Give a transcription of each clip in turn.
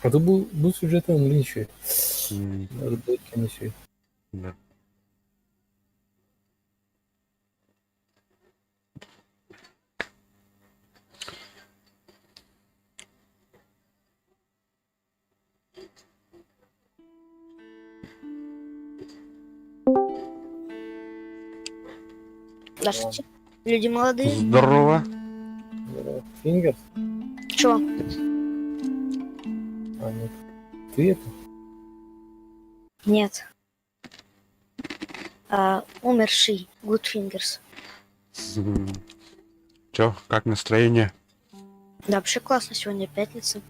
А тут был сюжетный еще. М, Надо будет комиссию. Да. Здравствуйте. Люди молодые. Здорово. Здорово. Фингерс? Чё? А, нет. Ты это? Нет. Умерший. Goodfingers. М, Чё, как настроение? Да, вообще классно, сегодня пятница.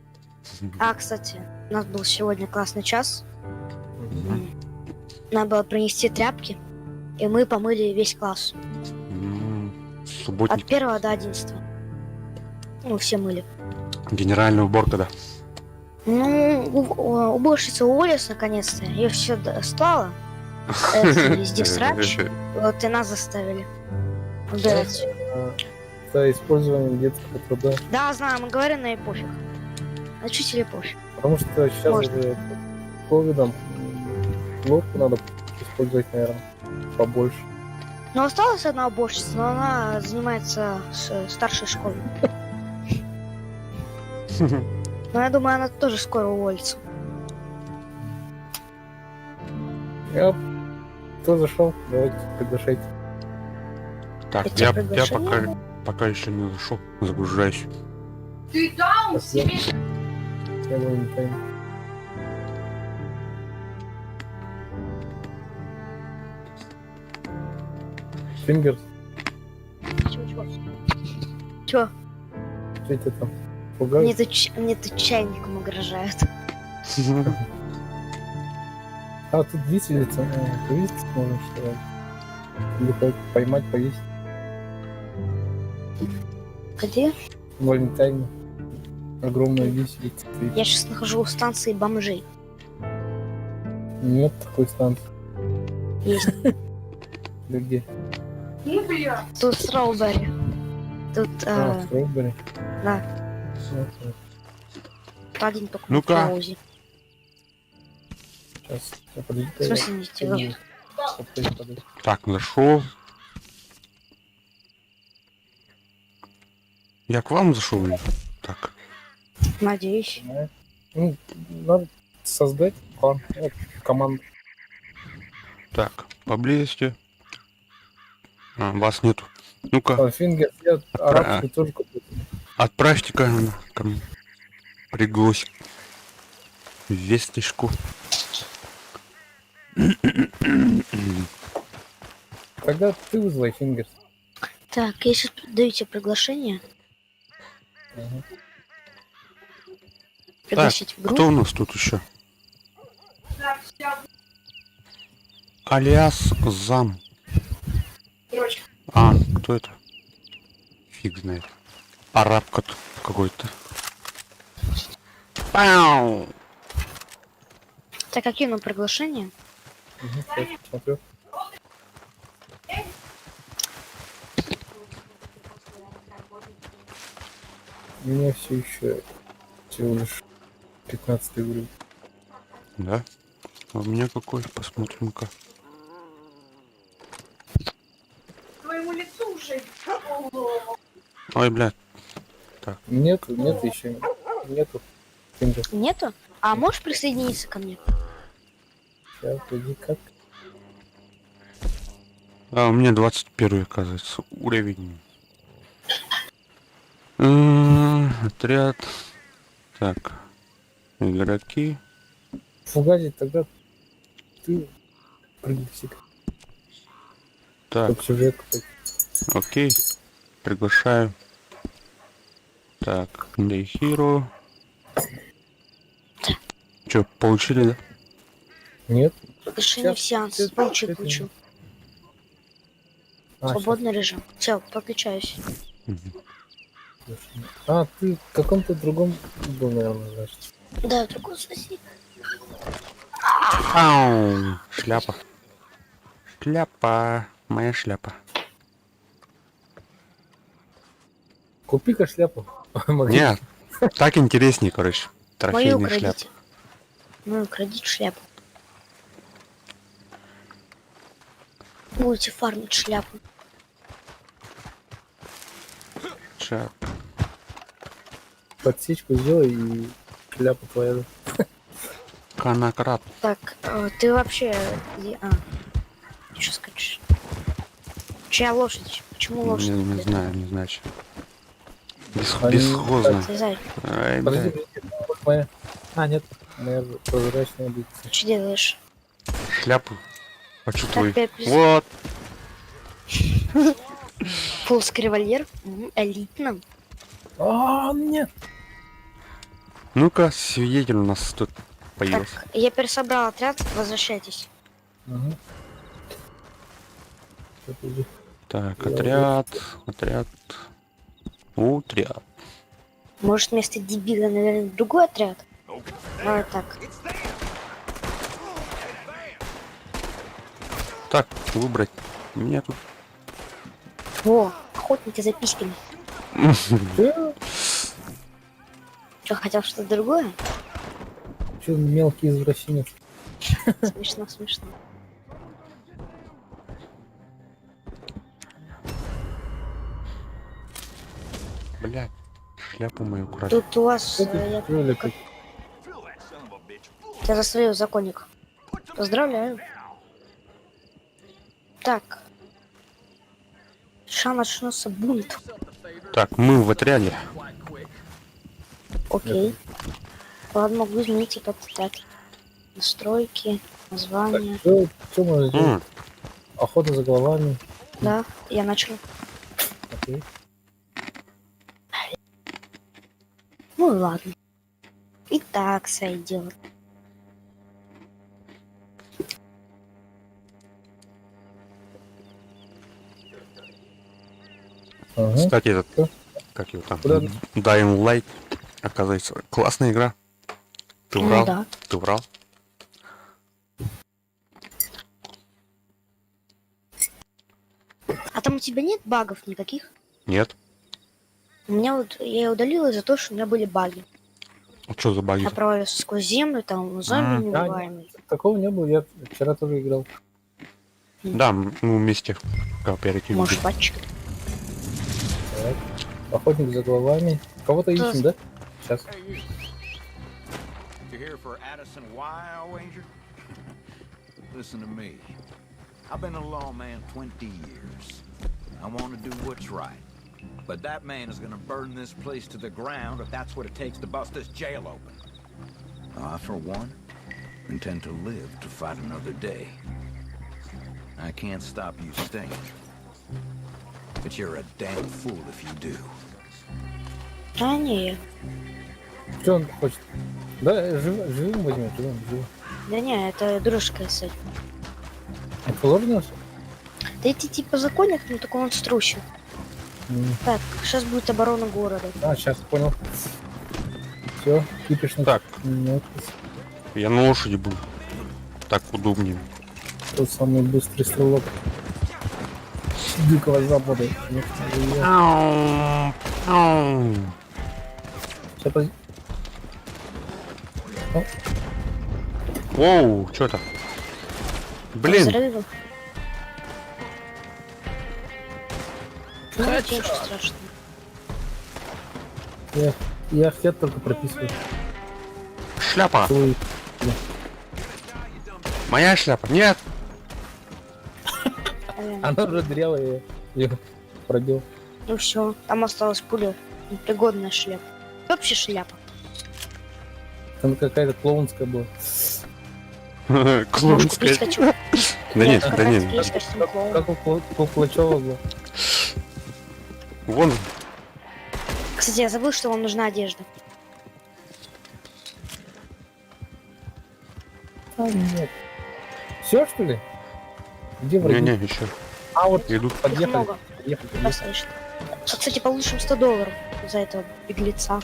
А, кстати, у нас был сегодня классный час. Надо было принести тряпки, и мы помыли весь класс. От Субботник. 1 до 11. Ну, все мыли. Генеральная уборка, да. Ну, уборщица уволилась наконец-то. Ее все достала. Это везде срач. Вот и нас заставили убирать. За использование детского труда. Да, знаю, мы говорим, на и пофиг. Учителю пофиг. Потому что сейчас Можно. уже ковидом лодку надо использовать, наверное, побольше. Но осталась одна уборщица, но она занимается старшей школой. Но я думаю, она тоже скоро уволится. Я кто зашел, давайте приглашайте. Так, Это я приглашение? пока еще не зашел, загружаюсь. Ты там себе... Я его не пойму. Фингерс, Чё? что это там? Пугают? Мне тут чайником угрожают. А, тут виселица. Повесить можно, что ли? Или поймать, повесить. Где? В Валентайне. Огромная виселица. Я сейчас нахожу у станции бомжей. Нет такой станции. Есть. Да где? Ну, бля. Тут Строубери. Тут, Стrawberry. да, Вот. один только Ну-ка. на паузе. Сейчас, подожди. В смысле, не тебе? Подожди. Так, зашел. Я к вам зашел? Так. Надеюсь. Ну, надо создать клан, команду. Так, поблизости. А, вас нету. Ну-ка, Фингер, я арабский тоже купил. отправьте-ка ко мне. Приглась. Весточку. Тогда ты вызывай Фингер. Так, я сейчас даю тебе приглашение. Ага. Пригласить в Кто группу. у нас тут еще? Алиас Зам. Короче, А, кто это? Фиг знает. Араб какой-то. Пау! Так, какие нам приглашения? Сейчас посмотрю. У меня все еще всего лишь 15 уровень. Да? А у меня какой? Посмотрим-ка. твоему лицу уже... Ой, блядь. Нету еще. Нету Фингер. Нету? А можешь присоединиться ко мне? Сейчас, пойди как. А, у меня 21 оказывается, уровень. Отряд. Так. Игроки. Фугазить тогда ты пригласи. Так, Чтоб сюжет какой-то. окей. Приглашаю. Так, Day Hero. Че, получили, да? Нет? Приглашение в Сейчас, сеанс. Получу. А, Свободный режим. Все, подключаюсь. щас. А, ты в каком-то другом был, наверное, значит. Да, другой сосед. Ау, шляпа. Шляпа. Моя шляпа. Купи-ка шляпу. Нет, так интереснее, короче. Мою Трофейный шляп. украдите. Мою украдите шляпу. Будете фармить шляпу. Шляп. Подсечку сделай и шляпа твоя. Да. Конократ. Так, ты вообще... Что скажешь? Чья лошадь? Почему лошадь? Не знаю, не знаю. чё. Они- Бесхозно. Слезай. Ай, Подожди, блядь. подожди, вот моя. А, нет, моя прозрачная лица. Что делаешь? Шляпу. Хочу твой. Опять приз- Вот. Полский револьвер? Элитно. А, нет. Ну-ка, свидетель у нас тут появился. Так, я пересобрал отряд, возвращайтесь. Ага. Подожди. Так, отряд. Отряд. Может, вместо дебила, наверное, другой отряд? Давай так. Так, выбрать. Мне тут. Во, охотники за письками. Да, Что, хотел что-то другое? чё, мелкий извращенец. Смешно, смешно. Блядь. Шляпу мою украли. Тут у вас... Что ты я кролика? тебя застрелил законник. Поздравляю. Так. Сейчас начнется бунт. Так, мы в отряде. Окей. Ладно, могу изменить этот отряд. Настройки, название. Что можно сделать? М, Охота за головами. Да, я начал. Окей. Ну ладно. И так сойдет. Ага. Кстати, этот... Что? Как его там? Куда? Dying Light. Оказывается, классная игра. Ты Ну врал? да. Ты врал? А там у тебя нет багов никаких? Нет. У меня вот, я ее удалила из-за того, что у меня были баги. А что за баги? Я провалился сквозь землю, там зомби Да, неубиваемые. такого не было, я вчера тоже играл. Да, мы вместе в кооперативе. Можешь патчик. Так. Охотник за головами. Кого-то Кто? ищем, да? Сейчас. You here for Addison Wild Ranger? Listen to me. I've been a lawman 20 years. I want to do what's right. But that man is going to burn this place to the ground if that's what it takes to bust this jail open. I, for one, intend to live to fight another day. I can't stop you staying. But you're a damn fool if you do. Да не, Что он хочет? Да, живым возьмем, живым. да не, это дружка кстати. А положено? Да эти типа законник, но только он струщен. Так, сейчас будет оборона города. А, сейчас понял. Все, кипишный. Так. Ну, Я на лошади был. Так удобнее. тот самый быстрый стрелок. Дикого запада. Ау, ау. Сейчас подожди. Воу, что это? Блин, Взрывы. Ну, ничего страшного. Я хет только прописываю. шляпа. Свой. Моя шляпа. Нет. Она уже дрелая, я её пробил. Ну все, там осталась пуля. Непригодная шляпа. Вообще шляпа. Там какая-то клоунская была. Можешь Клоунская. купить костюм. Да нет, как да раз нет. таки есть костюм клоуна. Как у Плачева было. Вон. Кстати, я забыл, что вам нужна одежда. А, нет. Все, что ли? Где враги? Не-не, еще. А, вот Идут. Их подъехали. много. Подъехали. Достаточно. Кстати, получим $100 за этого беглеца.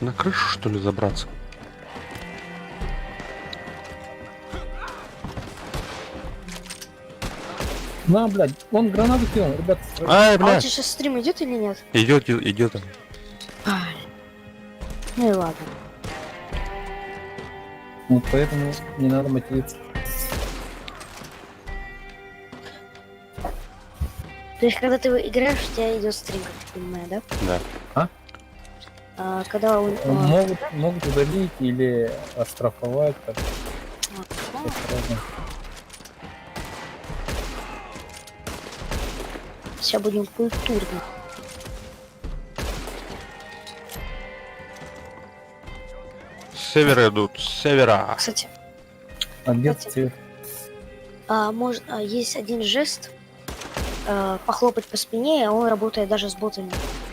На крышу, что ли, забраться? На, блядь, он гранату кинул, ребята. Ай, А у тебя блядь. сейчас стрим идет или нет? Идет. Ай. Ну и ладно. Вот поэтому не надо материться. То есть, когда ты играешь, у тебя идет стрим, как я понимаю, да? Да. Когда он... Могут удалить или оштрафовать. Так, разное. Сейчас будем культурно. С севера идут, с севера. Кстати, А где Кстати. цвет? есть один жест, похлопать по спине, и он работает даже с ботами.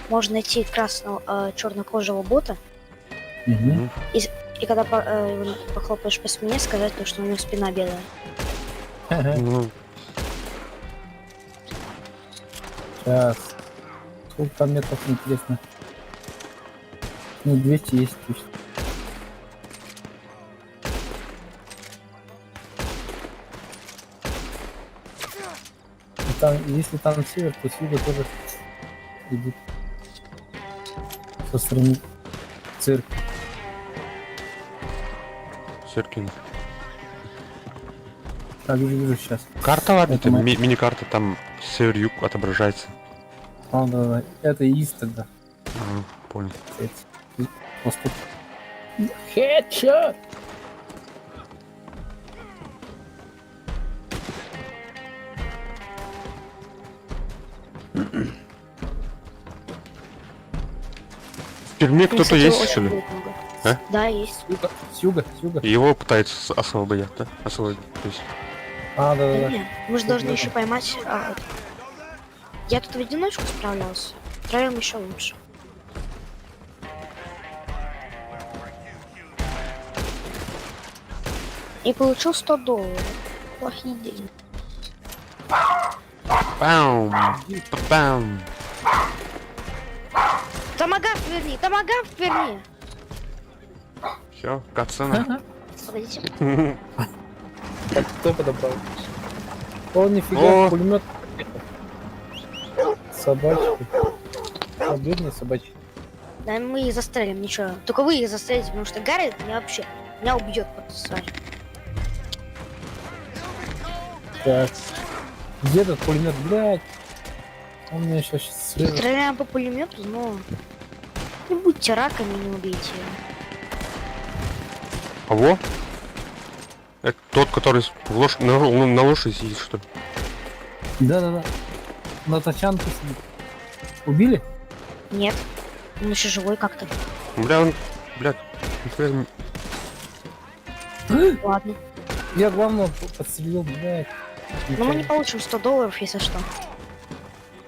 Можно найти красного, чернокожего бота, Угу. и когда его похлопаешь по спине, сказать, то, что у него спина белая. Ну, Сейчас. Сколько там метров, интересно? Ну, 200 есть точно. И там, если там север, то с юга тоже идут. Со стороны церкви. Серкин. А, вижу сейчас. Карта, ладно, Это там мы- мини-карта, там север-юг отображается. А, да. Это ист тогда. Понял. Восток. Хедшот! В тюрьме Ну, кто-то кстати, есть, очень что ли? будет много. А? Да, есть. С юга, с юга. Его пытаются освободить, да? Освободить. То есть, А, да. Нет, мы же должны Ребята. еще поймать... Я тут в одиночку справлялся. Втроем еще лучше. И получил $100. Плохие деньги. бам, бам. Томагавк верни! Томагавк верни! Все, кацана. Погодите. Так, кто подобрал? О, нифига, О. пулемет. Собачки. А, бедные собачки. Да, мы их застрелим, ничего. Только вы их застрелите, потому что Гарри меня убьет просто сразу. Так. Где этот пулемет, блядь? Он меня сейчас срежет. Стреляем по пулемету, но... Не будьте раками, не убейте его. А во? Это тот, который на лошади сидит, что ли? Да. На тачанке сидит. Убили? Нет. Он еще живой как-то. Бля, он... Блядь, нихуя не- Ладно. Я главного подстрелил, блядь. Но мы не получим $100, если что.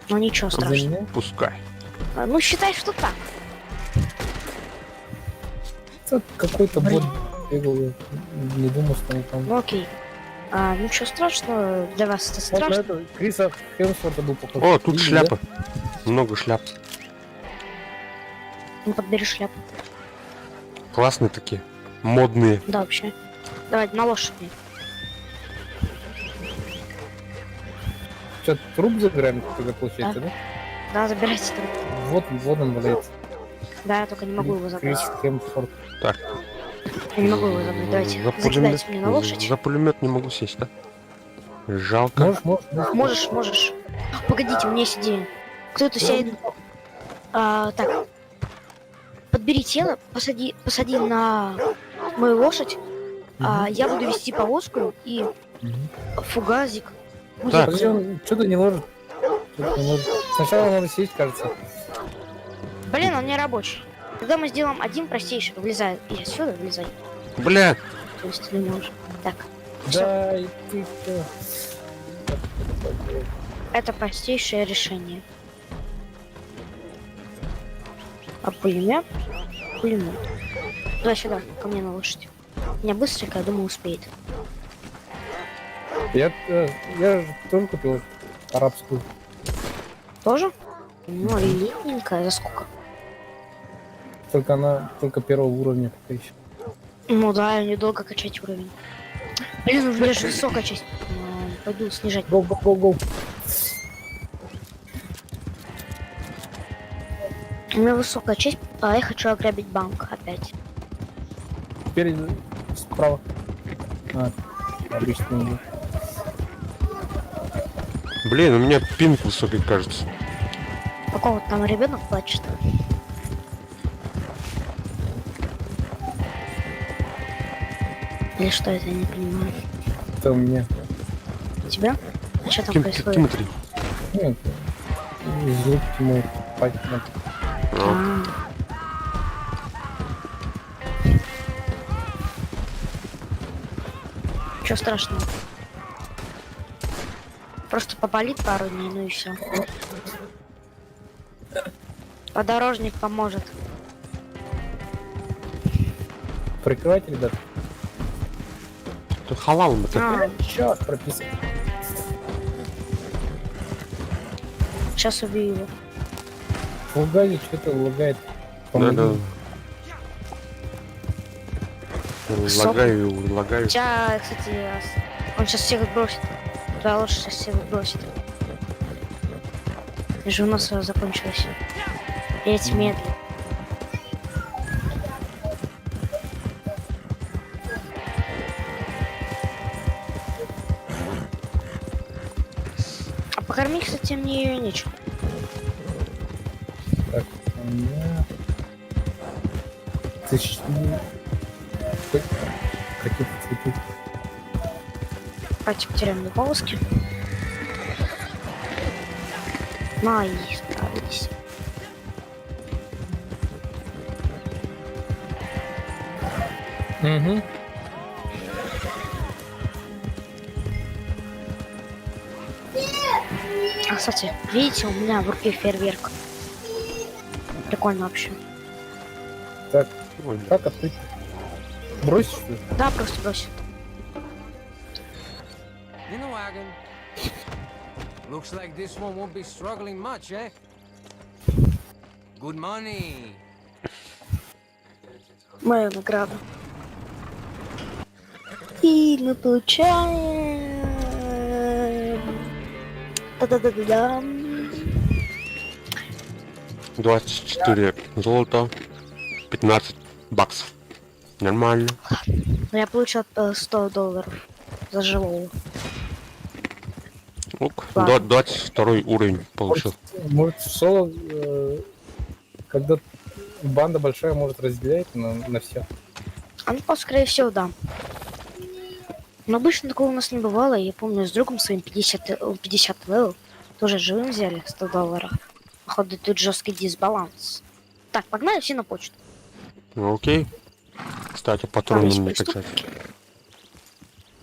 Но ничего За страшного. меня? Пускай. Ну, считай, что так. Это какой-то бот бегал. Я не думал, что он там. Ну, окей. Ничего страшного. Для вас это Вот на страшно. это Криса Хемсворта был похож. О, тут Видели, шляпа. Много шляп. Ну, подбери шляпу. Классные такие. Модные. Да, вообще. Давай, на лошадь мне. Что, труп забираем, тогда получается, да? Да, забирайте труп. Вот он валяется. Да, я только не могу его забрать. Крис Хемсворт. Так. Я не могу его забрать. Давайте, За закидайте мне на лошадь. За пулемет не могу сесть, да? Жалко. Можешь. Погодите, у меня есть идея. Кто-то сядет... так. Подбери тело, посади на мою лошадь. Я буду вести повозку и фугазик. будет- Так. Подожди, он что-то не ложит. Что-то не ложит. Сначала надо сесть, кажется. Блин, он не рабочий. Тогда мы сделаем один простейший. Вылезай. И отсюда вылезай. Блядь. То есть ты не можешь. Так. Всё. Да, и ты что? Это простейшее решение. А пулемет? Пулемет. Давай сюда, ко мне на лошадь. У меня быстренько, я думаю, успеет. Я же тоже купил арабскую. Тоже? Ну, элитненькая, за сколько? Только она только первого уровня пока еще. Ну да, недолго качать уровень. Блин, у меня же высокая часть. Пойду снижать. Гоу. У меня высокая честь, а я хочу ограбить банк опять. Теперь справа. Обычно не. Блин, у меня пинг высокий, кажется. Какого там ребенок плачет? Или что это, я не понимаю. Это у меня. У тебя? А что там Ким, происходит? Киматри. Нет. Звук мой патина. А. Чё страшного? Просто поболит пару дней, ну и все. Подорожник поможет. Прикрывайте, ребят. Тут халал, это. Сейчас прописан. Сейчас убью его. В Газе что-то лагает. Да. Сок. Лагаю. Хотя, кстати, он сейчас всех бросит. Твоя лошадь сейчас всех бросит. Же у нас закончилось. Едь медленно. А покормить, кстати, мне ее нечего. Так, у меня... Тысяч... Какие-то цветы. Давайте потеряем на полоски. На и справились. Угу. А, кстати, видите, у меня в руке фейерверк. Прикольно вообще. Так, как открыть? Бросишь, что ли? Да, просто брось. In the wagon. Looks like this one won't be struggling much, eh? Good money. Мою награду. И мы получаем... Да-да-да-да-да. 24 золота, 15 баксов. Нормально. Но я получил $100 за живого. Ок. Ладно. 22 уровень получил. Может, в соло, когда банда большая, может разделять на все. А ну, скорее всего, да. Но обычно такого у нас не бывало. Я помню, с другом своим 50 левел тоже живым взяли $100. Походу, тут жесткий дисбаланс. Так, погнали все на почту. Ну, окей. Кстати, патроны есть мне преступники.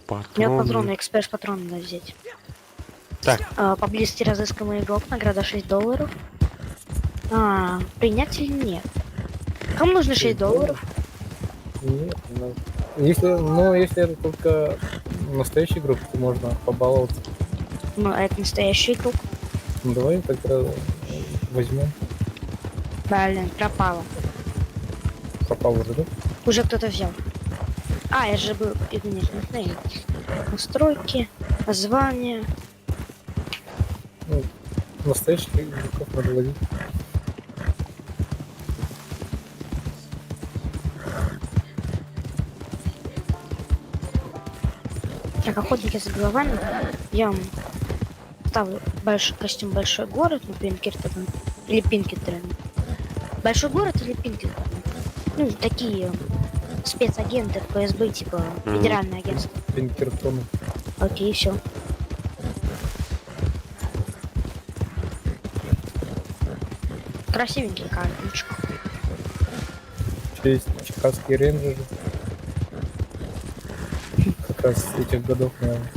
качать. Мне патроны, экспресс-патроны надо взять. Так. Поблизости разыскиваемый игрок, награда $6. Принять или нет? Кому нужно $6? Нет, ну, если это только настоящий игрок, то можно побаловаться. Ну, а это настоящий игрок. Ну, давай тогда возьмем. Блин, пропало. Пропал уже, да? Уже кто-то взял. Я же был игнорирован. Настройки, название. Ну, настоящих игроков надо ловить. Так, охотники за головами. Я вам ставлю костюм большой город, ну, Пинкертон. Или Пинкертон. Большой город или Пинкертон? Ну, такие спецагенты ФСБ, типа федеральное агентство. Пинкертоны. Окей, все. Красивенький карточек. Еще есть чикагские рейнджеры. Как раз с этих годов, наверное.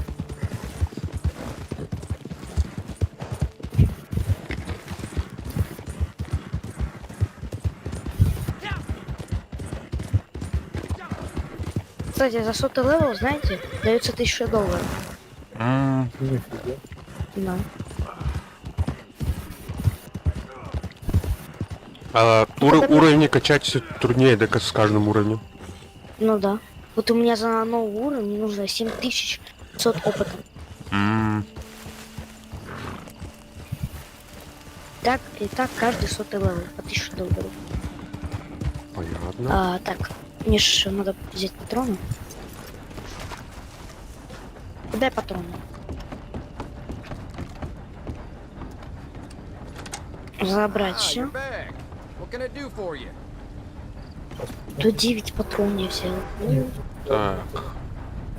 Кстати, за 100 левел, знаете, дается $1000. Нифига. Да. Уровни качать все труднее, да, с каждым уровнем. Ну да. Вот у меня за новый уровень нужно 7500 опыта. Так, и так каждый 100-й левел по 1000 долларов. Понятно. Так, мне ж надо взять патроны. Дай патроны. Забрать Ah, все. you're back. What can I do for you? Тут 9 патронов я взял. Ну, Так.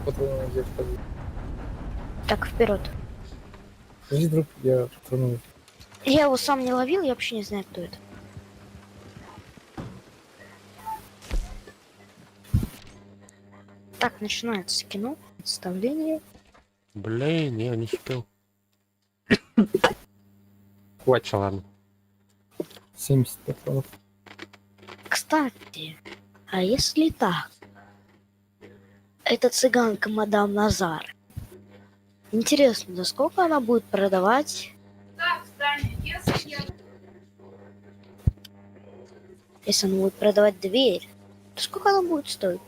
Патроны взять, подожди. так, вперед. Подожди, друг, я патроны. Я его сам не ловил, я вообще не знаю, кто это. Так, начинается кино, представление. Блин, я не успел. Хватит, ладно. 70 патронов. Кстати, а если так? Это цыганка мадам Назар. Интересно, за сколько она будет продавать, Так, Таня, если она будет продавать дверь? То сколько она будет стоить?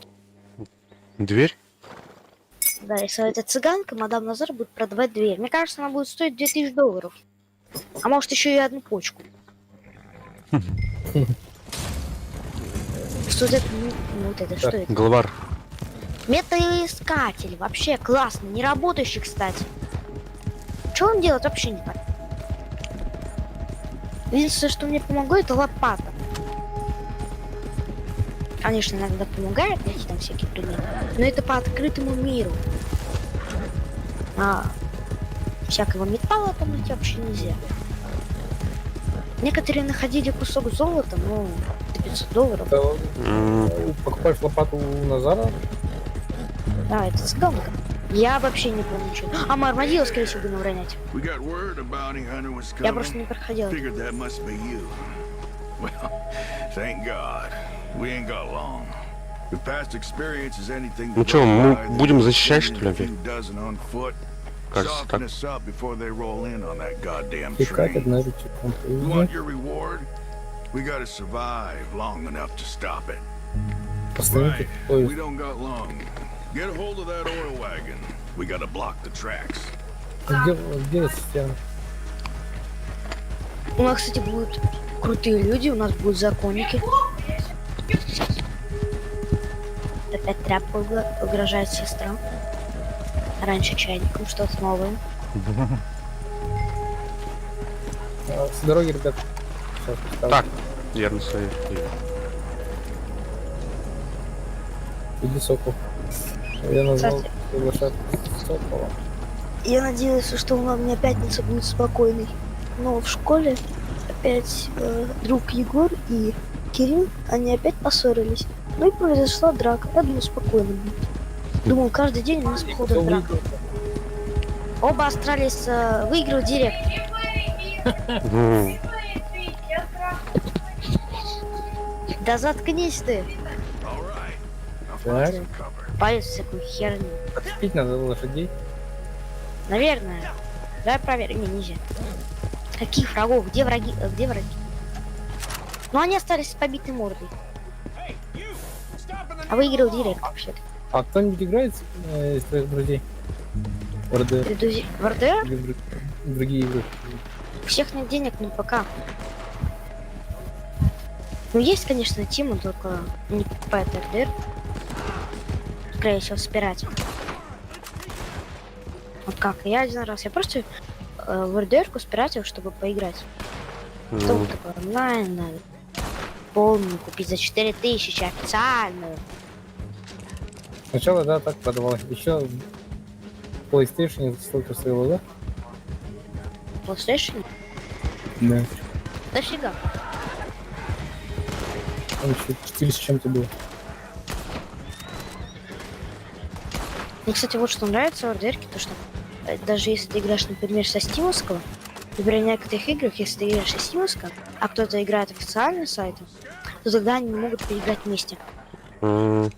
Дверь? Да, если эта цыганка, мадам Назар, будет продавать дверь. Мне кажется, она будет стоить 2000 долларов. А может еще и одну почку. Что это? Ну, вот это, что это? Главар. Металлоискатель. Вообще классно. Не работающий, кстати. Что он делает, вообще не понятно. Единственное, что мне помогло, это лопата. Конечно, иногда помогает найти там всякие предметы. Но это по открытому миру. А всякого металла там найти вообще нельзя. Некоторые находили кусок золота, но за 500 долларов. Покупаешь лопату у Назара? Да, это цыганка. Я вообще не помню, что. А мы армадило, скорее всего, будем ронять. We got word a bounty hunter was Я coming. просто не проходил. Figured that must be you. Well, thank God. We ain't got long. The past experience is anything Ну to чё, go мы by. будем There's защищать, only что ли, a опять? few dozen on foot. Кажется, Soften так. us up before they roll in on that goddamn И как train. одна речь? You want your reward? We gotta survive long enough to stop it. Постоянно Right. то We есть. don't got long. Get a hold of that oil wagon. We gotta block the tracks. Где система? У нас, кстати, будут крутые люди, у нас будут законники. Опять тряпка угрожает сестра. Раньше чайником что-то новое. С дороги, ребят. Сейчас поставлю. Так, я на своей. Иди, Сокол. Я назвал Кстати. лошадку Сокола. Я надеялась, что у меня пятница будет спокойной. Но в школе опять друг Егор и Кирилл, они опять поссорились. Ну и произошла драка. Я думаю, спокойно будет. Думал, каждый день у нас походу Кто драка. выиграл? Оба остались, выиграл директор. Мгм. Да заткнись ты. All right. Now Так. find some cover. Поешь всякую херню. Отцепить надо лошадей. Наверное. Давай проверим. Не, нельзя. Каких врагов? Где враги? Где враги? Ну они остались с побитой мордой. А выиграл директор вообще-то. А кто-нибудь играет из твоих друзей? В РДР В РДР? или в другие игры? У всех нет денег на ПК. Ну есть, конечно, Тима, только не покупает РДР. Скорее всего, с пиратом. Вот как? Я один раз. Я просто в РДР-ку спиратил, чтобы поиграть. Что Ну, вот такое? Онлайн надо. Полную купить за 4000 официальную. Сначала, да, так продавалось. Еще в PlayStation столько стоило, да? PlayStation? Да. Дофига. Там еще 4 с чем-то было. Мне, кстати, вот что нравится в РДР-ке, то что даже если ты играешь, например, со стимовского, например, в некоторых играх, если ты играешь со стимовского, а кто-то играет официальным сайтом, то тогда они не могут поиграть вместе. м,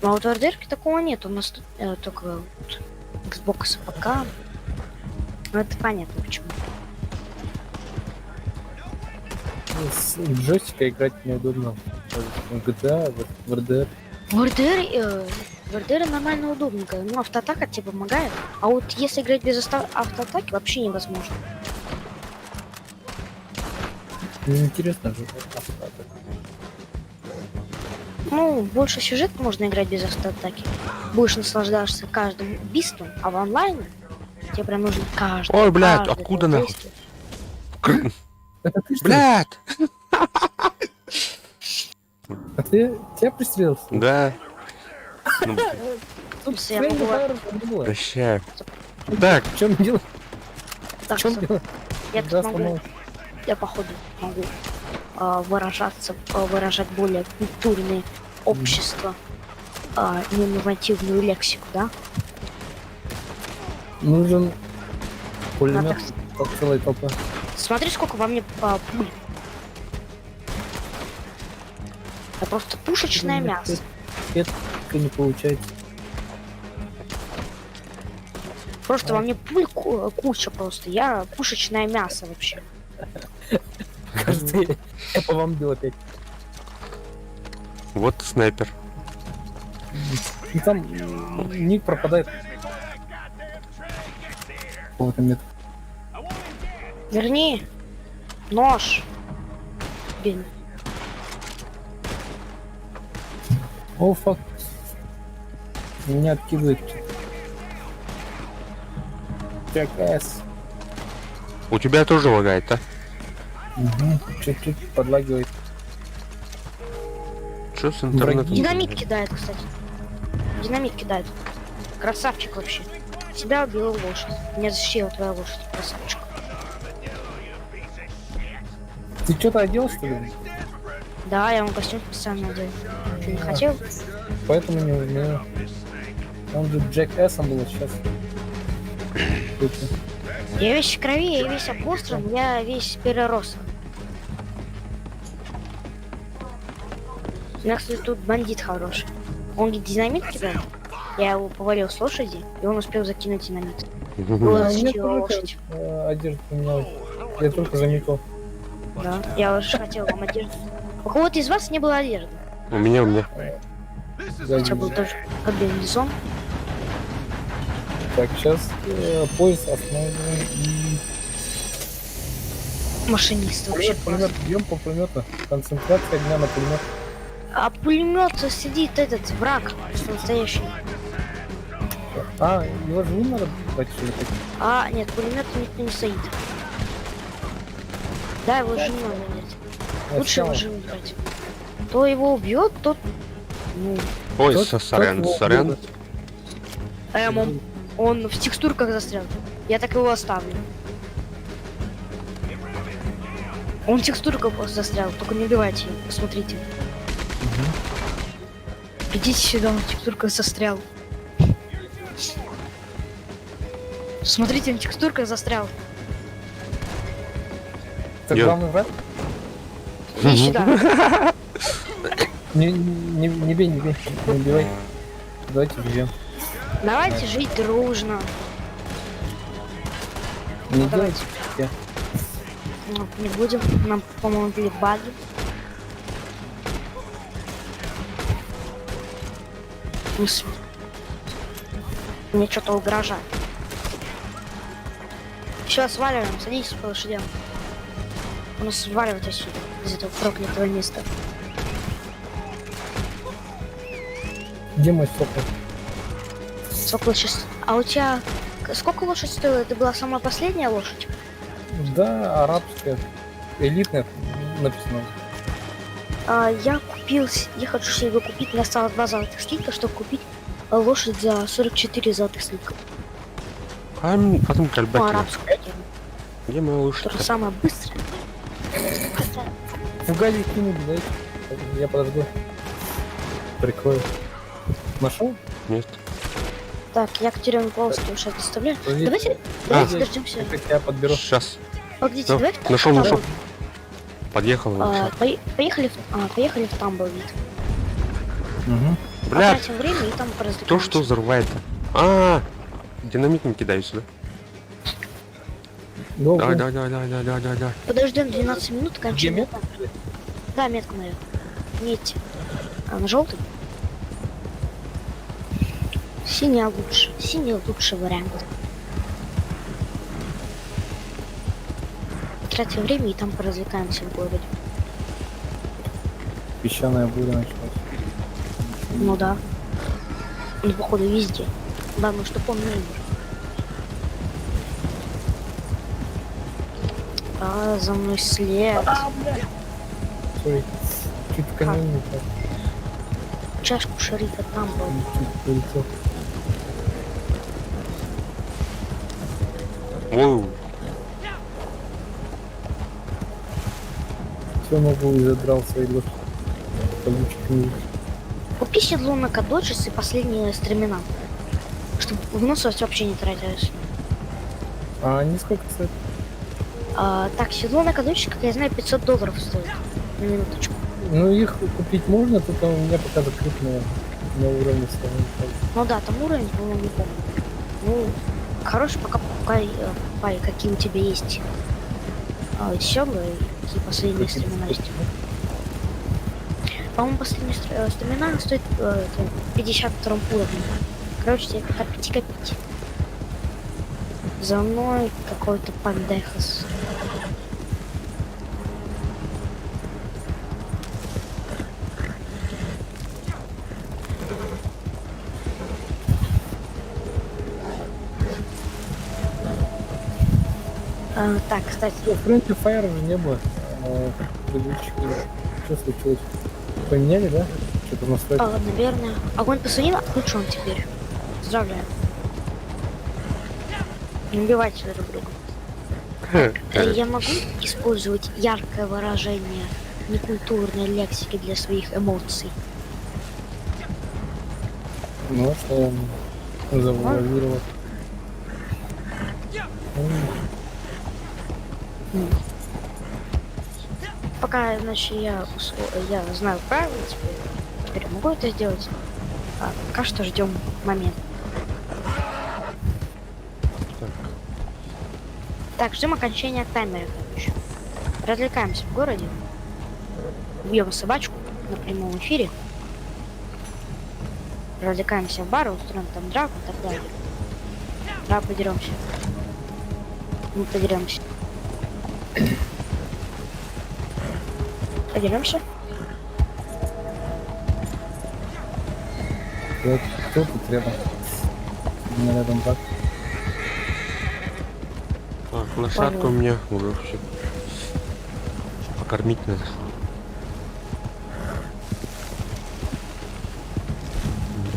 А вот в РДР-ке такого нет, у нас тут только вот Xbox, ПК. Ну это понятно почему. С джойстика играть неудобно. В GTA, в РДР. В РДР нормально удобненько, ну автоатака тебе помогает, а вот если играть без автоатаки вообще невозможно. Неинтересно же. Ну, больше сюжет можно играть без автоатаки. Будешь наслаждаться каждым убийством, а в онлайне тебе прям нужен каждый. Ой, блядь, каждое откуда твоё нахуй? действие. Это ты что ли? Блядь! А ты тебя пристрелил? что ли? Да. Ну, Тут Я могу- не было. прощаю. Так, В чем дело? Так, В чем что дело? я Да, тут могу, сломалось. я походу могу выражать более культурные общества, ненормативную лексику, да? Нужен пулемет Надо- от целой толпы. Смотри, сколько во мне пуль. Это просто пушечное мясо. Это не получается. Просто во мне пуль куча просто. Я пушечное мясо вообще. Кажется, я по вам бил опять. вот снайпер. И там ник пропадает. Вот нет. Верни. Нож. Блин. О, фак. Меня откидывает. Джекс. У тебя тоже лагает, да? Угу. Чуть-чуть подлагивает. Что с интернетом? Враги. Динамит кидает, кстати. Динамит кидает. Красавчик вообще. Тебя убила лошадь. Меня защитила твоя лошадь. Красавчик. Ты что-то одел, что ли? Да, я ему костюм специально надел. Ты не хотел? Поэтому не умею. Он же Джек Эссом был сейчас. Я весь в крови, я весь обостран, я весь перерос. У меня, кстати, тут бандит хороший. Он динамит кидает. Я его повалил с лошади, и он успел закинуть динамит. Было Мне защитила тоже лошадь. одежду поменялась. Я только заметил. Да, я уже хотел вам одежду. У кого-то из вас не было одежды. У меня. У тебя был тоже комбинезон. Так, сейчас поезд остановлен и... Машинист вообще Пулемет, бьем по пулемету. Концентрация огня на пулемет. А пулемет сидит этот враг настоящий. А, его живым надо брать, что ли? А, нет, пулемет никто не стоит. Да, его живым надо взять. Лучше его живым брать. Кто его убьет, тот... Ну, Ой, Тот- сорян, тот его сорян. убьет. он в текстурках застрял. Я так его оставлю. Он в текстурках просто застрял, только не убивайте его, посмотрите. Идите сюда, он в текстурках застрял. Смотрите, он в текстурках застрял. Это Я- главный враг? Иди сюда. Не бей, не убивай. Давайте бьем. Давайте жить дружно. Не Давайте. делайте. Я. Ну, не будем. Нам помогли баги. Мне что-то угрожает. Все, сваливаем, садитесь по лошадям. У нас сваливать отсюда, из этого проклятого места. Где мой сокол? Сокол сейчас... А у тебя... Сколько лошадь стоила? Это была самая последняя лошадь? Да, арабская. Элитная написано. Я купил... Я хочу себе купить. Мне осталось 2 золотых слитка, чтобы купить лошадь за 44 золотых слитка. Потом Ну, кальбаки. арабскую. Где моя лошадь? Которая самая быстрая. Хотя... Фугази кинули, дайте. Я подожду. Прикрою. Нашел? Нет. Так, я Катерину Полоски уже доставляю. Подождите. Давайте дождемся. Я тебя подберу. Сейчас. Погодите, Ну, давайте... нашел, так, нашел. Подъехал вообще. Поехали в Тамблвид. Угу. Блядь, Потратим время и там кто поразвлекаемся. что взрывает-то? А, динамит не кидай сюда. Давай. Подождем 12 минут, Где кончим. метка? Да, метка моя. Медь. А на желтый? Синяя лучше. Синий лучший вариант. потратим время и там поразвлекаемся в городе. Песчаная буря началась. Ну да. И походу везде. Главное, что он не умер. А, за мной след. Сори, чуть в камень не попал, Чашку шерифа там был. чуть полетел. Воу. Все могу и задрался, и лошадь. Колючек не видишь. Купи седло на кадоджис и последние стремена. Чтобы выносливость вообще не тратилась. А они сколько стоят? Так, седло на кадоджис, как я знаю, $500 стоит. На минуточку. Ну их купить можно, только у меня пока закрытые на уровне своего. Ну да, там уровень, по-моему, не помню. Ну, хороший, пока покупай, какие у тебя есть седла и какие последние стремена есть. По-моему, последние стремена стоят 52 уровне. Короче, тебе копить. За мной какой-то пандехас. Так, кстати, В Friendly Fire уже не было. Предыдущих игр. Что случилось? Поменяли, да? Что-то в настройках. наверное, огонь посадил, отключен теперь. Поздравляю. Не убивайте друг друга. Я могу использовать яркое выражение некультурной лексики для своих эмоций. Ну, что он завуалировал. Пока, значит, я знаю правила, теперь я могу это сделать. Пока что ждем момент. Так, ждем окончания таймера, короче. Развлекаемся в городе. Убьем собачку на прямом эфире. Развлекаемся в бар, устроим там драку и так далее. Да, подеремся. Мы подеремся. Подеремся? Вот, кто тут рядом? У меня рядом так. Так, лошадка у меня уже все. Покормить надо.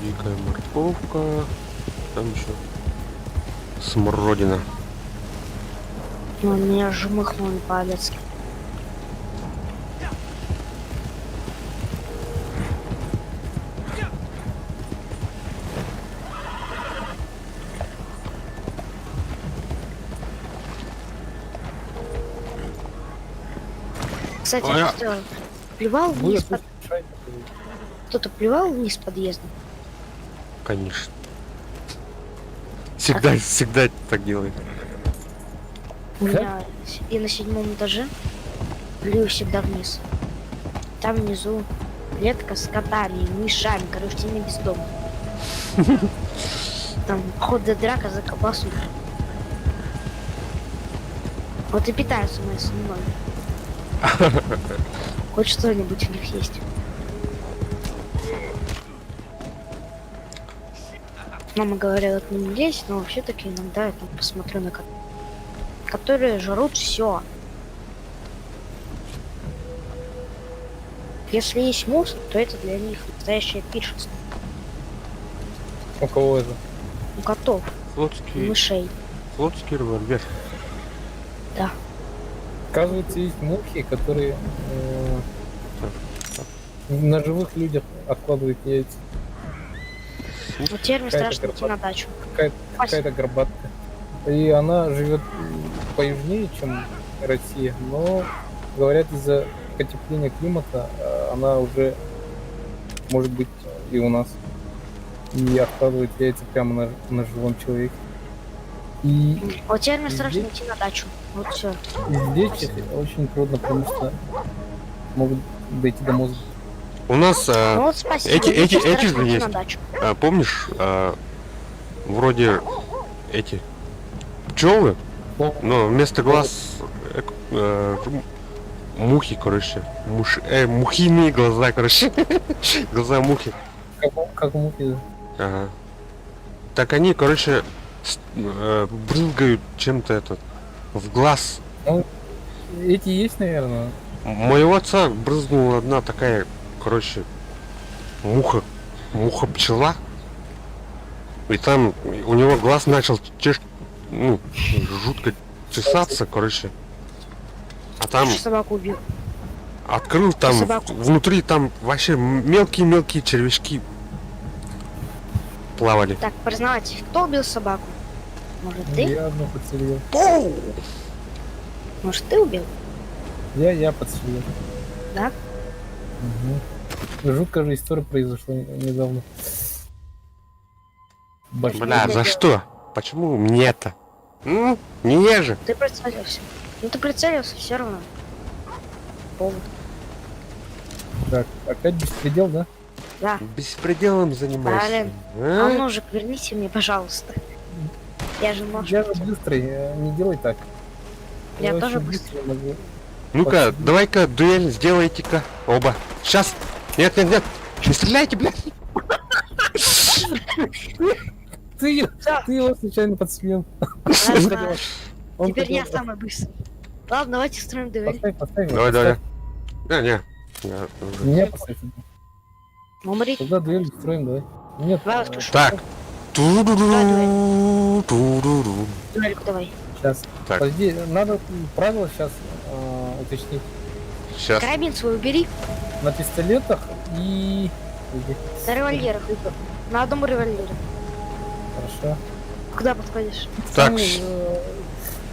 Дикая морковка. Там еще смородина. Ну, меня жмыхнули по-адски. Кстати, Ой, кто плевал вниз Будет под... Кто-то плевал вниз подъезда? Конечно. Всегда так делает. У меня и на 7-м этаже плюю всегда вниз. Там внизу клетка с котами, мышами, короче, не бездомно. Там хода драка за колбасу. Вот и питаются мои свиной. Хоть что-нибудь у них есть. Мама говорила, к ним не лезь, но вообще-таки иногда я там посмотрю на котов, которые жрут все. Если есть мусор, то это для них настоящее пиршество. У кого это? У котов, у Флотский мышей. револьвер. Да. Оказывается, есть мухи, которые на живых людях откладывают яйца. Вот теперь мне Какая-то страшно идти на дачу. Какая-то горбатка. И она живет поюжнее, чем Россия, но, говорят, из-за потепления климата она уже может быть и у нас. И откладывает яйца прямо на живом человеке. И Вот теперь мне страшно здесь- идти на дачу. Вот все. здесь их очень трудно, потому что могут дойти до мозга. У нас, Ну вот спасибо. эти мне же страшно идти есть. на дачу. Помнишь, вроде эти пчелы, но вместо глаз мухи, короче. Мухиные глаза, короче. Глаза мухи. Как мухи. Ага. Так они, короче, брызгают чем-то этот в глаз. Эти есть, наверное. Моего отца брызнула одна такая, короче, муха-пчела. И там у него глаз начал жутко чесаться, короче. А там Собаку убил. открыл, там Собаку. внутри там вообще мелкие червячки плавали. Так, признавайтесь, кто убил собаку? Может ты? Я одну подстрелил. Может ты убил? Я подстрелил. Да? Угу. Жуткая же история произошла недавно. Башня. Бля, за что? Почему мне-то? Не же. Ты прицелился. Ну ты прицелился все равно. Повод. Так, опять беспредел, да? Да. Беспределом занимайся. Блин. А? А ножик верните мне, пожалуйста. Я же нож. Я же быстрый, не делай так. Я очень тоже быстро могу. Ну-ка, давай-ка дуэль сделайте-ка оба. Сейчас. Нет, не стреляйте, блядь. Ты его случайно подстрелил. Ладно, Он теперь хотел- я самый быстрый. Ладно, давайте строим дуэль. Поставь его, Давай. поставь. Не. Я уже- Меня поставь. Умри. Тогда дуэль строим, давай. Нет, Давай, слушай. Так. Ту-ду-ду-ду, ту-ду-ду. Дуэльку давай. сейчас. Так. Подожди, надо правила сейчас уточнить. Сейчас. Карабин свой убери. На пистолетах и... На револьверах. На одном револьвере. Хорошо. Куда подходишь? Так.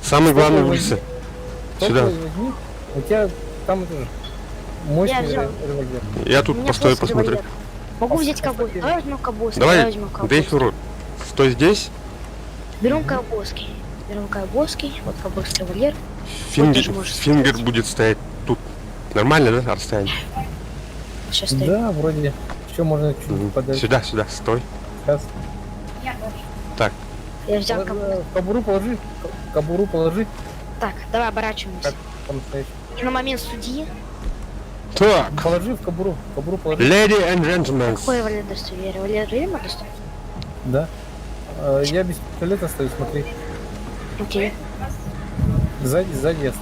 Самый главный Топовый улица. возьми. Сюда. Топовый возьми. У тебя там это же мощный взял. револьвер. Я У тут меня постою, просто посмотрю. револьвер. Могу взять ковбойский. Давай возьмем ковбойский. Давай, возьмем ковбойский. Дейхуру, стой здесь. Берем ковбойский. Берем ковбойский. Вот ковбойский револьвер. Фингер, можешь фингер стоять. будет стоять тут. Нормально, да, расстояние? Сейчас стоит. Да, вроде. Еще можно чуть подальше. Сюда, сейчас, Сейчас. Так, Я взял ковбойский. Кобуру положи. Кобуру положи. Так, давай оборачиваемся. Так, по-настоящему. И на момент судьи. так, Положи в кобуру. Кобуру положи. lady and gentlemen. Какой револьвер достаю? Я револьвер видимо достаю? Да. Я без пистолета стою, смотри. Окей. Сзади я стою.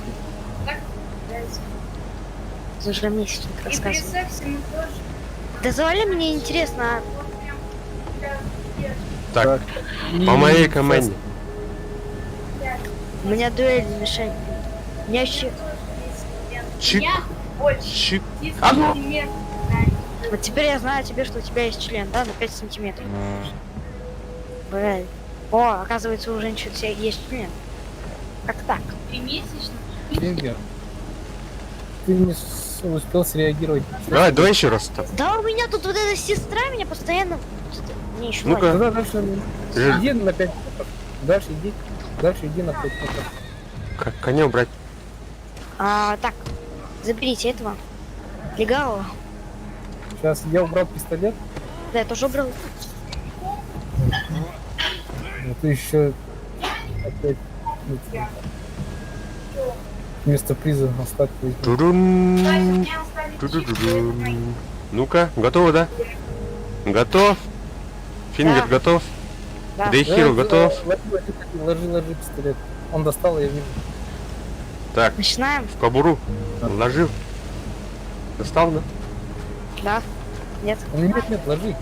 Зажми сейчас И рассказывай. при сексе мы тоже. Да завали, мне интересно. Так, И по моей сейчас команде. У меня дуэль не мешает. У меня еще... Чик, Я очень чик. дисциплинированный. Вот теперь я знаю тебе, что у тебя есть член, да, на 5 сантиметров. Блядь. О, оказывается, у женщин все есть член. Как так? Примесячно. Фингер. Ты не успел среагировать. Давай еще раз. Так. Да у меня тут вот эта сестра меня постоянно... Мне еще Ну-ка. Тогда дальше Э. иди на 5 метров. Дальше иди на 5 метров. Как коня убрать? Так, заберите этого. Легавого. Сейчас я убрал пистолет, Да, я тоже убрал. но ты еще опять вместо приза остатки возьми. Тудун, тудудудун. Ну-ка, готово, да? Готов? Фингер Да. готов? Да. Дейхиру готов? Ложи пистолет. Он достал, я вижу. Так, Начинаем? в кобуру. Ложил. Достал, да? Да. Нет. Нет, ложи.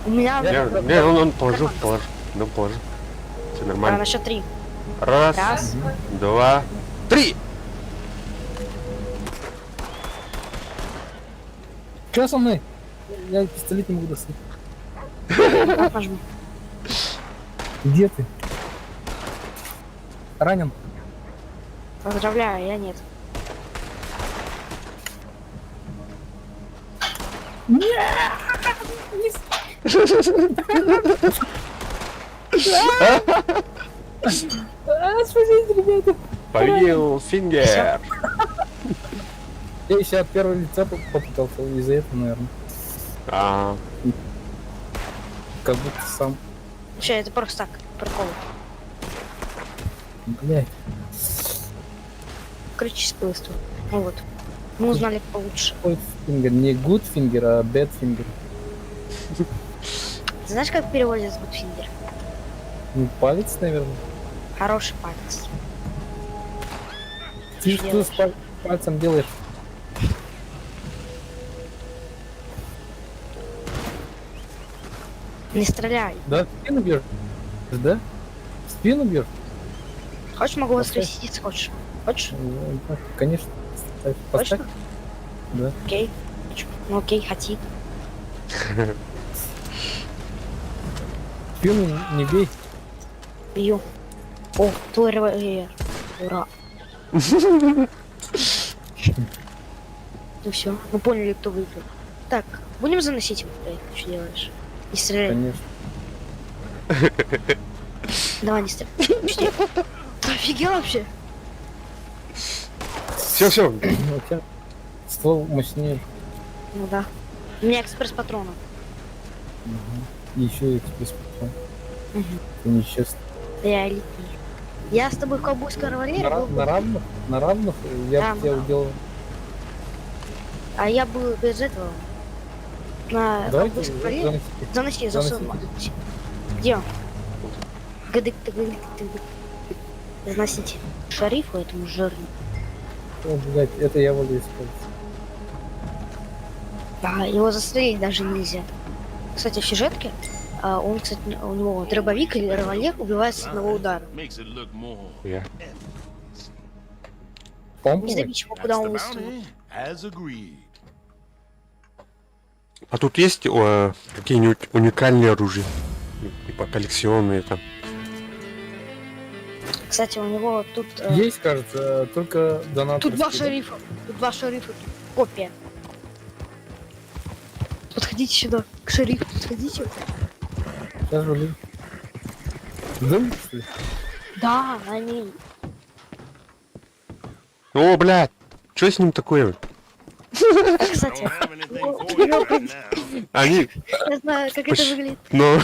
У меня... Не, он положил. Ну, положил. Все на нормально. счет 3. Раз, Раз. 2, 3. Что со мной? Я пистолет не могу достать. Вот нажму. Где ты? Ранен? Поздравляю, я нет. Спасите, ребята. Победил Фингер. Я еще от первого лица попытался из-за этого, наверное. А, Как будто сам. Вообще, это просто так, прикол. Блять. критический выстрел. Ну вот. Мы узнали получше. Какой фингер? Не good finger, а bad finger. Ты знаешь, как переводится Goodfinger? Ну, палец, наверное. Хороший палец. Ты что с пальцем делаешь? Не стреляй. Да, в спину бьешь? Да? В спину бьешь? Хочешь, могу Поставь. воскресить, хочешь? Хочешь? Да, конечно. Поставь. Точно? Да. Окей. Ну окей, хоти. В спину не бей. Бью. О, твой револьвер. Ура. Ну все, мы поняли, кто выиграл. Так, будем заносить его? Эй, ты что делаешь? Не стреляй. Конечно. Давай, не стреляй. Что? Ты офигел вообще? Все. Ну, у тебя ствол мощнее. Ну да. У меня экспресс-патроны. Еще и тебе спокойно. Угу. Это нечестно. Я элитный. Я с тобой в ковбойском револьвере был, На равных я Да, бы тебя на уделал. а я был без этого. На Давайте ковбойском револьвере. Заноси, засунь. Где он? Гыдык-ты. Заносите. Шарифу этому жирному. О, блядь, это я буду использовать. Да, его застрелить даже нельзя. Кстати, в сюжетке он, кстати, у него дробовик или револьвер убивает с одного удара. Я. Не Помповый? забить его, куда он выстрелил. А тут есть какие-нибудь уникальные оружия? Типа коллекционные там. Кстати, у него тут... Есть, кажется, только донат. Тут два шерифа. Тут копия. Подходите сюда. К шерифу подходите. Сейчас буду. Дым, что ли? Да, они... О, блядь! Что с ним такое? Кстати, Они... я знаю, как это выглядит. Но...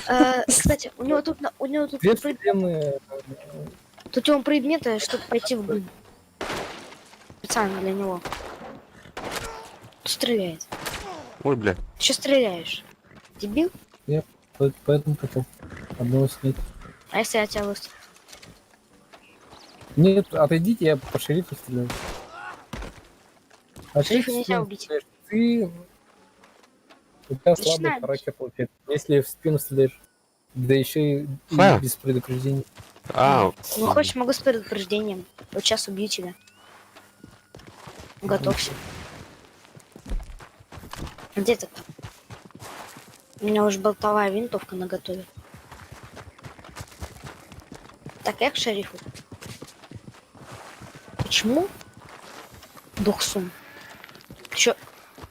Кстати, у него тут Две вселенные. тут он предметы, чтобы пройти в дым. Специально для него. Стреляет. Ой, блядь. Ты что стреляешь? Дебил? Поэтому хотел одного снять. А если я тебя выстрелю? Нет, отойдите, я по шерифу стреляю. А Шерифа ты нельзя в спину убить. стреляешь. Ты... У тебя слабый Начинаем. характер получается. Если в спину стреляешь, да еще и Ха. без предупреждения. А, Ну хочешь, могу с предупреждением. Вот сейчас убью тебя. Готовься. Где ты там? У меня уже болтовая винтовка наготове. Так, я к шерифу. Почему? Духсун. Чё?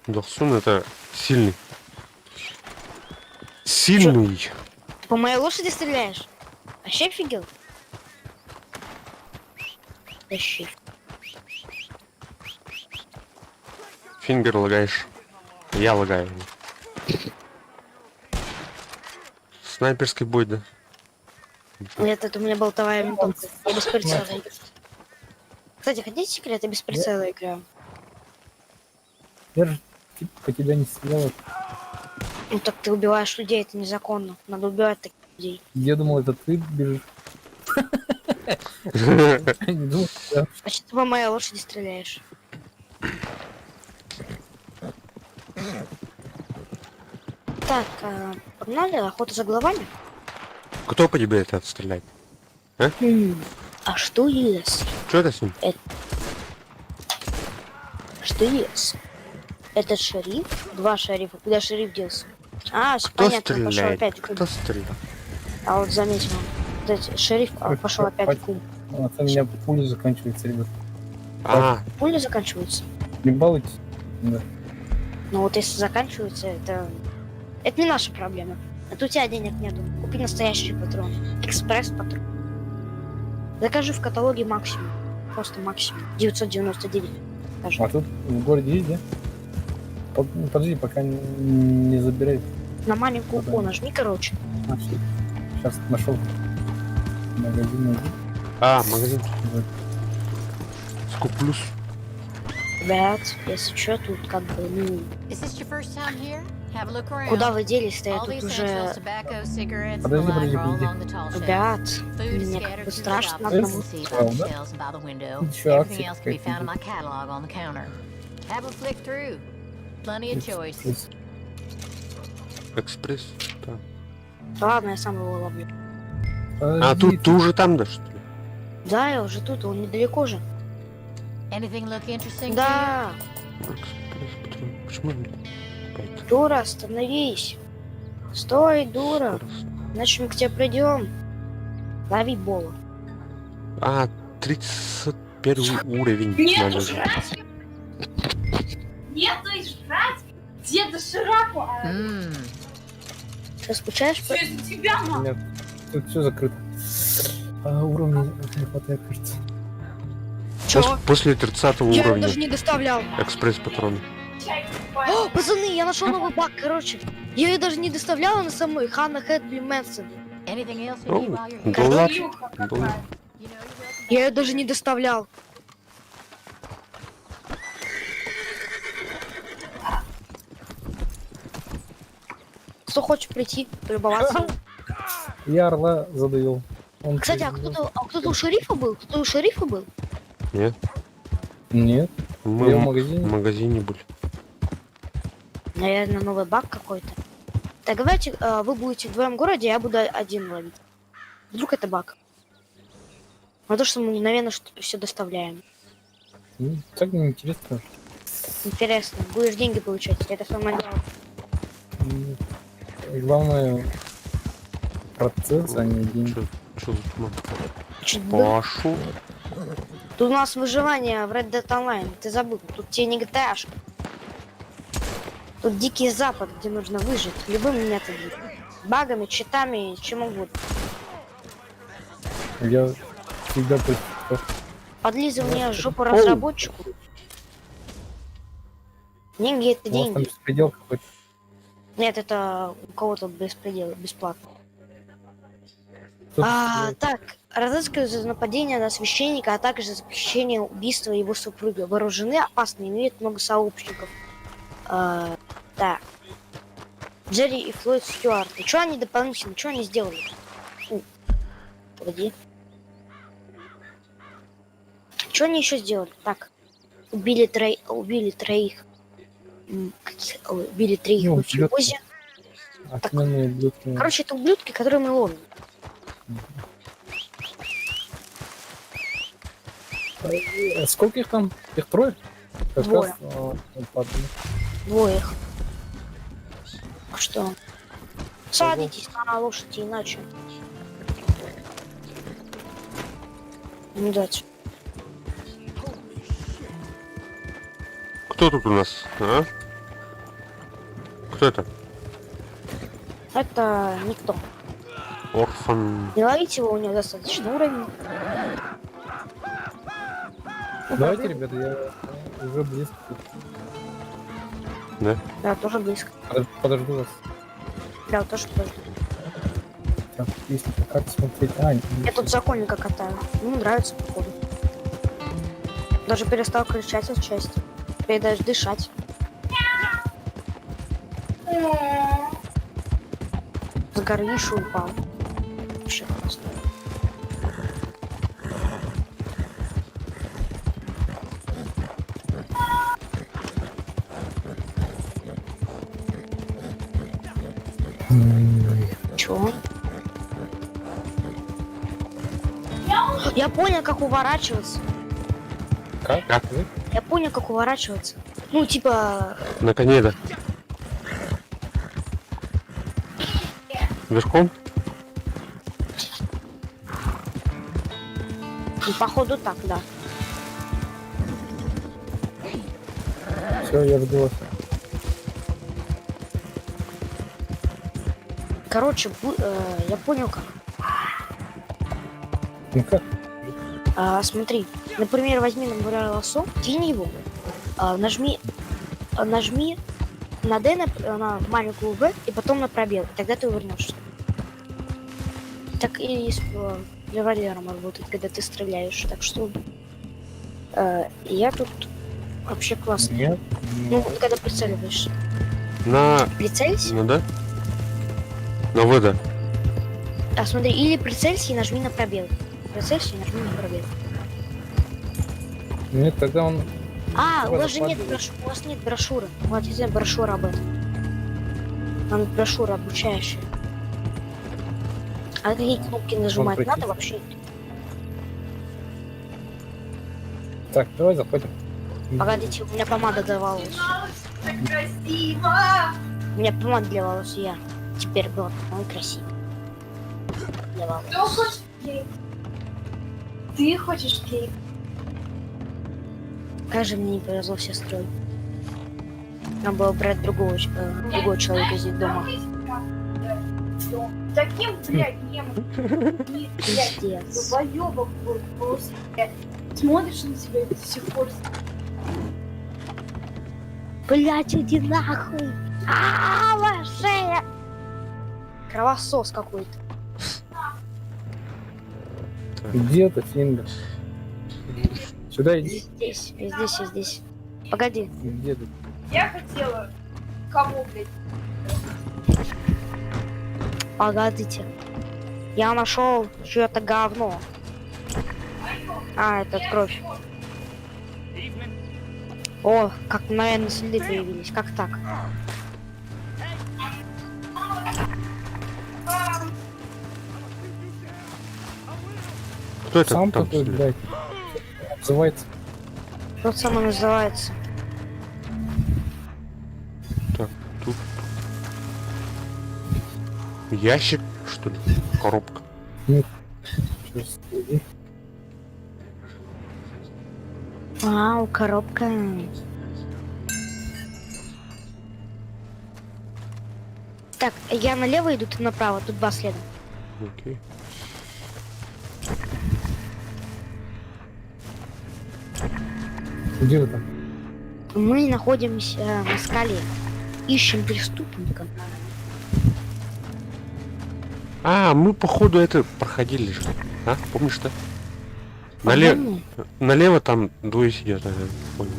Дохсун это сильный. Сильный. Ты по моей лошади стреляешь? Вообще офигел? Вообще. Фингер лагаешь. Я лагаю. Снайперский бой, да? Нет, это у меня болтовая винтовка. Я без прицела играю. Кстати, хотите секрет? Я без прицела играю. Я же типа, по тебя не стрелял. Ну так ты убиваешь людей, это незаконно. Надо убивать таких людей. Я думал, это ты бежишь. Не думал, что Значит, ты по моей лошади стреляешь. Так, погнали, охота за головами. Кто по тебе это стреляет? А что если? Что это с ним? Что если? Этот шериф? Два шерифа. Куда шериф делся? А, все Кто понятно, пошел стреляет? опять в Кто клуб. стреляет? А вот заметил, вот эти, шериф пошел опять в клуб. а у меня пуля заканчивается, ребят. А, Пули заканчиваются. Не балуйтесь. Да. Но вот если заканчиваются, это не наша проблема. Это у тебя денег нету. Купи настоящий патрон. Экспресс-патрон. Закажи в каталоге максимум. Просто максимум. 999. Скажи. А тут в городе есть, да? Подожди, пока не забирай. На маленькую Да. О нажми, короче. Сейчас нашел. Магазин найди. магазин. Да. куплюсь. Ребят, если что, тут как бы, ну, Is this your first time here? Have a look around. куда вы делись-то? Я All тут the уже... essentials, tobacco, cigarettes, Подожди, the line подожди, are all подожди. along the tall shelves. Ребят, Food is мне scattered как бы through the страшно shops you одному. can see by Правда? the shelves by the window. Еще Everything акции else can be found in my какие-то. catalog on the counter. Have a flick through. Plenty of choice. Экспресс. Так. Ладно, я сам его ловлю. А тут ты уже там, да, что ли? Да, я уже тут, он недалеко же. Anything look interesting to Да, Экспресс, патрон. Почему не покупать? дура, остановись. Стой, дура. Раз. Иначе мы к тебе придем. Лови болу. А, 31 уровень. Нету надо. жрать. Нету и жрать. Где дошираку? you? Что, скучаешь? Все из-за тебя, мам. Нет, тут все закрыто. Уровня не хватает, кажется. После 30 Я его уровня. даже не доставлял. Экспресс-патрон. Чай покупай. О, пацаны, я нашел новый баг, короче. Я ее даже не доставляла на самой Ханна Хэдли Мэнсон. Anything else you Оу, need while you're here? да ладно. Шлюха Да. какая. You know you're welcome Я ее даже не доставлял. Кто хочет прийти, полюбоваться? Я орла задавил. Он Кстати, кто-то у шерифа был? Кто-то у шерифа был? Нет, Нет, мы я в в магазине. магазине были. Наверное, новый баг какой-то. Так, давайте вы будете в двоем городе, а я буду один ловить. Вдруг это баг? На то, что мы мгновенно все доставляем. Так неинтересно. Интересно, будешь деньги получать, это самое главное. Главное процесс, а не деньги. Чё за туман? Чуть было. Пашу. Тут у нас выживание в Red Dead Online, ты забыл. Тут тебе не GTA. -шка. Тут Дикий Запад, где нужно выжить любыми методами. Багами, читами, чем угодно. Я всегда против. Подлизывание жопу разработчику. Деньги это У вас там деньги. беспредел какой-то. Нет, это у кого-то беспредел, бесплатно. Тут, Так, разыскивают за нападение на священника, а также за похищение, убийство его супруги. Вооружены, опасны, имеют много сообщников. Так. Джерри и Флойд Стюарт. И что они дополнительно, что они сделали? Погоди. Что они еще сделали? Так. Убили троих. Убили троих Ну, в мафиози. Отменные ублюдки. Короче, это ублюдки, которые мы ловим. Сколько их там? Их трое? Как Двое. раз, по одному. Двоих. Что? Садитесь на лошади, иначе. Не дать. Кто тут у нас? А? Кто это? Это никто. Орфан. Не ловите его, у него достаточно уровень. Давайте, ребята, я уже близко. Да? Да, тоже близко. Подожду вас. Да, тоже подожду. Так, если как смотреть. Я тут законника катаю. Ему нравится, походу. Даже перестал кричать от счастья. Теперь даже дышать. С горы еще упал. Вообще просто. Чего? Я понял, как уворачиваться. Как? Как? Я понял, как уворачиваться. Ну, типа, На коне, да. Верхом? походу так, да. Все, я жду вас. Короче, я понял как. Ну как? Смотри, например, возьми, например, лосо, кинь его, нажми на D, на маленькую V, и потом на пробел, и тогда ты увернешься. Так и с револьвером работает, когда ты стреляешь, так что Я тут вообще классно. Нет. Ну, вот когда прицеливаешься. На... Прицелься. Ну да? На В, да. А смотри, или прицелься и нажми на пробел. Прицелься и нажми на пробел. Нет, тогда он... А, у Давай вас же нет западывай. у вас нет брошюры. Вот я знаю брошюра об этом. Там брошюра обучающая. А какие кнопки нажимать пройти. надо вообще? Так, давай заходим. Погодите, у меня помада для волос. Так красиво! У меня помада для волос, и я теперь была такой красивый. Для волос. Кто хочет кейк? Ты хочешь кейк? Как же мне не повезло с сестрой. Надо было брать другого человека из дома. Таким, блядь, немом. Блядь, Пиздец. долбоёбок был просто, блядь. Смотришь на себя и до сих пор... Блять, иди нахуй! Моя шея! Кровосос какой-то. Где ты, Фингер? Сюда иди. Здесь. Погоди. Где ты? Я хотела... Кого, блядь? Погодите. Я нашел чье-то говно. А, это кровь. О, как, наверное, следы появились. Как так? Кто это Сам там? такой, сидит? блядь. Называется. Тот самый называется. Так, тут... Ящик, что ли? Коробка. Сейчас, иди. Вау, коробка. Так, я налево иду, ты направо, тут два следа. Окей. Где вы там? Мы находимся на скале. Ищем преступника. А, мы походу это проходили же. А, помнишь, да? По-моему, Налево там двое сидят, наверное. Понял.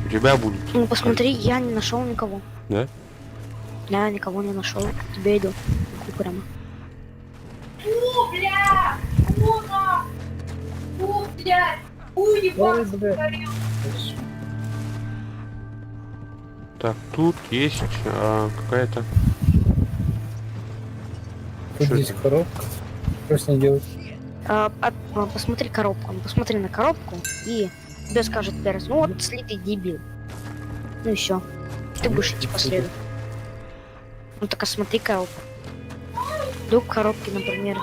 У тебя будет. ну посмотри, я не нашел никого. Да? Я никого не нашел. К тебе иду. Иду прямо. Фу, бля! Фу, на! Фу, блядь! Фу, Ой, ебать, бля. сгорел! Так, тут есть какая-то... Тут Что здесь это? коробка. Что с ней делать? Посмотри коробку. Посмотри на коробку и тебе скажет первый. Ну вот слитый дебил. Ну и все. Ты будешь идти по следу. Ну так осмотри коробку. Вдруг коробки, например.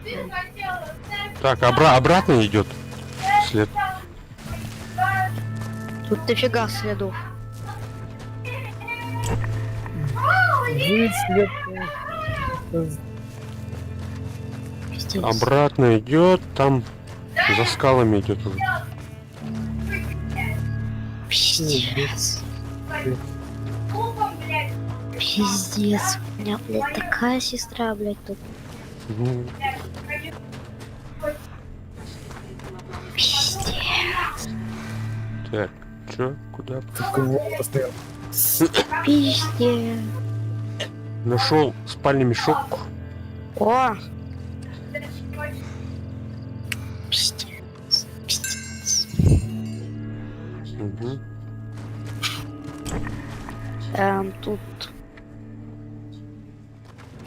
Ты хотела секс, Так, обратно идет след. Тут дофига следов. Здесь след. Пиздец. Обратно идет, там за скалами идет уже. Пиздец. тупо, блядь! Пиздец. У меня, блядь, такая сестра, блядь, тут. Ну, Пиздец. так, чё, куда? Только волк постоял. Пиздец. Нашел спальный мешок. О! Пиздец. Пиздец. Угу. Тут...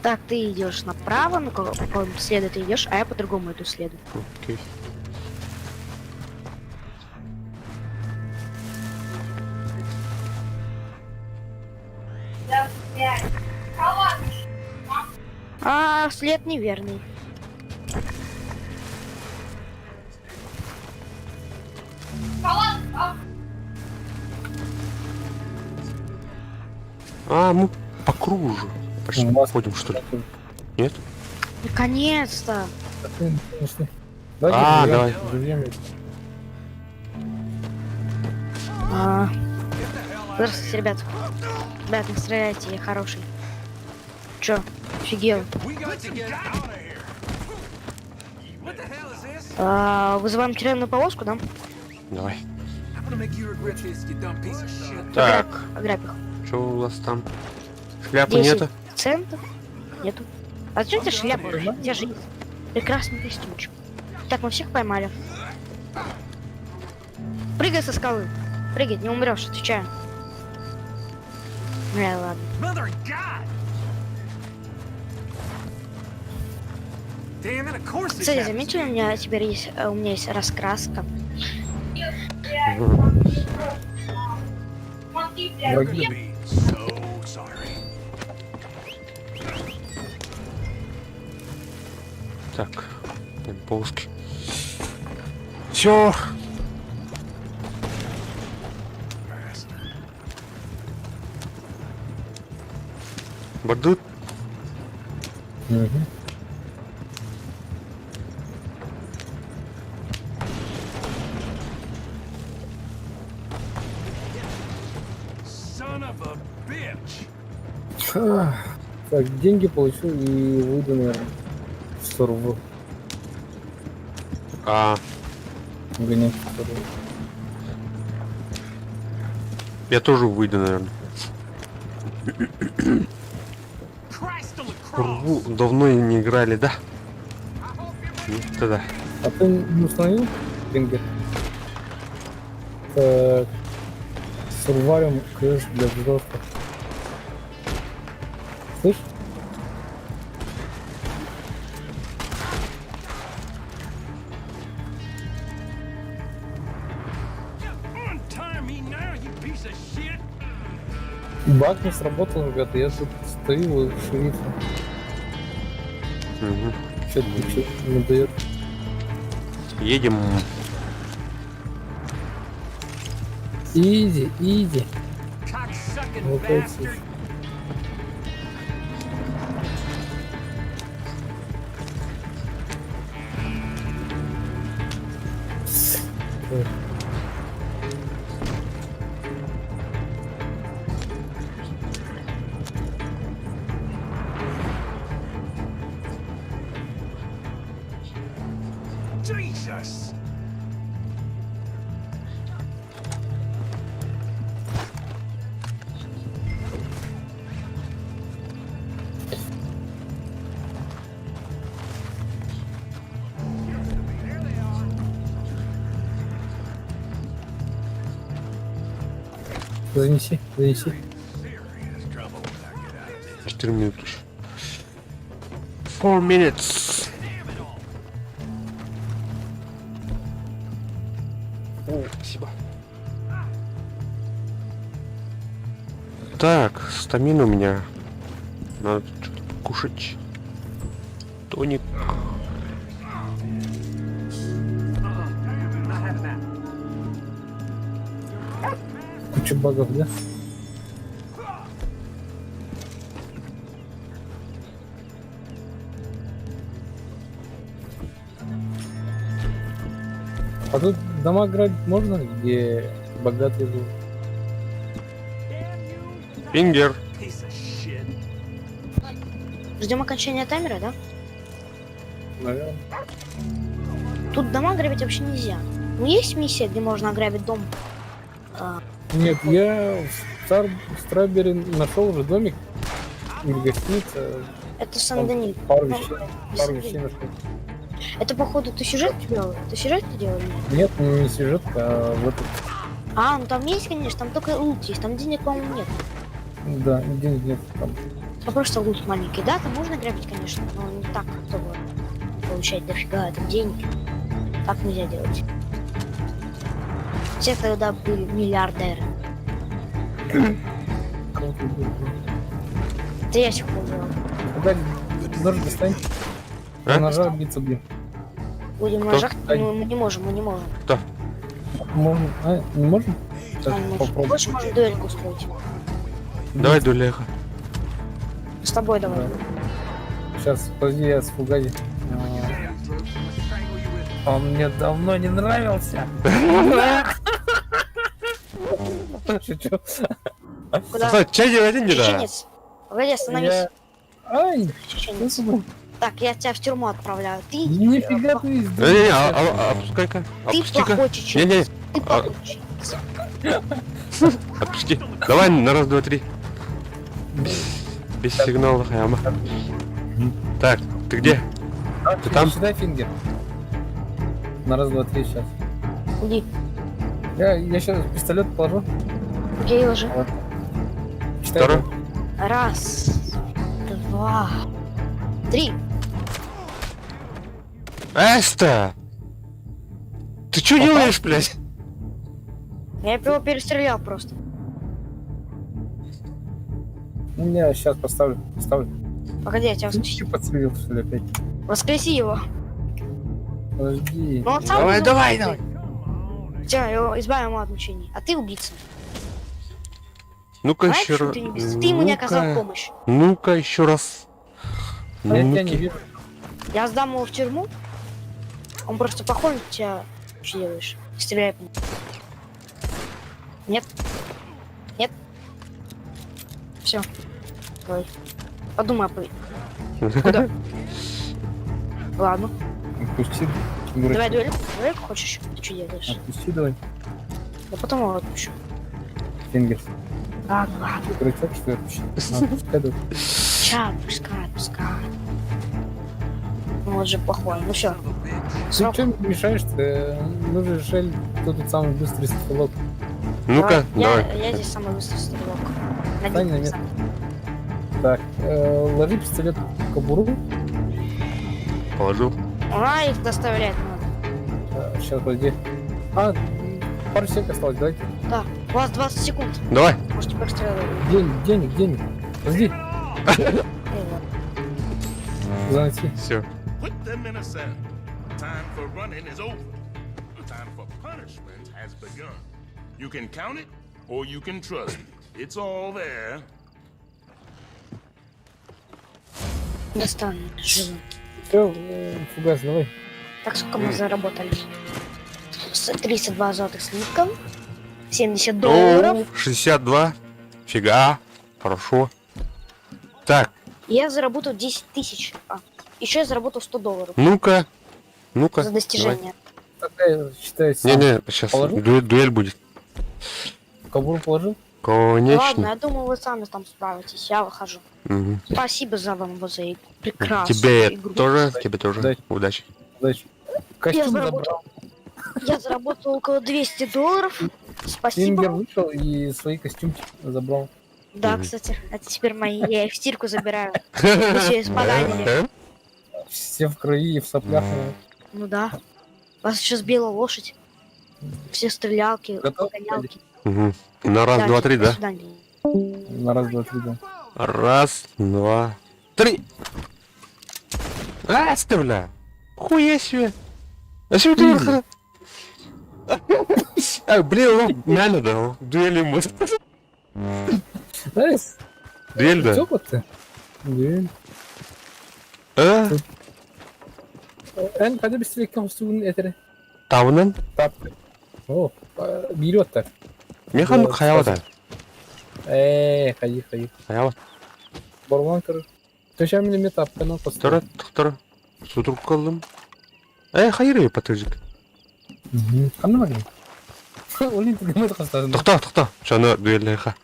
Так, ты идешь направо, ну по следу ты идешь, а я по другому иду следу. Окей. Да, блядь! Халат! А, след неверный. Халат! А, мы по кругу же. Почти У вас- ходим, что ли? Нет? Наконец-то! Конечно. А, давай. Живем. Здравствуйте, ребят. Ребят, не стреляйте, я хороший. Чё? Офигел. Вызываем тюремную полоску, да? Давай. I'm gonna make you regret this, you dumb piece of shit. Так, Ограбь их. что у вас там? Шляпы 10 нету? центов. Нету. А зачем тебе шляпа? У тебя же есть прекрасный костюмчик. Так, мы всех поймали. Прыгай со скалы. Прыгай, не умрешь, отвечаю. Ну ладно. Mother of God! Damn it, of course this Кстати, happens. заметили, у меня теперь есть, у меня есть раскраска. You're gonna be so sorry. Так, ползки. Все. Бадут. Son of a bitch. Так, деньги получил и выйду, наверное. Сорву. Гонять. Я тоже выйду, наверное. Рву, давно не играли, да? Ну, тогда. А ты не установил Фингер? Так. Сурвариум квест для взрослых. Слышь? Untie me now, you piece of shit. Баг не сработал, ребята. Я тут стою, шерифа. Угу. Что-то не дает. Едем. Иди, иди. Cocksucking Вот bastard. эти. Jesus. Занеси, занеси. Serious trouble when I get out of this. 4 минуты еще. 4 minutes. О, спасибо. Так, стамина у меня. Надо что-то кушать. Тоник. Куча багов, да? А тут дома грабить можно, где богатые живут? Фингер. Piece of shit. Ждем окончания таймера, да? Наверное. Тут дома грабить вообще нельзя. Ну есть миссия, где можно ограбить дом. Нет, я в Страйбери нашел уже домик. Или гостиница. Это Сан-Дени. Пару вещей нашел. Это походу ты сюжет делал? Ты сюжет делал? Нет? Нет, не сюжетка, а вот это. А, ну там есть, конечно, там только лут есть, там денег, по-моему, нет. Да, денег нет там. А просто лут маленький. Да, там можно грабить, конечно, но не так, чтобы получать дофига там денег. Так нельзя делать. Все тогда были миллиардеры. Круто было. Это я сих делал. Куда нож достань? А? Ножа биться, блин. Будем Кто? нажать, мы не можем, мы не можем. Можно? А, не можем? Так, А, не можем. попробуй. Больше можем дуэльку устроить. Давай, Дуляха. С тобой давай. Сейчас, подожди, я с Фугази. Он мне давно не нравился. Шучу. Куда? Стой, чай делать не да? Чеченец. Погоди, остановись. Ай, Чеченец. Так, я тебя в тюрьму отправляю. Ты, Нифига ты Не-не-не, сделал. опускай-ка. ты Опусти-ка. плохой чеченец. Не-не, Ты плохой чеченец. отпусти. Давай на раз, два, три. Без сигнала, Хаяма. Так, ты где? Ты там? Считай фингер. На раз, два, три сейчас. Иди, Я сейчас пистолет положу. окей, ложи. Считай. Второй. Раз, два, три. Эста! Ты что делаешь, блядь? Я его перестрелял просто. Я сейчас поставлю. Погоди, я тебя Ты воскреси. подстрелил, что ли, опять? Воскреси его. Подожди. Ну, он сам Давай, не давай, заблокирует. Всё, его избавим от мучений. А ты убийца. Ну-ка Знаешь, еще почему раз. ты не убийца? Ты ему не оказал помощь. Ну-ка еще раз. А я тебя не Ну-ка. вижу. Я сдам его в тюрьму. Он просто похож на тебя. Что делаешь? Стреляй по нему. Нет. Нет. Все. Давай. Подумай, Куда? Ладно. Отпусти. Давай дуэль. Дуэль хочешь? Ты что делаешь? Отпусти давай. Да потом его отпущу. Фингер. Ладно, ладно. Дурачок, что ли, отпусти? Отпускай, давай. Сейчас, пускай. Ну вот же плохой. Ну все. Ты что мешаешь-то? Ну же Шель, кто тут самый быстрый стрелок. Ну-ка, давай. Я здесь самый быстрый стрелок. На Стань на диком место. самом. Так, ложи пистолет в кобуру. Положил. А, их доставлять надо. Сейчас, подожди. Пару секунд осталось, давайте. Да, у вас 20 секунд. Давай. Можете простреливать. Денег. Подожди, заноси. Все. Put them in a cell. Time for running is over. Time for punishment has begun. You can count it or you can trust it. It's all there. Достану живым. Все, фугас, давай. Так, сколько мы заработали? 32 золотых слитка. 70 долларов. 62. Фига. Хорошо. Так, Я заработал 10 тысяч. Еще я заработал 100 долларов ну-ка. Ну-ка. за достижение. Такая считается. Не-не, сейчас Положу? дуэль будет. Кобуру положил? Ладно, Конечно. я думаю, вы сами там справитесь. Я выхожу. Мгм. Спасибо за вам за прекрасную Тебе игру. тоже, тебе тоже. Удачи. Удачи. Удачи. Костюм заработал. забрал. Я заработал около 200 долларов. Спасибо. Фингер вам. вышел и свои костюмчики забрал. Да, Мгм. кстати, это теперь мои. Я их в стирку забираю. все испоганили. Все в крови и в соплях. Ну да. У вас еще сбила лошадь. Все стрелялки, Готов? погонялки. Мгм. На раз, два, три, до да? свидания. На раз, два, три, да. Раз, два, три. Оставля. Хуя себе. А что ты выход? Блин, он мяне дал. Дуэли мы. Найс. Дуэль, да. Чё ты? Дуэль. А? En hadi bir sürekli suyun eteri. Тавнан? Taptı. Oh. Biliyor так. Механик Вот, хаява да. Hayır. Хаява. Барван кыр. Төшәм милиме тапты, но Тора, тора. Сутрук калдым. Хайры патыжик. Қандай магин? Олин тигемет қастарын. Тохта. Шана дуэльха.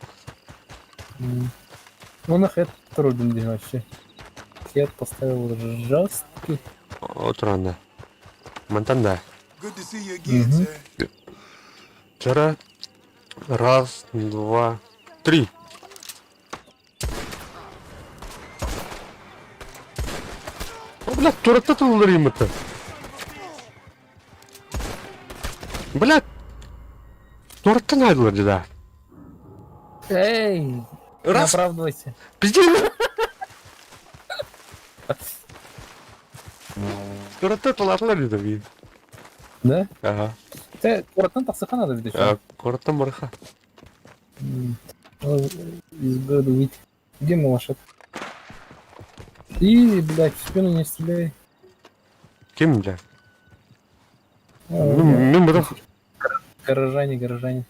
Оны хэт труден дейін вообще. Хэт поставил жесткий. Отранда. Монтанда. Good to see you again, sir. Тора. Раз, два, три. Блядь, турата туларимата. Блядь. Турата найдла, да. Эй, не Раз. оправдывайся. Пиздец. Турата туларимата, да. Да? Ага. Ты кураттан тақсықа надо бит еще. Коротта мырха. Из города выйти. Где мой лошадь? И, блядь, в спину не стреляй. Кем, бля? А, Ну, бля. Горожане.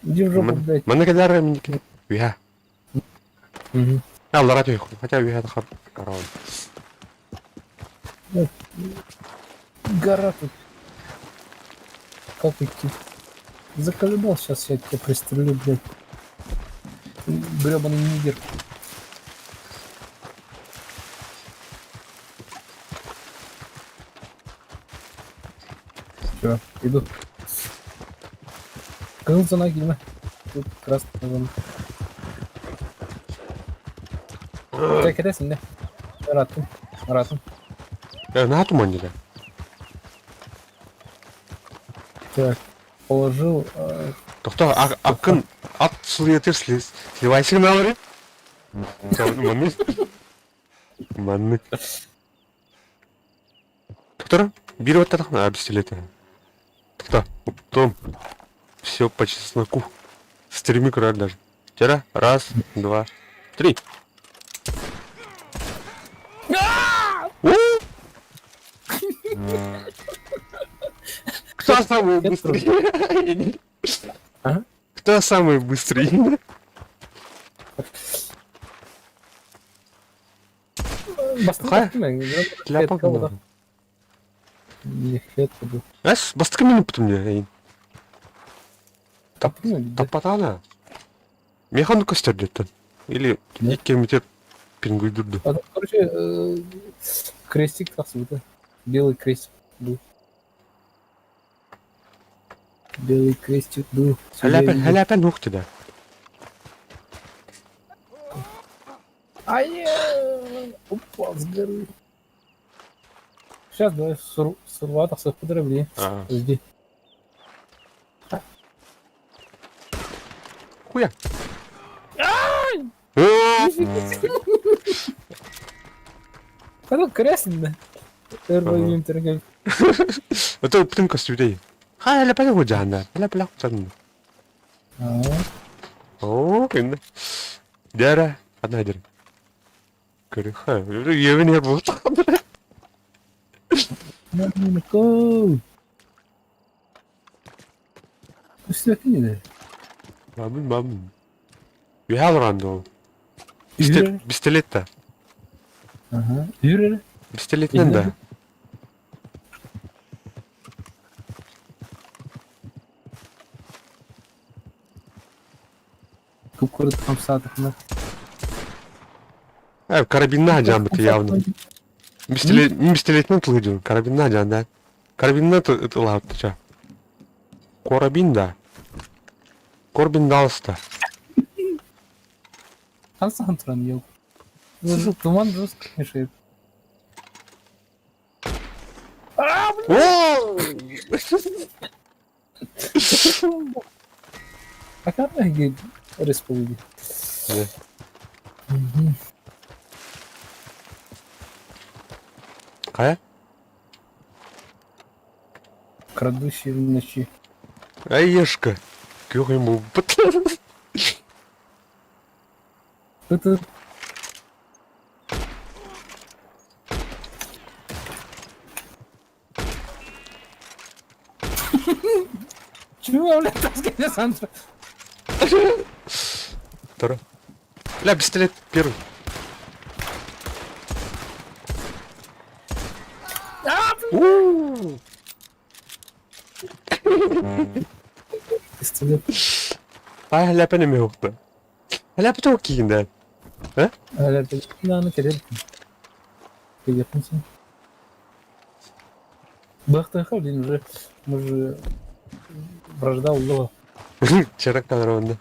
Иди в жопу, блядь. Мене кадаре мені. Я. Мгм. Я ларатю их, хотя я это корова. Гора тут. Как идти? Заколебал, сейчас я тебя пристрелю, блядь. Гребаный нигер. Все, иду. Кыл за ноги, на. Тут красный зона. Ты кетесің не? Ратым. На тумане, Так, положил. Тоқта, ақын ат сұлы сливай сигнал рет. Манны. Тоқтар, бері өттадық на обестелеті. Тоқта, Том, все по чесноку. Стрими крать даже. Вчера, раз, два, три. Кто самый быстрый? Ага. Кто самый быстрый? Қай? Ляпа болды. Не, клетка был. Әс, бастықы мен ұпытым не? Таппын Таппатана. Механу көстер деттен. Или икке метеп пингуйдурду. Короче, крестик тақсы бұды. Белый крестик был. Белый крестик был. Хәләпән уқты да. Ай, упал с горы. Сейчас давай сурватах с подробнее. Жди. Хуя. Потом крестный, да? Интернет. Это птынка стюдей. Хәләпән уғы жағында. Хәләпән уғы жағында. О, кенде. Дәрі. Одна дәрі. Кырыха. Евен ер болды. Нормально. Üstüne ne de? Мамын. Вихал ранды ол. Yürü. Пистолет-то. Ага. Yürü. Пистолетнен да. Купкуры там садықны. Карабинна жанбыты явно. Пистолетнен тылыдың. Карабинна жанда. Карабинна тылауытты ча. Корабин да. Корбин далыста. Nasıl antrenör yok? Duman жестко мешает. А как они республики? Кая? Крадущие в ночи. Аешка. Кюх ему. Это... Чего, блядь, таскали Сандра? Второй. Бля, пистолет первый. Пистолет. Ай, ляпа не меухта. Ляпа то окей, да. А? Hala binanı kedelim. Yapınsa. Бахта ходим уже. Мы же вражда улова. Вчера кадрован, да.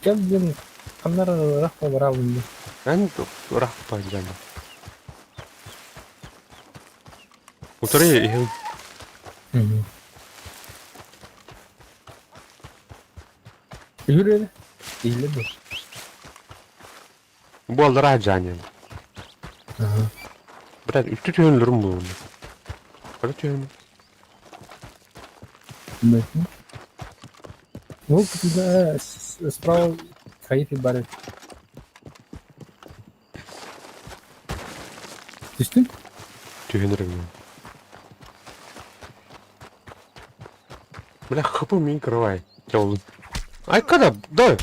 Я, блин, камера рахпа барабын. Ан рах пойдем. Утре и Yürü. İyile dur. Бол раджанин. Ага. Брат, и тут он лурму. Короче, Бэкни. Вот туда справа Хаифи барит. Düştün? тюнером. Бля, хапу меня кровай. Тёл. Айкада, дай.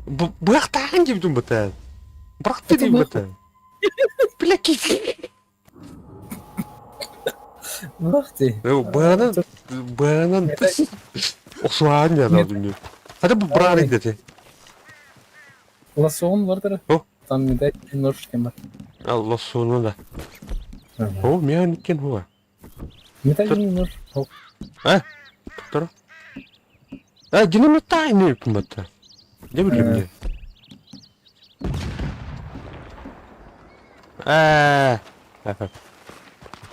Быяктаган жибдим бата. Бырак дедим бата. Бляки. Бах ты. Баянан окшуган я да дүнү. Хада бу брар иде. Лосоон вардыр. О. Там медаль нож кем бар. Алла сону да. О, мен кен хуа. Металлный нож. Туктар. Динамит тайны кымбатта. Не билем мне.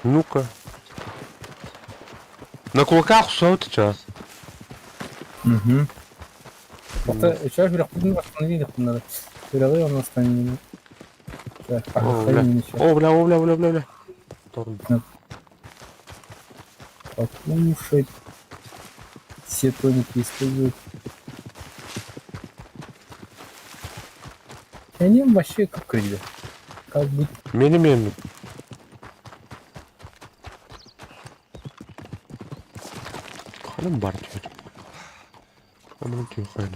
Ну-ка. На кулаках что ты сейчас? Угу. Это еще раз остановили, надо. Перелой он остановил. О, бля. Торн. Покушать. Все тоники используют. Они вообще как крылья. Как быть? Мен. Ханым бар теперь. Ханым тихо.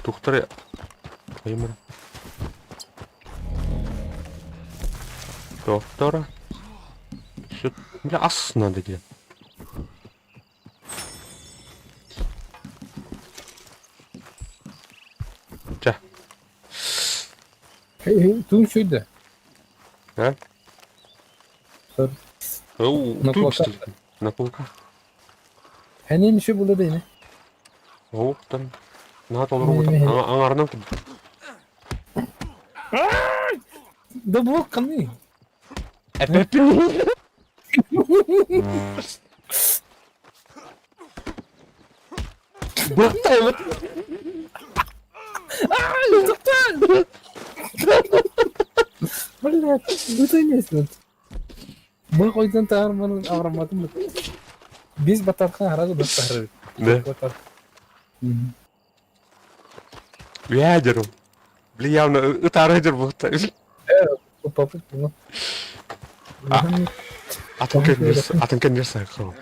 Тухтары. Пойму. Доктора. Что? Бля, ас надо где? Ча. Тут что это? А? Сор. На кулаках. На кулаках. Они еще было да не? О, там. На толру. Аңарынан кім? Да блок каны. Әпәпін. Бақтай вот. Блядь, это не есть. Мы қойдан тағырманын ағырмадым. Без батархан арады батары. Да. Ядеру. Бля, явно ытарайдер бұқтай. Попыт, ну. Атын кәндерсі қыл.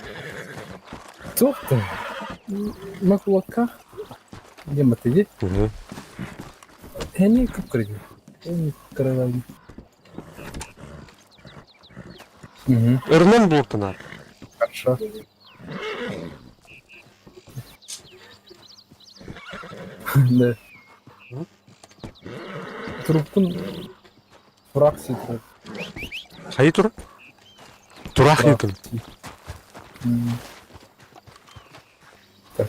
Тоқты. На кулаках. Где мотыди? Они как крылья. Они кровали. Ырнан болып тынар. Хорошо. Да. Трупын фракции тұрады. Қайы тұр? Тұрақ екен. Так.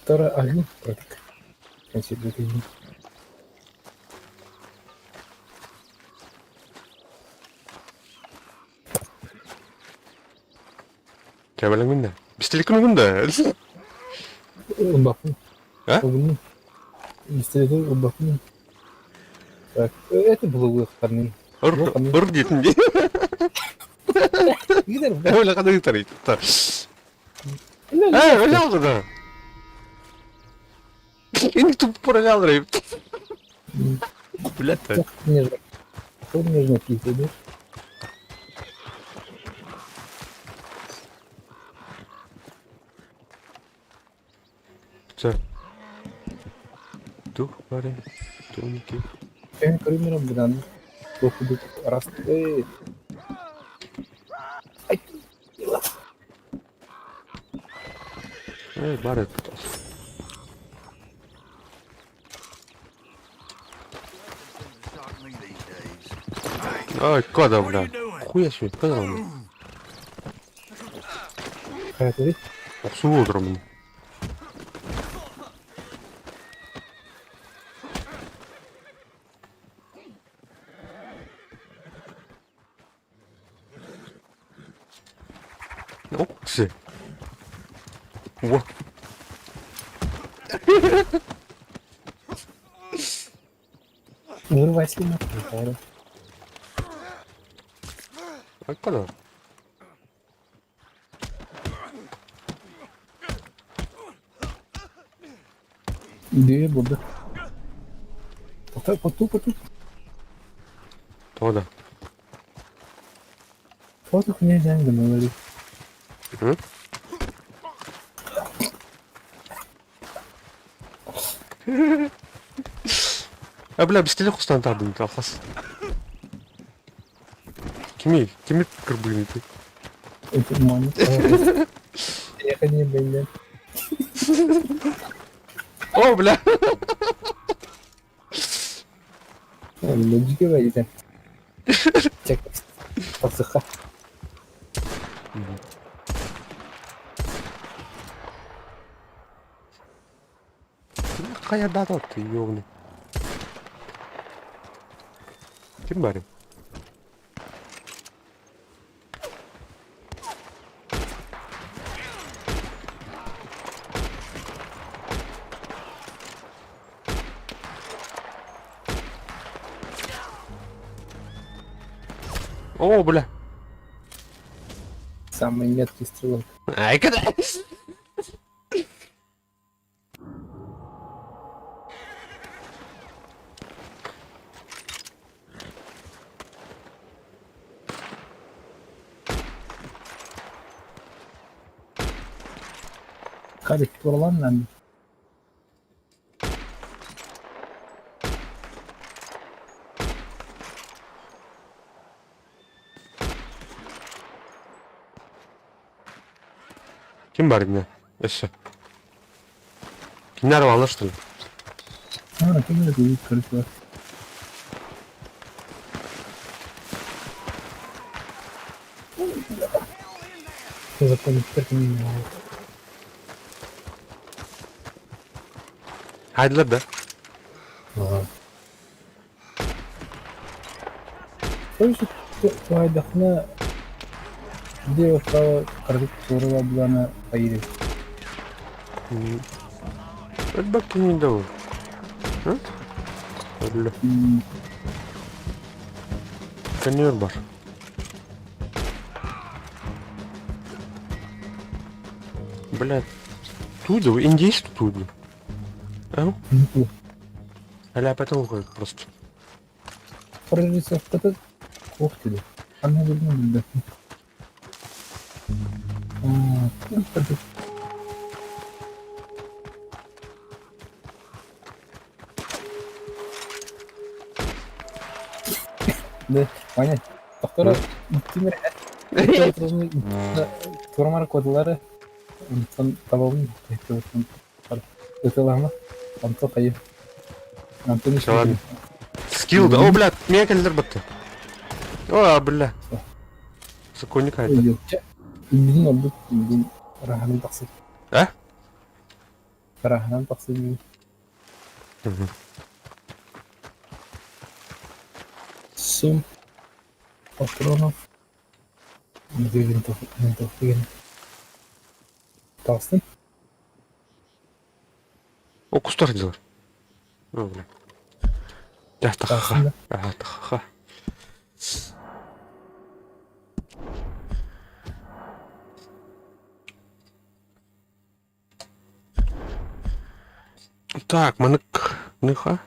Второй огонь проток. Консервативный. Кәбәлің мінді? Бістелік мінді? Убапын. А? Огонь. Истерия убапын. Так. Это было выходным. Ұр дейтін де. Gider mi? Öyle kadar yutarı tutar. Öyle oldu da. Ini tutup buraya kaldırayım. Блядь, так. Нежно. Что нежно пить, да? Все. Дух, парень, туники. Ben kırmıyorum bir anda. Dokuduk. Rast. Ay. Бары тут. Ай, куда, бля? Хуя себе, куда он? Hayatı Su uydurmun. Okse. Во. Вырывай слюну. А куда? Где буду? Поту. どうだ Вот их мне деньги говорит. М? Бля, без телефона стандартный колхоз. Кими кырбыны ты. Это мама. Я не блин. О, бля. Логика вайда. Чек. Посыха. Кая дата ты, ёвный. Ким барин? О, бля. Самый меткий стрелок. Ай, когда? Кадик турлан lan. Kim var yine? Eşe. Kimler var lan что ли? А, ты не видишь, короче. Что запомнить, как не знаю. Haydiler be. Ага. Слышишь, твоя отдохна, где стала кредит, которого была на поедет. Это бабки не дал. А? Бля. Конер бар. Блядь. Туда, индейский туда. Ау? Аля потом уходит просто. Прорвется в этот. Ух ты, да. Она видно, да. Ну, это. Да, понять. Повтора, тимер, турмар кодлары, он табалын, это лама, он то кайы. Антони Всё, ладно. Скилл, да. О, блядь, меня калдер батты. О, бля. Законника это. Bizim oldu, bizim rahanın taksir. А? Rahanın taksir. Сум, патронов, где винтовки. Толстый? О, кустар делай. О, бля. Я таха. Ага, таха. Так, манек ныха.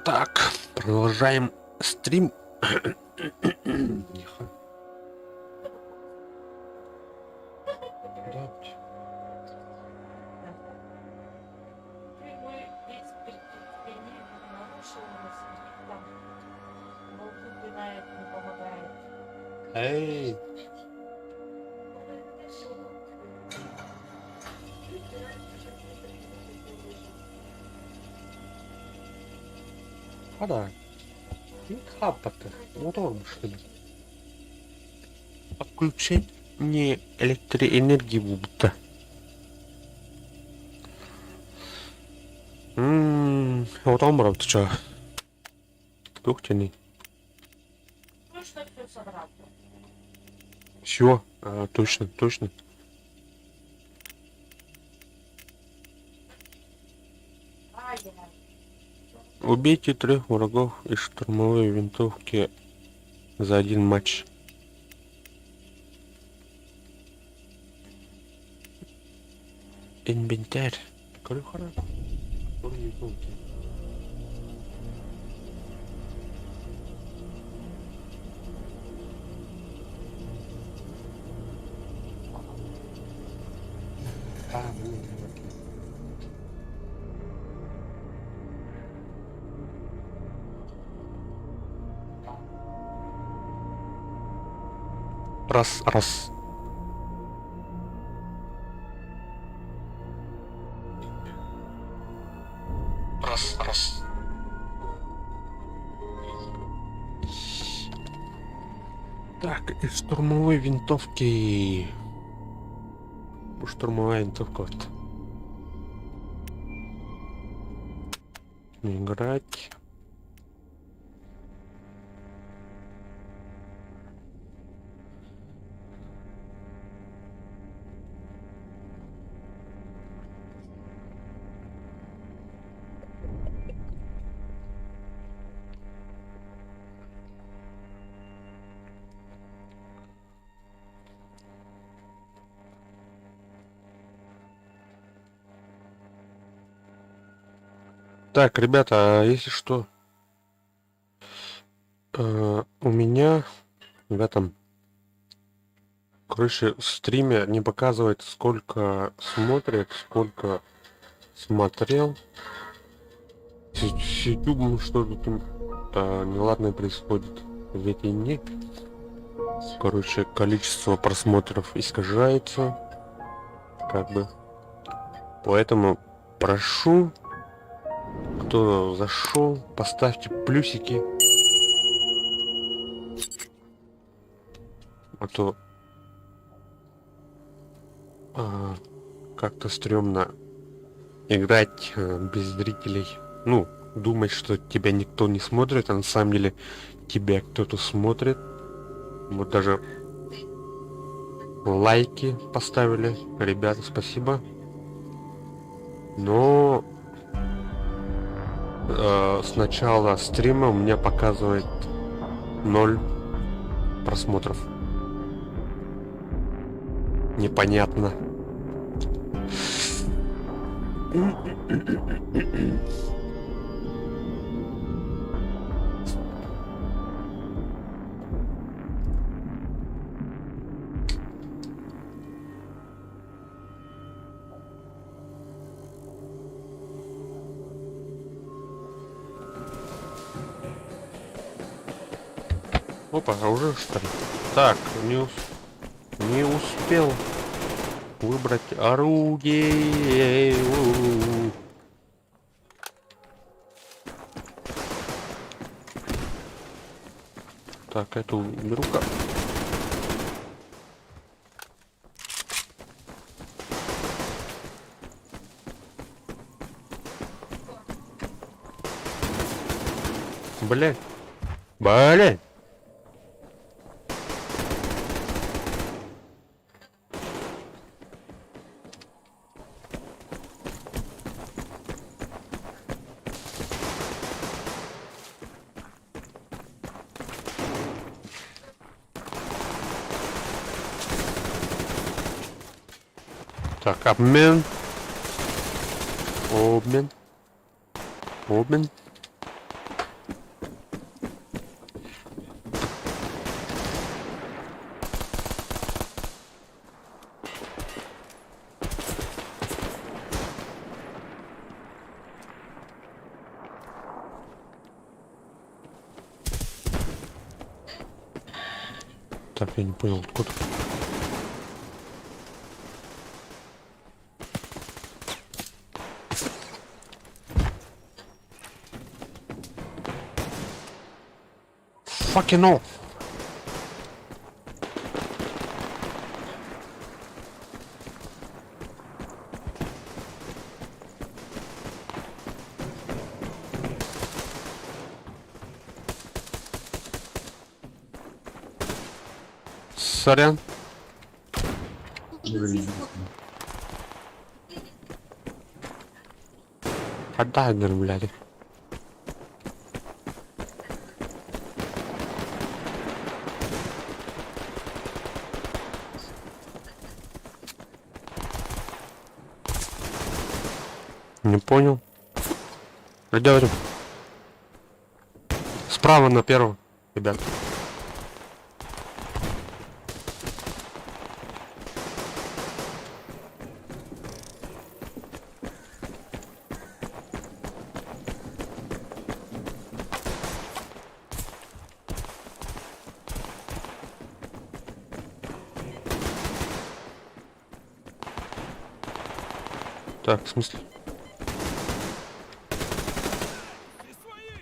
Так, продолжаем стрим. Тихо. Да. Эй! Хада. Ну, хапа-то. Удобно, что ли? Отключение электроэнергии будто. Вот он, брат, ты чё? Тухтяный. Ну что все собрал? Все, точно, точно. Убейте 3 врагов из штурмовой винтовки за 1 матч. Инвентарь. Какой хороший. Раз. Раз. Так, из штурмовой винтовки. Штурмовая винтовка вот. Играть. Так, ребята, если что, у меня в этом крыше стриме не показывает, сколько смотрит, сколько смотрел. С YouTube что-то неладное происходит в эти дни. Короче, количество просмотров искажается, как бы. Поэтому прошу, кто зашел, поставьте плюсики, а то как-то стрёмно играть без зрителей. Ну, думать, что тебя никто не смотрит, а на самом деле тебя кто-то смотрит. Вот даже лайки поставили, ребята, спасибо. Но с начала стрима у меня показывает 0 просмотров. Непонятно. Опа, а уже что ли? Так, не успел выбрать орудие. Так, эту уберу-ка. Блять. Так, обмен. Так, я не понял, откуда. Fucking no. Сорян. Отдай, блядь. Не понял. Идем. Справа на первого, ребят. Так, в смысле?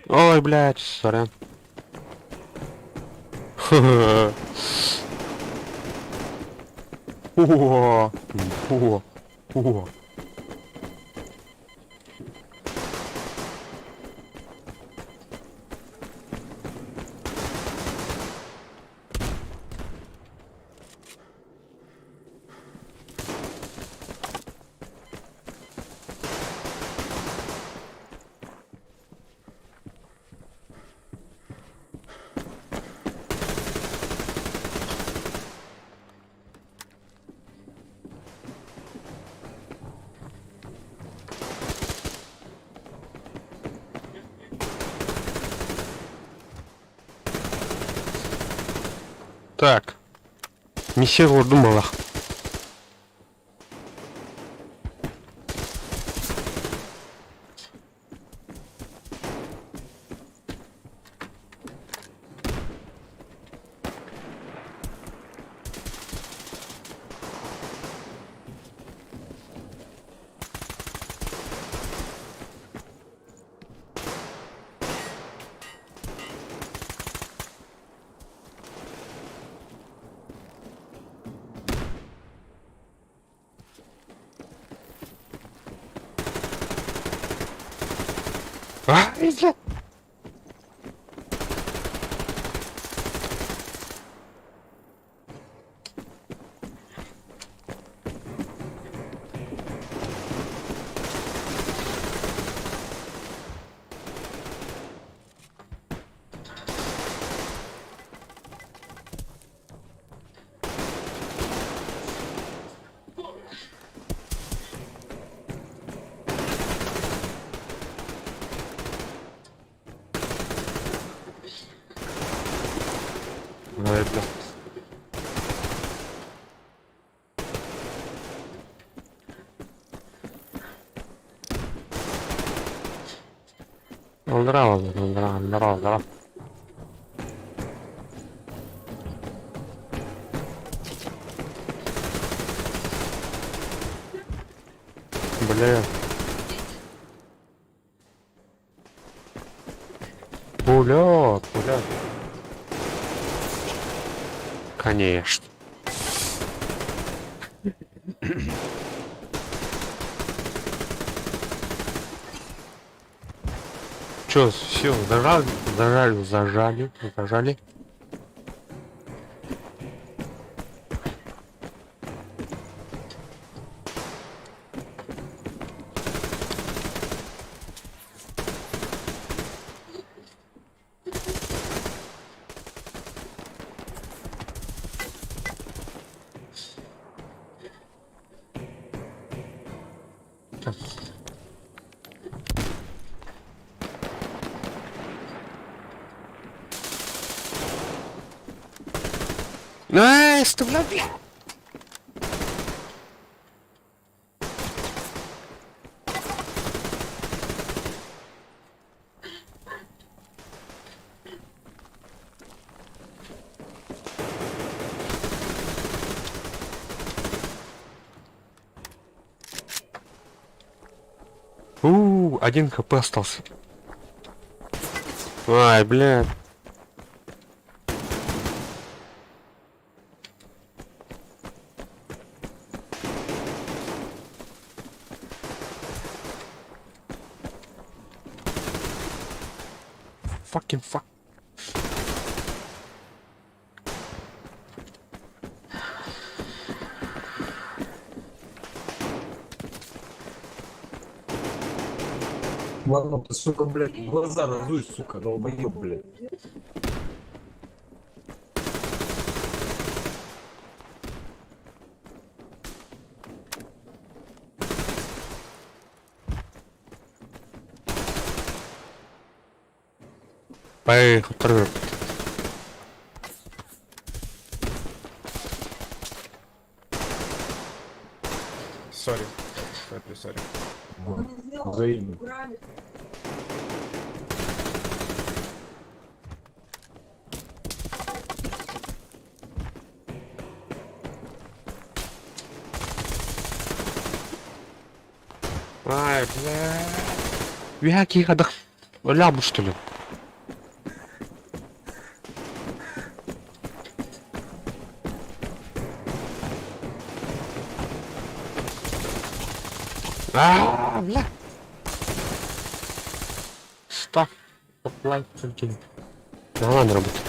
Ой, блядь, сорян. О, о, о. Так. Не сел, думала. А, иди. Ой, бля. Здорово, здорово, здорово, здорово. Бля. Пулёт, пулёт. Конечно. Чё, все, зажали. Ай, оставляй. 1 хп остался. Ай, блядь. Fucking fuck. Ладно, ты, сука, блядь, глаза разуй, сука, долбоёб, блядь. Поехал, второй. Сори. Сори. Взаимно. Ай, блядь. В яких годах? Ляму, что ли? Бля. Стоп. Стоп, нормально работает.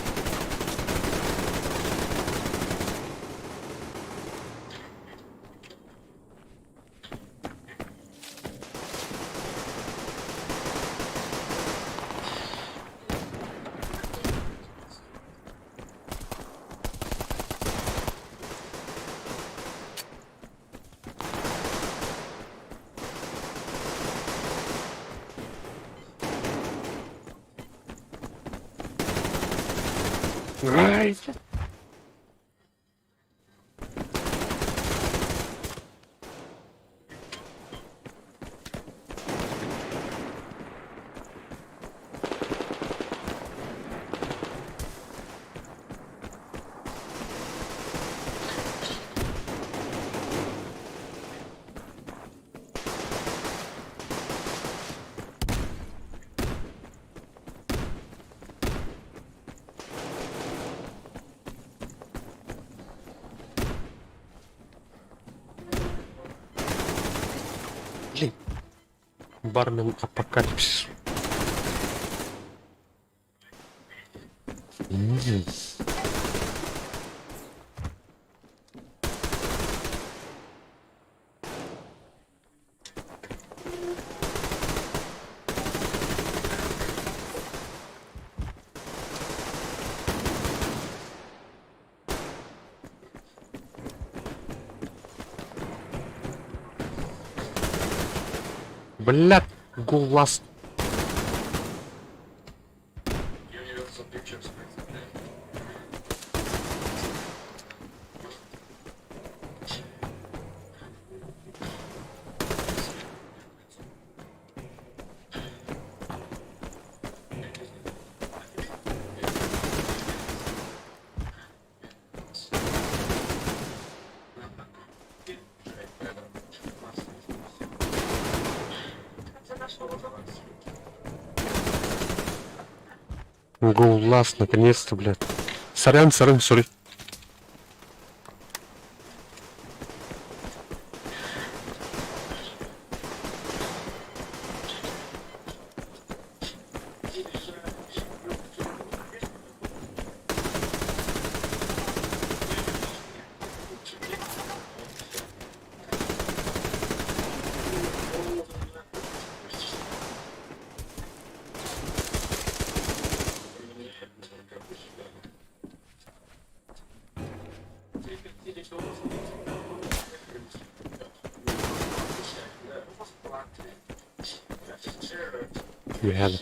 Ай, блин. Бармен апокалипсис. Блядь, голос. Голос, наконец-то, блядь. Сорян, сори. Реально.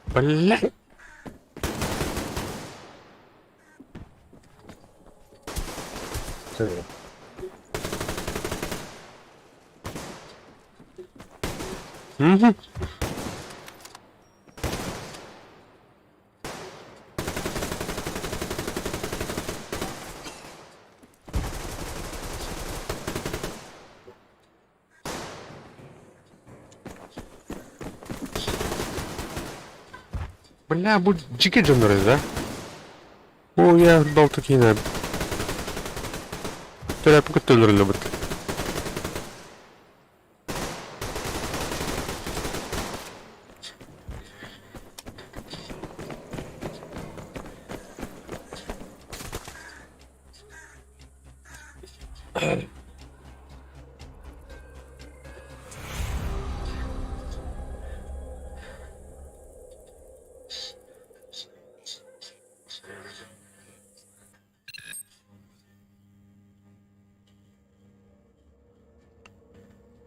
Блядь. Угу. Бля, будь джики джонеры, да? О, я дал такие на. Теперь пока тонер любит.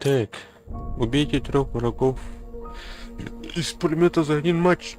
Так, убейте 3 врагов из пулемета за 1 матч.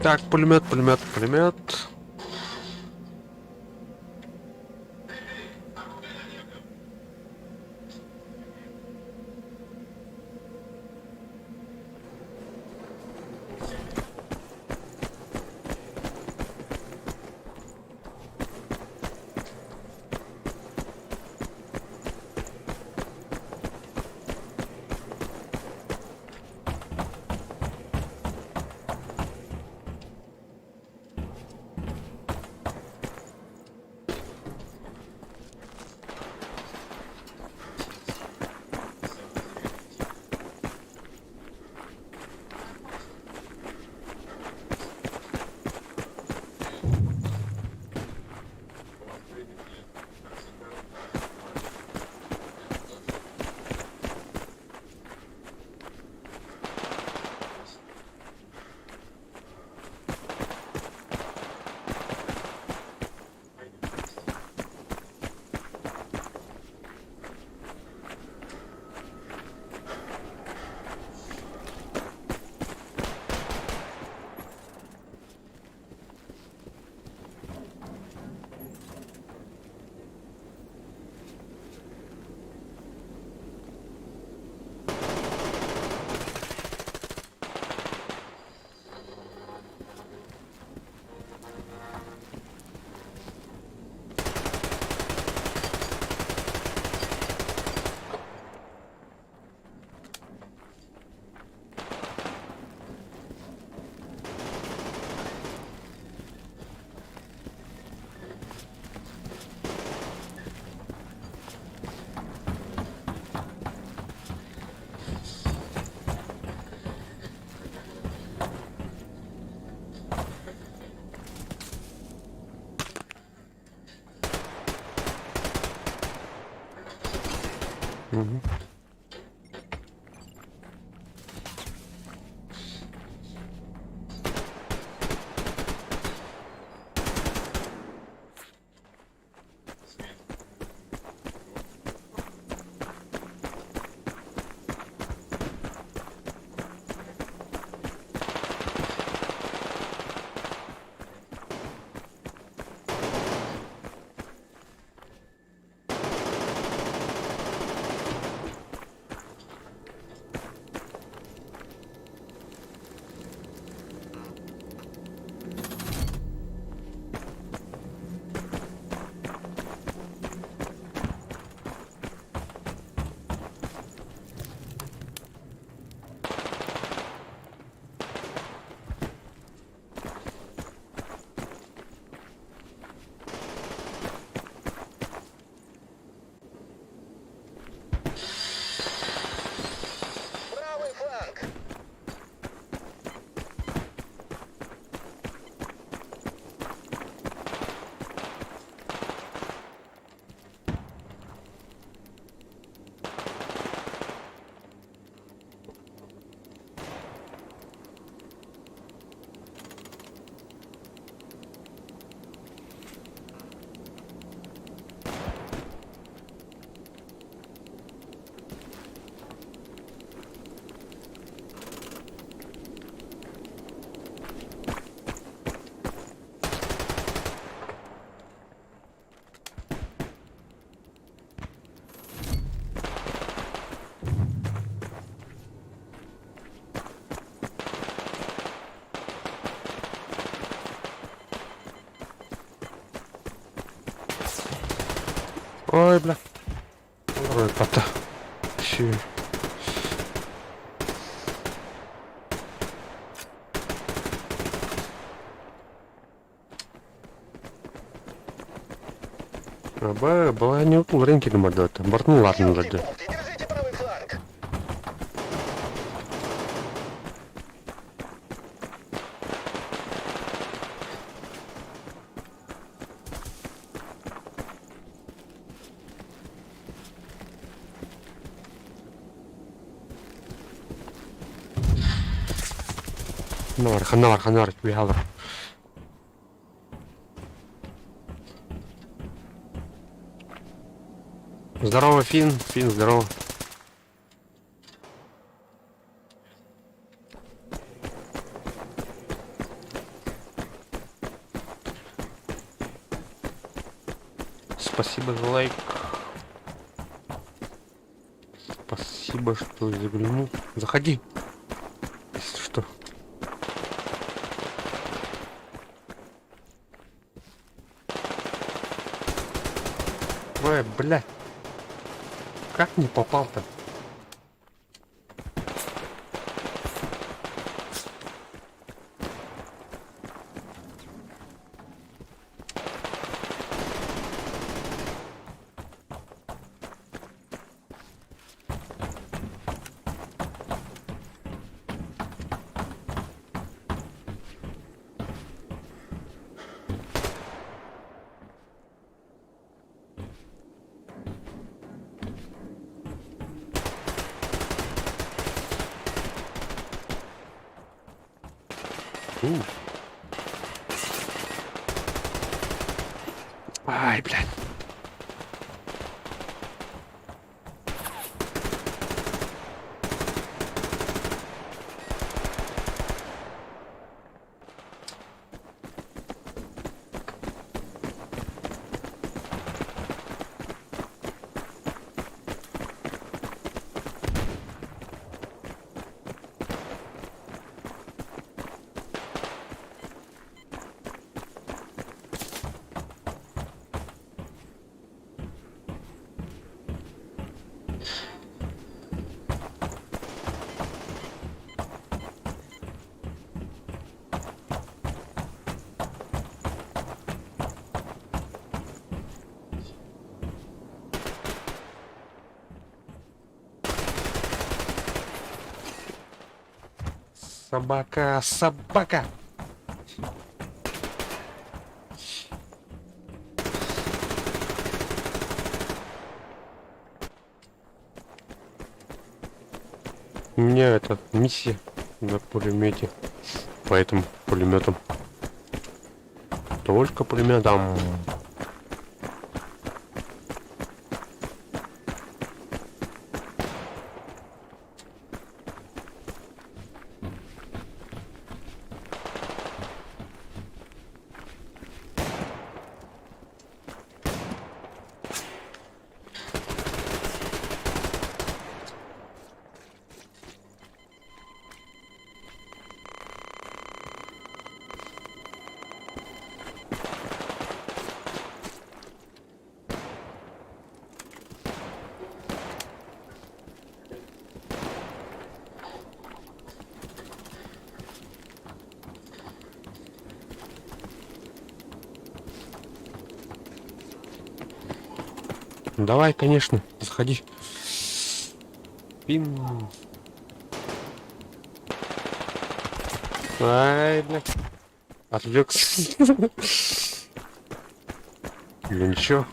Так, пулемет, пулемет, пулемет. Угу. Ой, бля. Ой, кота. Щи. Была не утул рынки на мордота. Бортнул ладно вроде. Ханар, бегала. Здорово, Фин, здорово. Спасибо за лайк. Спасибо, что заглянул. Заходи, если что. Ой, блядь. Как не попал-то? Ай, блядь. Собака. У меня это миссия на пулемете, поэтому пулеметом. Только пулеметом. Давай, конечно, заходи. Пин. Ай, блядь. Отвлекся. Ну ничего.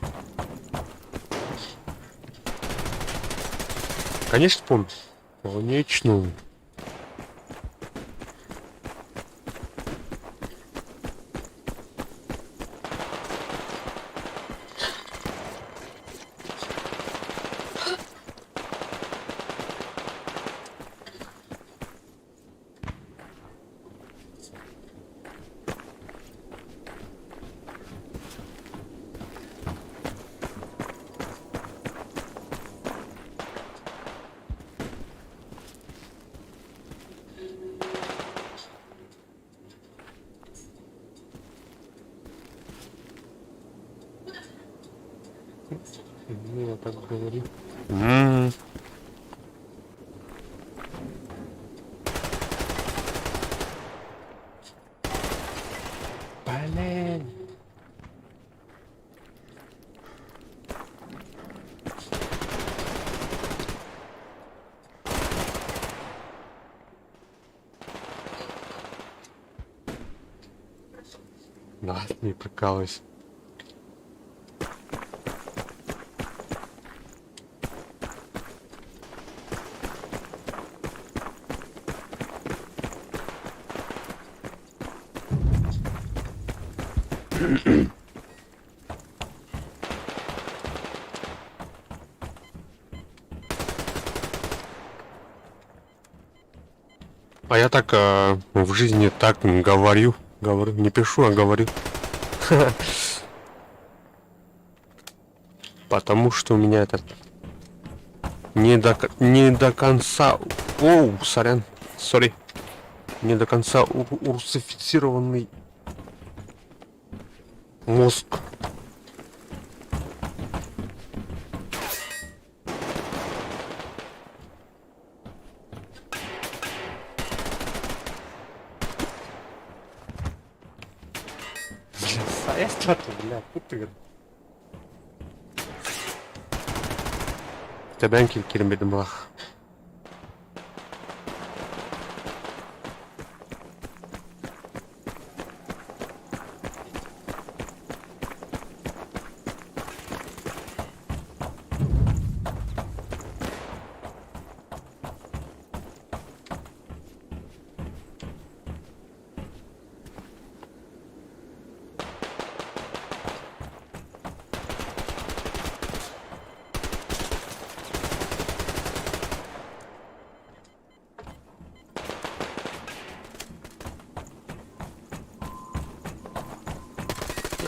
Конечно, помню. Конечно. так говори. Блин. Да, не прикалывайся. А я так в жизни так говорю, не пишу, а говорю. Потому что у меня этот не до конца, оу, сорян, сори, не до конца урсифицированный мозг. Средства-то, бля, путыр. Tabii ki girmedim bak.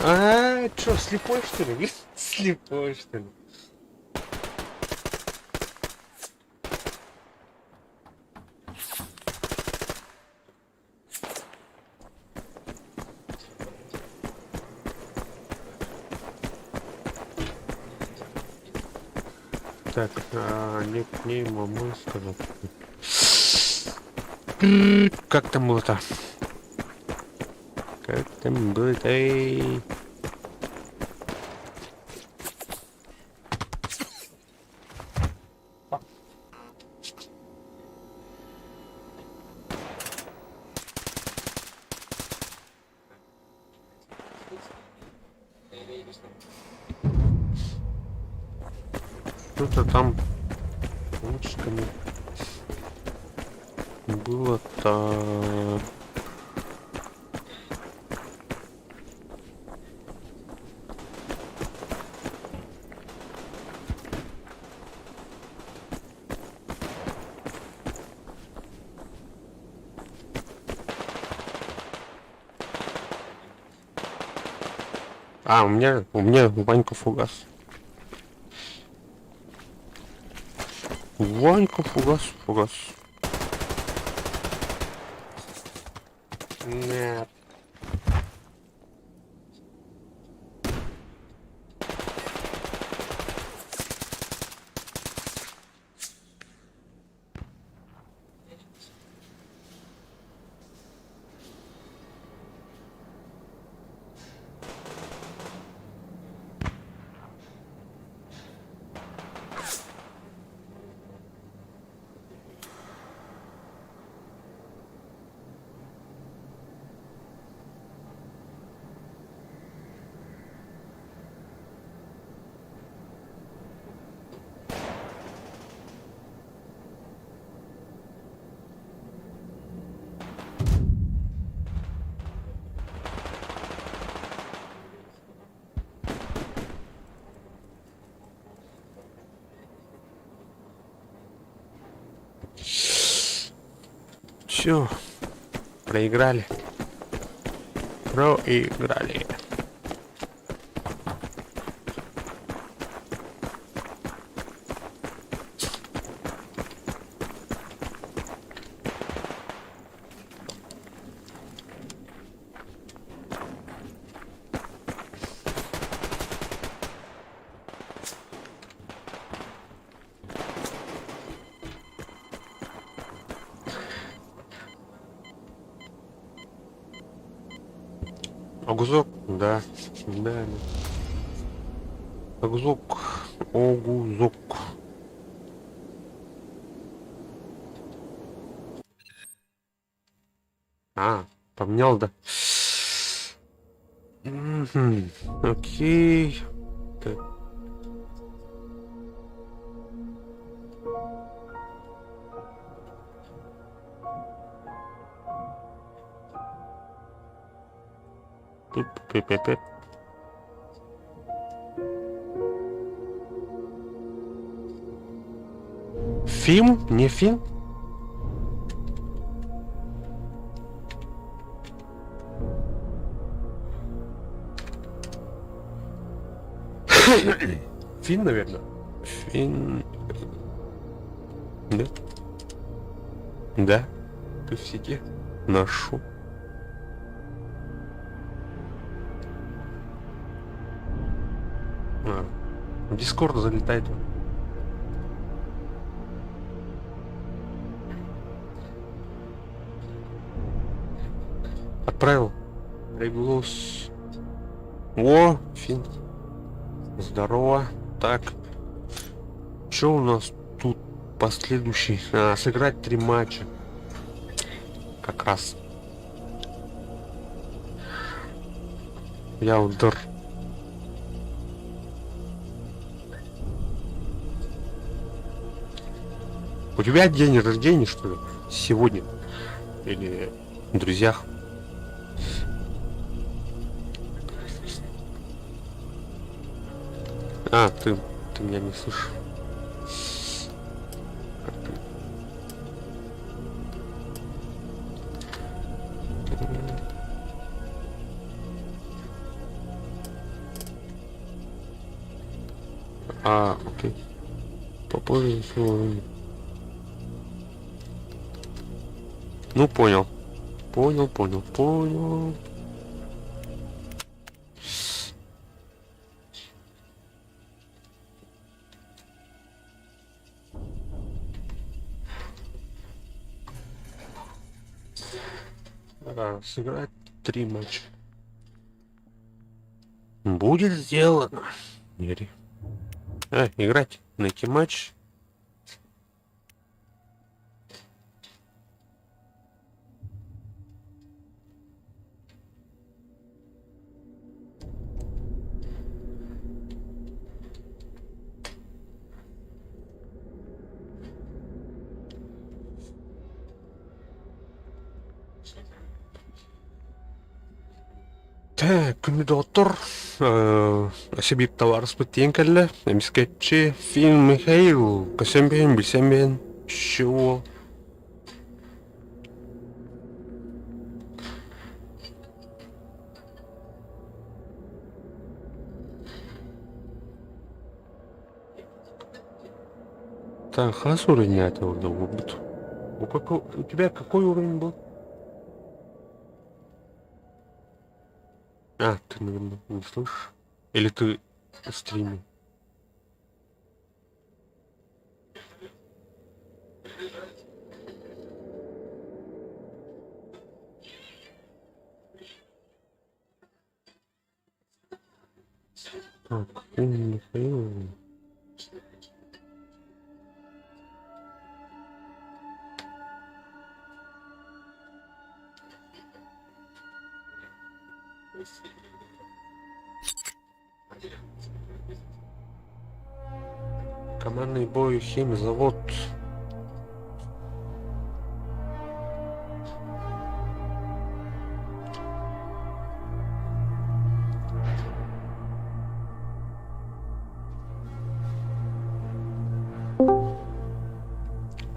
А, чё, слепой что ли? Слепой что ли? Так, нет, не могу сказать. Как там было-то? Как там было-то? Что-то там лучками было-то. А, у меня Ванька фугас. Ванька фугас. Нет. Все, проиграли. Огузок, да. Да. Огузок. Огузок. А, поменял, да. Мгм. Окей. Так. Пип-пип-пип-пип. Фильм? Не фильм? Фин, наверное. Фин. Да? Да. Ты в сети ношу. В Дискорд залетает. Отправил. Регулус. О, Фин. Здорово. Так. Что у нас тут последующий? Сыграть 3 матча. Как раз. Я удар. У тебя день рождения, что ли? Сегодня? Или в друзьях? А, ты меня не слышишь. Как ты? А, окей. Попозже. Ну, понял. Понял. Сыграть 3 матча. Будет сделано. Бери. Играть. Найти матч. Kandidater Asibip Tavares Putinkelle Sketchy Film Mikhail Kasembien Bisembien Чего? Так, хас уровень этого будет. У тебя какой уровень был? А, ты, наверное, не слышишь? Или ты в стриме? Так, Михаил. Командный бой, химзавод.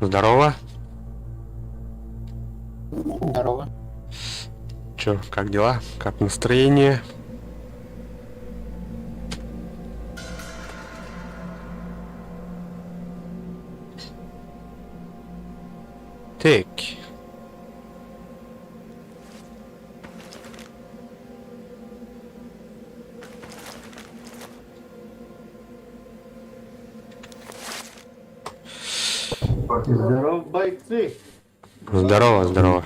Здорово. Здорово. Чё, как дела? Как настроение? Так. Здорово, бойцы! Здорово. Здорово.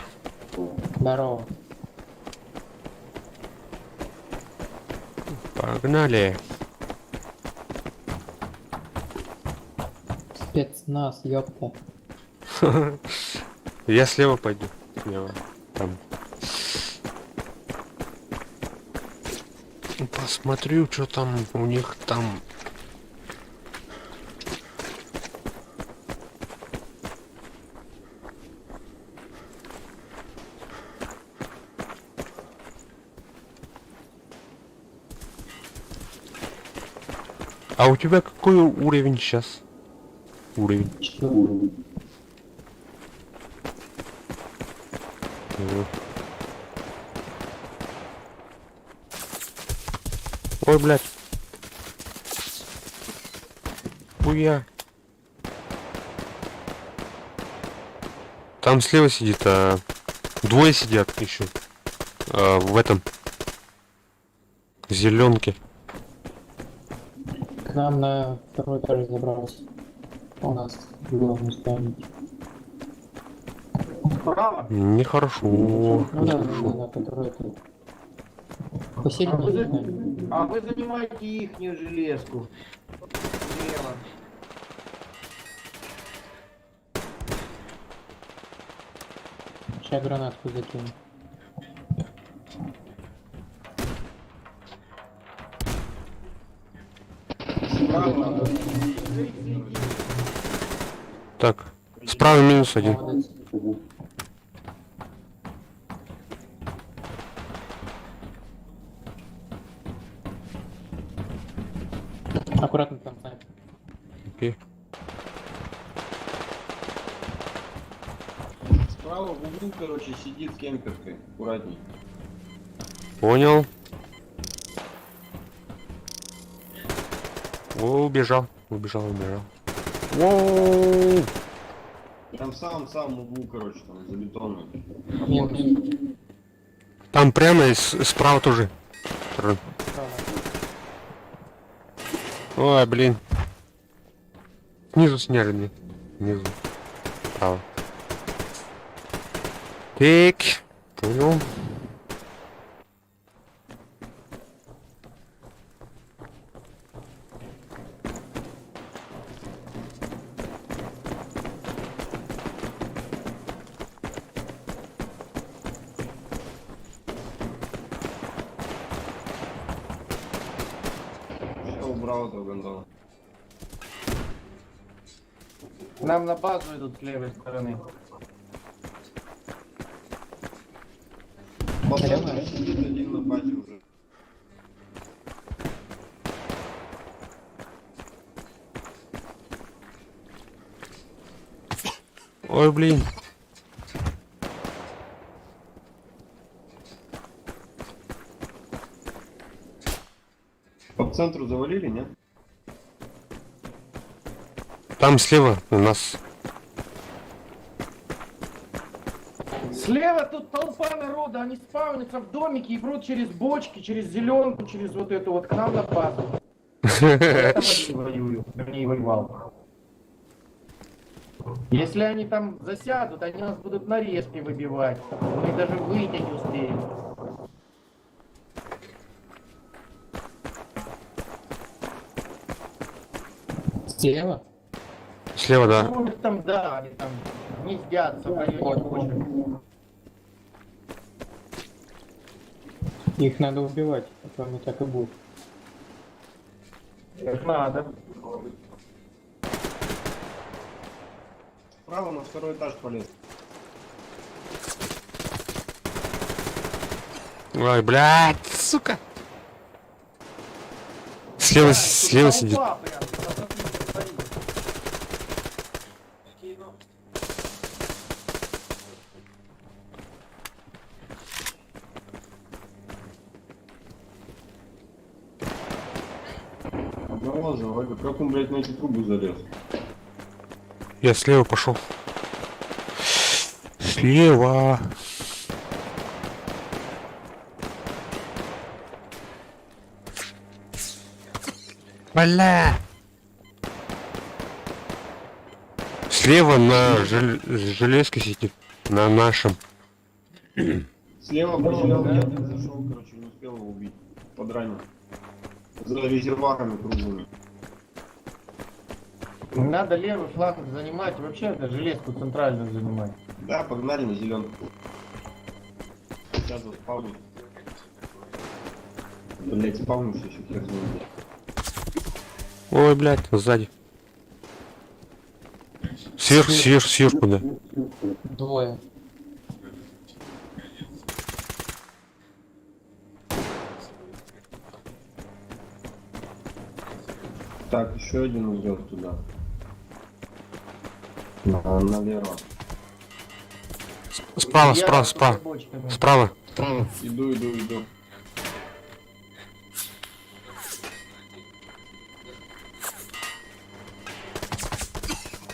Погнали. Спецназ, ёпта. Я слева пойду. Слева. Там. Посмотрю, что там у них там. А у тебя какой уровень сейчас? Уровень. Ой, блядь. Хуя. Там слева сидит, двое сидят еще. В этом. Зеленке. К нам на второй этаж забрался. У нас главный здание. Справа? Нехорошо. Ну да, Нехорошо. на который это. Посередине. А вы занимаете ихнюю железку. Слева. Сейчас гранатку закину. Справа. Так. Справа минус один. Молодец. Аккуратно там, снайпер. Окей. Справа в углу, короче, сидит с кемперкой. Аккуратней. Понял. О, убежал. Убежал. Воу. Там в самом углу, короче, там за бетоном. Нет, Там прямо и справа тоже. Ой, блин. Снизу сняли мне. Снизу. Справа. Так. Понял. Все убрал этого гондона. К нам на базу идут с левой стороны. Посмотри, сидит один на базе уже. Ой, блин. По центру завалили, нет? Там слева у нас. Слева тут толпа народа, они спавнятся в домике и прут через бочки, через зеленку, через вот эту вот к нам на базу. Я там один воюю, вернее воевал. Если они там засядут, они нас будут на респе выбивать. Мы даже выйти не успеем. слева? Слева, да. Ну, там, да, они там гнездятся в районе бочек. Их надо убивать, а то они так и будут. Их надо. Справа на второй этаж полез. Ой, блядь, сука. Слева сидит. Толпа прям, посмотри, посмотри. Одного завалил. Как он, блядь, на эти трубы залез? Я слева пошел. Слева. Бля. Слева на железке сидит. На нашем. Слева по зеленке один зашел, короче, не успел его убить. Подранил. За резервуарами круглыми. Надо левый фланг занимать, вообще это железку центральную занимать. Да, погнали на зеленку. Сейчас заспавню. Блять, спавнюсь еще хер знает. Ой, блядь, сзади. Сверху, да. Двое. Так, еще один идет туда. Наверх. Справа. Справа. Иду.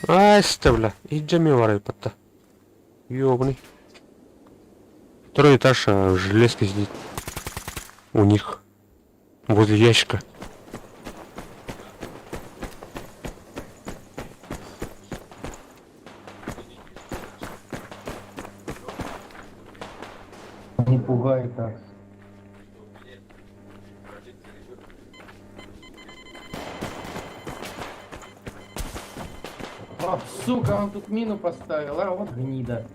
Ай, бля. И Джами варай-пата. Ёбаный. Второй этаж, железка сидит. У них. Возле ящика. Не пугай так. О, сука, он тут мину поставил, а вот гнида.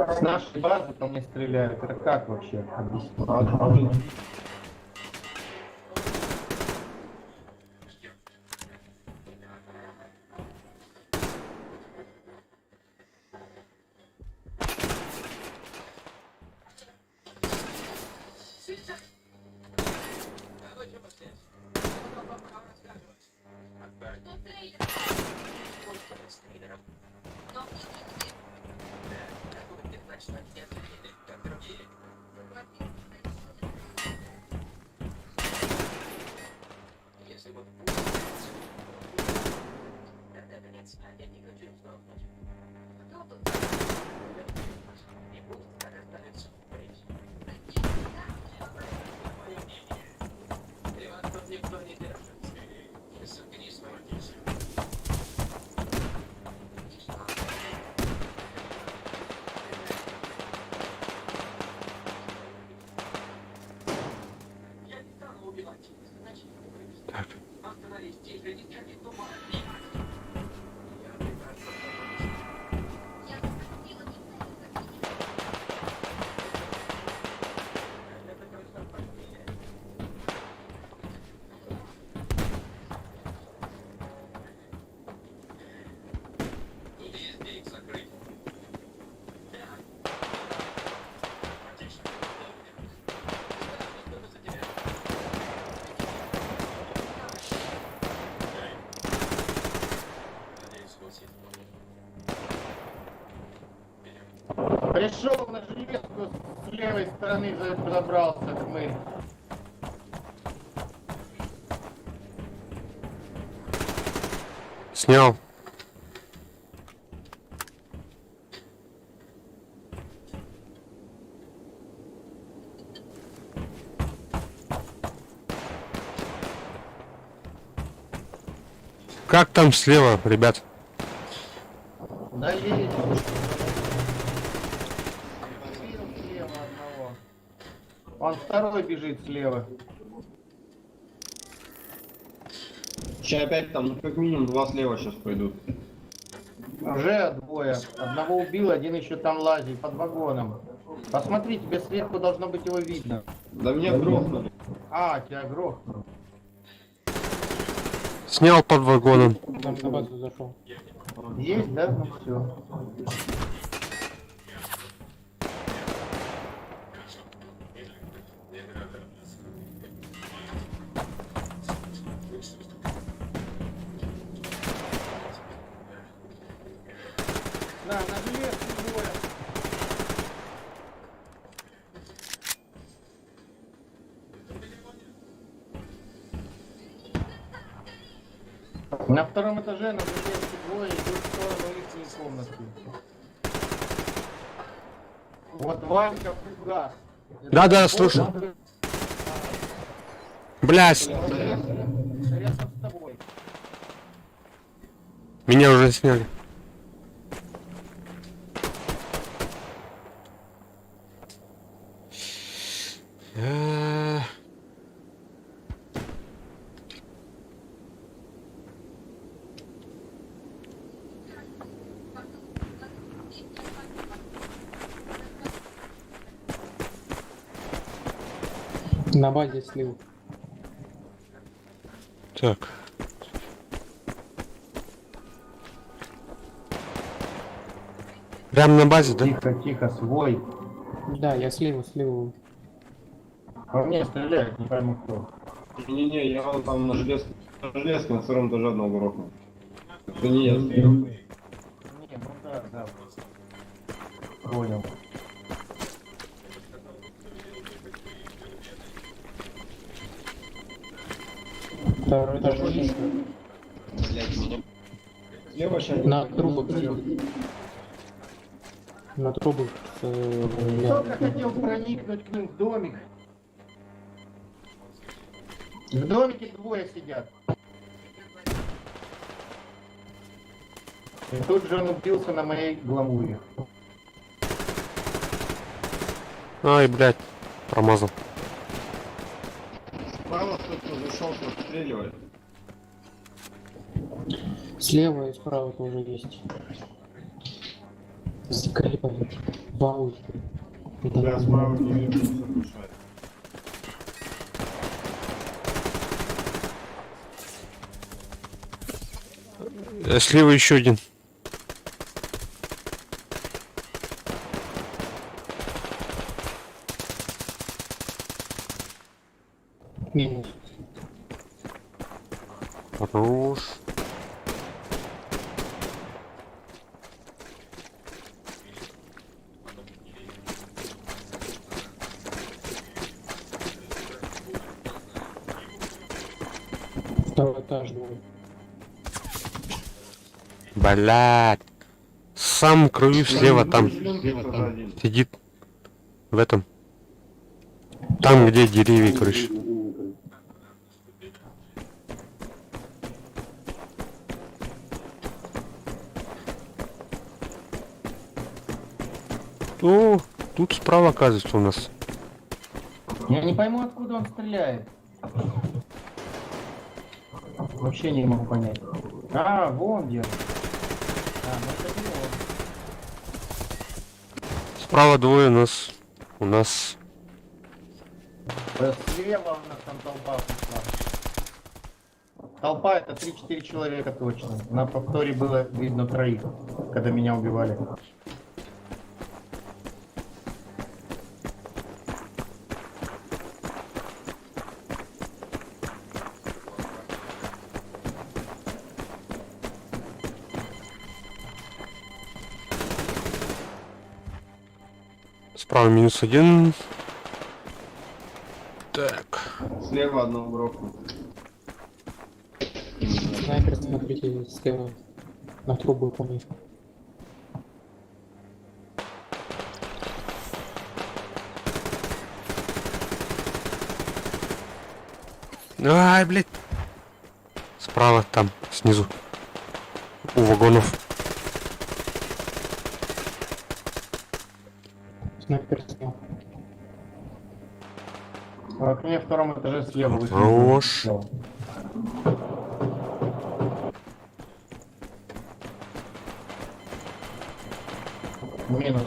С нашей базы по мне стреляют. Это как вообще? Объясни. Пришел на железку с левой стороны, забрался мы. Снял. Как там слева, ребят? Да едет. Слева одного. Он второй бежит слева. Сейчас опять там, ну, как минимум 2 слева сейчас пойдут. Уже двое. Одного убил, один еще там лазит под вагоном. Посмотри, тебе сверху должно быть его видно. Да меня грохнули. А, тебя грохнули. Снял под вагоном. Там на базу зашел. Есть, да? Ну все. Да, на железке двое. На втором этаже на железке двое идут в сторону их комнаты. Вот Ванька фугас. Да, слушай. Блядь, Рядом с тобой. меня уже сняли. На базе слил. Так. Прям на базе, да? Тихо, тихо, свой. Да, я слил. По мне стреляют, не пойму кто. Не-не, я вон там на железке на втором этаже одного грохнул. Это не я стрелял. Не, ну да. Понял. Второй этаж есть. Блять, меня... Слева сейчас... На трубах. На трубах. Кто-то хотел проникнуть к ним в домик. В домике двое сидят. И тут же он убился на моей гламуре. Ай, блядь, промазал. Справа кто-то зашел, что отстреливает. Слева и справа тоже есть. Скрипали. Вау. Да, справа не видно, что мешает. Слева еще один. Минус. Хорош. Второй этаж двое. Блядь. Сам краю слева там. Сидит. В этом. Там, где деревья, короче. О, тут справа, оказывается, у нас. Я не пойму, откуда он стреляет. Вообще не могу понять. А, вон где. Ну это не он. Справа двое у нас. Слева у нас там толпа пошла. Толпа это 3-4 человека точно. На повторе было видно троих, когда меня убивали. Справа -1. Так. Слева одного грохнул. Снайпер, смотрите, слева. На трубу по ней. Ай, блядь. Справа, там, снизу. У вагонов. Снайпер снял. В окне втором этаже слева. Хорош. Минус.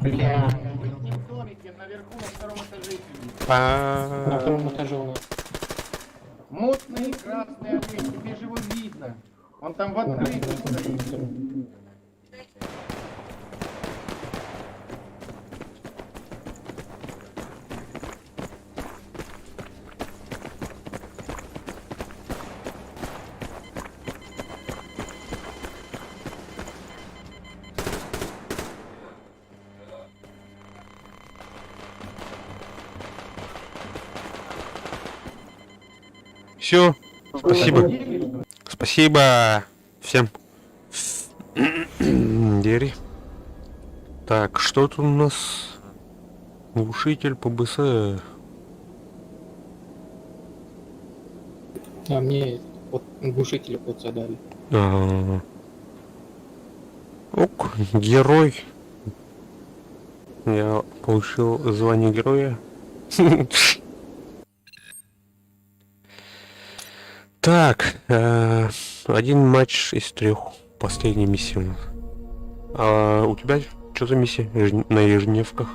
Бля, вы с ним в домике наверху на втором этаже сидите. На втором этаже у нас. Мутный красный огонь, тебе же его видно. Он там в открытом стоит. Все. Спасибо. Спасибо всем. командире. Так, что тут у нас? Глушитель ПБС. А мне вот глушители вот задали. Ок, герой. Я получил звание героя. Так, один матч из 3. Последняя миссия у нас. А у тебя что за миссия на ежедневках?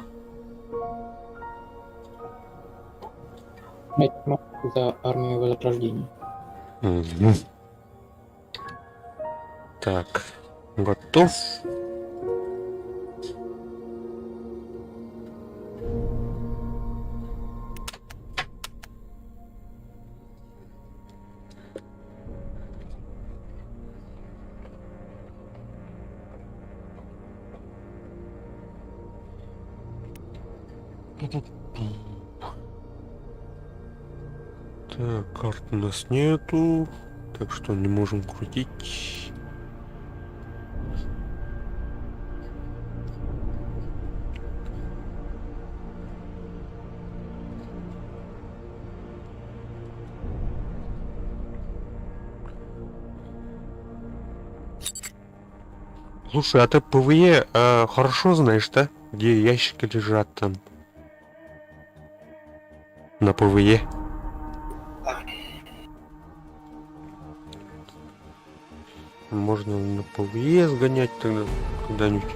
За армию возрождения. Так, готов. Так, карт у нас нету, так что не можем крутить. Слушай, а ты ПВЕ хорошо знаешь, да? Где ящики лежат там? На ПВЕ. Можно на ПВЕ сгонять тогда когда-нибудь.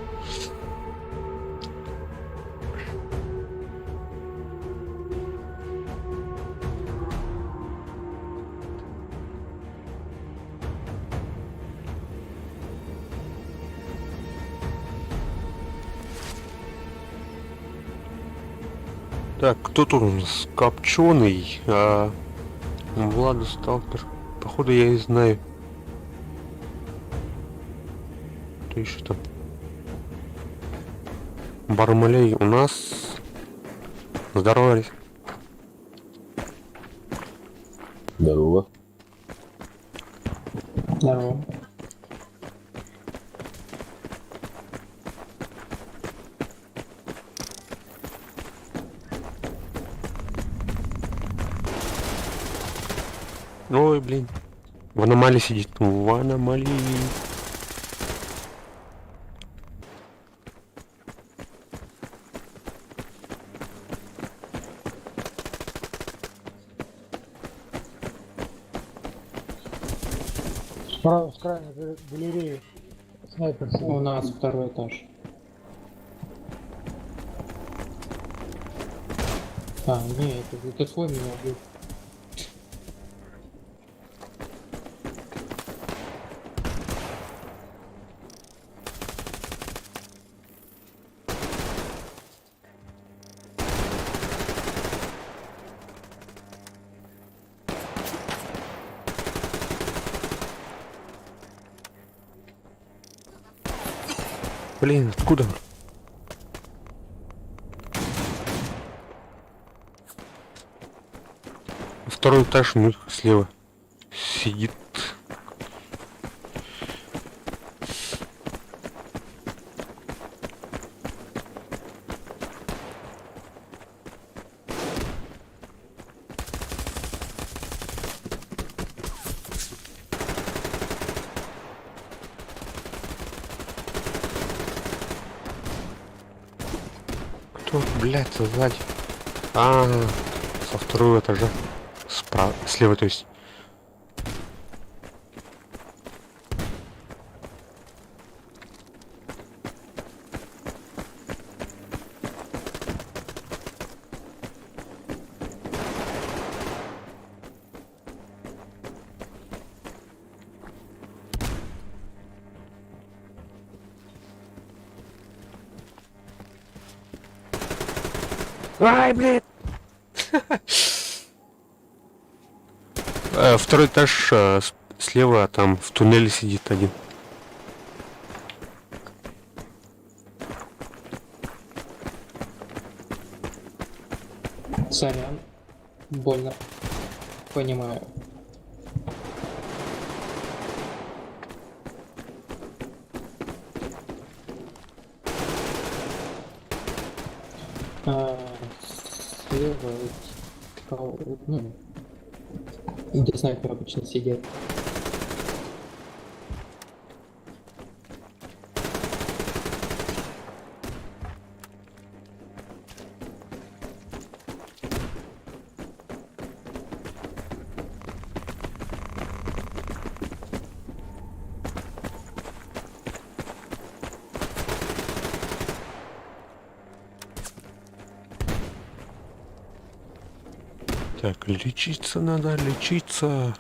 Так, кто тут у нас? Копченый, Влада Сталкер. Походу я и знаю. Кто еще там? Бармалей у нас. Здорово. Здорово. Здорово. Ой, блин. В аномалии сидит. В аномалии. Справа, с крайней галереи. Снайпер. У нас второй этаж. А, не, это свой меня убил. Блин, откуда? Второй этаж у них слева сидит. Кто, блядь, сзади? Со второго этажа. Справа, слева, то есть. Ай, блядь! Второй этаж слева, там в туннеле сидит один. Сорян. Больно. Понимаю. Слева, ну, где снайперы обычно сидят. Так, лечиться надо, лечиться.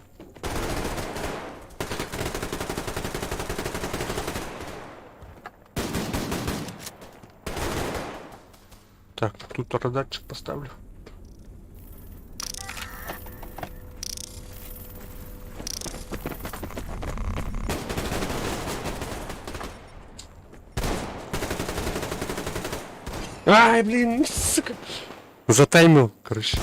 Так, тут радарчик поставлю. Ай, блин, сука. Затаймил, короче.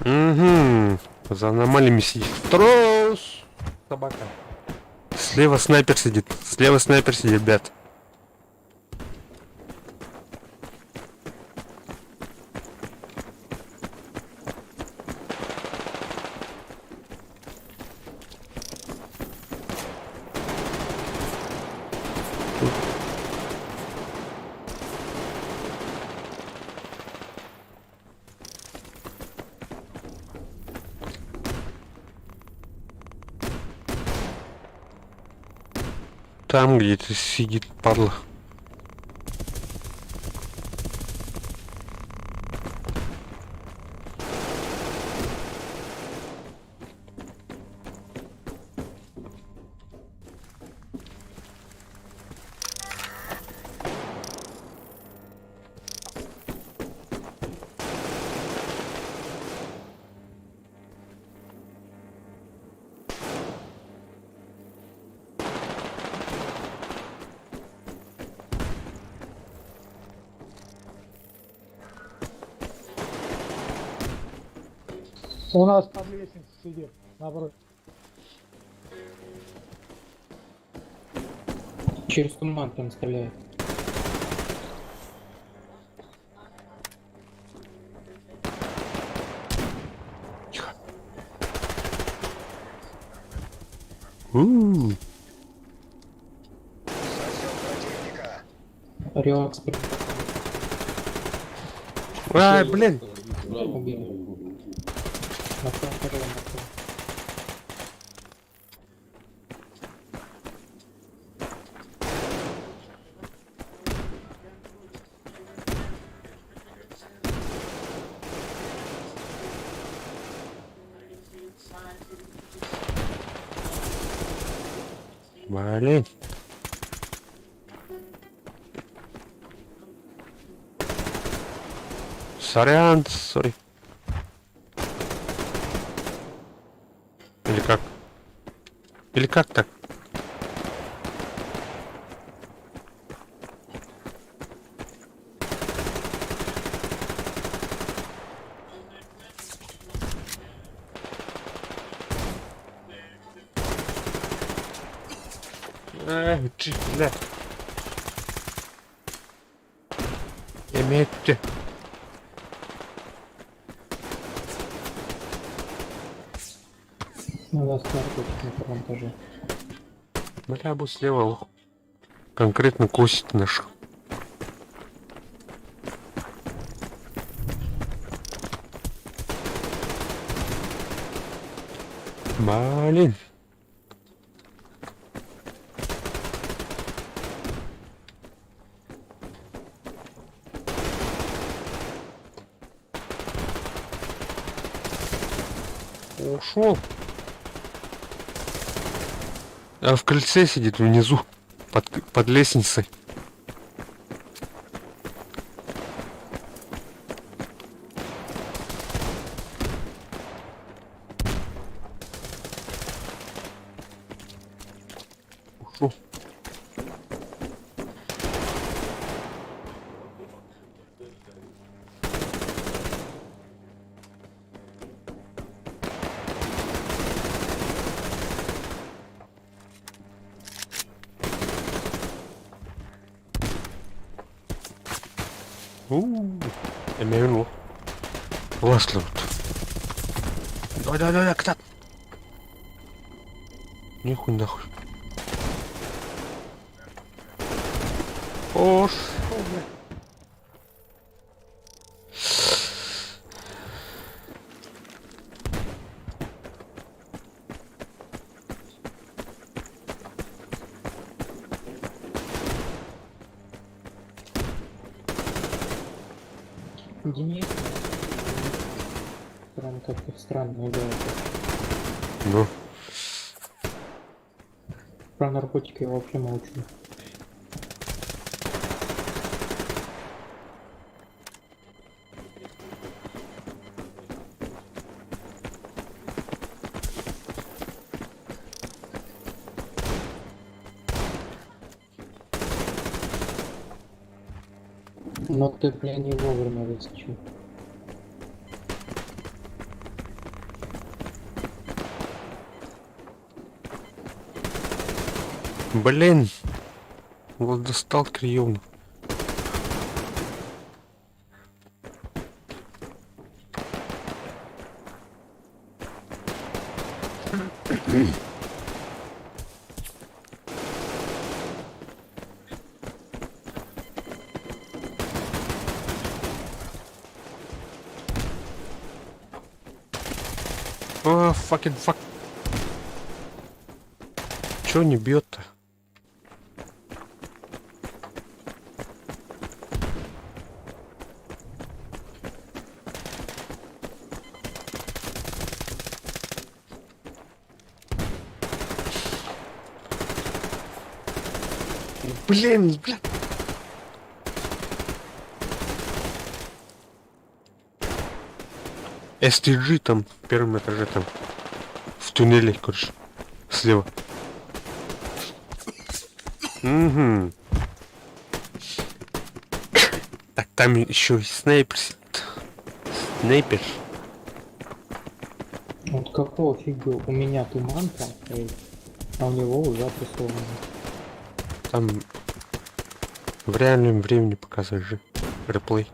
Угу. За аномалиями сидит. Трос! Собака. Слева снайпер сидит. Слева снайпер сидит, ребят. Там где-то сидит, падла. У нас под лестницей сидит, наоборот. Через туман там стреляет. Релакс. Ай, блин. Блин. Сорян, сори. Или как? Или как так? Бля. Имейте. Надо оставить на втором этаже. Бля, бы слева конкретно косит наших. Блин. Ушел. А в кольце сидит внизу, под лестницей. Ушел. Эмейлу. Ласлут. Давай, кто? Нихуй нахуй. Ош. Денис. Прям как-то странно играет. Ну. Про наркотики я вообще молчу. Но ты, блин, не вовремя выскочил. Блин. Вот достал криёвно. А, fucking fuck. Чё не бьет-то? Блин. STG там в первом этаже там. В туннеле, короче. Слева. Угу. Так, там еще и снайпер сидит. Снайпер. Вот какого фига у меня туманка, а у него уже отрисовано. Там в реальном времени показывает же реплей.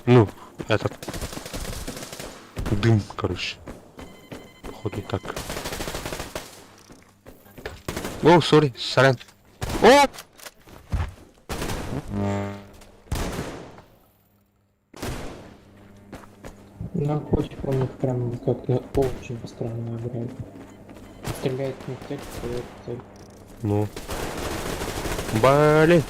Ну, этот дым, короче. Походу так. О, сори, сорян. О! Наркотик у них прям как-то очень странно играет. Стреляет не в цель, стреляет в цель. Ну. Блин.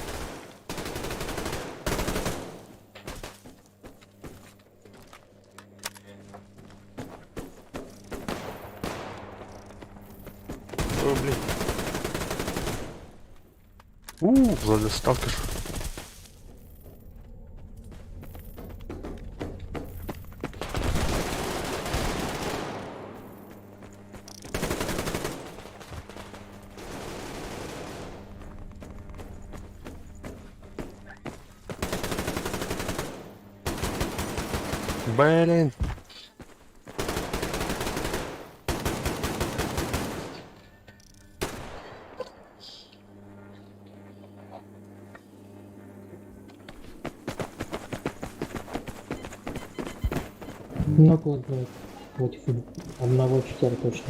О, блин. Владосталкер. Блин. Ну вот, против одного читера точно.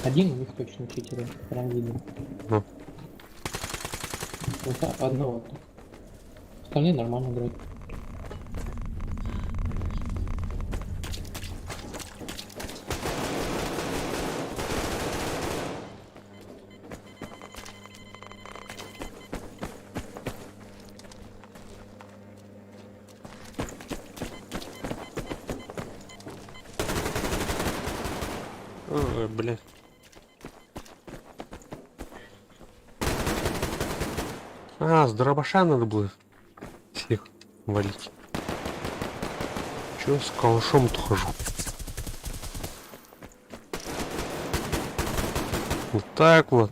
Один у них точно читеры, прям видно. Ну. Вот одного. Остальные нормально играют. Ой, блин. А, с дробаша надо было всех валить. Чё с калашом-то хожу? Вот так вот.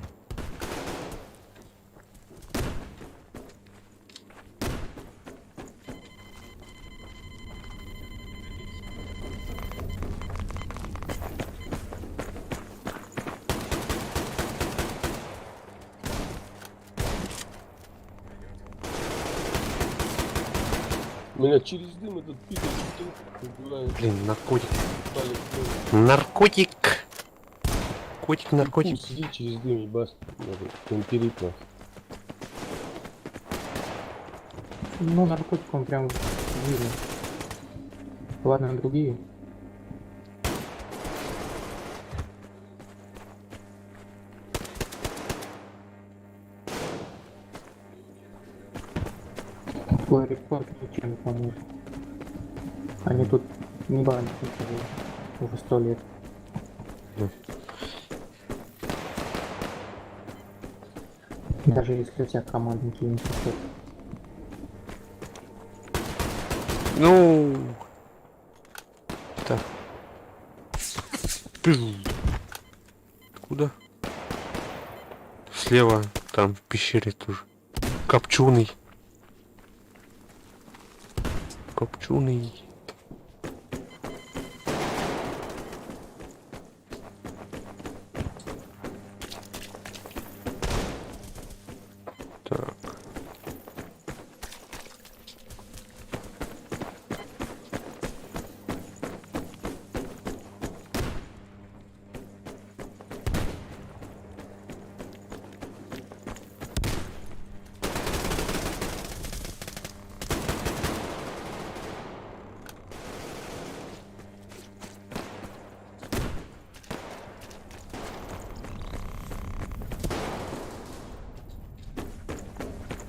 Меня через дым этот пидор убивает. Блин, наркотик. Наркотик! Котик, наркотик. Сиди через дым, ебас. Конкурит нас. Ну, наркотик он прям видно. Ладно, другие. Твой рекорд ничем не поможет. Они тут не банят уже 100 лет. Даже если у тебя командники не пишут. Ну. Так. Куда? Слева, там в пещере тоже. Копченый. Копченый. Так.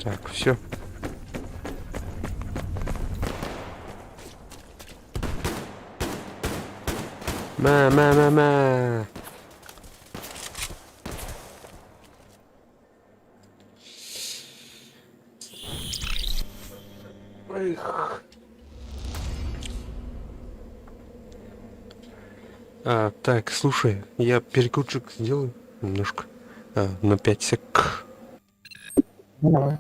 Так, все. Ма. Эх. Так, слушай, я перекрутчик сделаю немножко. На 5 сек. Давай.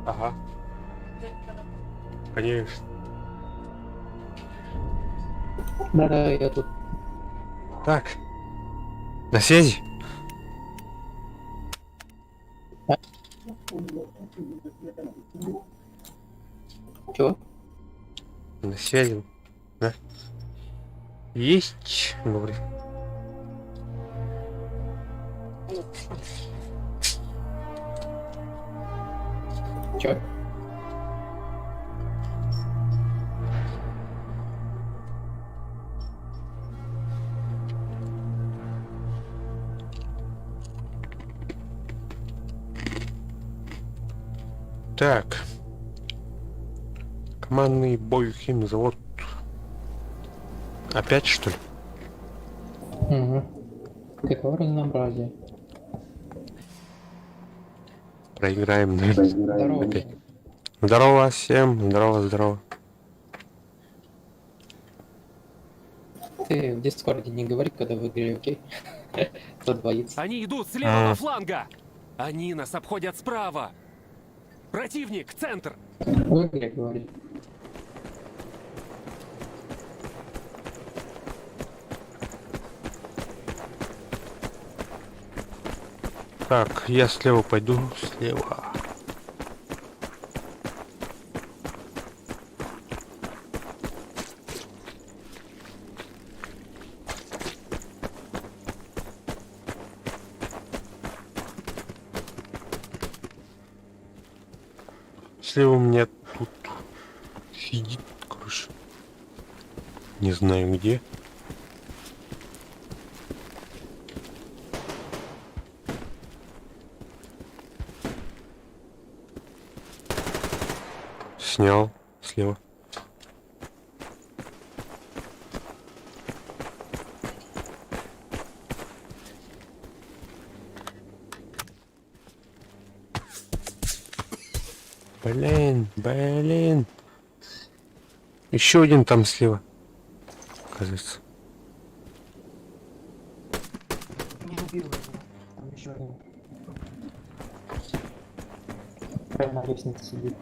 Ага. Конечно. Да, я тут. Так. На связи? Чего? На связи. Да? Есть, говорит. Чё? Так. Командный бой химзавод. Опять что ли? Угу. Какое разнообразие. Проиграем, наверное. Здорово. Опять. Здорово всем. Здорово, здорово. Ты в Дискорде не говори, когда в игре, окей? Кто двоится. Они идут с левого фланга! Они нас обходят справа! Противник, центр! В игре говори. Так, я слева пойду. Слева. Слева у меня тут сидит, короче. Не знаю где. Снял слева. Блин. Еще один там слева. Оказывается. Не убил его. Там еще один. Прямо на лестнице сидит.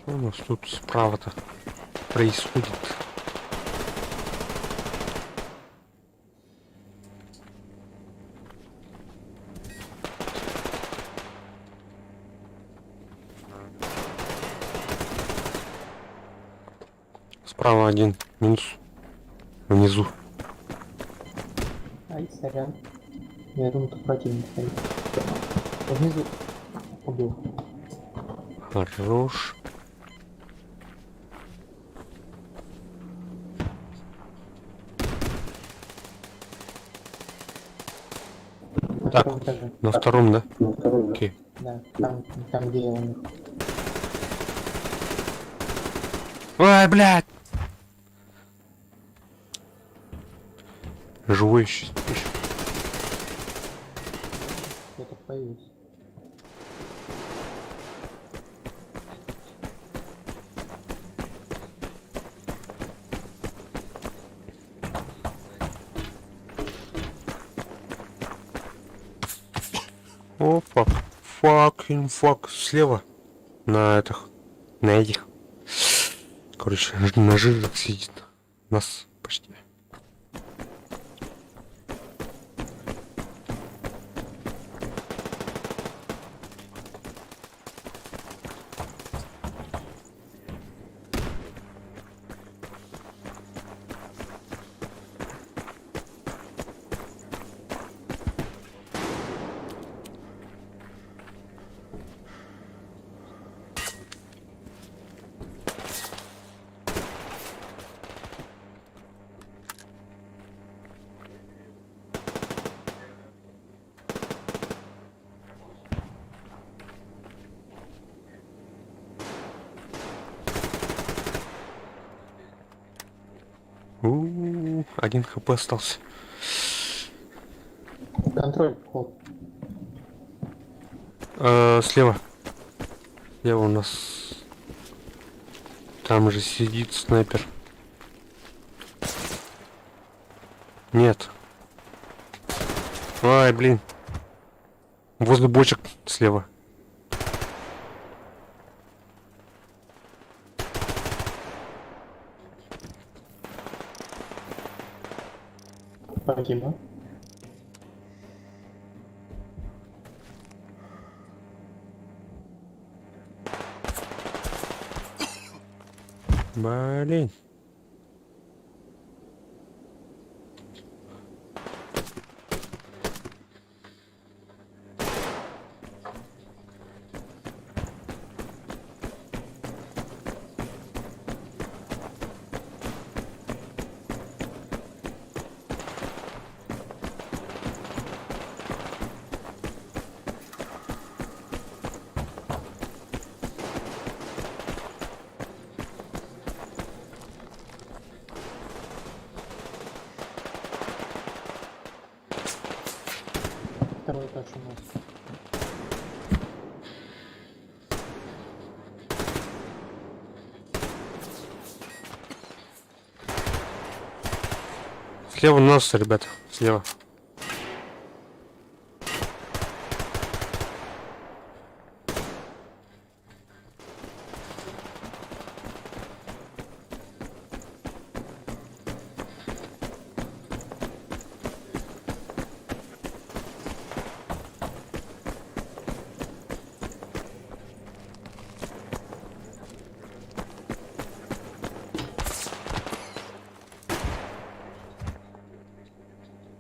Что у нас тут справа-то происходит? Справа один минус. Внизу. Ай, сорян. Я думаю, тут противник стоит. Внизу. Убил. Хорош. Так, на втором, да? На втором, окей. Да, там где я умер. Ой, блядь! Живой еще. Кто-то появился. Опа, фак, слева. На этих. Короче, на жирах сидит. Нас почти. Один хп остался. Контроль, вход. Слева. Слева у нас... Там же сидит снайпер. Нет. Ай, блин. Возле бочек слева. Спасибо. Блин. Второй этаж у нас. Слева у нас, ребята. Слева.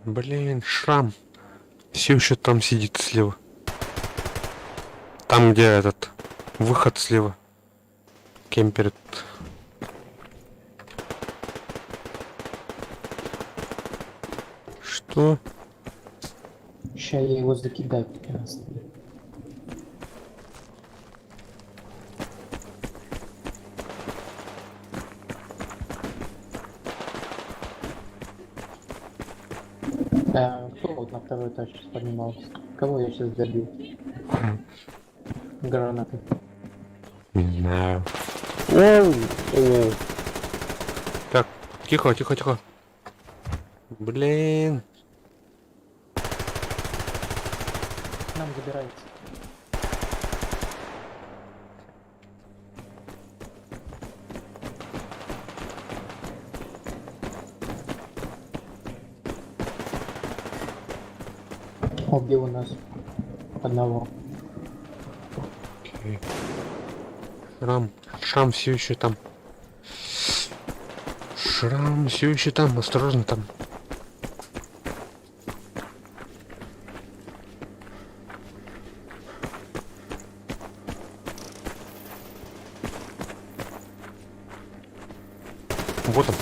Блин, шрам. Все еще там сидит слева. Там, где этот выход слева. Кемперит. Что? Сейчас я его закидаю. Кто вот на второй этаж сейчас поднимался? Кого я сейчас добил? Гранаты. Не знаю. Оу! Так, тихо, тихо, тихо. Блин. К нам забирается. Убил у нас одного. Окей. Шрам все еще там. Шрам все еще там, осторожно там. Вот он.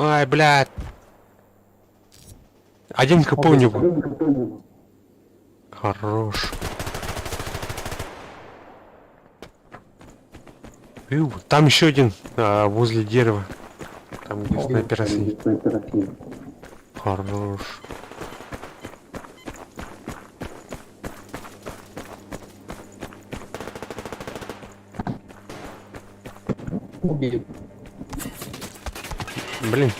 Ай, блядь. Один КП у него. Хорош. Там еще один возле дерева. Там где снайпер сидит. Хорош. Убили. Блин.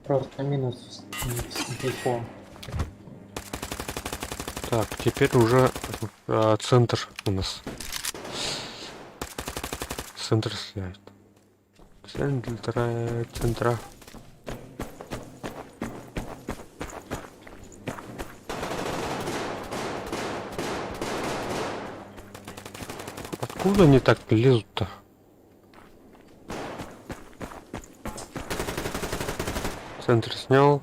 Просто минус телефон. Так, теперь уже центр у нас. Центр слева. Центра. Откуда они так лезут-то? Центр снял.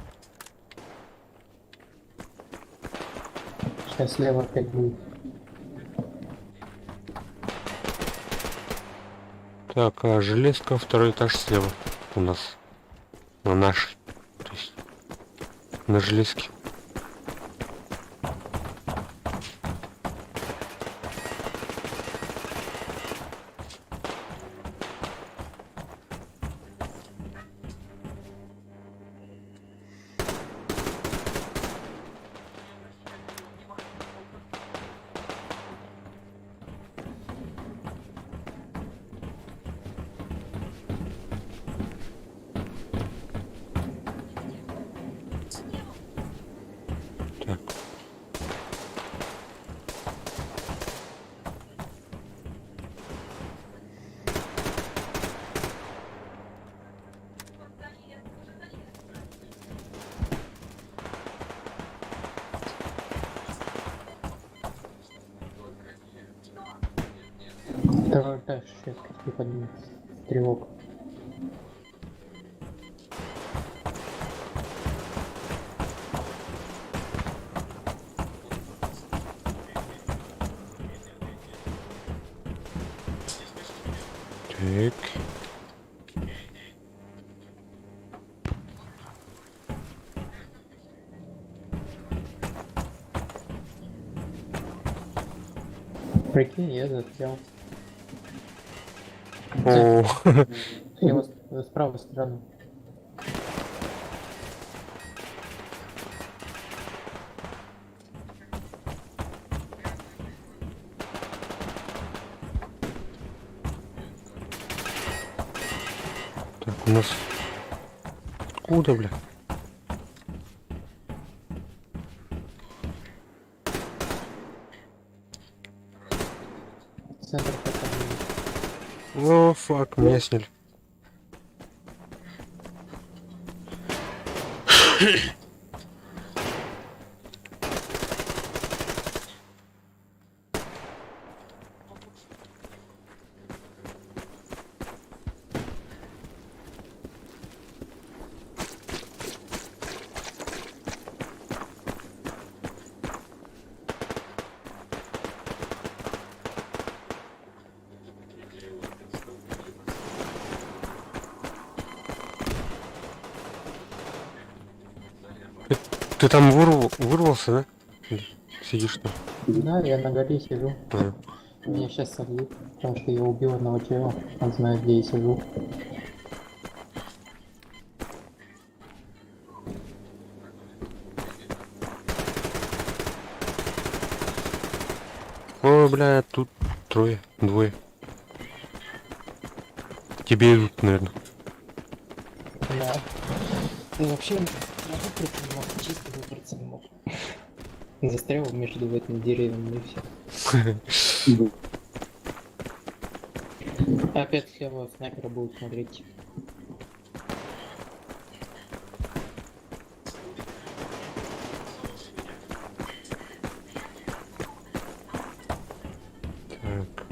Сейчас слева опять будет. Так, а железка, второй этаж слева у нас. На нашей. То есть на железке. Второй этаж, сейчас как поднимется. Тревога. Так. Прикинь, я застрял. О, Я вас с правой стороны. так, у нас... Откуда, бля? Центр подходит. О, фак, меня сняли. Ты там вырвался, да? Или сидишь там? Да, я на горе сижу. А. Меня сейчас собьют, потому что я убил одного тела. Он знает, где я сижу. Ой, бля, тут двое. Тебе идут, наверное. Да. Ты вообще могу прийти не мог, чисто выбраться не мог. Застрял между этими деревьями и все. Опять слева снайпера будут смотреть. Так.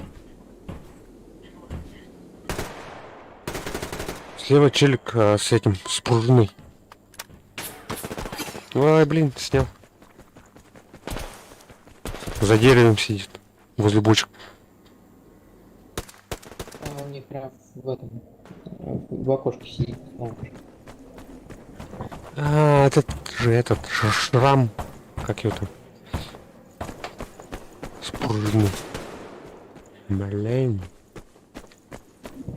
Слева челик с этим, с пружиной. Ой, блин, снял. За деревом сидит, возле бочек. А у них прям в этом, в окошке сидит снайпер. А, этот шрам, как его там? С пружиной. Блин.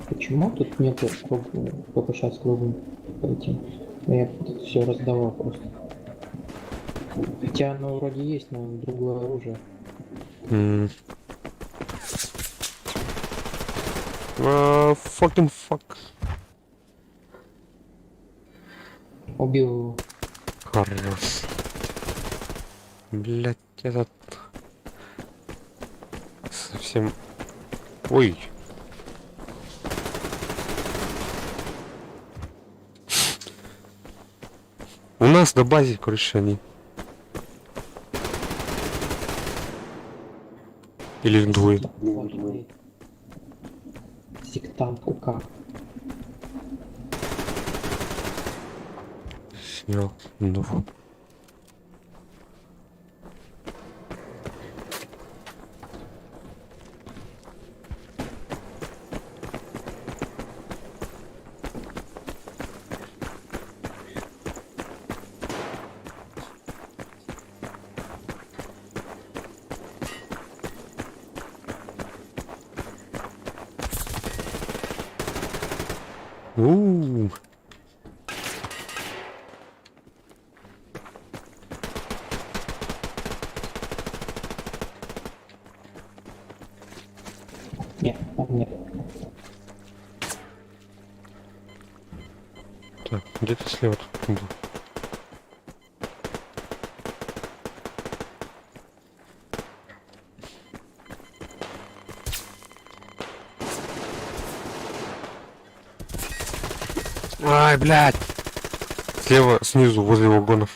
Почему тут нету только сейчас кругом пойти? Я тут все раздавал просто. Хотя оно вроде есть, но другое оружие. Fucking fuck. Убил его. Хорош. Блять, этот... Совсем... Ой. У нас на базе, короче, они. Или двое. Сектант УК. Снял. Ну. Нет, там нет. Так, где-то слева тут был. Ай, блядь! Слева, снизу, возле вагонов.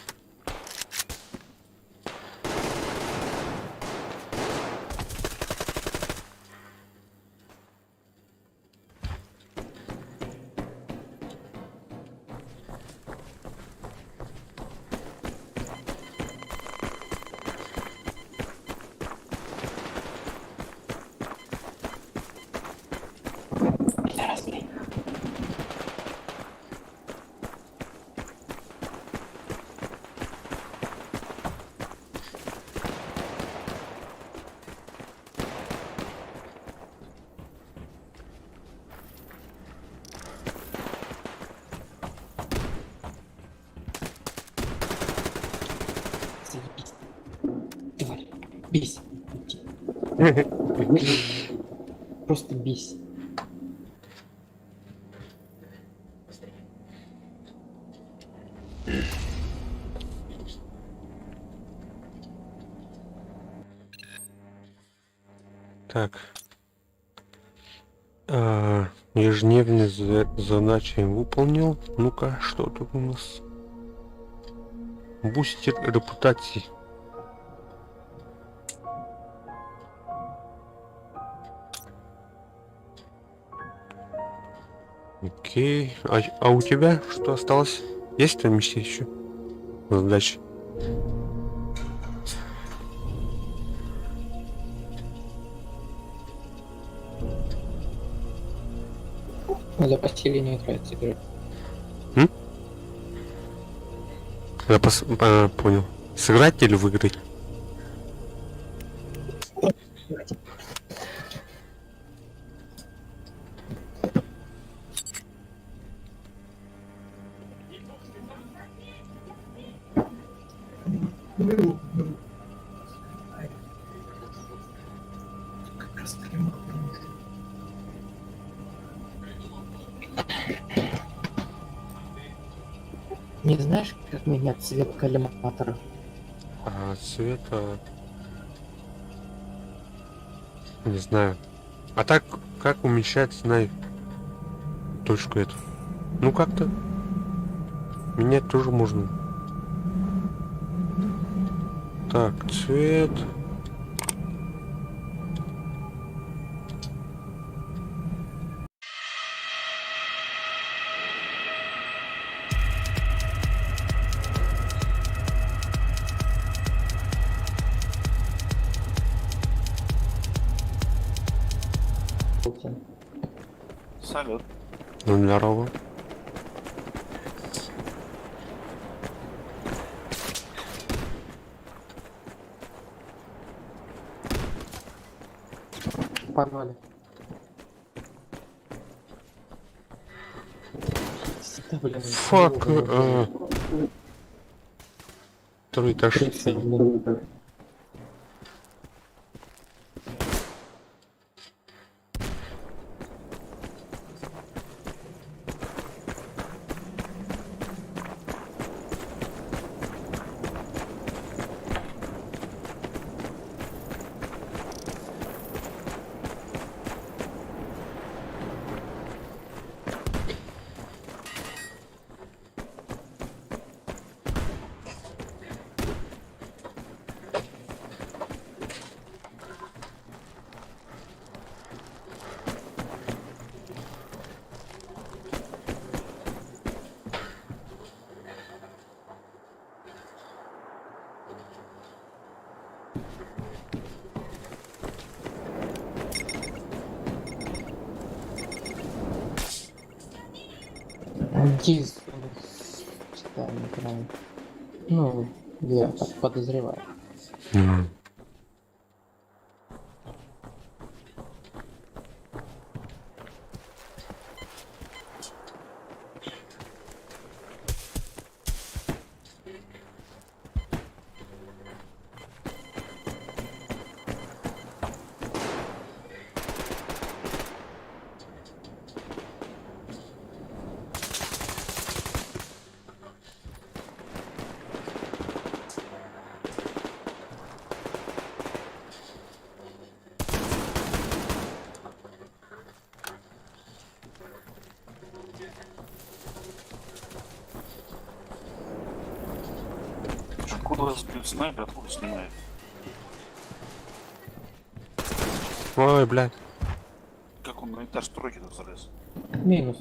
Бись. Просто бись. Так. Ежедневные задачи выполнил. Ну-ка, что тут у нас? Бустер репутации. Окей. А у тебя что осталось? Есть там еще задачи? За поселение нравится играть. Я понял. Сыграть или выиграть? Не знаешь, как менять цвет коллиматора? Цвета... Не знаю. А так, как уменьшать, знаю. Точку эту. Ну как-то. Менять тоже можно. Так, цвет. Салют. Ну, здорово. Погнали. Да, блин. Фак. Второй этаж. Диск. Читаем экран. Ну, я так подозреваю. Откуда снайпер, откуда снимает? Ой, блядь. Как он на этаж стройки-то залез? Минус.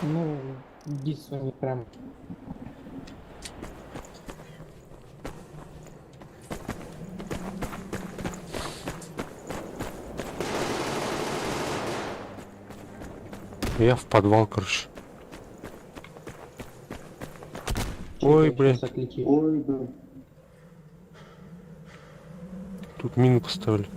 Ну, диск не прям. Я в подвал, короче. Ой, блядь. Ой, блядь. Тут мину поставили.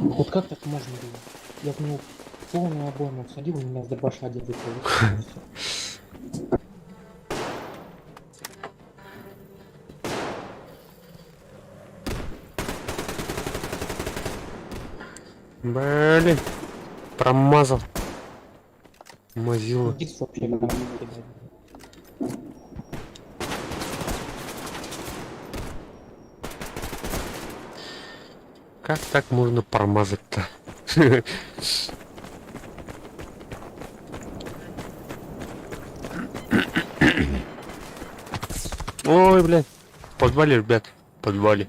Вот как так можно было? Я в него полную обойму всадил, он меня с дробаша дядя. Блин. Промазал. Мазила. Иди вообще ко мне, кидай. Как так можно промазать-то? Ой, блядь. В подвале, ребят. В подвале.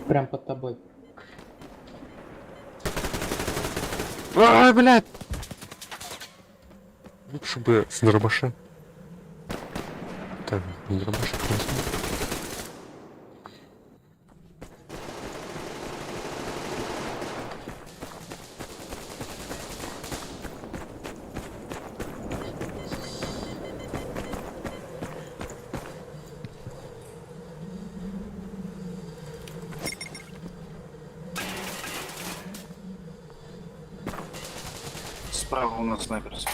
Прям под тобой. Ай, блядь. Лучше бы с дробаша. Так, не дробаша, просто. Справа у нас снайперс.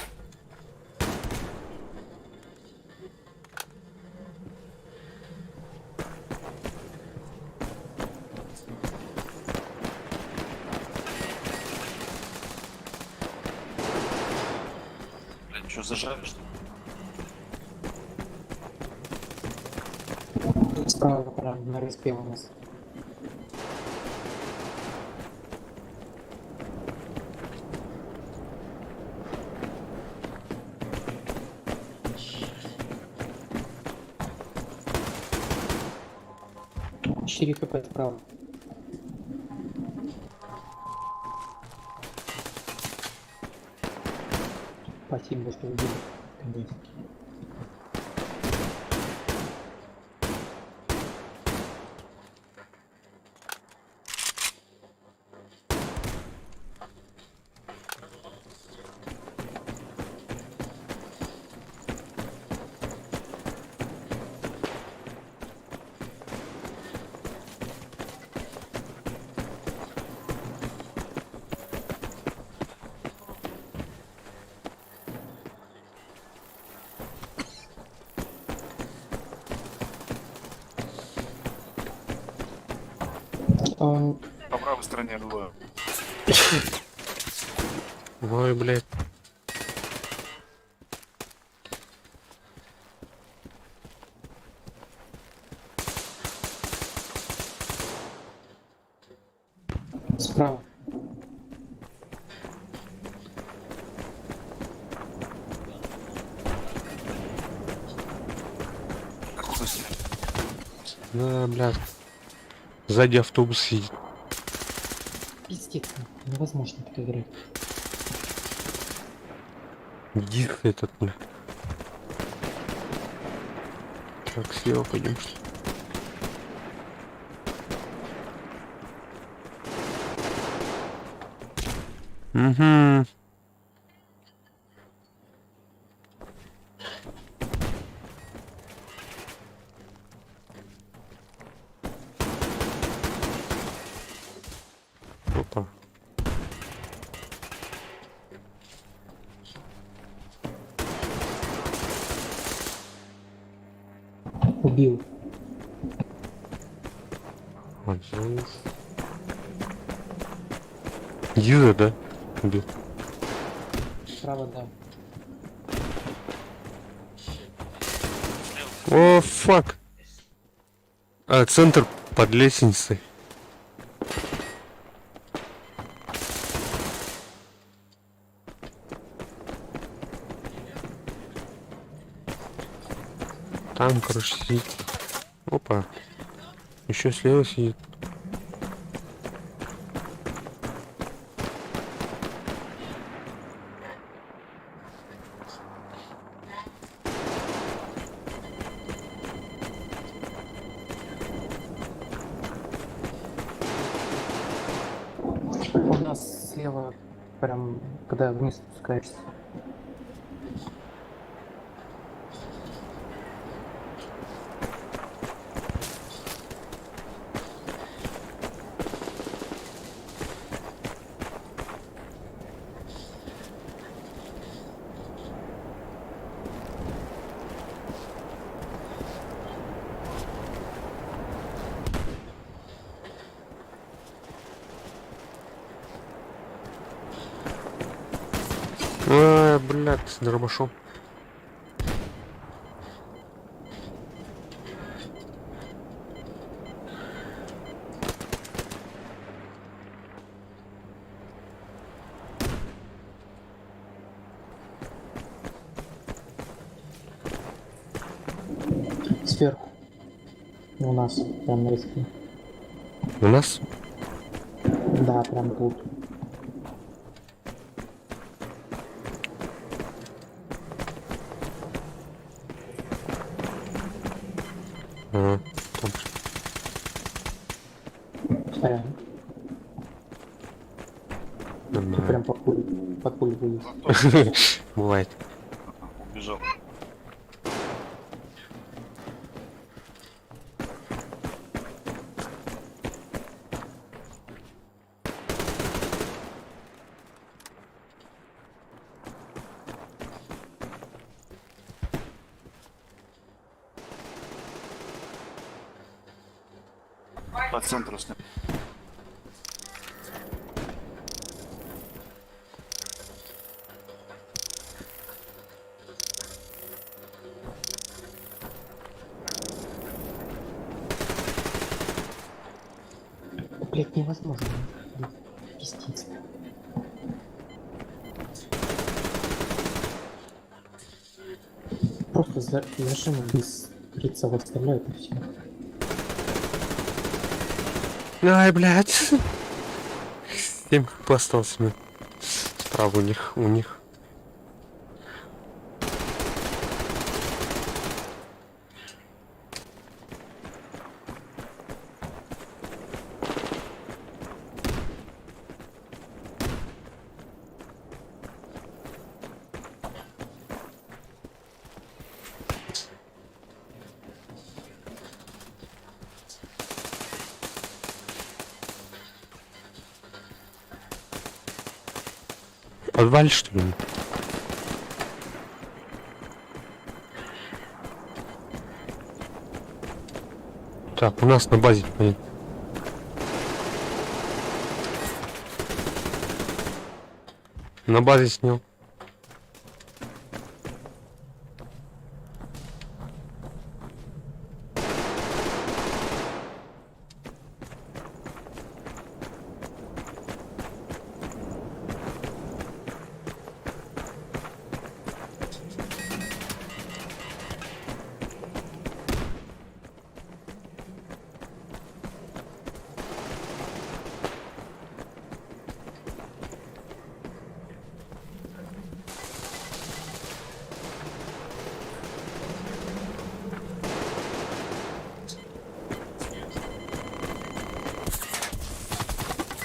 Блин, что, зажали, что ли? Справа прям на респе у нас. Четыре хп справа. Спасибо, что убили. Конечно. По правой стороне двое. Ой, блядь. Справа. Да, блядь. Сзади автобус едет. Пиздец, невозможно так играть. Дих этот, бля. Так, слева пойдем. Угу. Опа. Убил. Один. Юза, да? Убил. Справа, да. О, фак. А, центр под лестницей. Там, короче, сидит. Опа. Еще слева сидит. У нас слева, прям, когда вниз спускаешься. Блядь, с дробашом. Сверху. У нас, прям на риске. У нас? Да, прям тут. Ага. Стоял. Нормально. Прям под пулю вылез. Бывает. Убежал. По центру с ним. Блять, невозможно. Пиздец. Просто зажимы без прицела вставляют и все. Ай, блядь. 7 хп осталось мне. Справа у них. В подвале, что ли? Так, у нас на базе, понятно. На базе снял.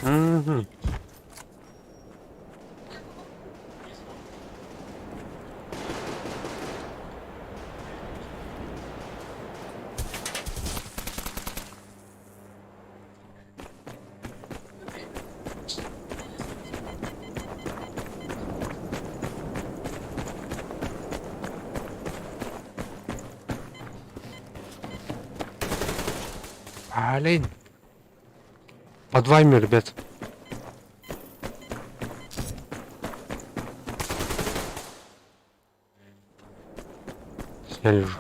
Угу. Олень. Под вами, ребят. Сняли уже.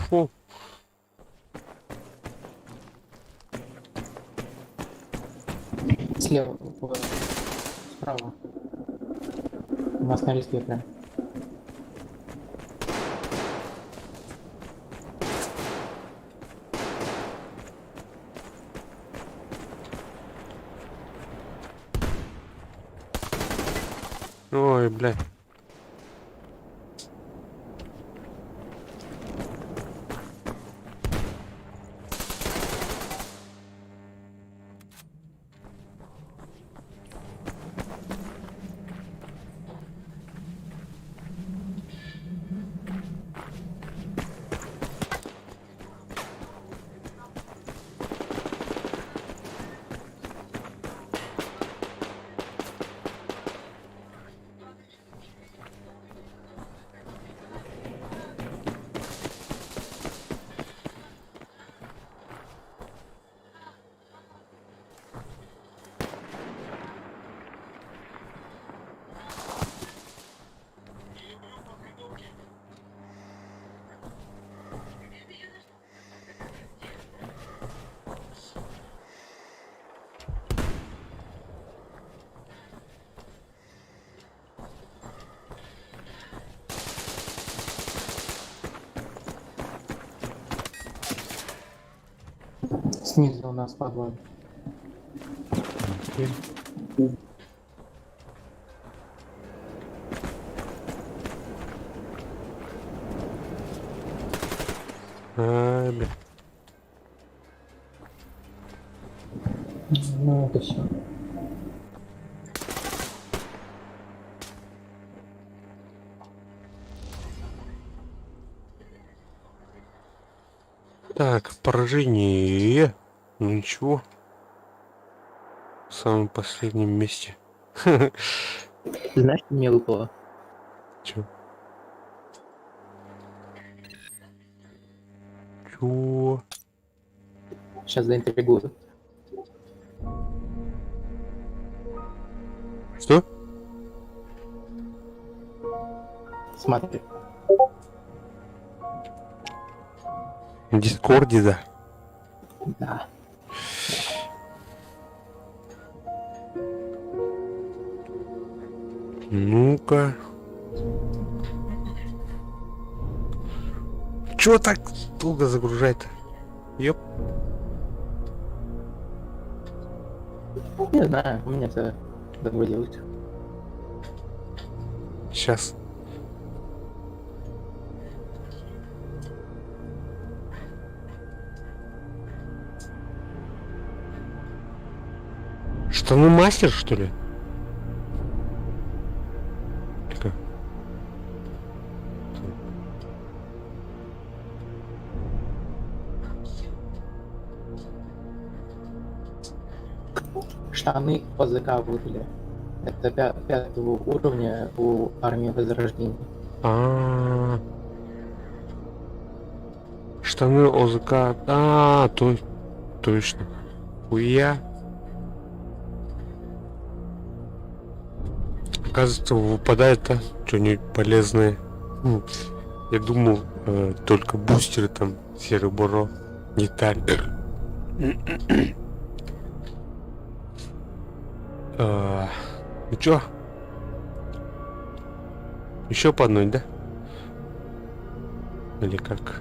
Фу. Слева, справа. У нас на листе прям. Ой, бля. Снизу у нас подвал. Ай, бля. Ну, это все. Так, поражение. Ну ничего. В самом последнем месте. Ты знаешь, что мне выпало? Чё? Чё? Сейчас заинтригую. Что? Смотри. В Дискорде, да? Да. Ну-ка. Чё так долго загружает? Ёп. Не знаю, у меня это загрузилось. Сейчас. Штаны мастер, что ли? Тихо. Штаны ОЗК выжили. Это пятого уровня у армии Возрождения. А-а-а. Штаны ОЗК. Точно. Хуя. Оказывается, выпадает, что-нибудь полезное. Я думал, только бустеры там, серый буро, деталь. Ну чё? Еще по одной, да? Или как?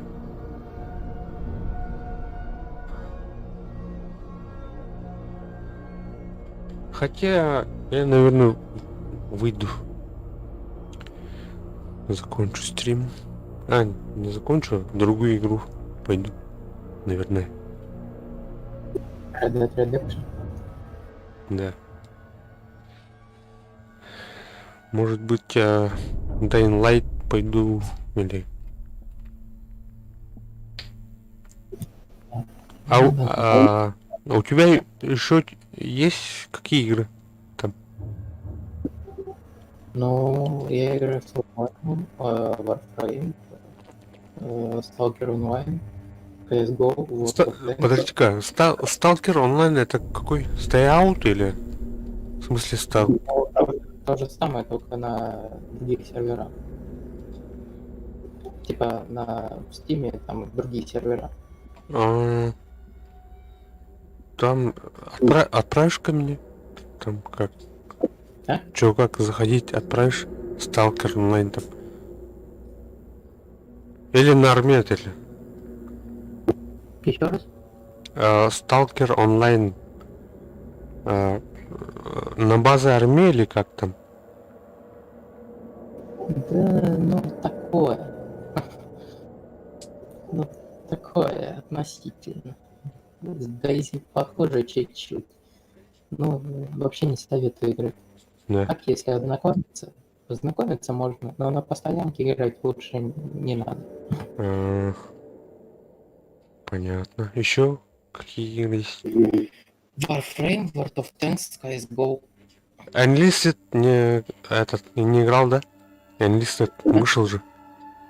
Хотя я, наверное, выйду. Закончу стрим. Не закончу, в другую игру пойду. Наверное. Red Dead Redemption? Да. Может быть, Dying Light пойду или... А у тебя еще есть какие игры там? Ну, я играю в Warframe, Warframe, Stalker Online, CSGO, World of Tanks. Подожди-ка, Stalker Online это какой? Stay Out или? В смысле Stalker? То же самое, только на других серверах. Типа на Steam там другие сервера. Там отправишь ко мне там как? А? Чё, как заходить, отправишь? Сталкер онлайн там. Или на армии. Еще раз? Сталкер онлайн. На базе армии или как там? Да, ну такое. Ну такое относительно. С Дейзи похоже чуть-чуть. Ну, вообще не советую играть. Да. Так, если познакомиться можно, но на постоянке играть лучше не надо. Понятно. Еще какие игры есть? Warframe, World of Tanks, CSGO. Enlisted не играл, да? Enlisted вышел же.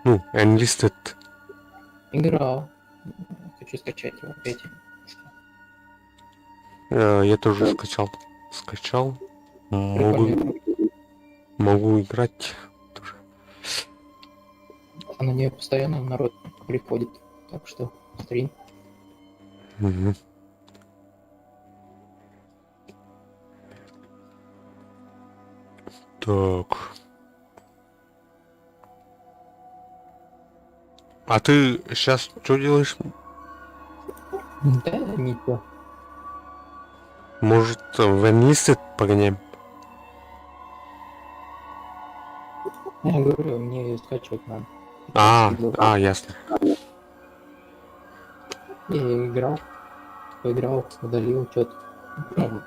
Ну, Enlisted. Играл. Хочу скачать его опять. Я тоже скачал. Могу играть тоже. А на нее постоянно народ приходит. Так что стрим. Угу. Так. А ты сейчас что делаешь? Да, ничего. Может, в Enlisted погоняем? Я говорю, мне ее скачивать надо. Ясно. Я поиграл, удалил что-то. Ну,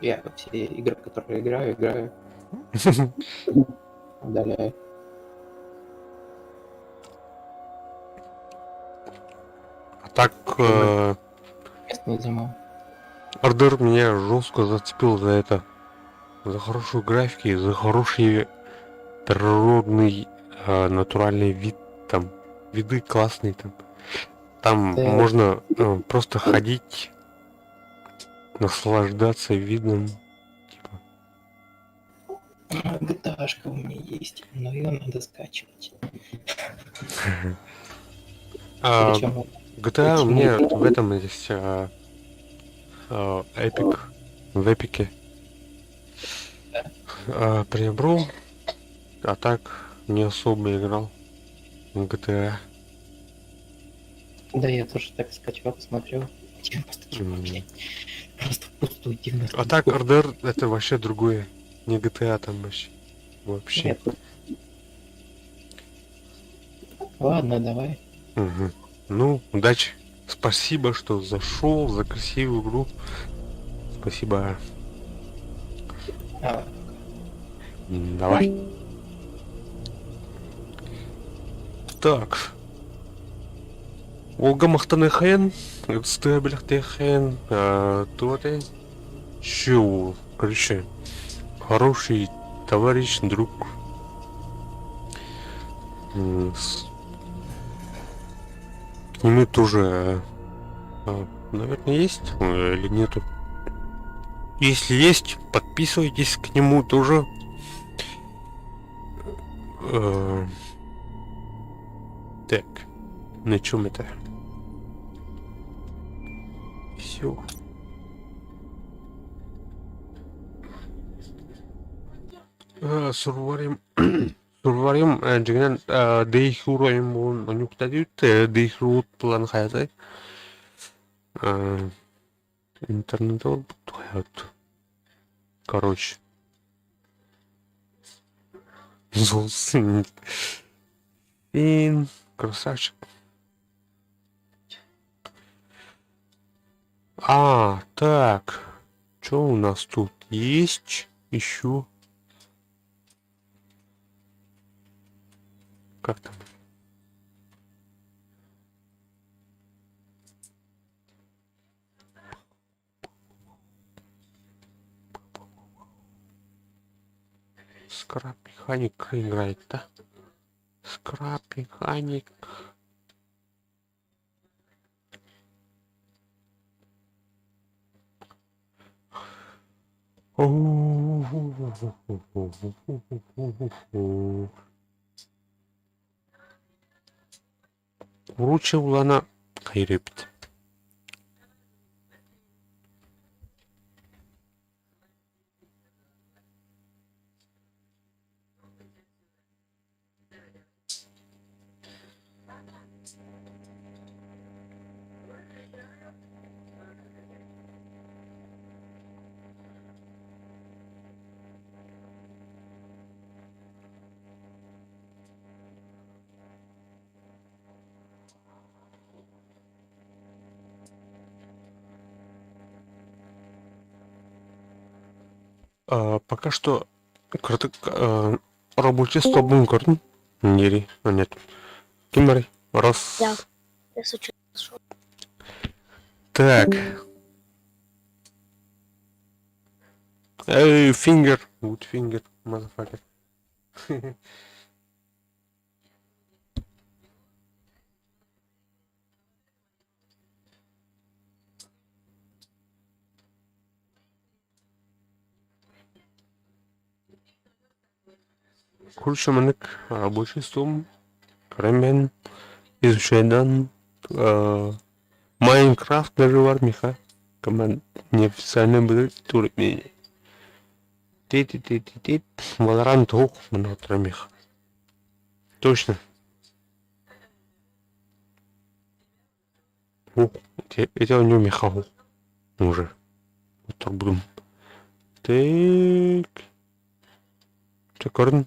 я все игры, которые играю, удаляю. А так, Место не занимал. Ордер меня жестко зацепил за это. За хорошую графику, за хороший природный натуральный вид. Там виды классные там. Там Да. можно просто ходить, наслаждаться видом. GTA-шка у меня есть, но ее надо скачивать. Причем GTA у меня в этом есть Epic. В Эпике. Приобрел, а так не особо играл в GTA. Да, я тоже так скачал, посмотрел. 90 блядь. Просто пустую 90. А так RDR это вообще другое. Не GTA там вообще. Нет. Ладно, давай. Угу. Ну, удачи. Спасибо, что зашел за красивую игру. Спасибо. Давай. Так. Олга мақтаны үсті біліктеген, туаты. Чего? Короче, хороший товарищ, друг. К нему тоже, наверное, есть или нету. Если есть, подписывайтесь к нему тоже. Так, на чем это? Все. Сурварим dengan Deihuro yang mau nanyuk tadi Deihuro план hayatı интернет вот hayat. Короче. Золсын. Красавчик. Так. Что у нас тут есть еще? Как там? Скрап-механик играет, да? Скрап-механик. Вручил она Хайрепт. Пока что рабочий стоп бункер. Нери, нет. Киммери, раз. Да. Я случайно нашел. Так. Эй, фингер. Good finger, motherfucker. Куршаманык, рабочий стол. Кремен. Изучайдан. Майнкрафт даже в армиха. Команд неофициально будет турми. Тит. Валорант ох, много рамих. Точно. Ух, это у него мехал. Уже. Вот так будем. Так. Чекорн.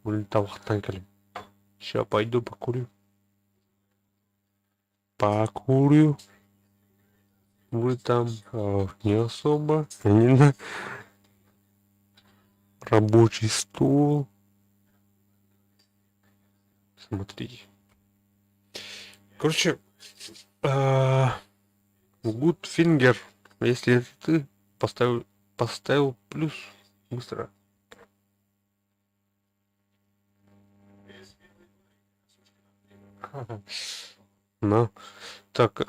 Улетал хтанкалем. Сейчас пойду покурю. Вы там не особо. Не рабочий стол. Смотри. Короче, Гудфингер, если это ты поставил плюс быстро. Ну, так,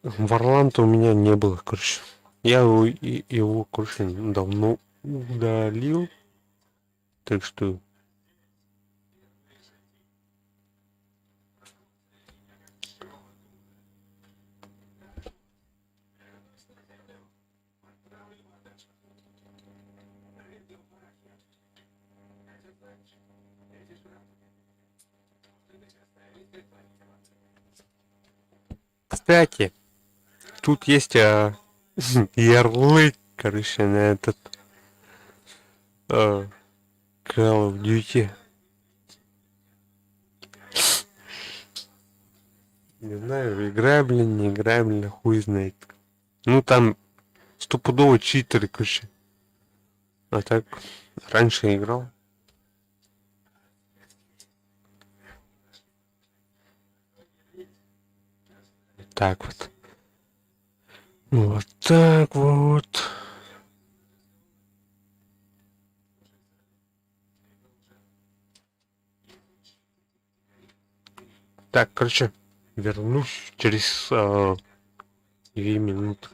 Варланта у меня не было, короче. Я его, короче, давно удалил. Так что... Кстати, тут есть ярлык, короче, на этот Call of Duty. Не знаю, играбельно, не играбельно, хуй знает. Ну там стопудово читеры, короче. А так, раньше играл. Так вот. Вот так вот. Так, короче, вернусь через 2 минуты.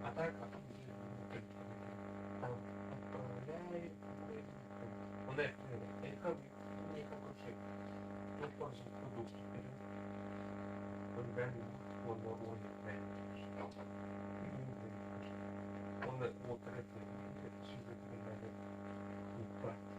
А так, там отправляет, он это вообще не пользует продукт. Он реально, он вот это все это не практика.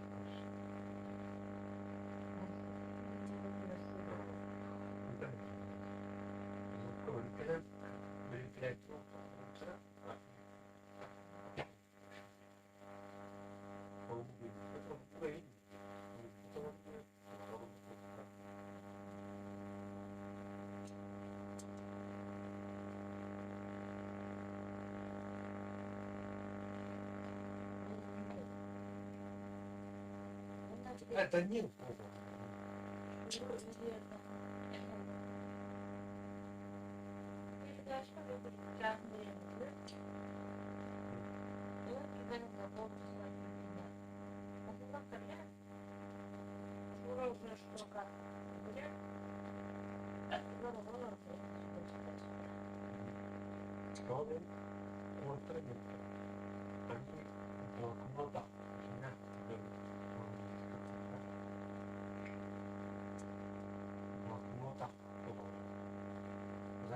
Это не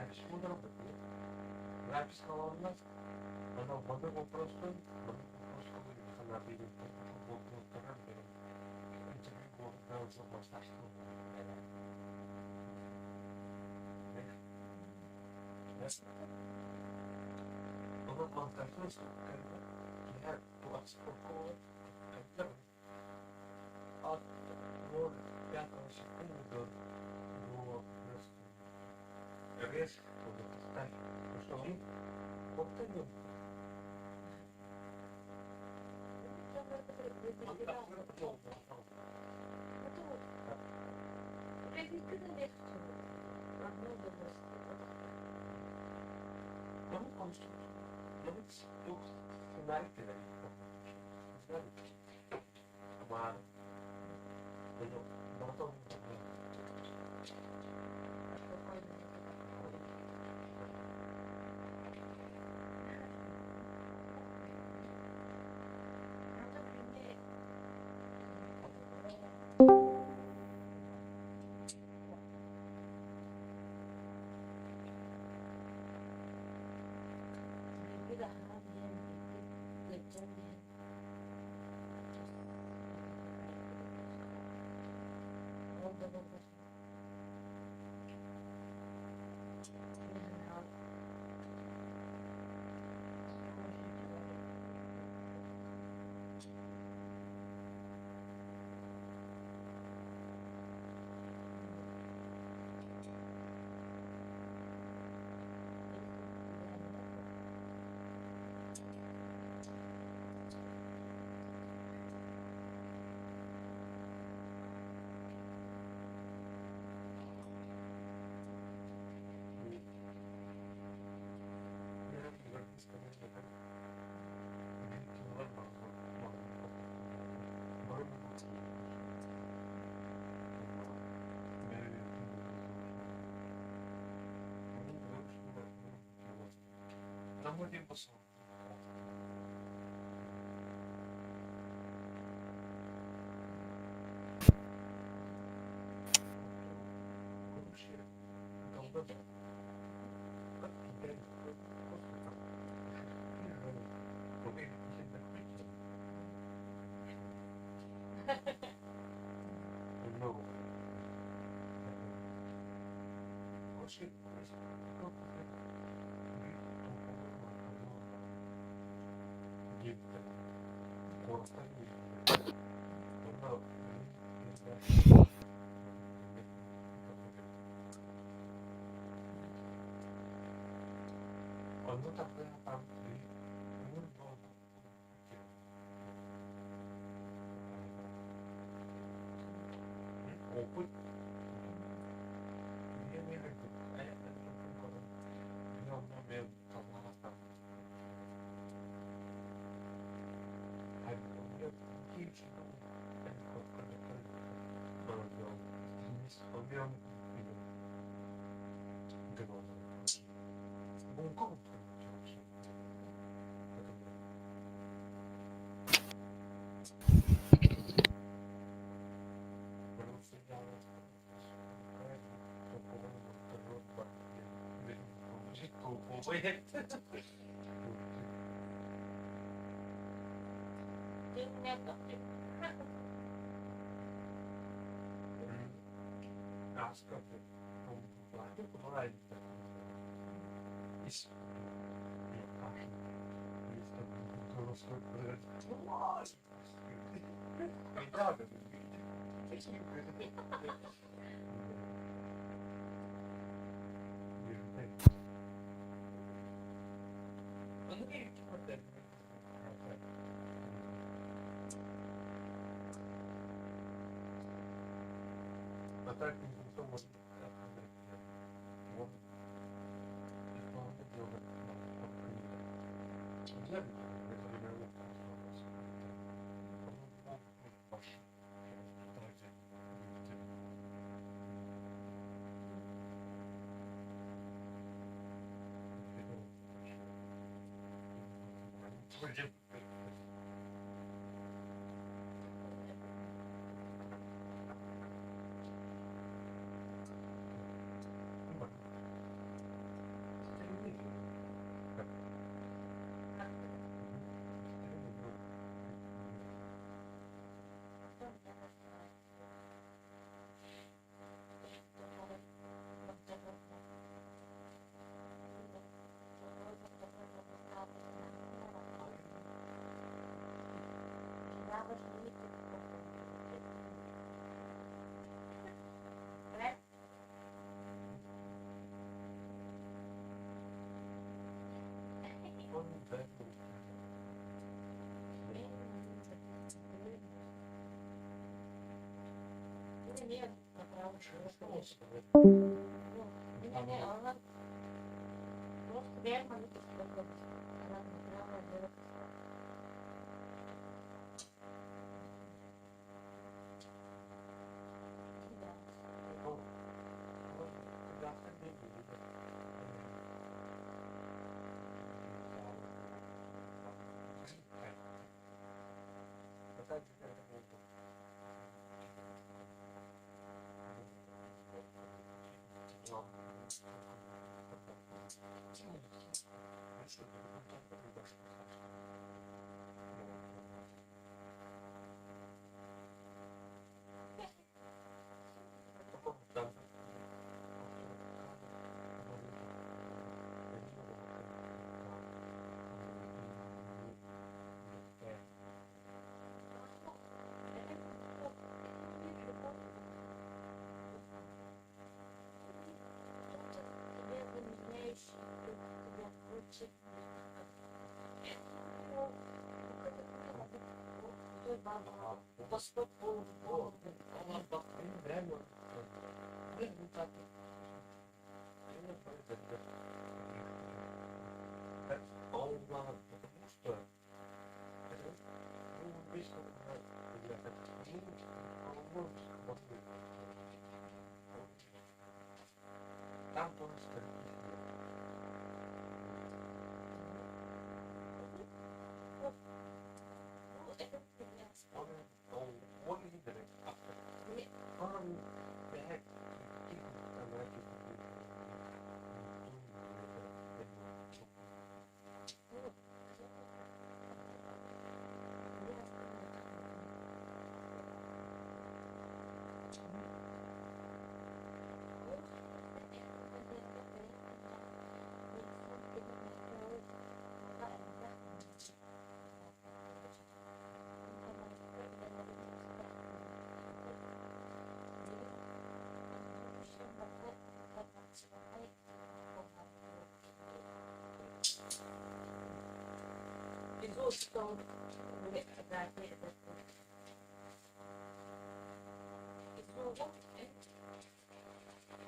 запись мудроты. Запись холодна. Она в одном вопросе, она видит, она контактируется, я подспокоил, от 0,5 секунды до резко ставь, что мы вот это.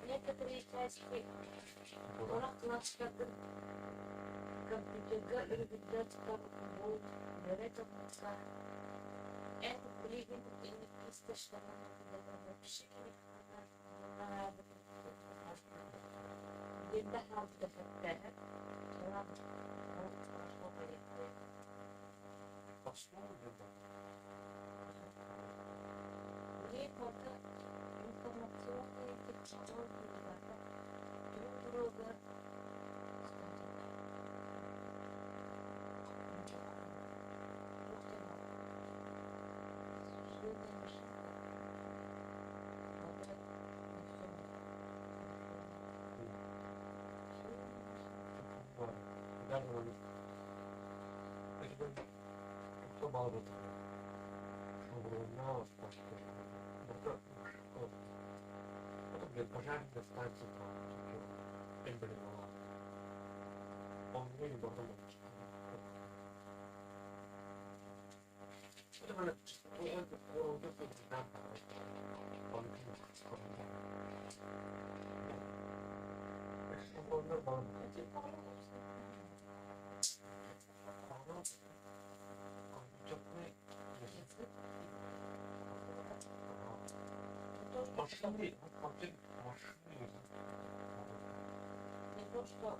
Некоторые части кластерных компьютера передать как будет вероятно. Это блин и не что надо вообще где-то хард эффект. И пока информационные технологии друг друга Кто балует? Шоу-журнал, потом, блин, пожарная станция там, блин, он не потом. Это, блин, Посмотри, машины. не то, что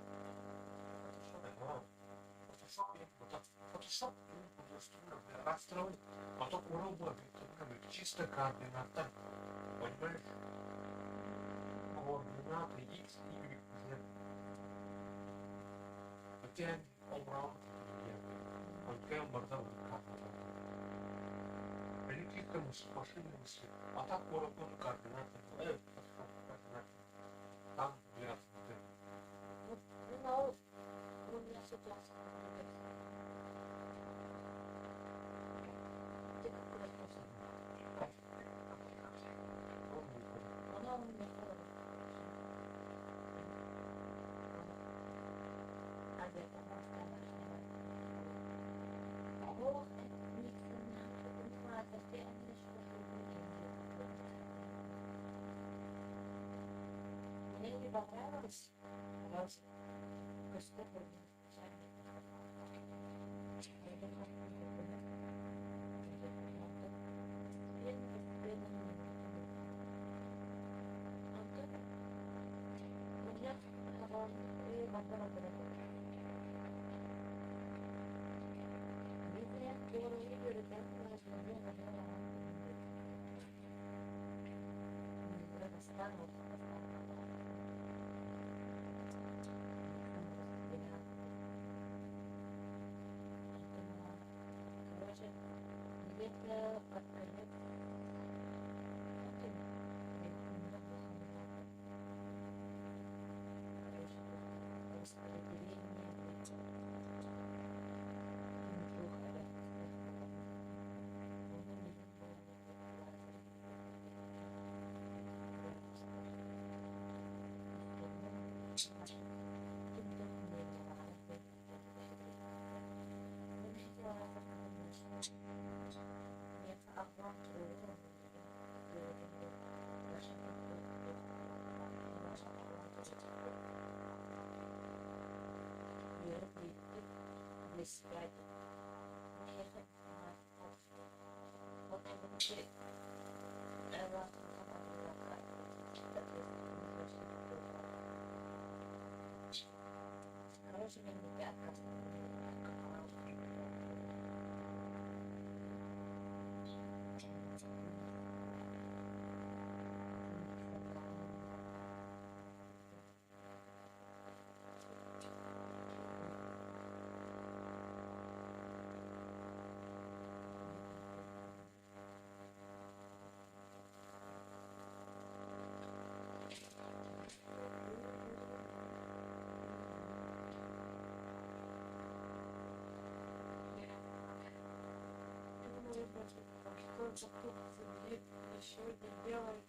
Фотошоп расстроить, потом уроблен, чисто координата, понимаешь? Координаты X, Y, Z. Хотя убрал, он прям бордовый координат. Прилетит там с машины мысли, а так уроблен координаты, координаты. Там, блядь, ну, у меня ситуация. Ты какой вопрос? Она у меня а где-то Бог мне не понравилось, раз костюм. Где-то под конец распределение блестять. Вот это короче, мне не пятка. Что тут еще не делает.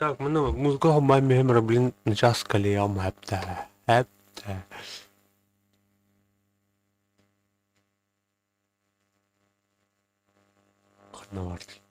Так, мене музикого мамі блін на час каліям гепте. Гепте. На варті.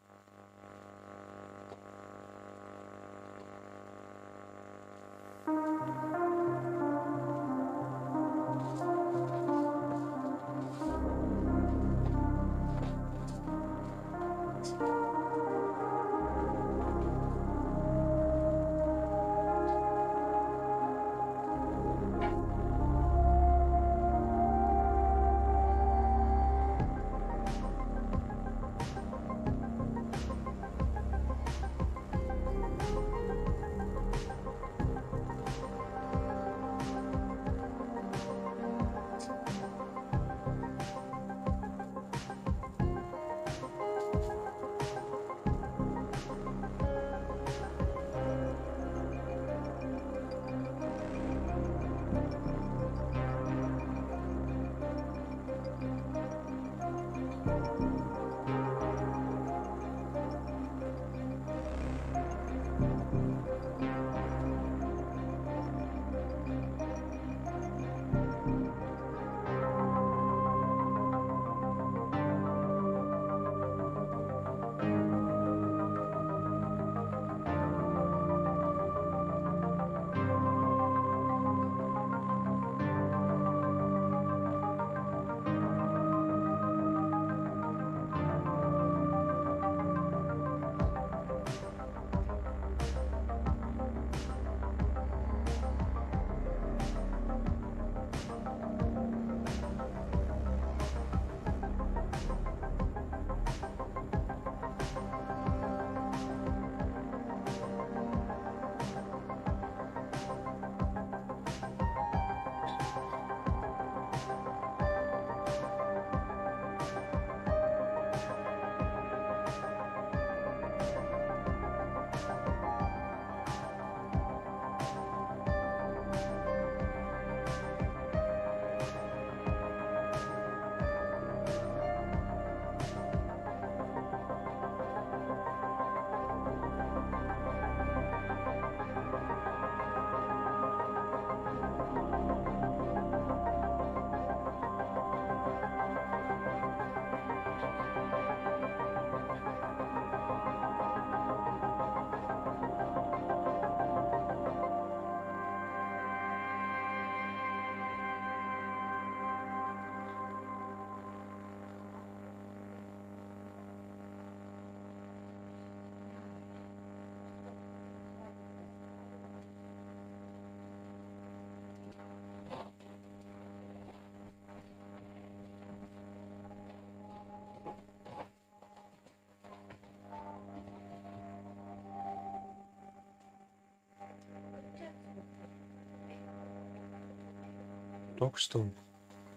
Только что.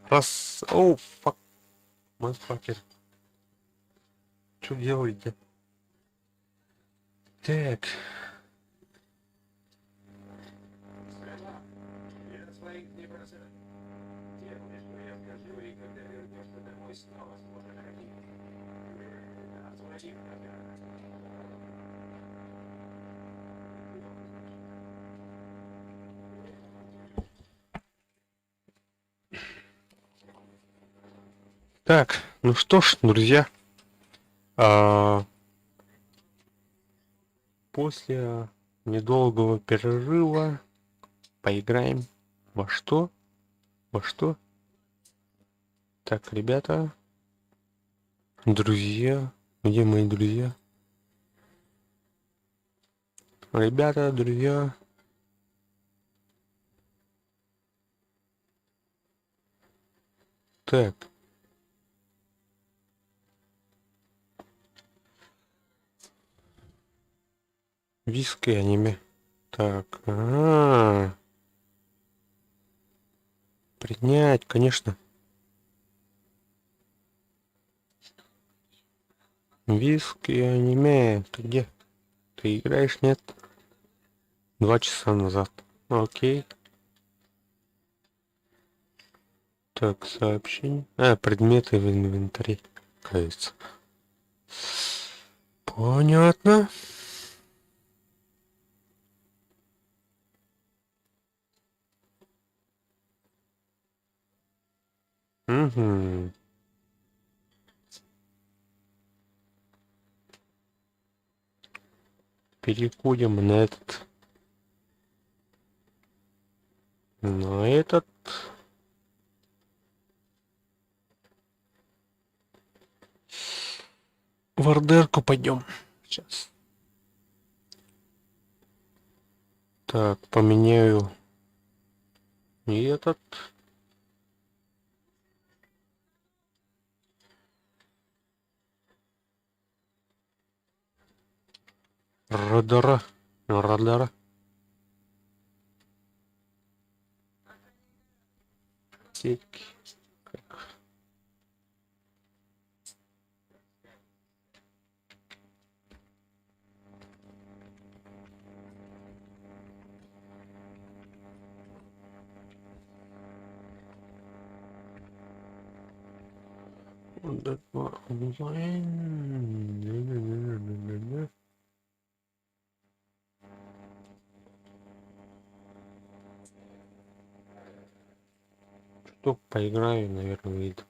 Раз... Оу, фак. Мазфакер. Что делаете? Так. Так, ну что ж, друзья, после недолгого перерыва поиграем во что? Во что? Так, ребята, друзья, где мои друзья? Ребята, друзья. Так. Виски аниме. Так, принять, конечно. Виски аниме. Ты где? Ты играешь, нет? 2 часа назад. Окей. Так, сообщение. Предметы в инвентаре. Кажется. Понятно. Угу. Переходим на этот. На этот. В ордерку пойдем. Сейчас. Так, поменяю. И этот. Радара. Радара. Сеть. Онлайн. Что поиграю, наверное, выйду.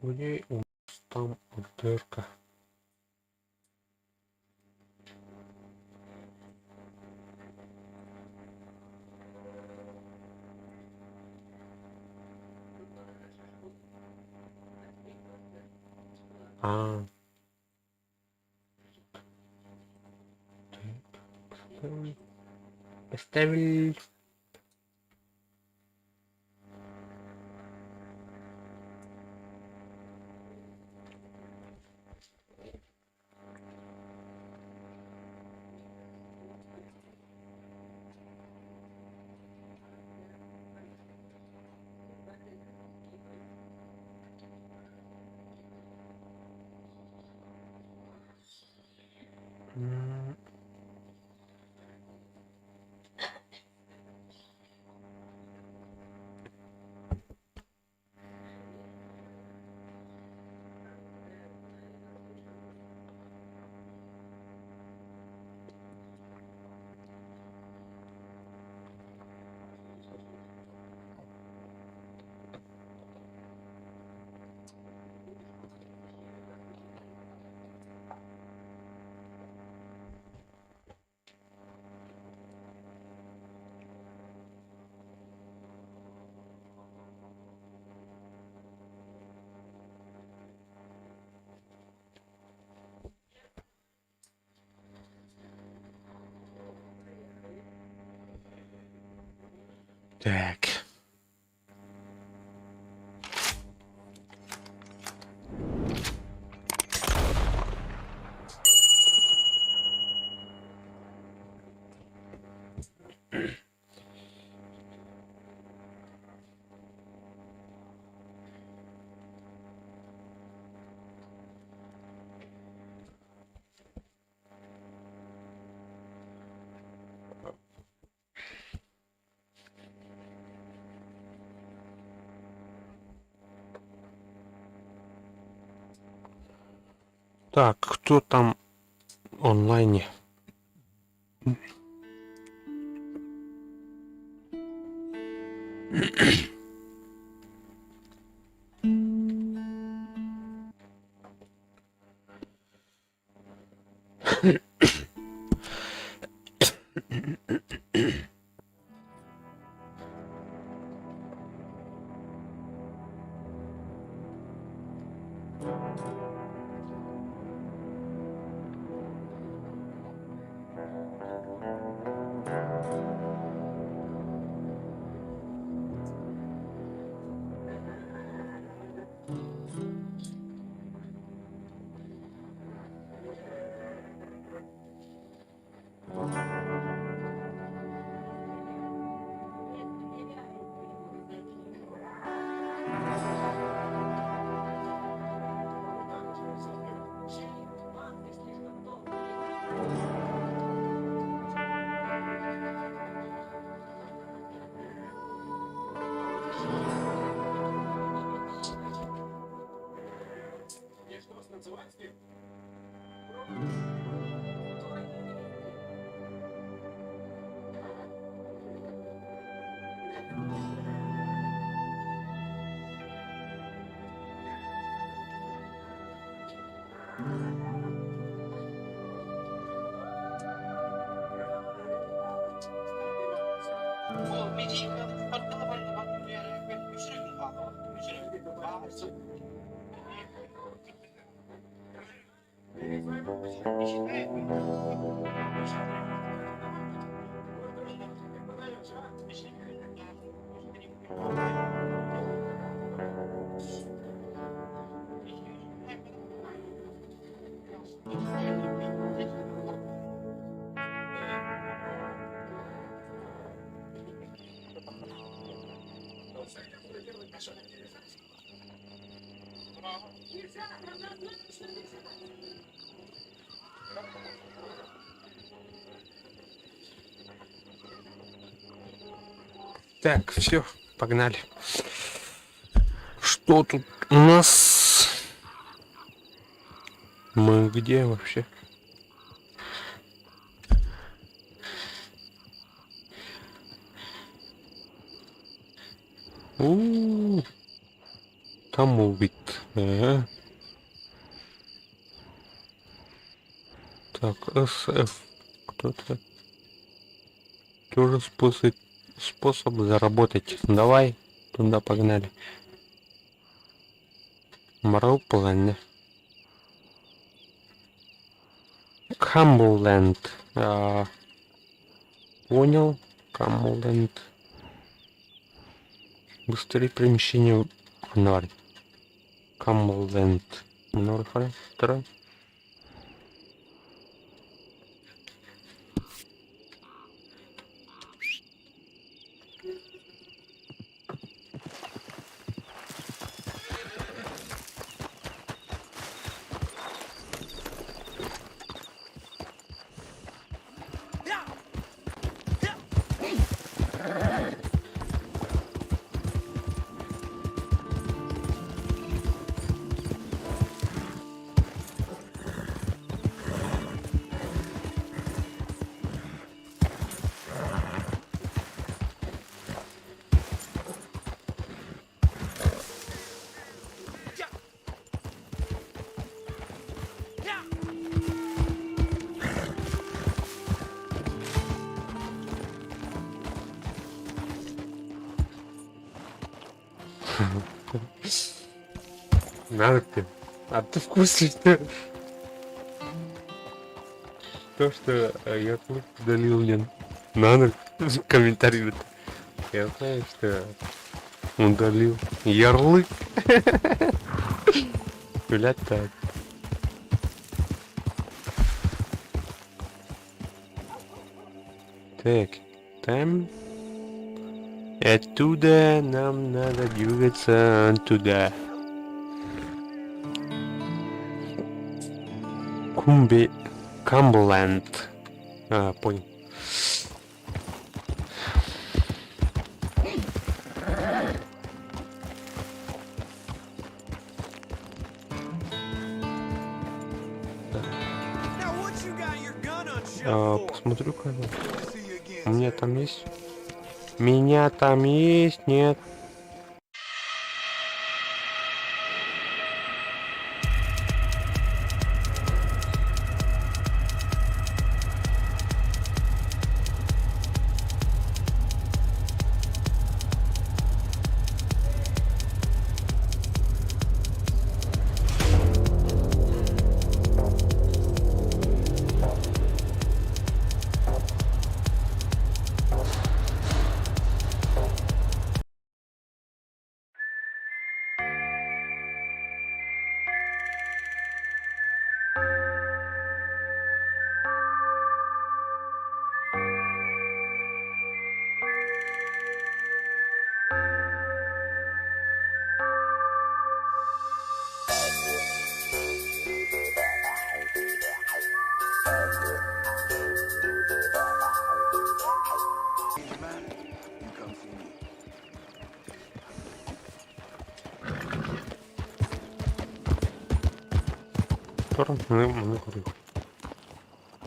Где у нас там дырка? Поставили. Так. Так, кто там в онлайне? Так, все, погнали. Что тут у нас? Мы где вообще? Там убит. Ага. Так, СФ. Кто-то. Тоже способ заработать. Давай, туда погнали. Мроуплен. Камбуленд. Понял. Камбуленд. Быстрее перемещение в норд. Камбуленд. Норфорестер. Надо ты. А ты в курсе, что... То, что я тут удалил, блин. Надо комментарий. Я знаю, что удалил ярлык. Блять так. Так, там. Оттуда нам надо двигаться туда. Камбленд. А, понял. Посмотрю-ка. У меня там есть? Меня там есть? Нет.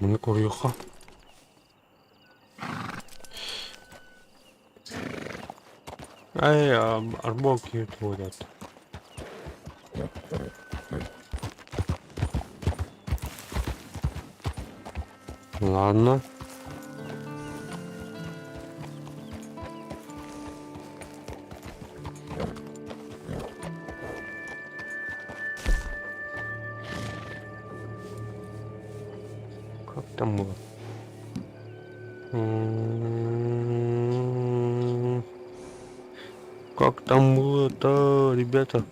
Мене курюха. Ай, арбоки творят. Ладно. Как там было? Как там было-то, ребята?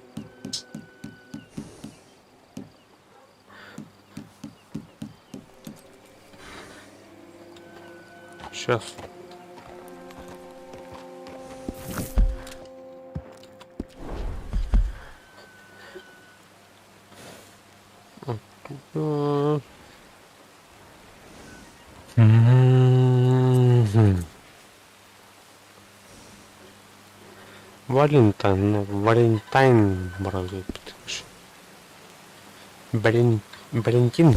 Сейчас. Оттуда. Валентайн, бразил. Валентин.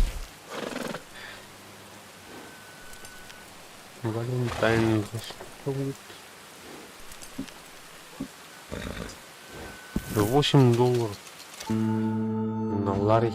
Валентайн. $8 на лари.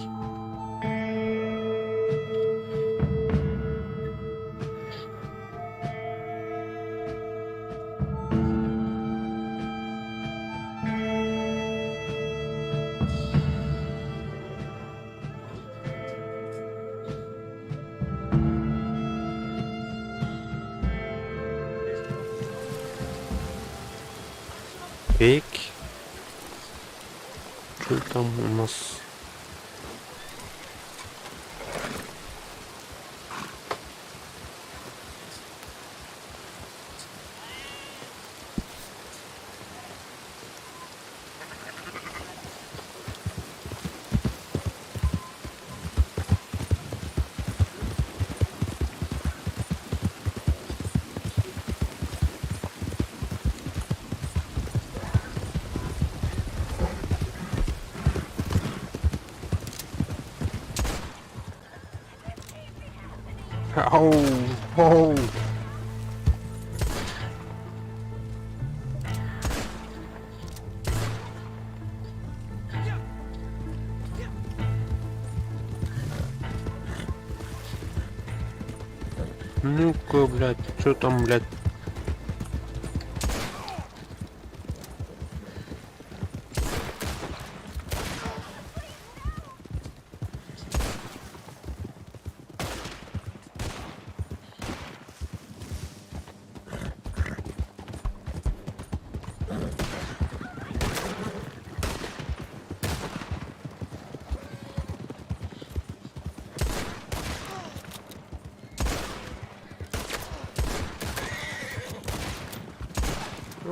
Так. Что там у нас? Оу, оу. Ну-ка, блядь, что там, блядь?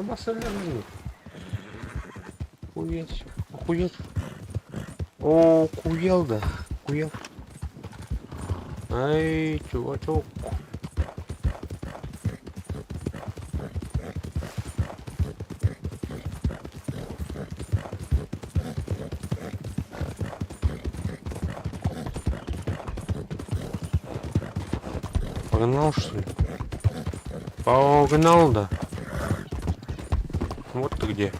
Обосрали. Охуеть. Охуеть. О, куел, да. Куел. Ай, чувачок. Погнал, что ли? Погнал, да. Вот ты где.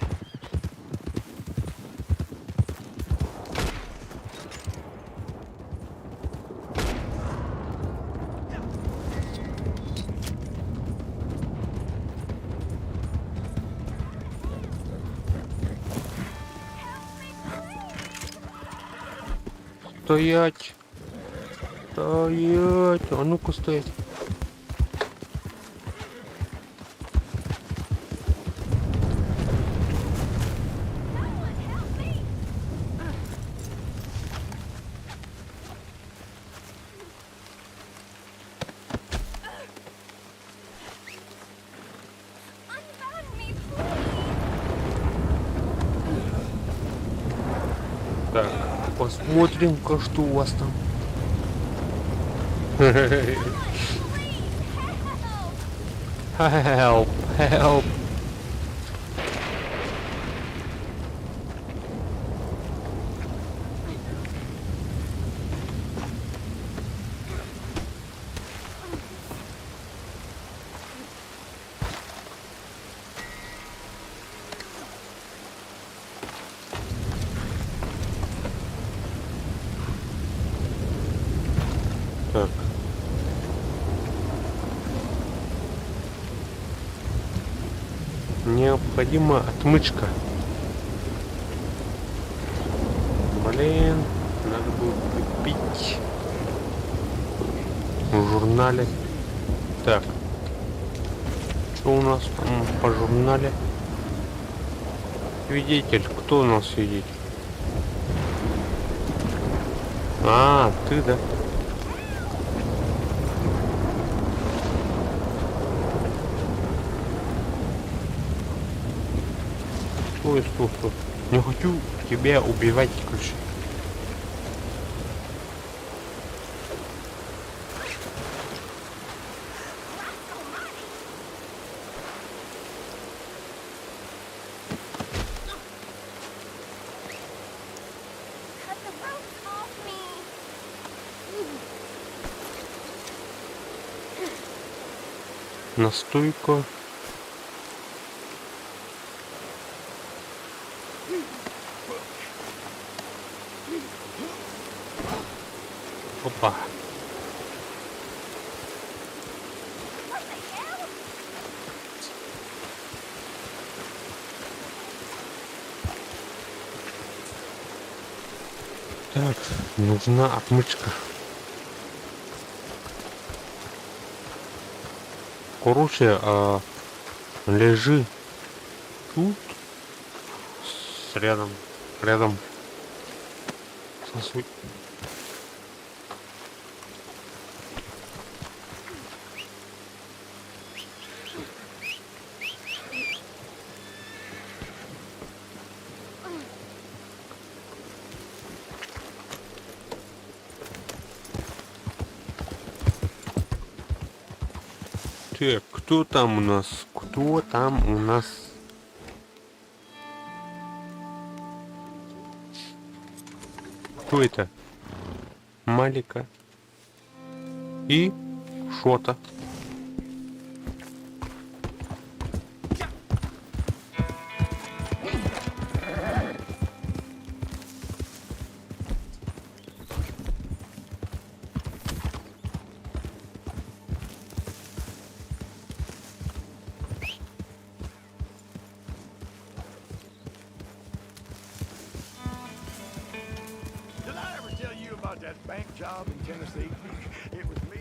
Стоять! Стоять! А ну-ка стоять! Так, посмотрим-ка, что у вас там. Help, help. Так. Необходима отмычка. Блин, надо было купить в журнале. Так. Что у нас там по журнале? Свидетель. Кто у нас свидетель? А, ты, да? Стой, стой, стой. Не хочу тебя убивать, ключ. Настойка. Опа. Так, нужна отмычка. Короче, лежи тут, рядом со свой... Так, кто там у нас? Кто там у нас? Кто это? Малика и Шота. That bank job in Tennessee. It was me.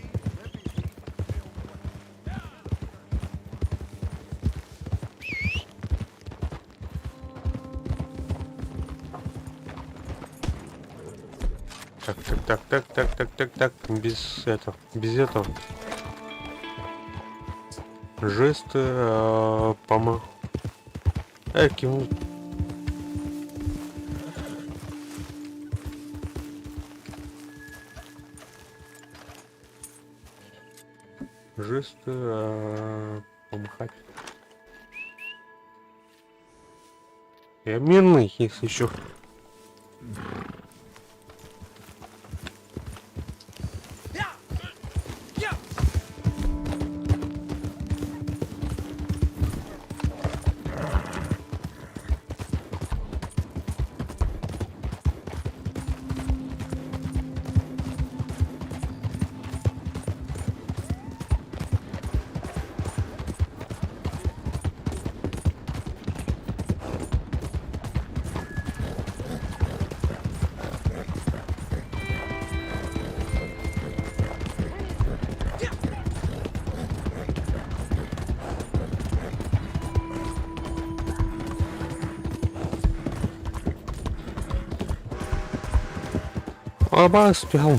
Так, без этого. Жесты, Кивнул. Жесты помахать. Я мирный, если еще. Оба спел.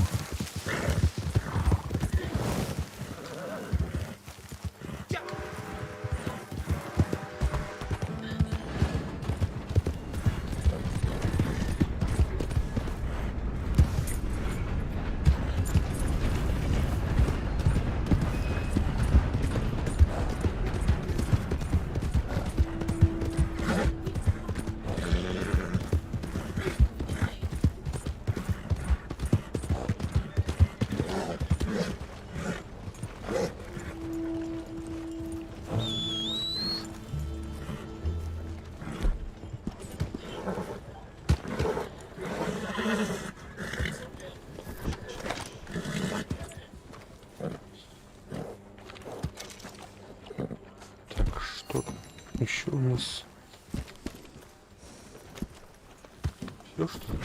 Еще у нас все, что ли?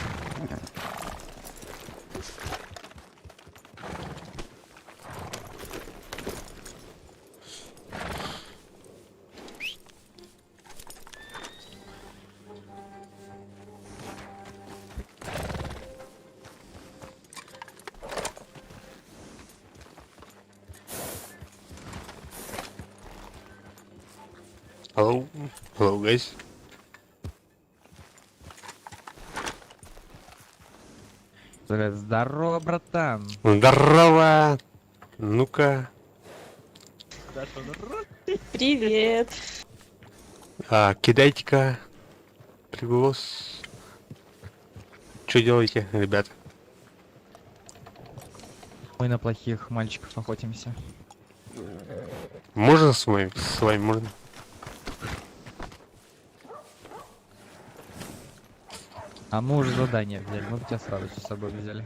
Hello guys. Здорово, братан. Здорово. Ну-ка. Привет. Кидайте-ка приглас. Что делаете, ребята? Мы на плохих мальчиков охотимся. Можно с вами можно? А мы уже задание взяли, мы бы тебя сразу с собой взяли.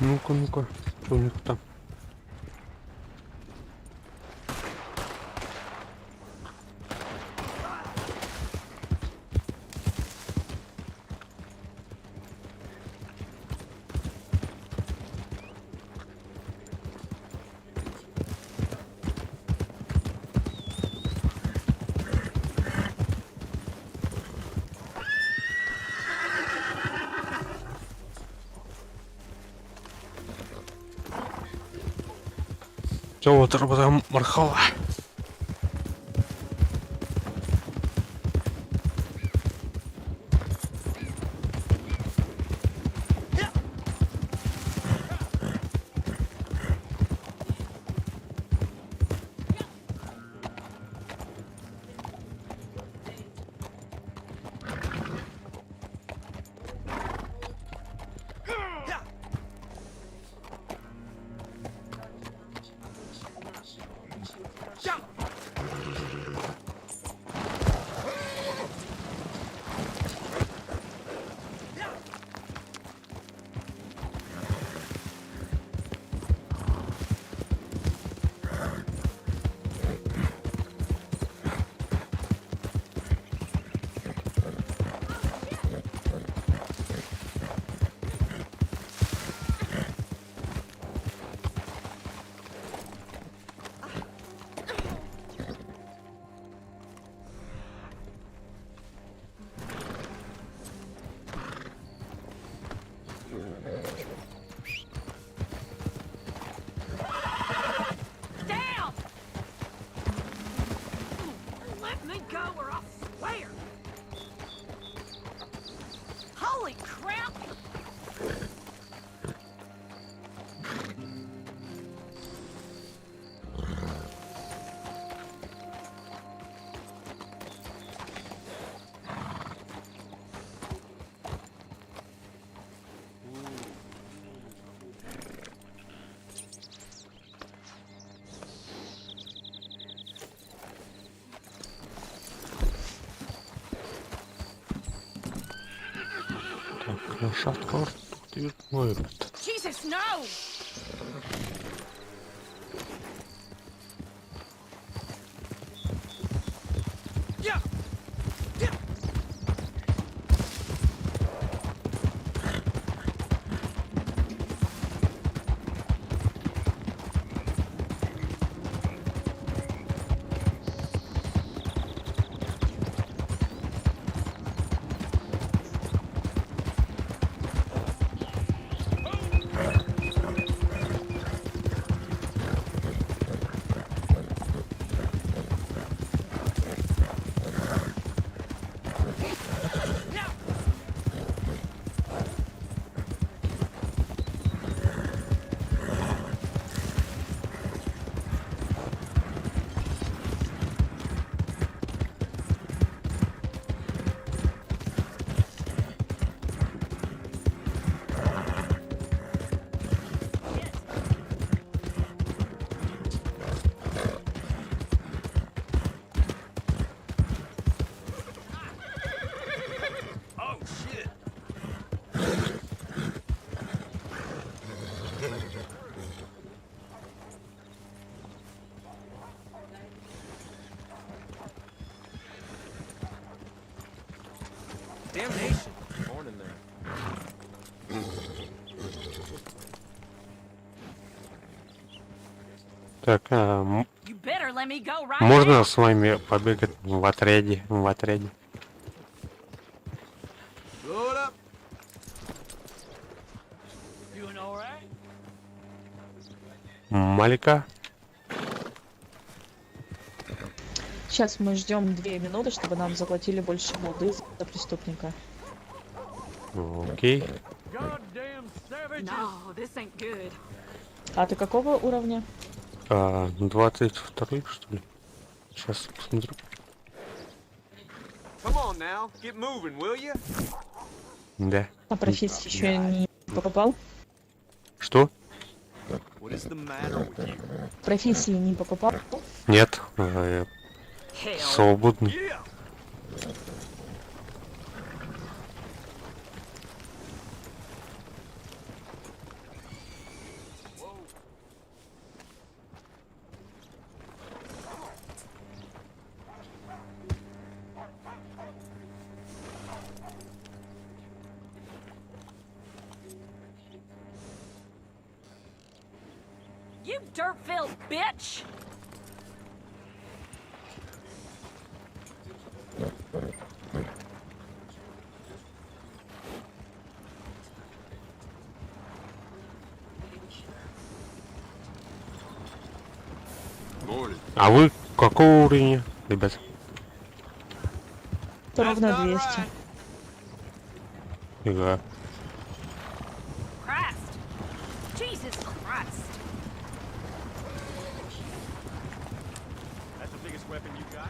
Ну-ка, что у них там? Все, вот работаем Мархала. Down! Let me go or I'll swear! Holy crap! Так, шахткор тут вертмоет. Jesus, no! Damnation. Born in there. Так, You better let me go right можно now. с вами побегать в отряде? В отряде. Blow it up. Doing all right? Малика? Сейчас мы ждем 2 минуты, чтобы нам заплатили больше воды за преступника. Окей. No, this ain't good. А ты какого уровня? 22 что ли? Сейчас посмотрю. Come on now, get moving, will you? Да. На профессии еще не покупал? Что? What is the matter with you? Профессии не покупал? Нет. Свободный. You dirt-filled bitch! А вы какого уровня, ребят? Ровно 200. Фига. Jesus Christ. That's the biggest weapon you got?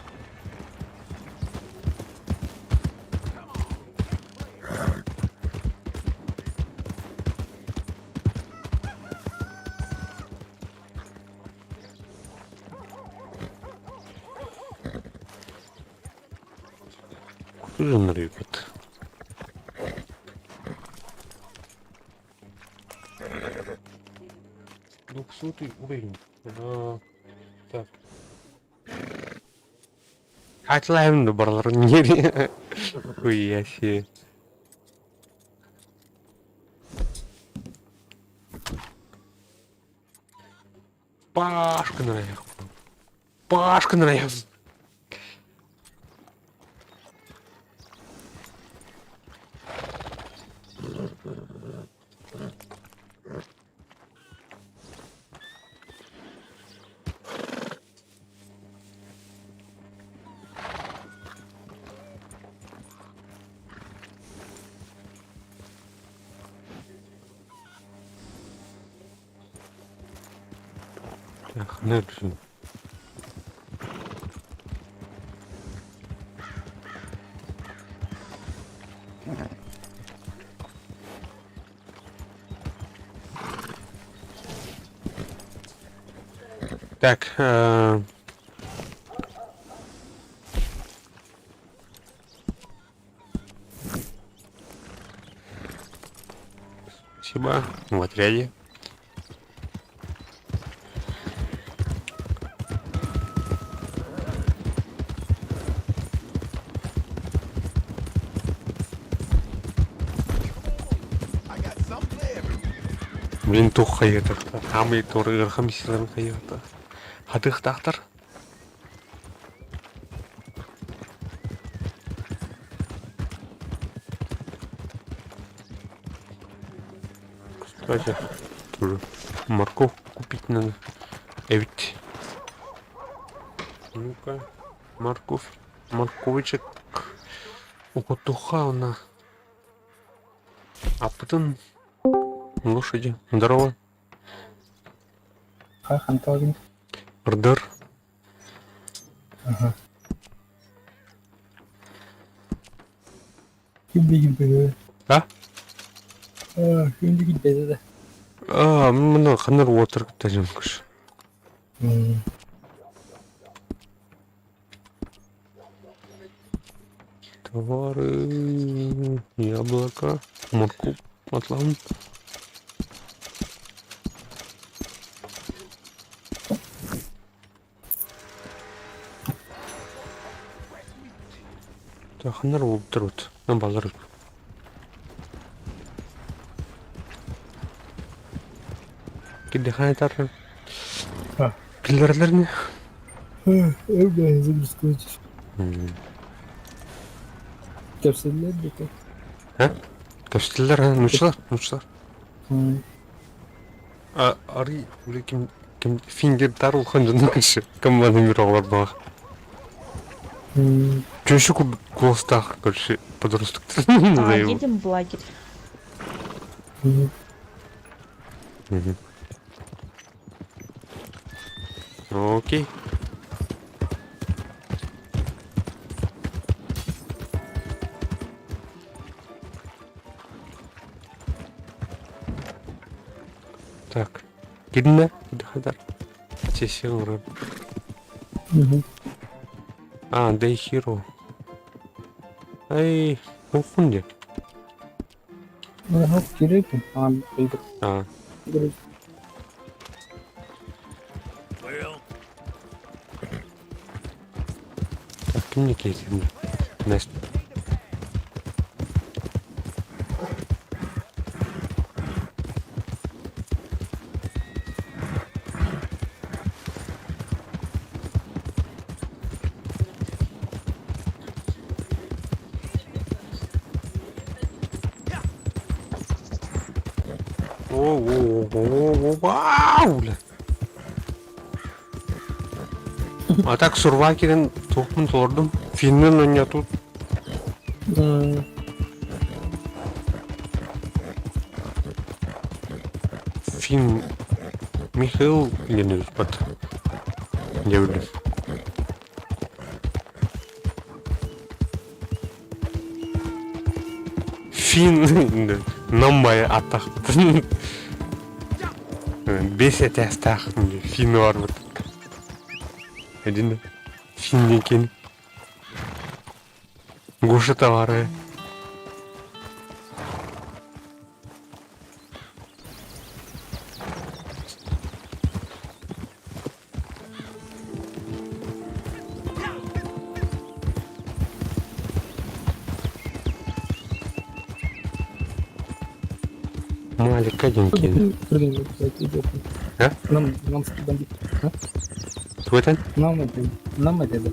Блин, ребят. Двухсотый уровень. Так. Атылайым да барлар нере. Хуя себе. Пашка наверх. Пашка наверх. Ах, нервы. Так, спасибо, в отряде. Блин, тух хайытыр. Хамы торы хамсиларын хайыты. Хадых тахтар. Кстати, тоже морковку купить надо. Ведь. Ну-ка, морковь, морковичек. Ого, туха она. А потом лошади. Здорово. Анталин. Ордер. Ага. Şimdi gibi. А? Şimdi gibi de. Мына қанар отырып тажам күш. Товары, яблоко, морковь, атлант. Ханар болып тұр вот. Балар. Киде ханатар. Пиллерлер не? Öyle загрузка хочешь. Kapsüller de так. Kapsüller ha, nuşlar. Ари, ким фингер тару ханжын киши. Кім номер олар баг. Чөші голостақ, короче, подросток. Едем в лагерь. Окей. Так, гидна, хадар. Чесил. Day Hero. Ай, уфунде. Ну, кирики. Пойдет. Так, communicating. Next. Вау! А так Сурвакиден тоқмын тордым. Финнен оня тут. Фин Михаил Ленович под девлю. Фин намбай атақ. Бесет астақ фин бар вот. Один фин екен. Гоша товары. Малик один кинь. А? Нам бандит. А? Кто это? Нам это, да.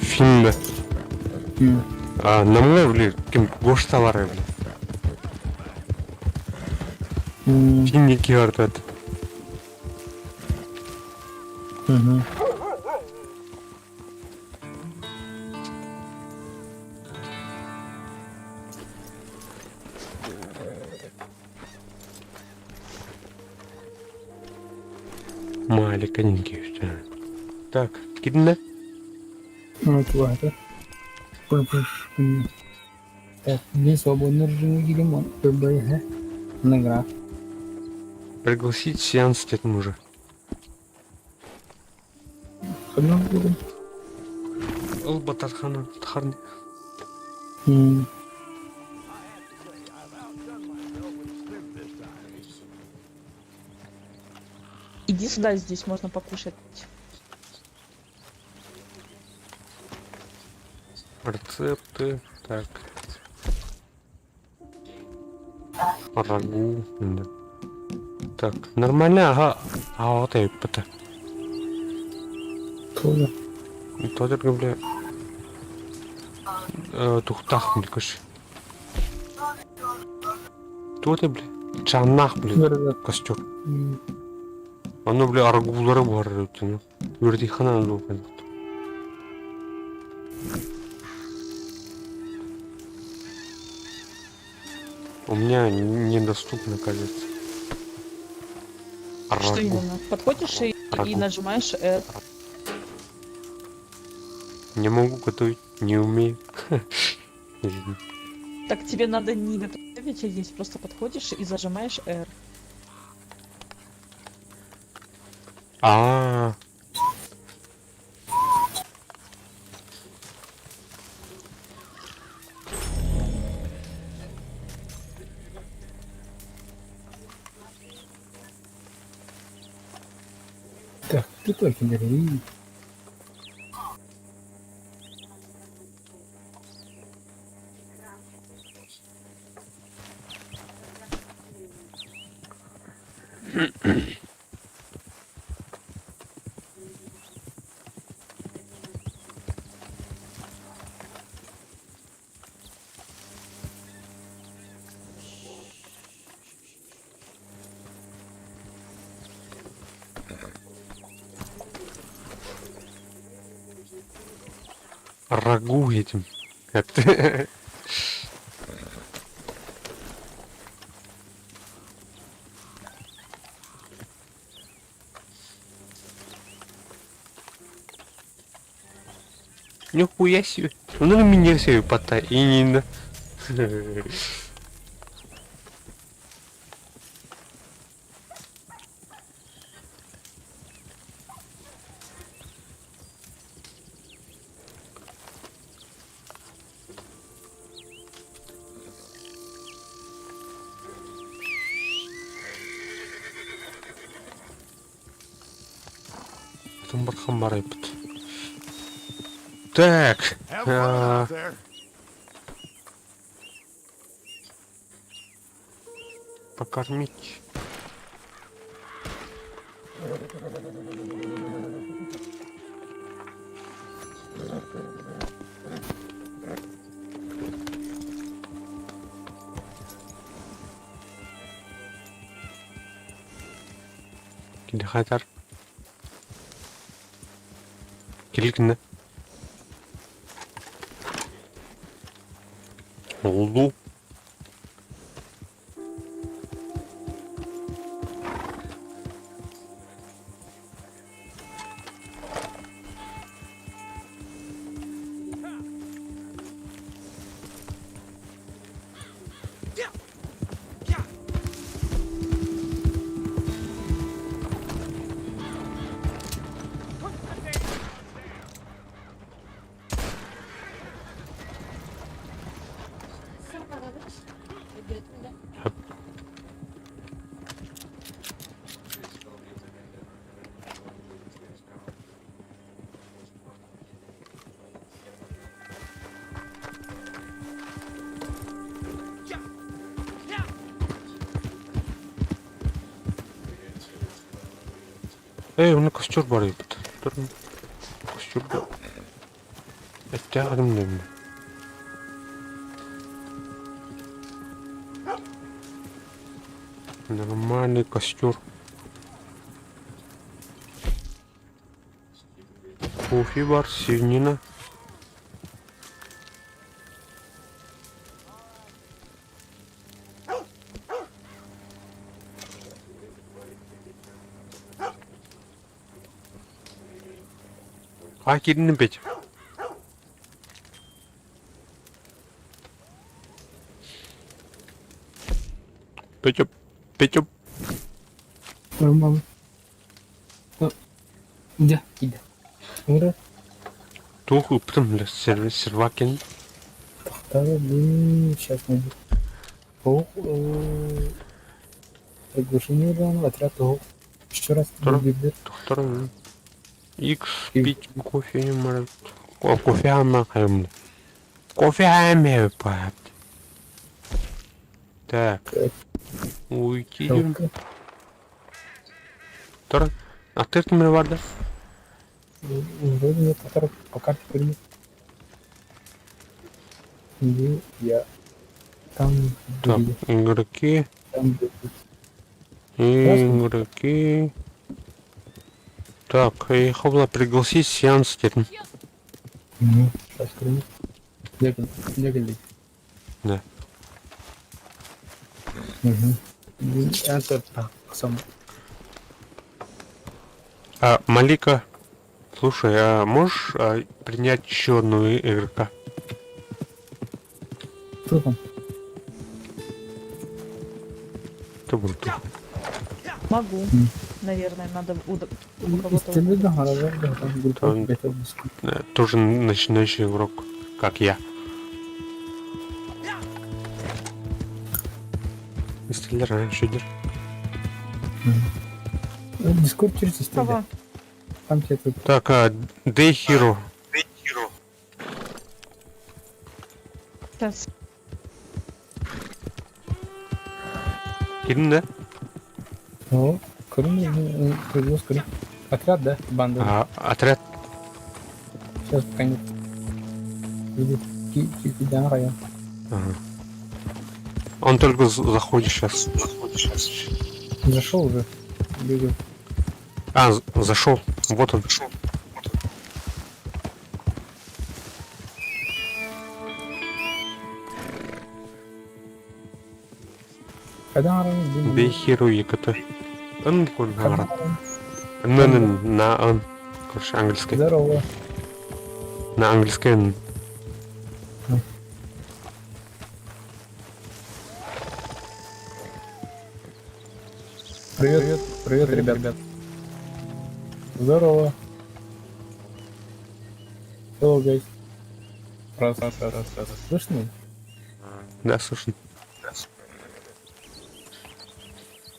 Финда. А, на мой, блин, кем гош товары, блин. Финни киарт это. Малик один кинь. Так, кидна. Ну, это. Так, где свободный режим Гелимон? ПБГ. Награ. Пригласить сеанс тет мужа. Одно будем. Ол батархана тхарни. Иди сюда, здесь можно покушать. Рецепты. Так. Рагу. Да. Так, нормально, ага. А вот и это. Тоже. Тоже, бля. Тухтах, мне кажется. Кто ты, бля? Чанах, бля. Костер. Оно, бля, аргулары бар. Вердихана надо было. У меня недоступно, кажется. Что именно? Подходишь и нажимаешь R. Не могу готовить, не умею. Так тебе надо не готовить, а есть. Просто подходишь и зажимаешь R. А. Так, ты только бери. Рагу этим. Это... Нихуя себе. Ну на меня себе потай. И не на. Так. Покормить. Киде хатар. Келгін. Oldu. Onu kostür var yapıt. Durun. Kostür de. Ette adım değil mi? Нормальный костер. Кофе бар, свинина. А, кидни петь. Петюп, Петюп. Нормально. Да, иди. Ура. Тух, уптым, сервакен. Второй день, сейчас найду. О, приглашение рано, отряд того. Еще раз. Второй. Икс, пить кофе не может. Кофе амахаем. Кофе амахаем, пап. Так. Уйти. Второй. А ты номер варда? Вроде нет, по карте перейдет. Где я? Там. Так, игроки. Там. Игроки. Так, я хотел пригласить сеанс теперь. Сейчас скажу. Легали. Да. Это так, сам. Малика, слушай, а можешь принять еще одного игрока? Кто там? Кто будет? Могу. Наверное, надо у кого-то... Тоже начинающий игрок, как я. Стреляй, шудер. Дискорд через стреляй. Там тебе тут. Так, Day Hero. Сейчас. Кидн, да? О, скорее. Отряд, да? Банда. Отряд. Сейчас пока нет. Видит Кидан район. Ага. Он только заходит сейчас. Зашел уже. Бегает. Зашел. Вот он. Day Hero якото. Он кон гарат. На он. Короче, английский. Здорово. На английском. Привет, ребят. Здорово. Hello, guys. Раз. Слышно? Да, слышно.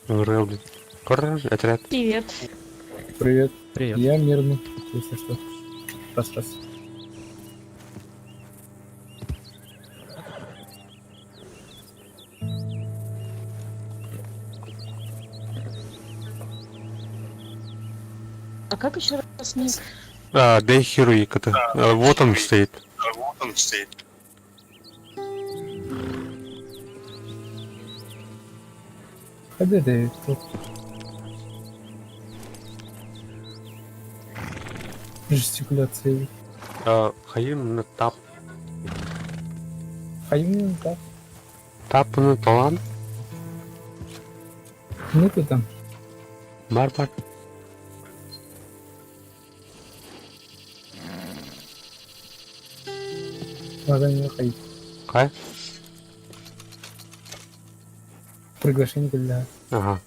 Рэлби. Отряд. Привет. Привет. Привет. Я мирный, если что. Раз. А как еще раз ник? Day Hero якото. Вот он стоит. Ходи, Дэвид, тут. жестикуляцией. Хаим тап. Хаим тап. Тап талант. Ну ты там. Барбар. Надо не выходить. Кай? Приглашение для. Ага.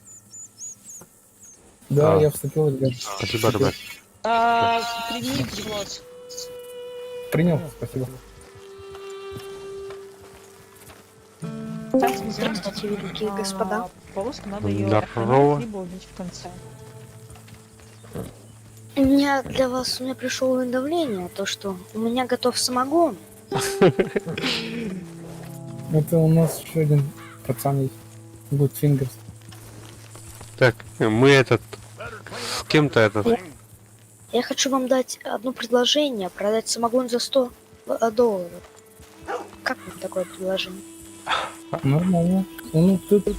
Да, я вступил, ребят. Спасибо, ребят. Прими взвод. Принял, спасибо. Здравствуйте, великие господа. Полоску надо ее Здорово. либо убить в конце. У меня пришло уведомление, то что у меня готов самогон. Это у нас еще один пацан есть. Good Fingers. Так, мы с кем-то Я хочу вам дать одно предложение, продать самогон за $100. Как вам такое предложение? Нормально. Ну, тут...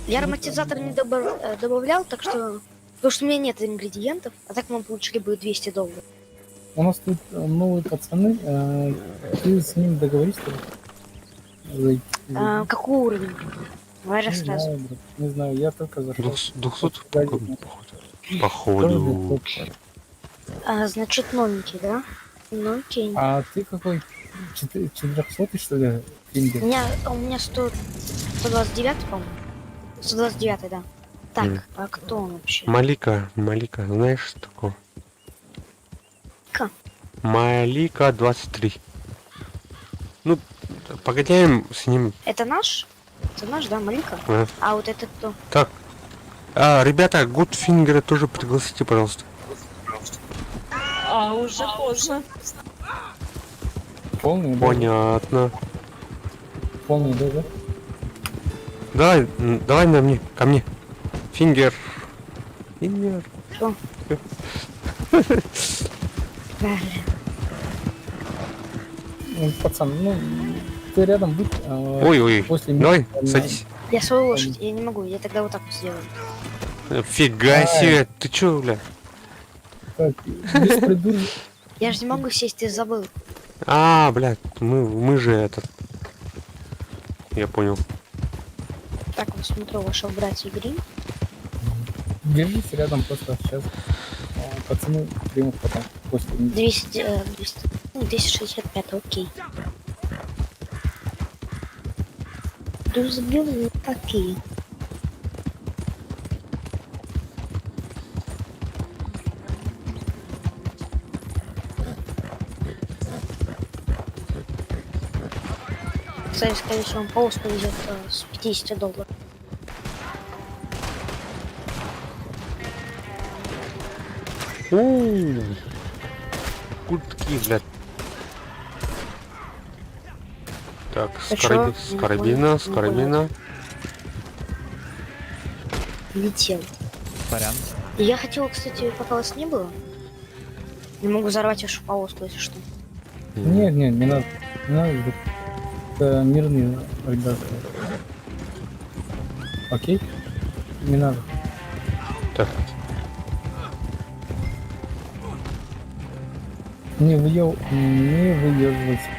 Я ароматизатор не добавлял, так что... Потому что у меня нет ингредиентов, а так мы получили бы $200. У нас тут новые пацаны. Ты с ним договоришься? Какой уровень? Давай Не сразу. знаю, брат, не знаю, я только зашел. 200 походу. Значит, новенький, да? Ну окей. А ты какой? 400 что ли? У меня 129, по-моему. 129, да. Так, а кто он вообще? Малика, знаешь что такое? Малика 23. Ну, погодяем с ним. Это наш? Это наш, да, Малика? А вот это кто? Так. Ребята, Гудфингера тоже пригласите, пожалуйста. Уже поздно. Полный, да? Понятно. Полный, да? Давай ко мне. Фингер. Что? Пацан, ну, ты рядом будь. Ой, давай, садись. Я свою лошадь, я не могу, я тогда вот так сделаю. Фига себе, ты чё, бля? Я же не могу сесть, ты забыл. Блядь, мы же Я понял. Так, вот смотрю, вашего братья Грин. Держись рядом просто сейчас. Пацаны примут потом. После 265, окей. Разбил такие. Кстати, скорее всего, он полос повезет с $50. Кутки, блядь. Так, с карабина. Летел. Сорян. Я хотела, кстати, пока вас не было. Не могу взорвать вашу полоску, если что. Нет, не надо. Не надо. Это мирные ребята. Окей? Не надо. Так. Не выезжайте.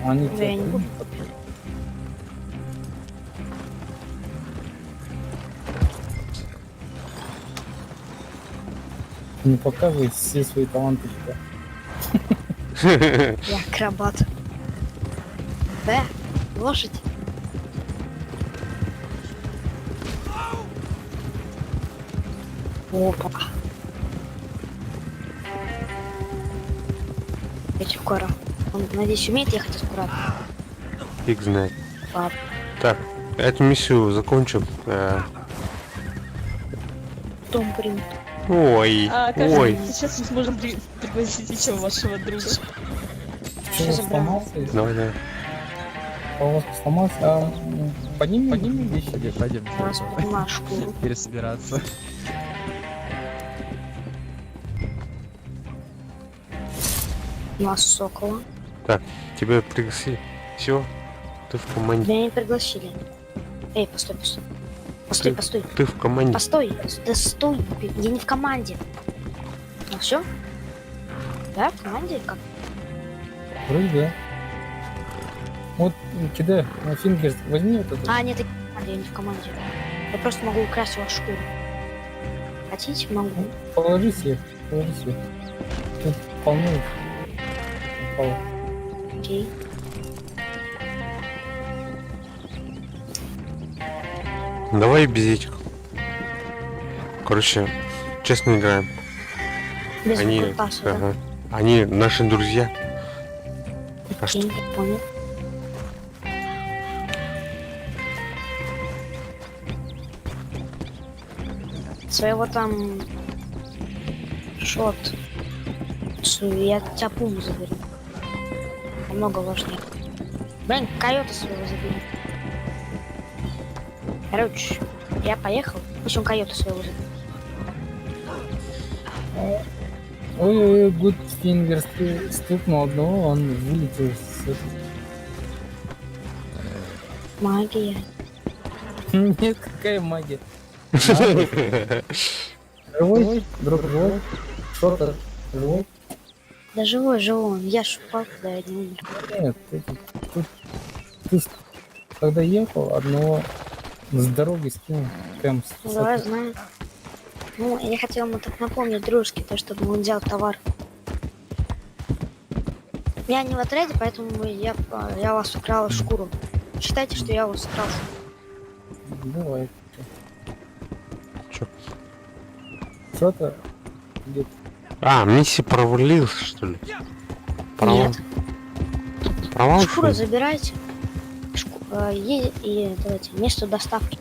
Они Да, я не буду. Не показывай все свои таланты. Я акробат. Да, лошадь. Опа. Кора. Он, надеюсь, умеет ехать аккуратно. Фиг знает. Ладно. Так, эту миссию закончим. Дом примет. Ой. Сейчас мы сможем пригласить еще вашего друга. Что за сломался? Давай. Полоска сломался. Подними вещи. Пойдем. Машку. Пересобираться. У нас сокола. Так, тебя пригласили. Все, ты в команде. Меня не пригласили. Эй, постой. Постой. Ты в команде. Постой. Да стой. Я не в команде. Ну все? Да, в команде или как? Вроде да. Вот, кидай, на фингер, возьми вот это. А, нет, я в команде, я не в команде. Я просто могу украсть вашу шкуру. Хотите, могу. Положи себе, положи себе. Тут полно. Упало. Окей. Давай без этих. Короче, честно играем. Без Они, выкрутаса, да? ага, они наши друзья. А что? Окей, я понял. Своего там шот. Я тебя пуму заберу. Намного важнее. Блин, койота своего заберу. Короче, я поехал. Пусть он койота своего заберет. Ой-ой-ой, Good Finger стукнул одного, он вылетел с... Магия. Нет, какая магия. Живой? Друг живой? Что-то живой? Да живой, он. Я ж упал, когда я не умер. Нет, ты когда ехал, одного с дороги скинул. Прям с Ну, давай, знаю. Ну, я хотел ему так напомнить дружке, то, чтобы он взял товар. Я не в отряде, поэтому я вас украла шкуру. Считайте, что я вас украл. Давай. Что-то где-то. А, миссия провалилась, что ли? Провал. Нет. Провал, что Шкуру ли? забирайте. И давайте, место доставки.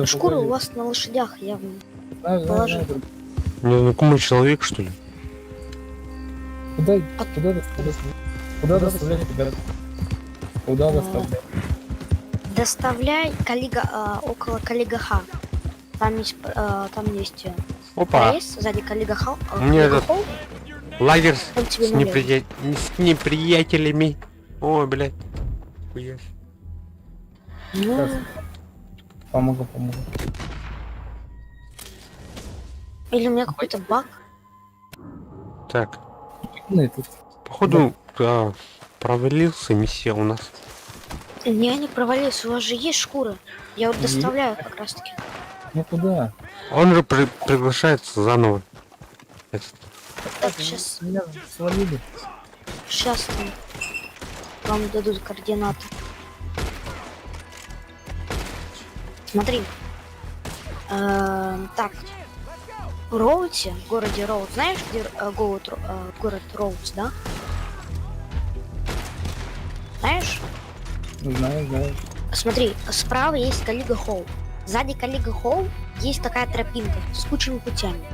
Шкуру у вас на лошадях явно. Положи. Незнакомый человек, что ли? Куда доставлять, ребят? Куда доставлять? Доставляй около Калигаха. Там есть Опа. проезд сзади Калигаха. Мне этот лагерь Он тебе с налево. неприятелями. Ой, блядь. Хуя. Ну, Помогу. или у меня какой-то баг. Так. Ну, тут. Походу, провалился миссия у нас. Я не провалился, у вас же есть шкура. Я вот Есть. доставляю как раз таки. Ну куда? Он же приглашается заново. Так, сейчас. Меня свалили. Сейчас вам дадут координаты. Смотри. Так. В Роуте, в городе Роут, знаешь, где город Роутс, да? Знаешь? Знаю. Смотри, справа есть Калига Холл. Сзади Калига Холл есть такая тропинка с кучами путями.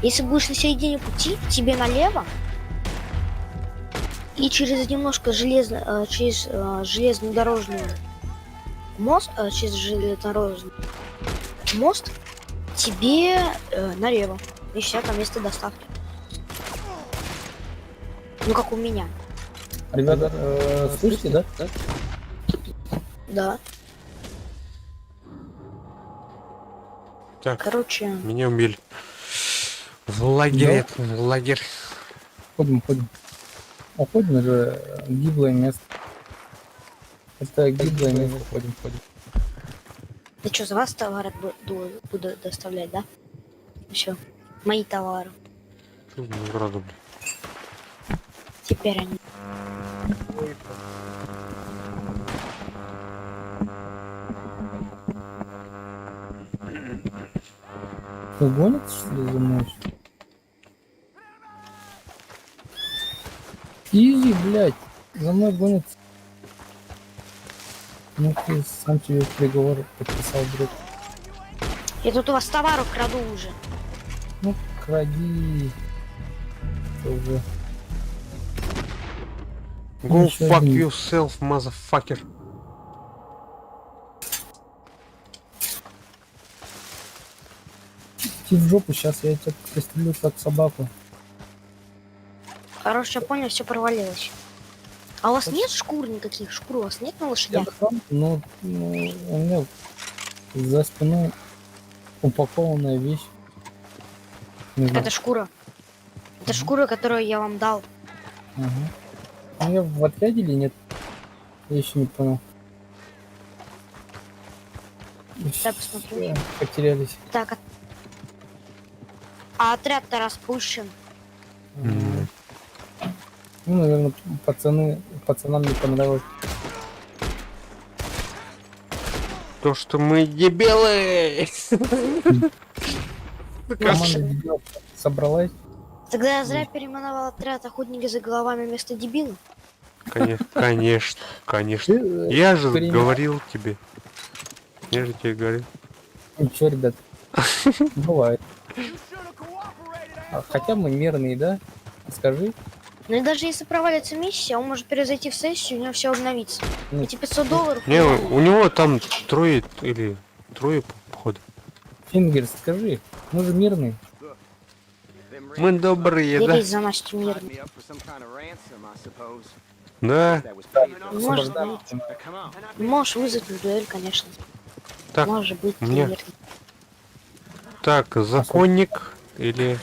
Если будешь на середине пути, тебе налево и через немножко через железнодорожный мост, через железнодорожный мост тебе налево. И все, там место доставки. Ну как у меня. Ребята, слышите, да? Да. Так, короче, меня убили. В лагере, в лагерь. Ходим. Уходим, это гиблое место. Это гиблое место, ходим. ты что, за вас товары буду доставлять, да? Все, мои товары. Награду, блин. Теперь они. Ты гонится, что ли, за мной? Изи, блядь, за мной гонится. Ну ты сам тебе приговор подписал, блядь. Я тут у вас товар украду уже. Ну, кради. Это уже. Go Еще fuck один. yourself, motherfucker. Иди в жопу, сейчас я тебя пристрелю как собаку. Короче, я понял, все провалилось. А у вас нет шкур никаких? Шкур у вас нет на лошадях? Ну, у меня за спиной упакованная вещь. Не знаю. Это шкура. Это шкура, которую я вам дал. Ага. А я в отряде или нет? Я еще не понял. Дай посмотрю. Всё, потерялись. Так, а отряд-то распущен. Ну, наверное, пацанам не понравилось. То, что мы дебилы! Команда дебилов собралась. Тогда я зря переименовал отряд охотники за головами вместо дебилов. Конечно, конечно. Ты, Я же переименовал? говорил тебе. Я же тебе говорил. Ничего, ребят. Бывает. Хотя мы мирные, да? Скажи. Ну и даже если провалится миссия, он может перезайти в сессию, у него все обновится. Эти $500. Не, у него там трое, походу. Фингер, скажи. Мы же мирные. Мы добрые, да? Берись за Настю мирный. Да. Может быть. Можешь вызвать на дуэль, конечно. Так, Может быть, мне- мирный. Так, законник или...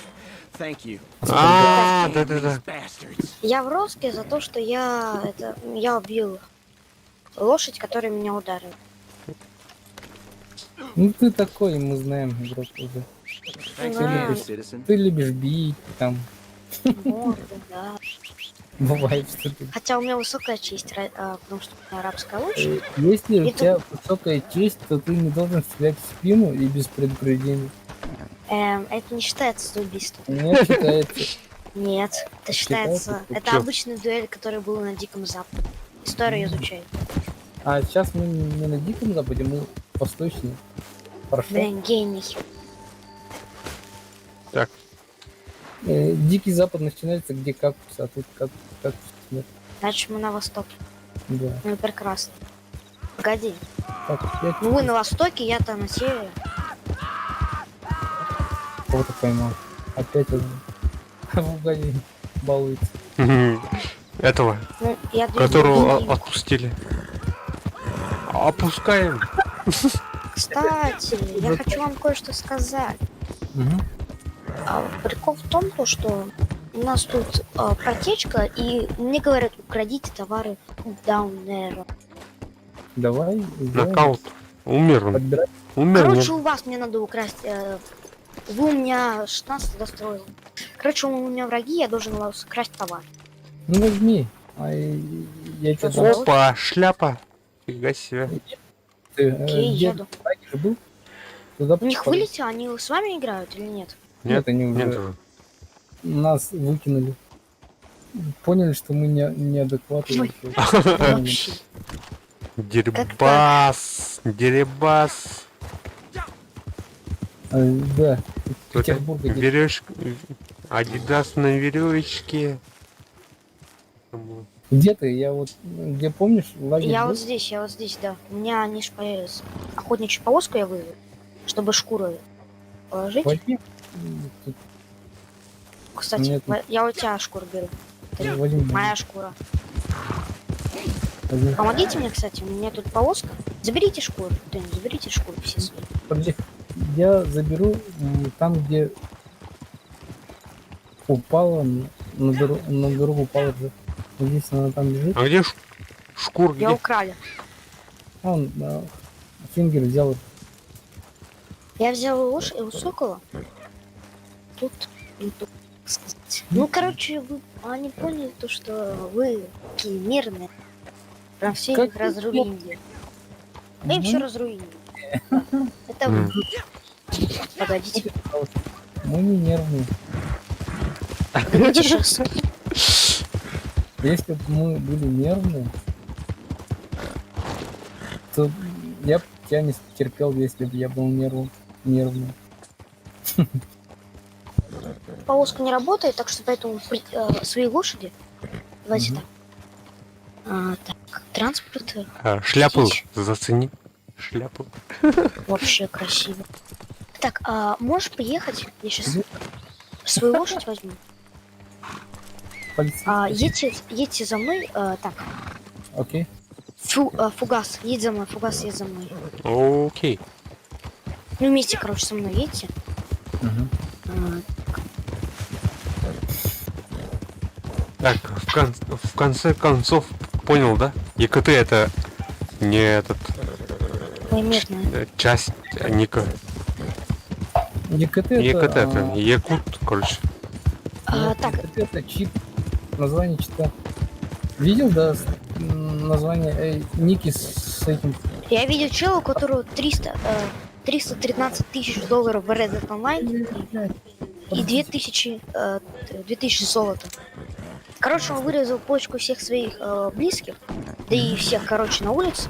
А, да-да-да. Я в розыске за то, что я убил лошадь, которая меня ударила. Ну ты такой, мы знаем, игрок уже. Да. Ты любишь бить, там. Может, да. Бывает, что ты. Хотя у меня высокая честь, потому что у меня арабская лошадь. Если у И тебя высокая честь, то ты не должен стрелять в спину и без предупреждения. Это не считается за убийство. Нет, считается. Нет, это считается. Считается? Это Чё? обычная дуэль, которая была на Диком Западе. Историю изучаю. А сейчас мы не на Диком Западе, мы восточнее. Хорошо. Блин, гений. Так. Дикий Запад начинается где кактус, а тут кактус нет. Значит, мы на востоке. Да. Ну и прекрасно. Погоди. Так, я Ну вы на востоке, я-то на севере. кого-то поймал. Опять один. В уголе балуется. Этого, Ну, я которого думаю, отпустили. Опускаем. Кстати, я хочу вам кое-что сказать. Прикол в том, то, что у нас тут протечка, и мне говорят, украдите товары Даунера. Давай. Нокаут. Умер он. Подбирай. Умер. Короче, нет. у вас мне надо украсть. Вы у меня 16 достроил. Короче, у меня враги, я должен у вас украсть товар. Ну возьми. Я тебе дам. Опа, шляпа. Фига себе. Ты, Окей, где еду. же был? Туда У них попали. вылетело, они с вами играют или нет? Нет, они уже нет уже. нас выкинули. Поняли, что мы неадекватные. Вообще. Дербас. Дербас. Да. Петербург. Веревочка. Адидас на веревочке. Где ты? Я вот, где помнишь, лагерь Я был? вот здесь, да. У меня они ж охотничью повозку я вывел, чтобы шкуру положить. Возьми. Тут Кстати, Нет. я у тебя шкуру беру. Это Возьми. моя шкура. Возьми. Помогите мне, кстати, у меня тут повозка. Заберите шкуру, кто-нибудь, заберите шкуру все свои. Подожди. Я заберу там, где упала, на дорогу упала же. Здесь она там лежит. А где шкур? Я Где? украли. Он, Фингер взял. Я взял лошадь у сокола. Тут и тут, так сказать. Ну, короче, они поняли то, что вы такие мирные. Прям все Как их разруинили. Да им все разруинили. Это вы. Погодите. Мы не нервные. Погодите сейчас. Если бы мы были нервные, то я бы тебя не терпел, если бы я был нервный. Повозка не работает, так что поэтому свои лошади. Давайте так. Так, транспорт. Шляпу зацени. Шляпу. Вообще красиво. Так, можешь приехать? Я сейчас свою лошадь возьму. Едьте за мной. Так. Окей. Фугас, едь за мной, Фугас, едь за мной. Окей. Ну, вместе, короче, со мной едьте. Так, в конце концов, понял, да? ЕКТ это не этот... Местная. часть Ника. ЕКТ ЕКТ это Якут, короче. Так. Это чит. Название чита. Видел, да, название ники с этим. Я видел чела, у которого 313 тысяч долларов в Red Dead Online и 2000 золота. Короче, он вырезал почку всех своих близких, да и всех, короче, на улице.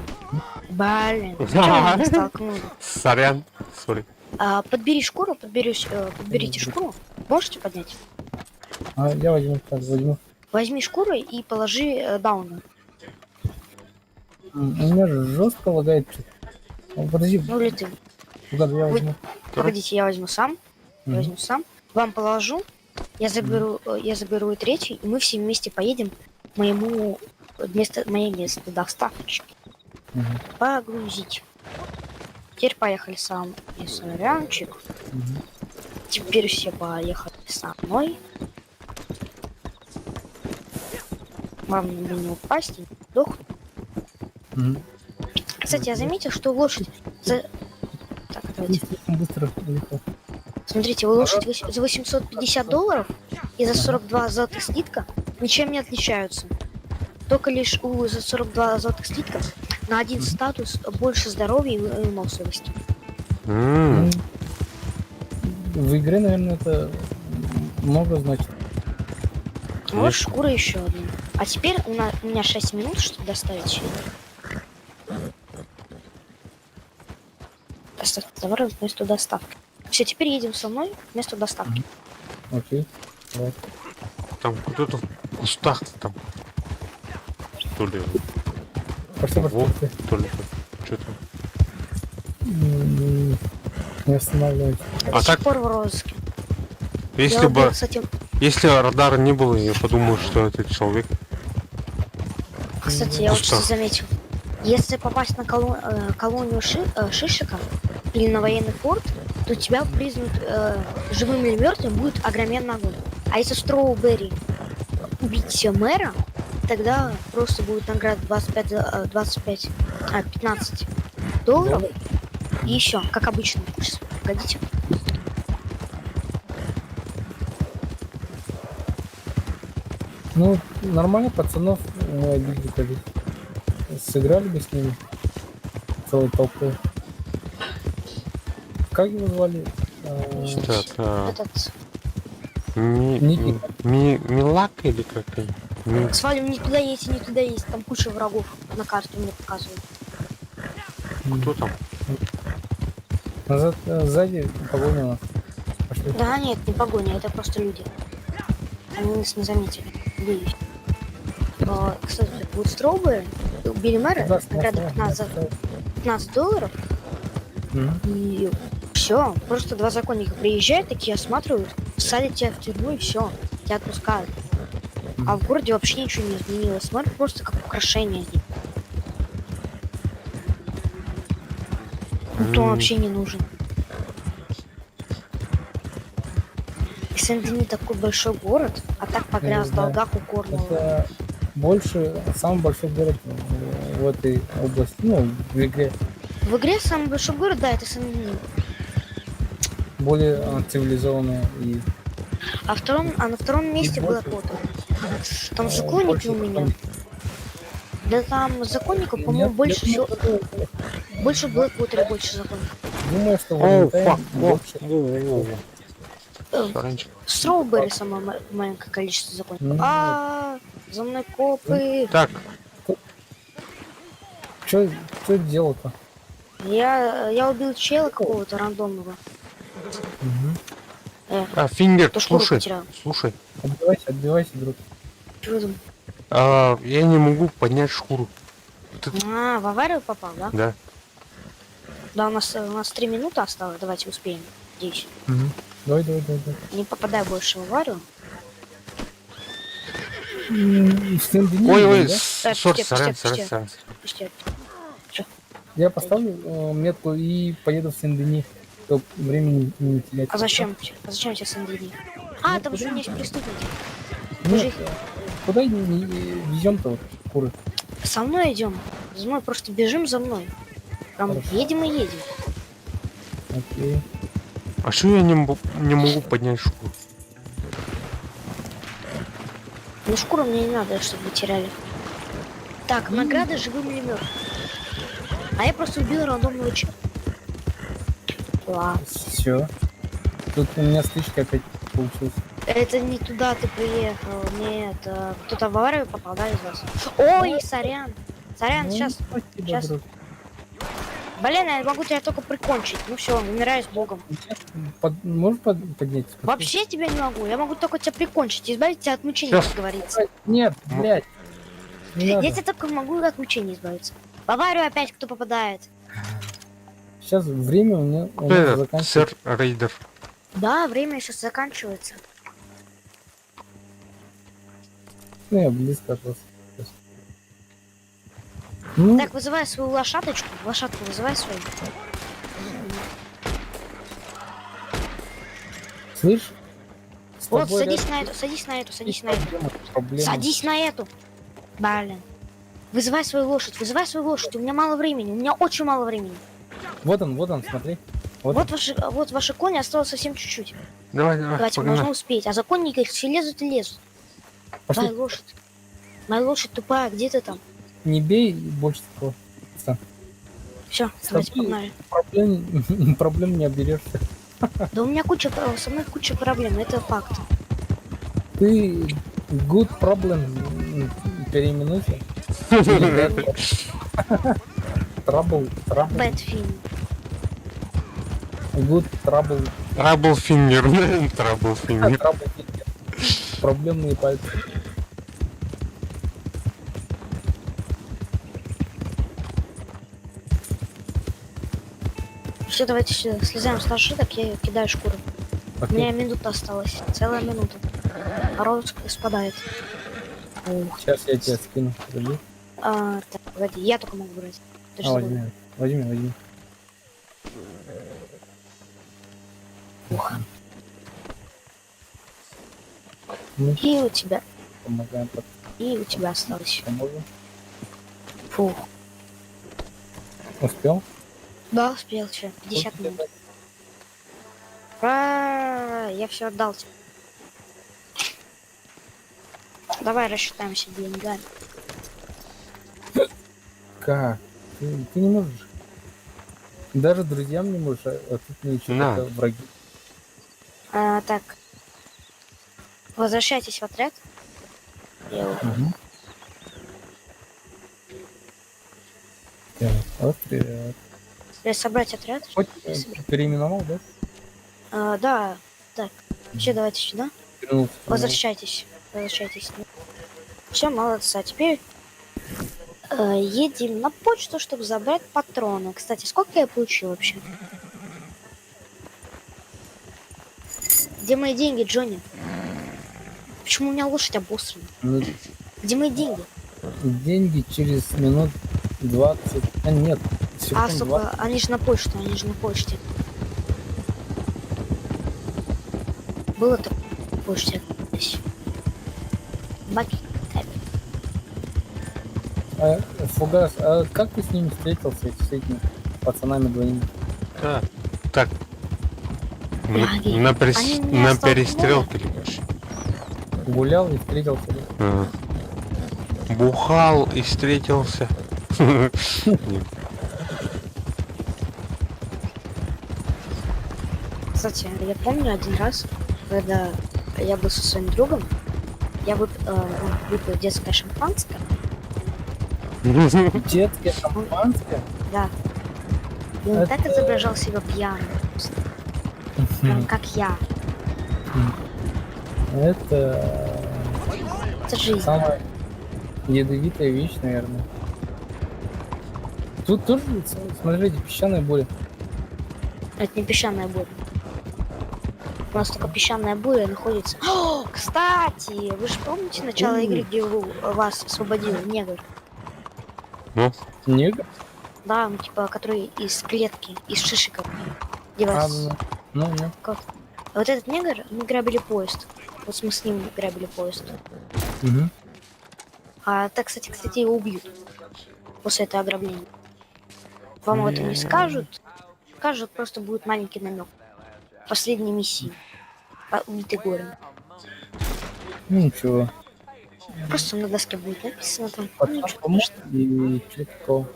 Блин, чё меня столкнули? Сорян, сори. Подбери шкуру, подберите шкуру. Можете поднять? Я возьму, так, возьму. Возьми шкуру и положи дауна. У меня жестко лагает. Подожди. Ну или ты. Куда я возьму? Погодите, я возьму сам. Я возьму сам. Вам положу. Я заберу и третий, и мы все вместе поедем к моей место доставки. Погрузить. Теперь поехали сам и сорянчик. Теперь все поехали со мной. Вам надо не упасть и не сдохнуть. Кстати, я заметил, что лошадь за... Так, давайте. Быстро уехал. Смотрите, у лошадь за 850 долларов и за 42 золотых слитка ничем не отличаются. Только лишь за 42 золотых слитка на один статус больше здоровья и выносливости. В игре, наверное, это много значит. Вот шкура еще одна. А теперь у меня 6 минут, чтобы доставить товар в место доставки. Все, теперь едем со мной в место доставки. Окей. Давай. Там кто-то в кустах там. То ли. Пошли, то ли. Что там? Не останавливайся. До сих пор в розыске. Если бы... Если радара не было, я подумал, что это человек. Кстати, я вот что заметил. Если попасть на колонию Шишика или на военный форт, то тебя признают живым или мертвым, будет огроменный огонь. А если Строуберри убить мэра, тогда просто будет награда 15 долларов. И еще, как обычно. Погодите. Ну, нормально, пацанов мы обидели. Сыграли бы с ними целой толпой. Как его звали? Этот... Милак или как-то? Свалим, не туда есть, там куча врагов на карте мне показывают. Кто там? Назад, сзади погоня у нас. Пошли. Да нет, не погоня, это просто люди. Они нас не заметили. Боюсь. Кстати, вот Строуберри убили мэра, награда 15 долларов. И все, просто два законника приезжают, такие осматривают, садят тебя в тюрьму и все, тебя отпускают. А в городе вообще ничего не изменилось, мэр просто как украшение. Никто вообще не нужен. И Сен-Дени такой большой город, а так погряз в долгах у Корнуолла. Это больше, самый большой город в этой области, ну, в игре. В игре самый большой город, да, это Сен-Дени. Более цивилизованная и... А на втором месте Блэквотер. Там законники у меня. Да там законников, по-моему, больше всего. Больше Блэквотера, больше законников. Думаю, что Строуберри самое маленькое количество законников. За мной копы. Так. Что делал-то? Я убил чела какого-то рандомного. Фингер, слушай. Отбивайся, друг. Чего там? Я не могу поднять шкуру. В аварию попал, да? Да. Да, у нас 3 минуты осталось, давайте успеем. Надеюсь. Давай. Не попадай больше в аварию. Ой, сорян. Я поставлю метку и поеду в Сен-Дени, чтобы времени не терять. А зачем тебе Сен-Дени? Там же есть преступники. куда везем-то вот куры? Со мной идем. За мной просто бежим за мной. Прям Хорошо. едем и едем. Окей. А что я не могу поднять шкуру? Ну шкуру мне не надо, чтобы вы теряли. Так, награда живым или мертвым. А я просто убил рандомного человека. Ладно. Все. Тут у меня стычка опять получилась. Это не туда ты приехал. Нет, кто-то в аварию попал, да, из вас? Ой, сорян. Сорян, Ну, сейчас. спасибо, Сейчас. друг. Блин, я могу тебя только прикончить. Ну все, умираю с богом. Можешь поднять? Вообще тебя не могу. Я могу только тебя прикончить, избавить тебя от мучений, Сейчас. как говорится. Нет, блядь. Не надо. Я тебя только могу от мучений избавиться. В аварию опять кто попадает. Сейчас время у меня заканчивается. Сэр Рейдер. Да, время сейчас заканчивается. Ну, я близко от вас. Ну, Так, вызывай свою лошадочку. Лошадку вызывай свою. слышь? с Вот, тобой садись рядом на эту, садись на эту, садись на эту. проблема. Садись на эту. Блин. Вызывай свою лошадь, вызывай свою лошадь. У меня мало времени, у меня очень мало времени. Вот он, смотри. Вот ваши кони осталось совсем чуть-чуть. Давай, Давайте, мы погнали. должны успеть. А законники все лезут и лезут. Пошли. Давай, лошадь. Моя лошадь тупая, где ты там? Не бей больше такого. Все, С давайте тобой погнали. проблем не оберешься. Да у меня со мной куча проблем, это факт. Ты good problem переименуйся. Trouble. Bad film. Good trouble. Траблфингер. Траблфингер. Trouble. Проблемные пальцы. Все, давайте слезаем с лошадок, я кидаю шкуру. У Окей. меня минута осталась, целая минута. Мороз спадает. Ух. Сейчас я тебя скину. Подожди. Так, погоди, я только могу брать. Ты же забыл. Возьми. Ух. Ну, И у тебя. помогаем. И у тебя осталось. Поможем. Фух. Успел? Да, успел, че, 50 минут. Ура, я все отдал тебе. Давай рассчитаемся деньгами. Как? Ты не можешь. Даже друзьям не можешь, а тут мне еще На. только враги. Так. Возвращайтесь в отряд. Я Угу. Так, отряд. собрать отряд. Хоть переименовал, да? Да. Так. Все, давайте сюда. Вернулся. Возвращайтесь. Все, молодцы. А теперь едем на почту, чтобы забрать патроны. Кстати, сколько я получил вообще? Где мои деньги, Джонни? Почему у меня лошадь обосрана? Ну, Где мои деньги? деньги через минут 20. А нет, секунд Сука, 20. они же на почту, они же на почте. Было-то на почте. Баки. Фугас, а как ты с ними встретился, с этими пацанами двоими? Так. Маги. На Они меня перестрелке ли? Гулял и встретился. Да? Ага. Бухал и встретился. Кстати, я помню один раз, когда я был со своим другом, я выпил детское шампанское. Детское шампанское? Да. И он так изображал себя пьяным. Прям как я. Это жизнь. самая ядовитая вещь, наверное. Тут тоже, смотрите, песчаная буря. Это не песчаная буря. У нас только песчаная буря находится. О, кстати, вы же помните начало игры, где вас освободил негр? Ну? Негр? Да, ну типа, который из клетки, из шишиков. Где вас... Ну. Как? А вот этот негр, мы грабили поезд. Вот мы с ним грабили поезд. Угу. А так, кстати, его убьют после этого ограбления. Вам это не скажут. Скажут, просто будет маленький намек. Последней миссии. Убитый горем. Ничего. Просто на доске будет написано там. И что такого?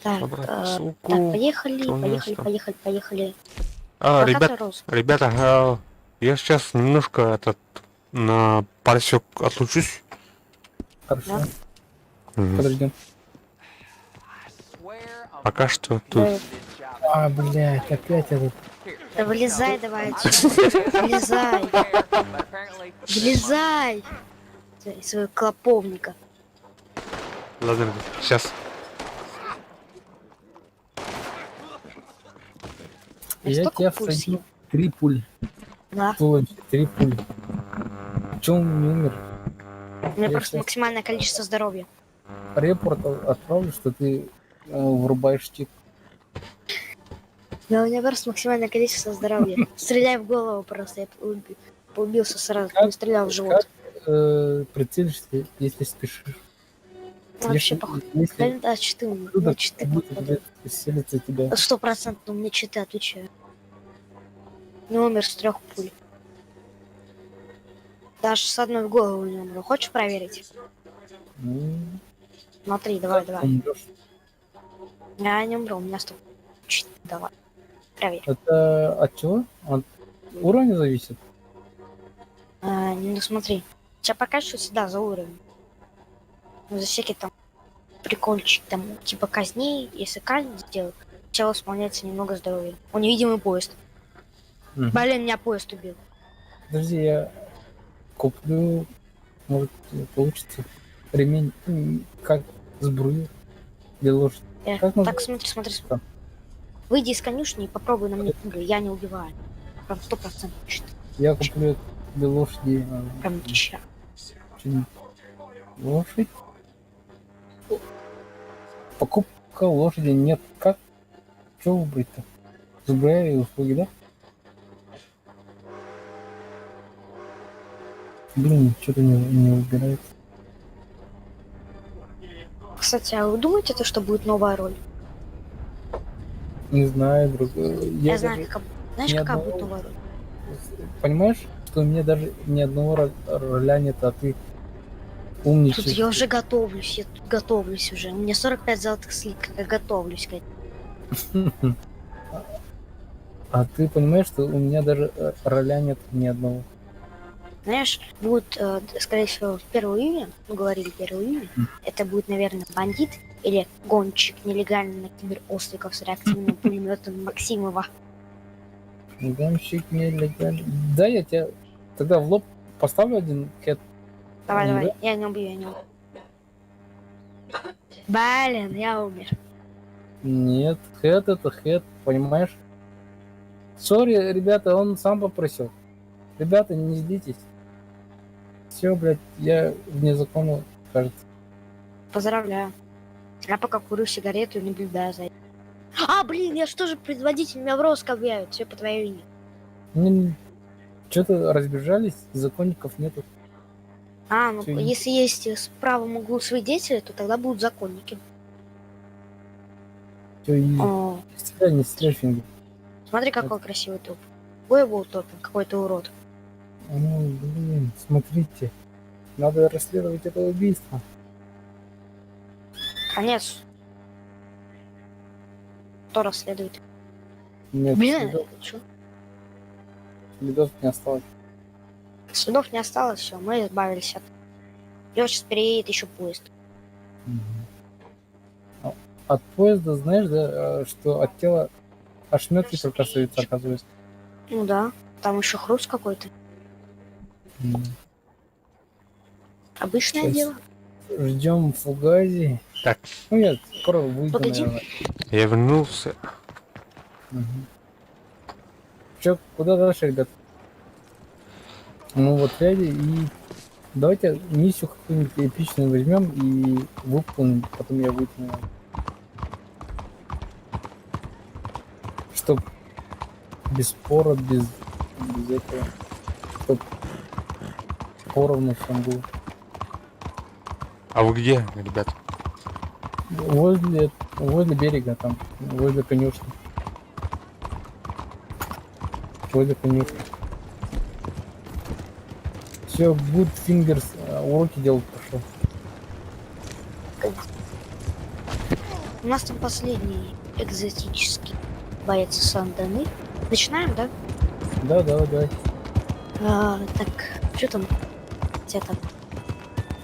Так, так, поехали. Ребята, я сейчас немножко на парсек отлучусь. Хорошо. Подождем. Пока что тут. А, блядь, опять этот. Да вылезай давай отсюда. Вылезай. Из своего клоповника. Ладно, сейчас. Я тебя всадил 3 пули. Да. 3 пули. Чё он не умер? У меня просто максимальное количество здоровья. Репорт отправлю, что ты врубаешь чип. Да, у меня просто максимальное количество здоровья. Стреляй в голову просто, я поубился сразу, не стрелял в живот. Прицелишься, если спешишь. Вообще похуй. Да, читы у меня. Читы. 100% у меня читы, отвечаю. Не умер с 3 пуль. Даже с одной в голову не умру. Хочешь проверить? Смотри, давай. Я не умру, у меня 100. Давай. Проверь. Это от чего? От уровня зависит? Ну смотри. Тебя покачивают всегда за уровень. Ну, за всякие там прикольчики, там, типа казней, если казнь сделать, тело исполняется немного здоровья. У невидимый поезд. Блин, меня поезд убил. Подожди, я куплю, может получится, ремень, как сбрую для лошади. Так, смотри. Выйди из конюшни и попробуй на мне пулю, я не убиваю. Прям 100%. Я куплю для лошади. Прям ча. Лошадь? Покупка лошади нет. Как? Что выбрать-то? Забираю услуги, да? Блин, что-то не выбирает. Кстати, а вы думаете, то, что будет новая роль? Не знаю, друг. Я знаю, знаешь, какая будет новая роль? Понимаешь, что у меня даже ни одного роля нет, а ты умничаешь. Тут я уже готовлюсь, уже. У меня 45 золотых слитков, я готовлюсь к этому. А ты понимаешь, что у меня даже роля нет ни одного? Знаешь, будет, скорее всего, 1 июня, мы говорили 1 июня, это будет, наверное, бандит или гонщик нелегально на киберостровиков с реактивным пулеметом Максимова. Гонщик нелегально. Да, я тебя тогда в лоб поставлю один хэт. Давай, я не убью. Блин, я умер. Нет, хэт это хэт, понимаешь? Сори, ребята, он сам попросил. Ребята, не злитесь. Все, блядь, я вне закона, кажется. Поздравляю. Я пока курю сигарету и наблюдаю за этим. А, блин, я что же предводитель, меня в розыск объявят, все по твоей вине. Что-то разбежались, законников нету. А, ну если есть в правом углу свидетели, то тогда будут законники. Все, не стреляй, Фингер. Смотри, какой красивый топ. Ой, был топен, какой-то урод. Ну, блин, смотрите. Надо расследовать это убийство. Конец. Кто расследует? Нет, блин, следов не осталось. Следов не осталось, все, мы избавились от... И вот сейчас переедет еще поезд. От поезда, знаешь, да, что от тела ошметки только остаются, оказывается. Ну да, там еще хруст какой-то. Обычное сейчас дело. Ждем фугази. Так. Ну нет, скоро выйдет, Погоди. наверное. Я вернулся. Че, куда дальше, ребят? Ну вот ряди и давайте миссию какую-нибудь эпичную возьмем и выполним, потом я выйду. Чтоб без спора, без этого. Чтоб поровну всем было. А вы где, ребят? Возле берега там, возле конюшни. Возле конюшни. Все, Good Fingers уроки делать пошел. У нас там последний экзотический боец Сан-Дени. Начинаем, да? Да, давай. Так, что там? Где там?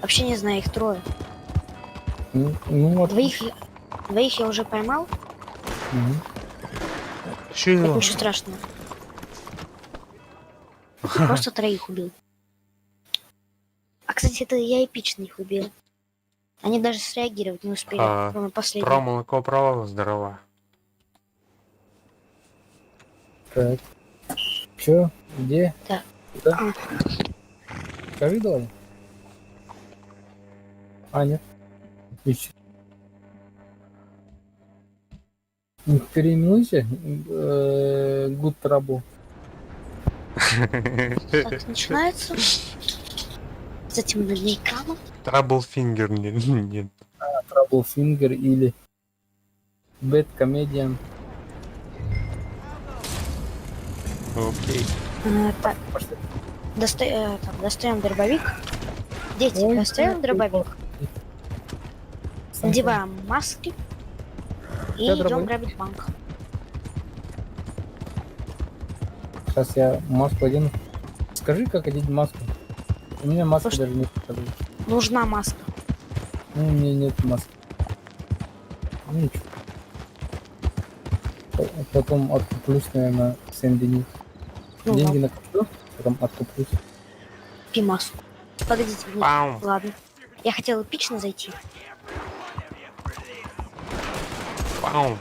Вообще не знаю, их трое. Вот. Двоих я уже поймал. Чё? Ничего страшного. Просто троих убил. А, кстати, это я эпично их убил. Они даже среагировать не успели, кроме последнего. Про молоко, право, здорово. Так. Чё? Где? Так. Да? Скажи давай. Нет. Ищи. Переименуйся. Good Trouble. Так, начинается. Затем на экраном. Trouble Finger, нет. Trouble Finger или Bad Comedian. Окей. Так, достаем дробовик. Дети, достаем дробовик. Надеваем маски и идем грабить банк. Сейчас я маску одену. Скажи, как одеть маску. У меня маска даже нет. Нужна маска. У меня нет маски. Ничего. Потом откуплюсь, наверное, Сен-Дени. Деньги накоплю, потом откуплюсь. Купи маску. Погодите, нет. Ладно. Я хотел эпично зайти. Пау.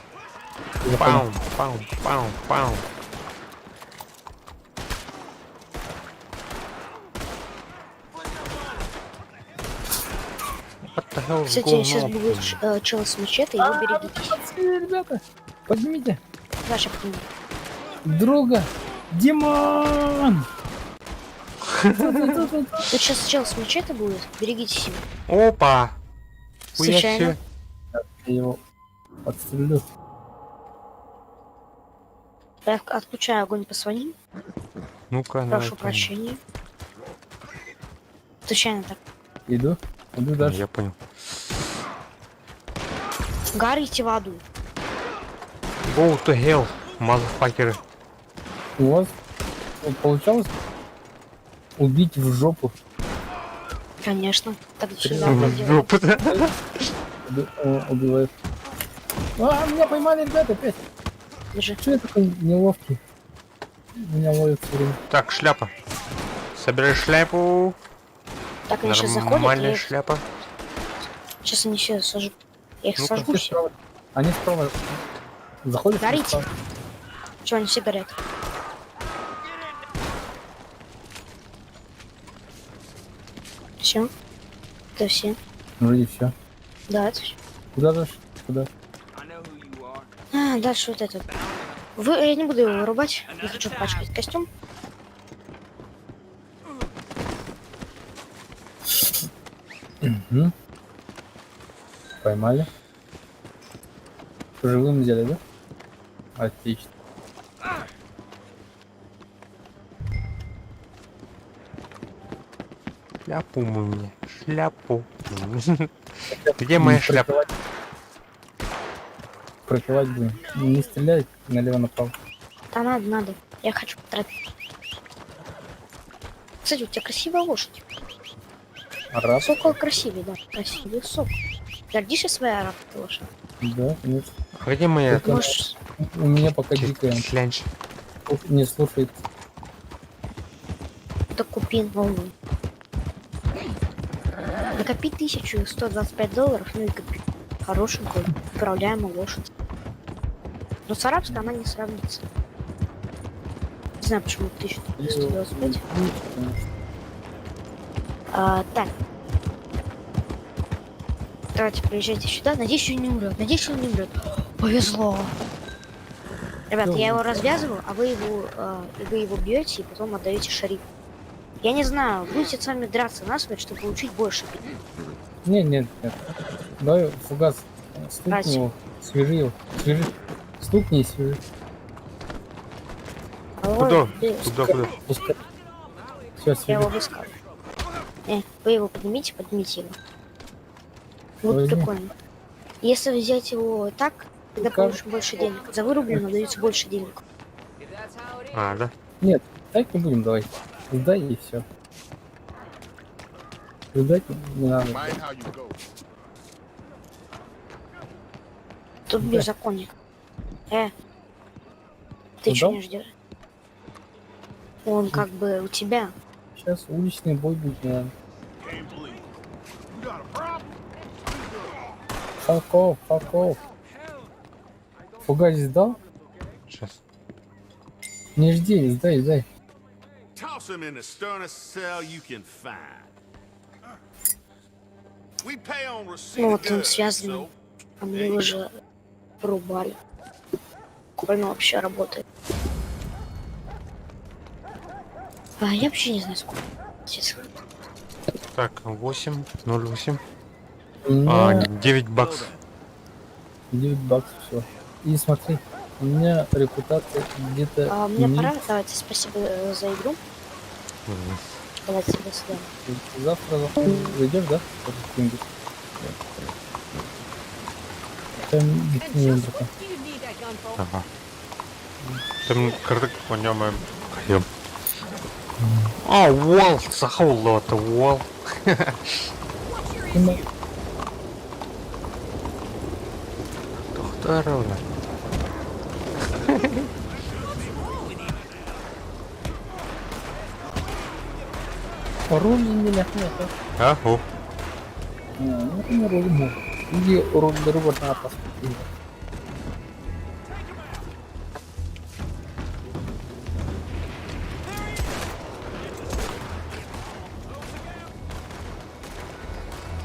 Кстати, сейчас будет чел с мачете, его берегитесь. Ребята, поднимите. Ваша книга. Друга! Димон! Тут сейчас чел с мачете будет, берегитесь его. Опа! Случайно. Я его подстрелю. Я отключаю огонь по своим. Ну-ка, прошу прощения. Случайно так. Иду дальше. Я понял. Горите в аду. Go to hell, мазафакеры. У вас получалось убить в жопу? Конечно. Так всегда в жопу, да? Убивает. Меня поймали, ребята, опять. Что я такой неловкий? Меня ловят все время. Так, шляпа. Собирай шляпу. Так, они сейчас заходят. Нормальная шляпа. Сейчас они все сожгут. Я их сожгу. Они справа заходят. Горите. Че, они все горят? Все. Это все. Вроде все. Да, это все. Куда дальше? Куда? Дальше вот этот. Я не буду его вырубать. Не хочу пачкать костюм. Угу. Поймали. Живым взяли, да? Отлично. Шляпу мне. Шляпу. Где моя шляпа? Пропивать будем. Не стрелять налево-направо. Да надо. Я хочу потратить. Кстати, у тебя красивая лошадь. Араб? Сокол красивый, да. Красивый сокол. Гордишься своей арабской лошадью? Да, конечно. А где моя? У меня пока дикая. Не слушает. Так купи новую. Накопи $1125, ну и купи хорошенькую, управляемую лошадь. Но с арабской она не сравнится. Не знаю, почему 1125. Так. Давайте приезжайте сюда. Надеюсь, он не умрет. Повезло. Ребят, я его развязываю, а вы его бьете и потом отдаете шерифу. Я не знаю, будете с вами драться насмерть, чтобы получить больше. Нет. Давай, фугас, стукни Вася. его, свяжи его, свяжи. Стукни и свяжи. Куда? Куда? Пускай. Все, Я свяжи. его выскал. Вы его поднимите его. Вот Возьми. прикольно. Если взять его так, тогда получишь больше денег. За вырубленного дается больше денег. А, да? Нет, так не будем, давай. Сдай и все. Сдать не надо. Тут Да. беззаконие. Ты Сдал? что не ждешь? Он как бы у тебя. Сейчас уличный бой будет, наверное. Факов. Фугас сдал? Сейчас. Не жди, сдай. Toss him in the sternest cell you can find. We pay on receipt Ну of вот он goods, связанный. so А мне уже порубали. Прикольно вообще работает. Я вообще не знаю сколько. Так, 8.08. меня 9 баксов. 9 баксов, все. И смотри, у меня репутация где-то... Мне не- пора. Давайте, спасибо за игру. Давайте, до свидания. Завтра зайдешь, да? Где-нибудь? Там не братан. Ага. Там картик по нем кайым. Уолл, сахаулла это уолл. Здорово. Роль не ляхнет, Ау. Ну, не роль мог. Иди роль дорогу на паспорт.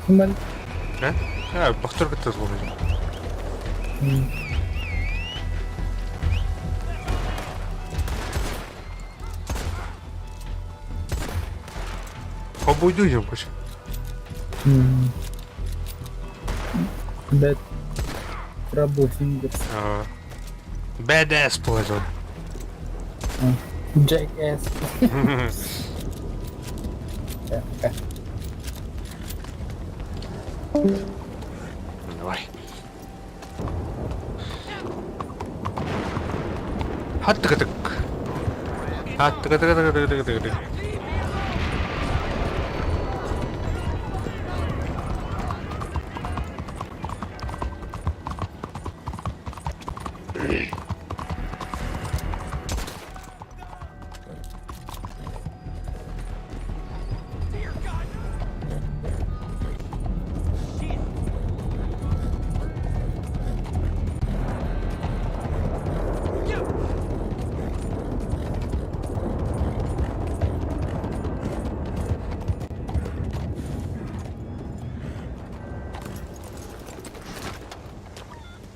Смотри. Повторка ты звонишь. Побудем, пусть. Bad Trouble Fingers. Badass положил. Jackass. Давай. Хат-так-так. Хат-так-так-так-так-так-так.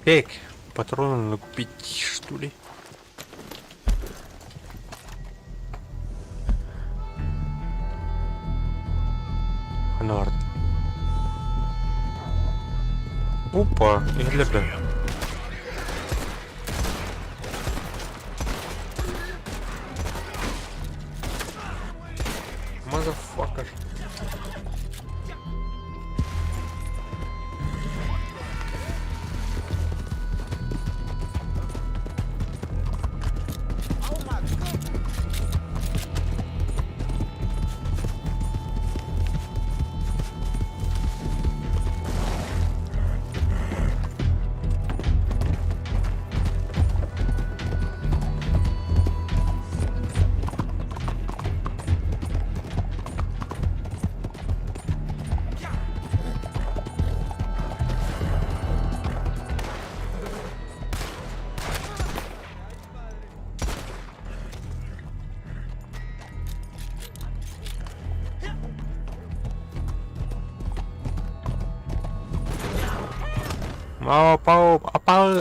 Эй, патроны накупить, что ли? Анард. Опа, иглебе. Motherfucker.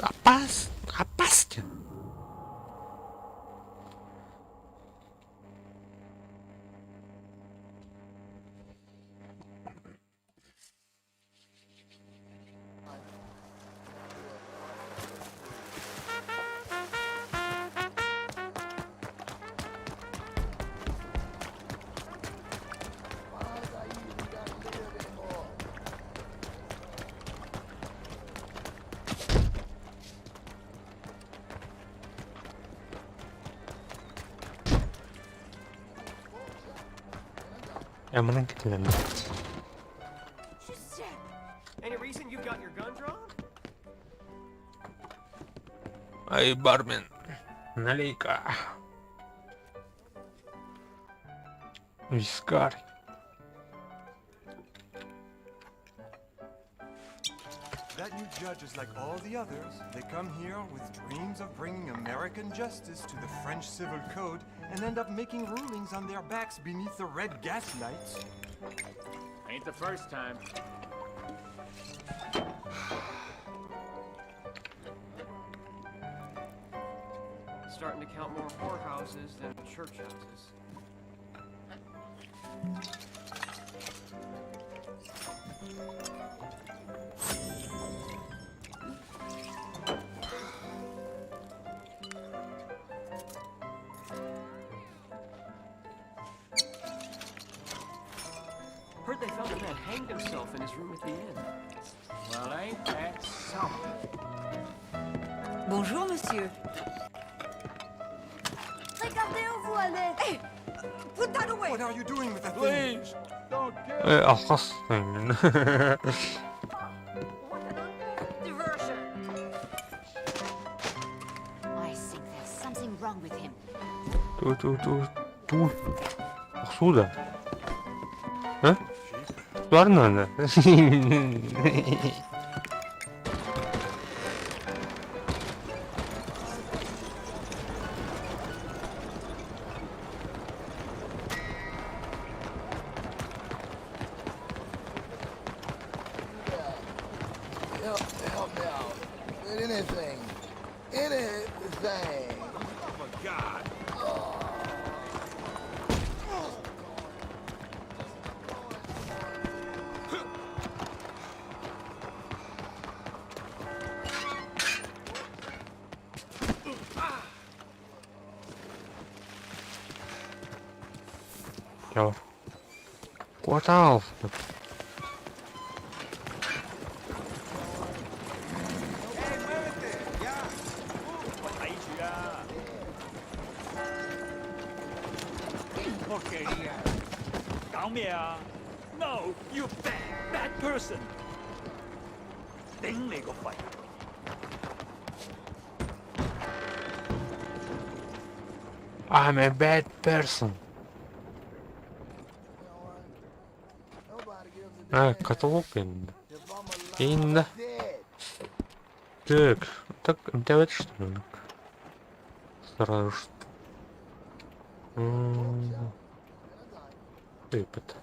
Опасен. Эмманен кеткен. Any reason you've got your gun drawn? Ай, бармен, налей-ка. Вискарь. That new judge is like all the others. They come here with dreams of bringing American justice to the French Civil Code and end up making rulings on their backs beneath the red gas lights. Ain't the first time. Starting to count more whorehouses than church houses. Heard they found a man hanged himself in his room at the inn. Well, ain't that something? Bonjour, monsieur. Regardez où vous allez. Hey! Put that away! What are you doing with that thing? Please, don't kill Ey, alkaslayın. Diversion. I think there's something wrong with him. Тут. Отсюда. А? Туда надо. Help me out. Anything. Anything. Oh my God. Yo. What else? Porquería. Calmea. No, you bad person. Đánh này có phải. I'm a bad person. Каталог инда. Так, давайте что ли? Сразу же. Выпад.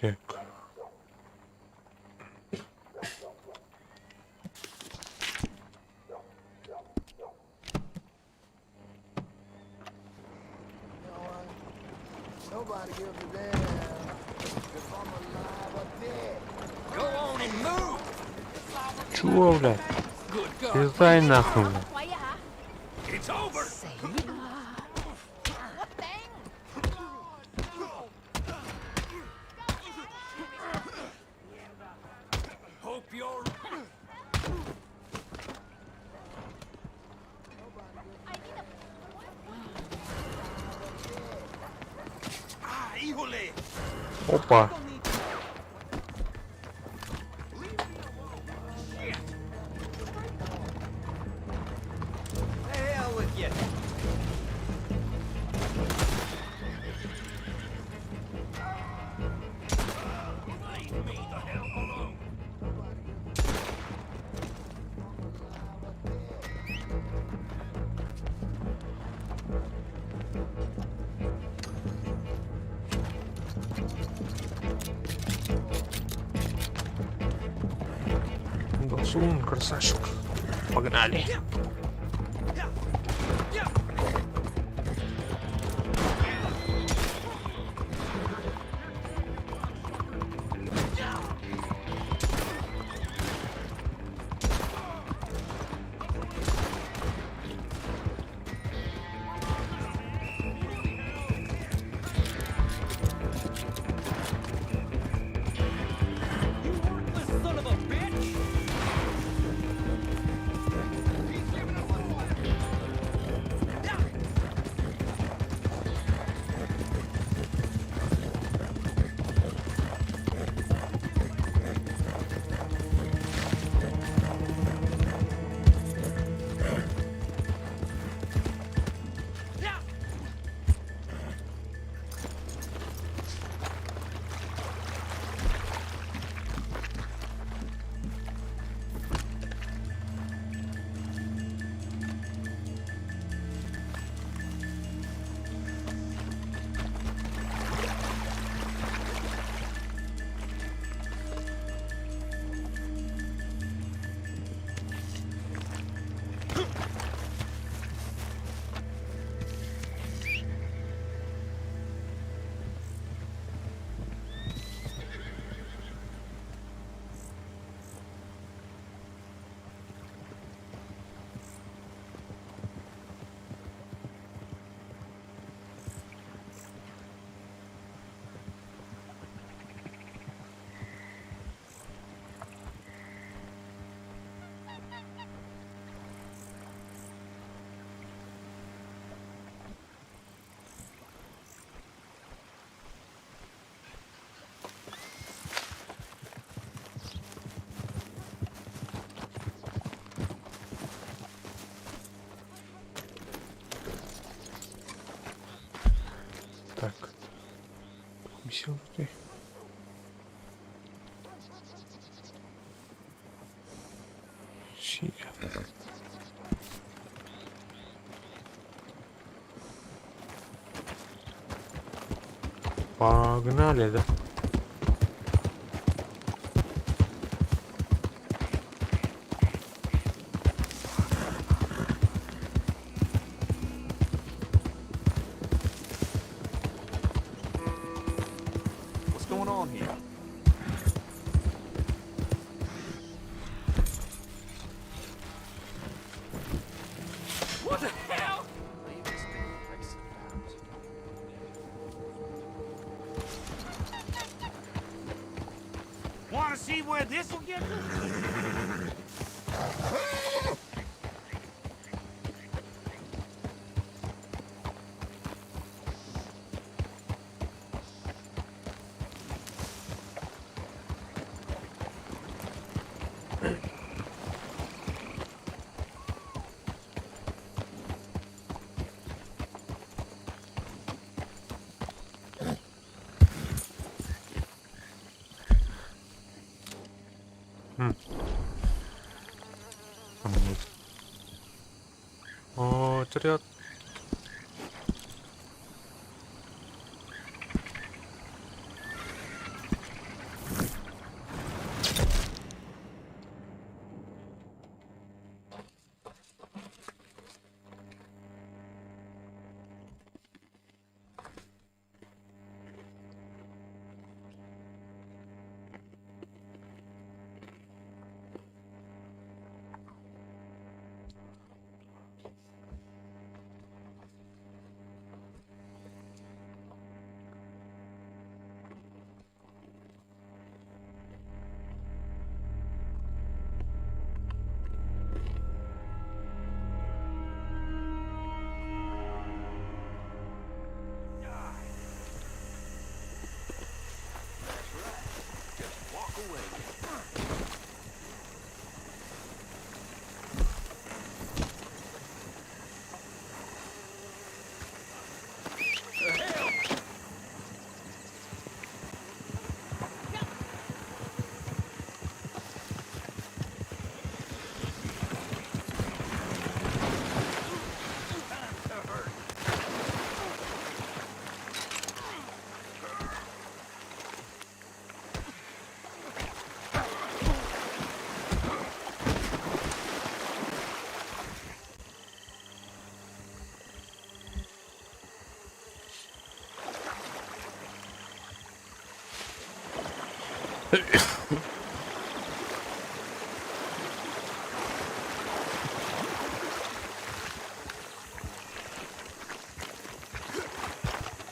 Так. Nobody gives a damn if I'm alive or dead. Go on and move! Чего, блядь? Слезай нахуй. It's over. Hope you're... Ah, híjole! Опа. Hell with you! Басун, красавчик. Погнали. Веселый ты. Погнали, да? What's going on here? What the hell? Want to see where this will get us? Отряд.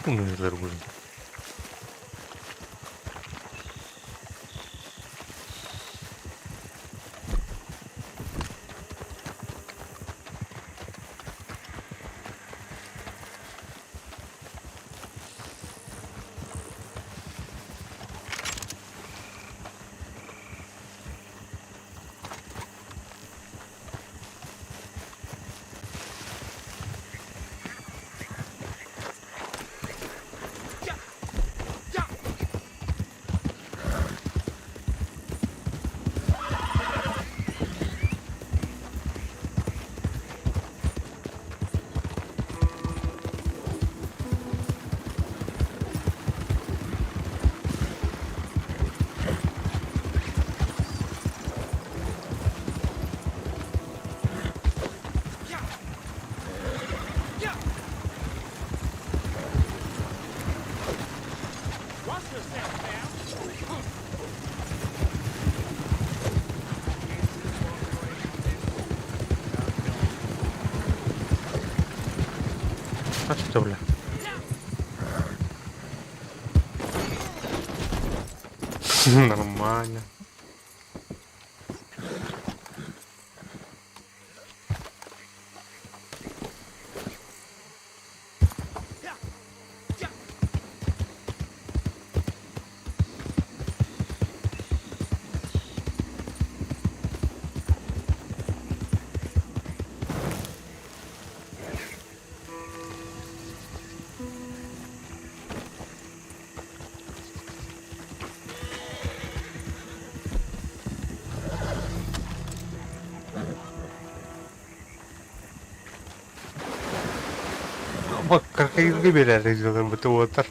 Ну, не дорогой. А что, бля? Нормально. крокодилге береді жылы бітіп отыр.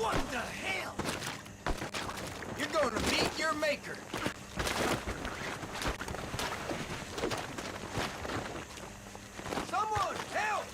What the hell? You're going to meet your maker. Someone help!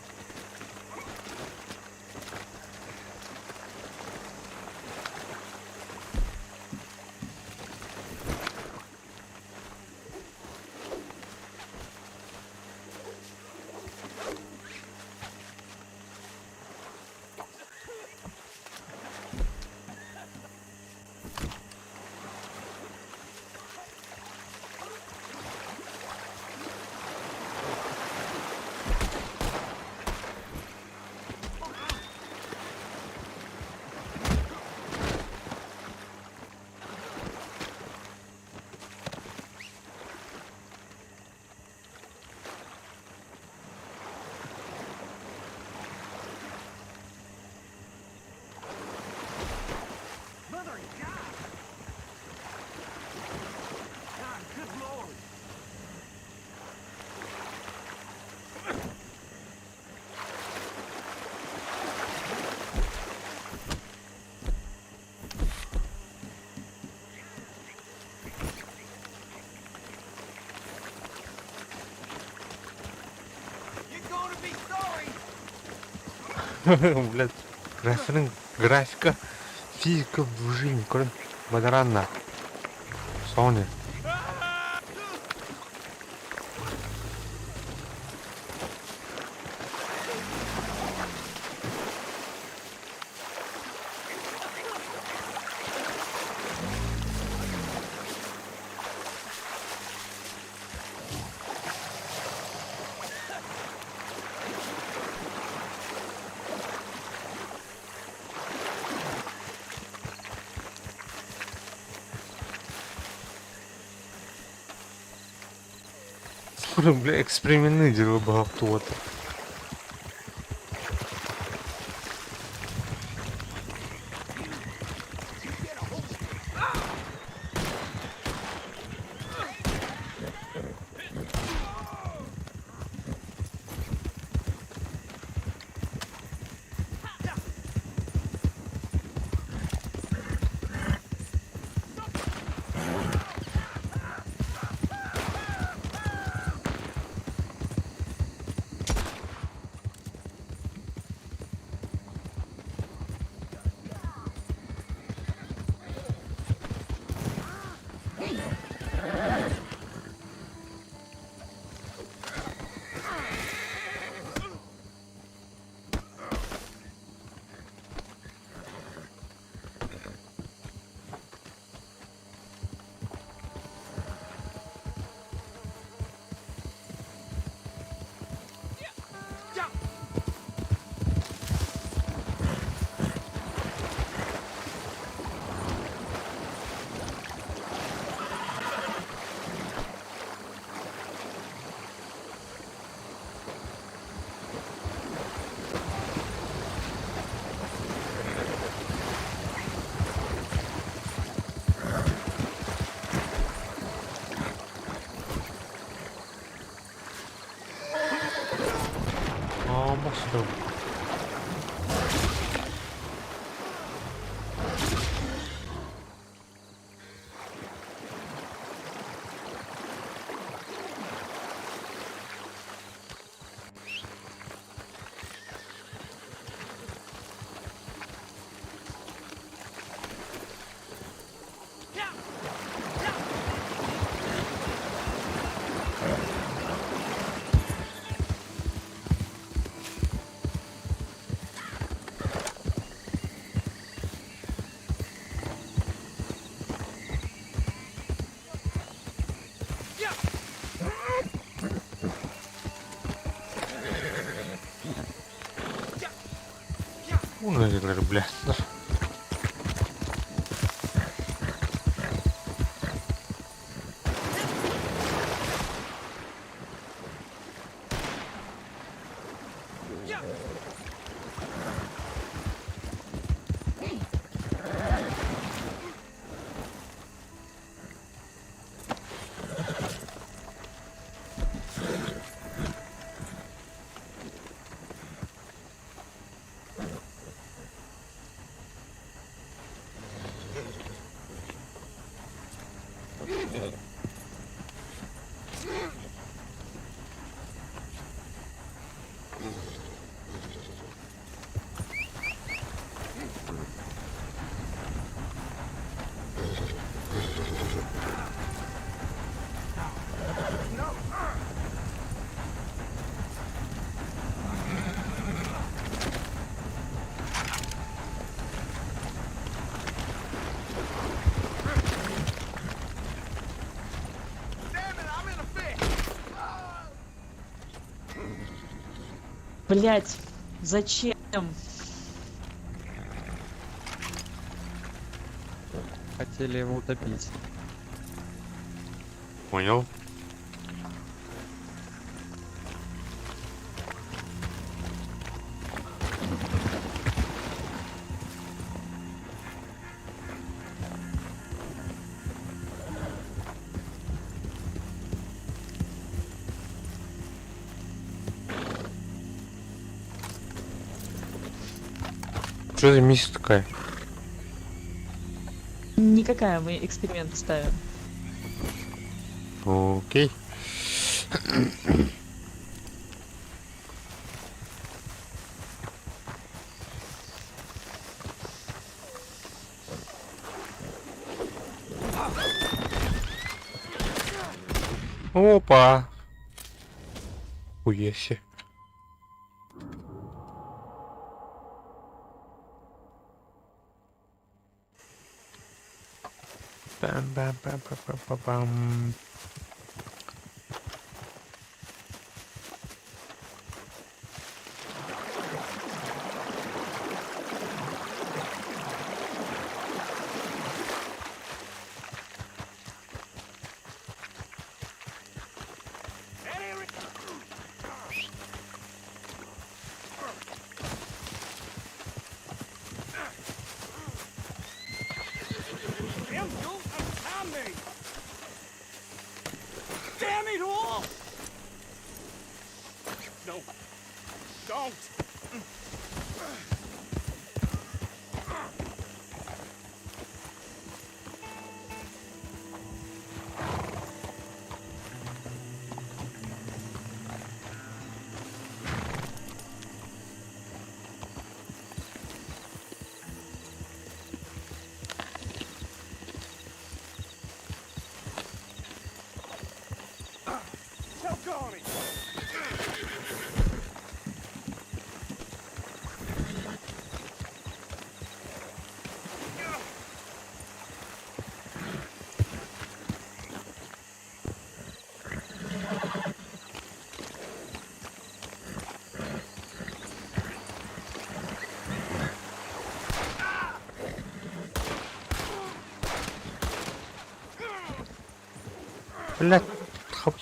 Блядь, графика, физика в жизни, кроме Бадрана. Соня. Бля, экспериментные дела багато. Что? Ой, бля. Блять, зачем? Хотели его утопить. Понял. Что за миссия такая? Никакая, мы эксперимент ставим. Окей. Опа. Хуеси. Бам-бам-бам-бам-бам-бам. Damn it all! No. Don't! Блядь, хуй.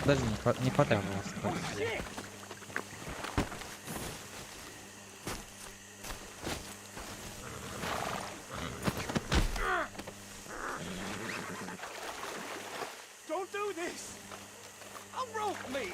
Даже не хватает нас. Don't do this! Unrope me!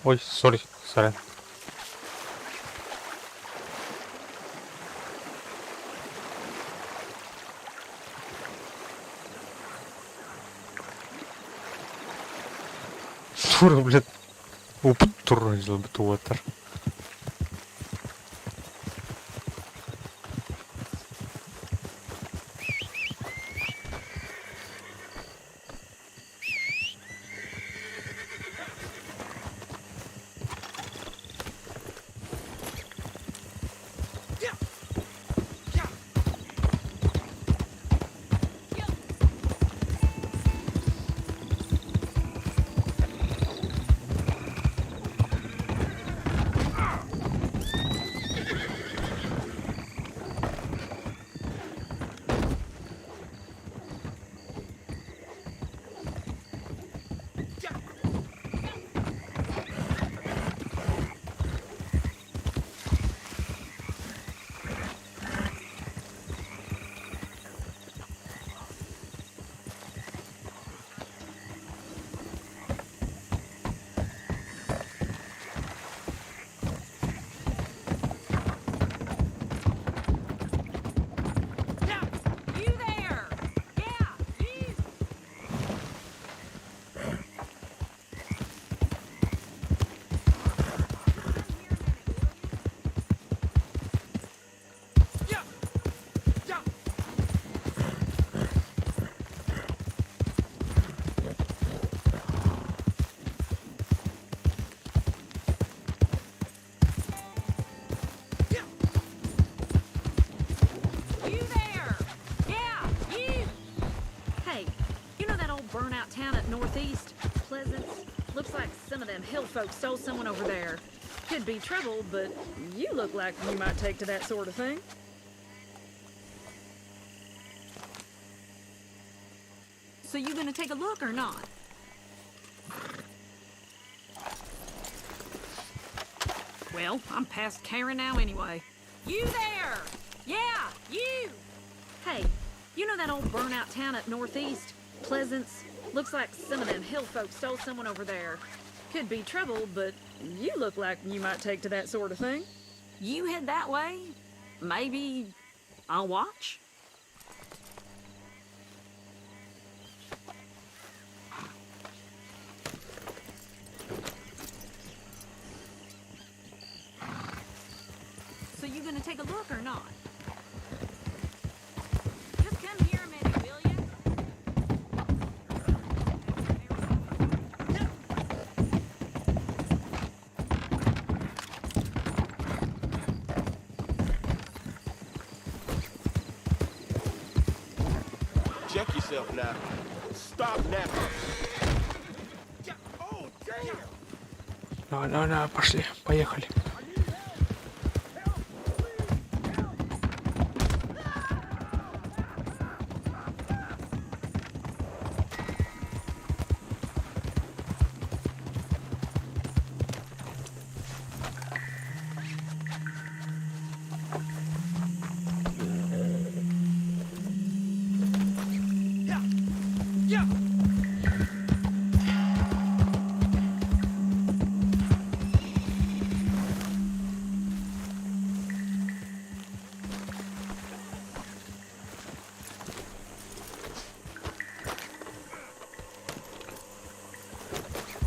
Ой, сори, сорян. Шура, блядь, упутурозил битуатор. burnout town at Northeast? Pleasance? Looks like some of them hill folks stole someone over there. Could be trouble, but you look like you might take to that sort of thing. So you gonna take a look or not? Well, I'm past caring now anyway. You there! Yeah, you! Hey, you know that old burnout town at Northeast? Pleasance? Looks like some of them hill folks stole someone over there. Could be trouble, but you look like you might take to that sort of thing. You head that way? Maybe I'll watch? So you gonna take a look or not? Just come here a minute, will you? Check yourself now. Stop napping. Oh, damn! Давай, пошли, поехали.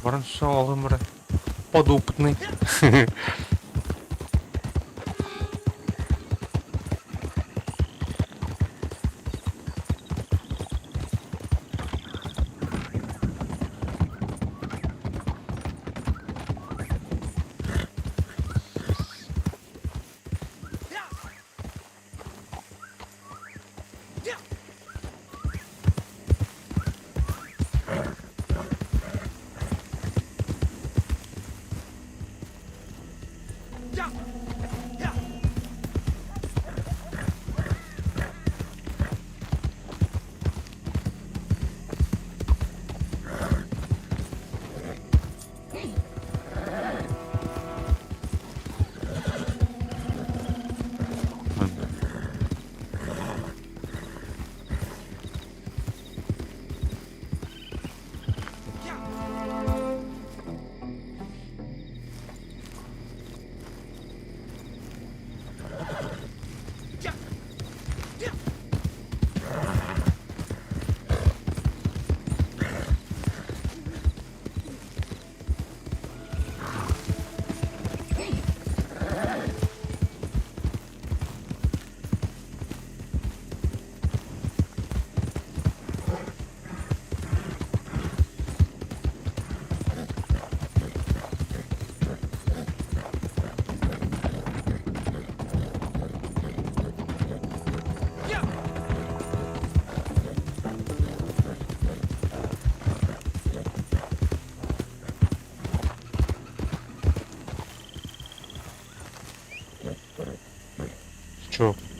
Барншол, өмірі подопытный.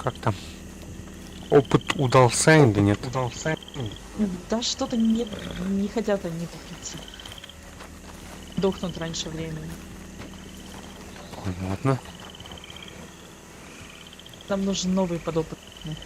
Как там? Опыт удался или нет? Удался. Да что-то не хотят они идти. Дохнут раньше времени. Понятно. Нам нужен новый подопытный.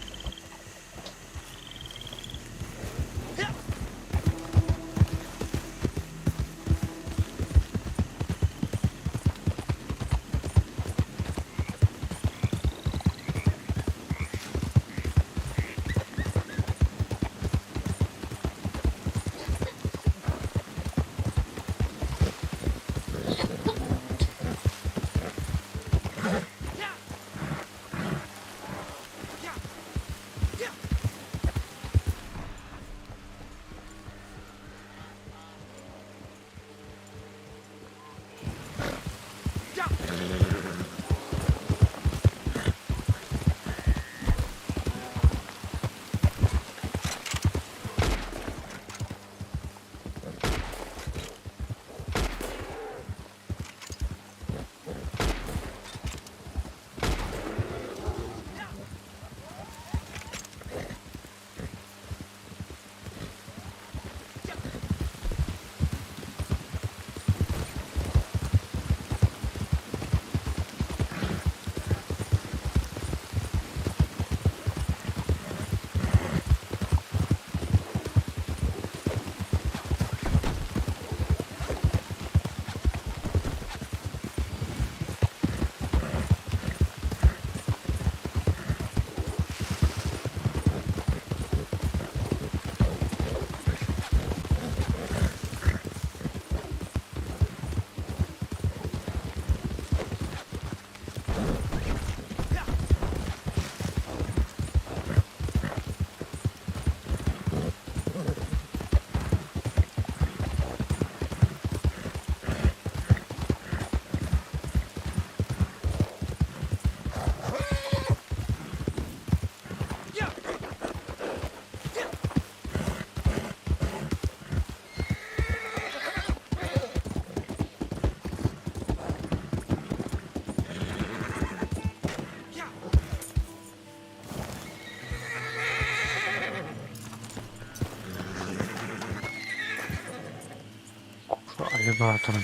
Аллигаторы.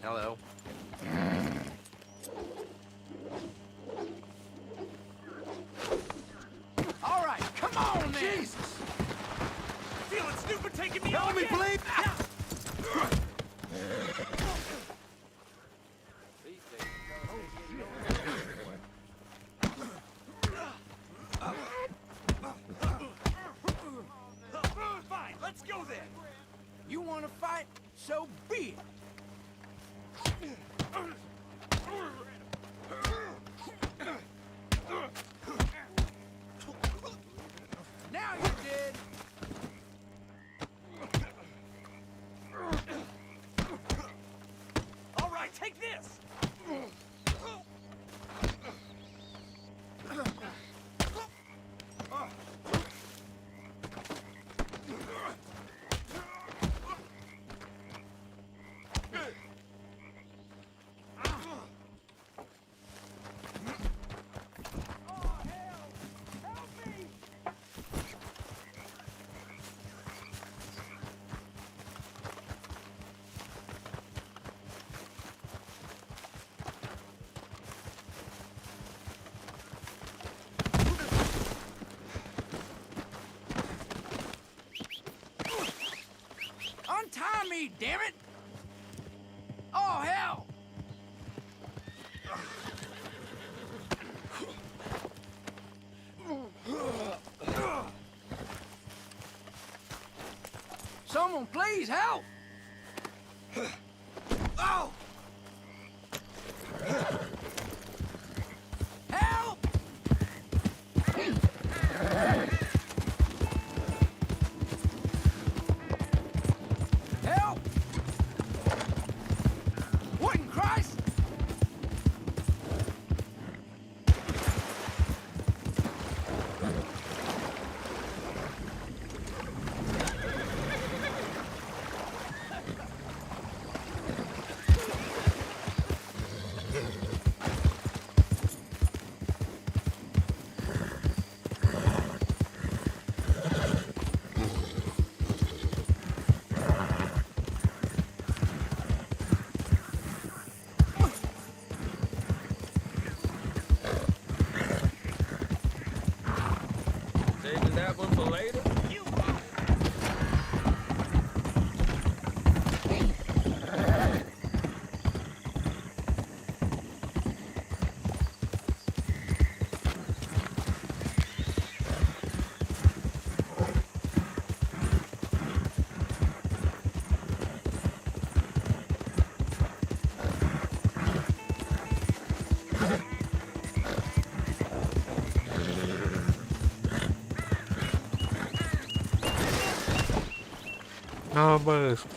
Hello. All right, come on, then. Jesus. Feeling stupid taking me Help on me, again? please. Fine, let's go then. You want to fight? So be it. Now you're dead. me, damn it! Oh, hell! Someone please help! Oh! Help! Help! What in Christ? Saving that one for later? А, быстро.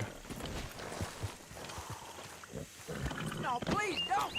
No, please don't!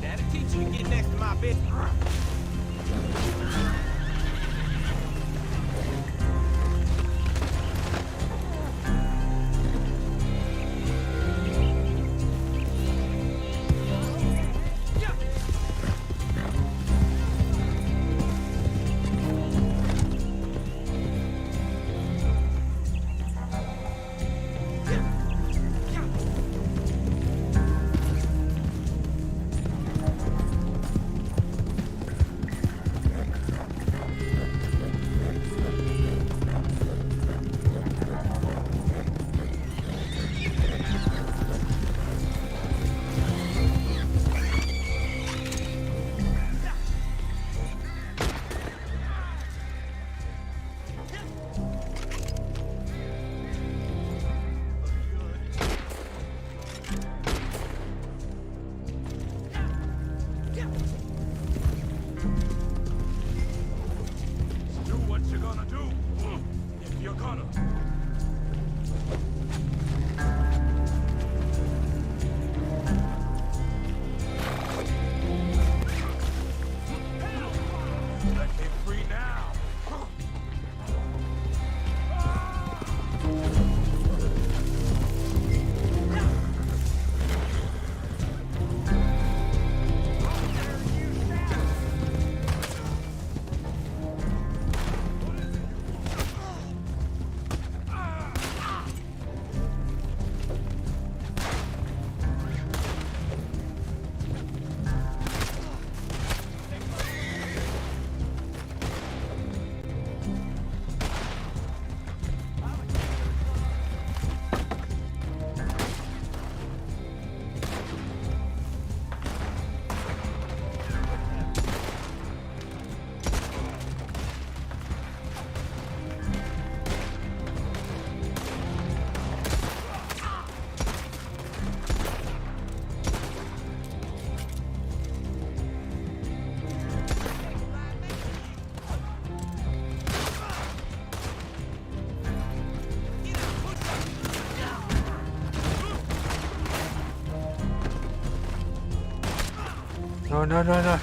That'll teach you to get next to my bitch. Do what you're gonna do, if you're gonna. Let him free now. No.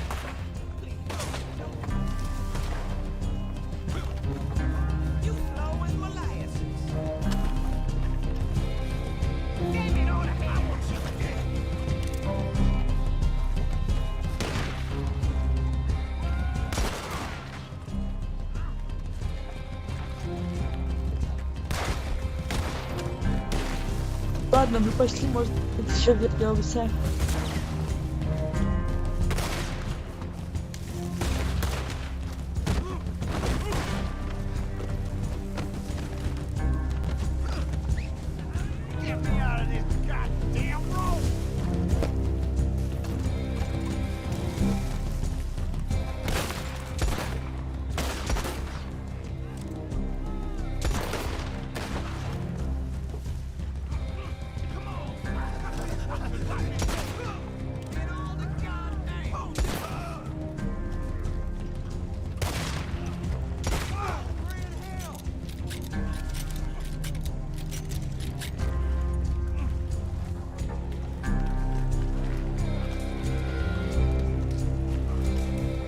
Ладно, мы пошли, может быть, еще вернемся. Get me out of this goddamn room!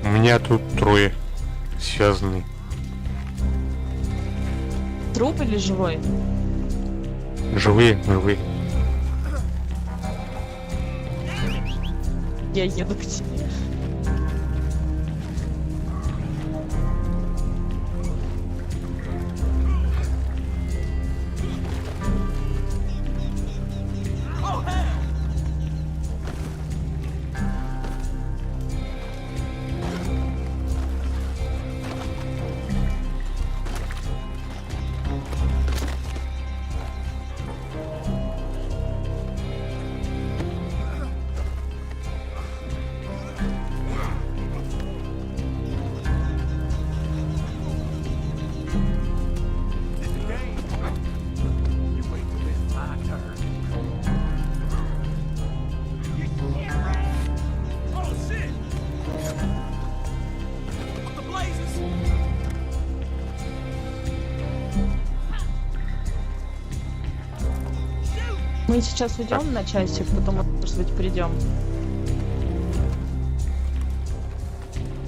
У меня тут трое связаны. Труп или живой? Живые. Я еду к тебе. Мы сейчас уйдем на часик, потом, может быть, придем.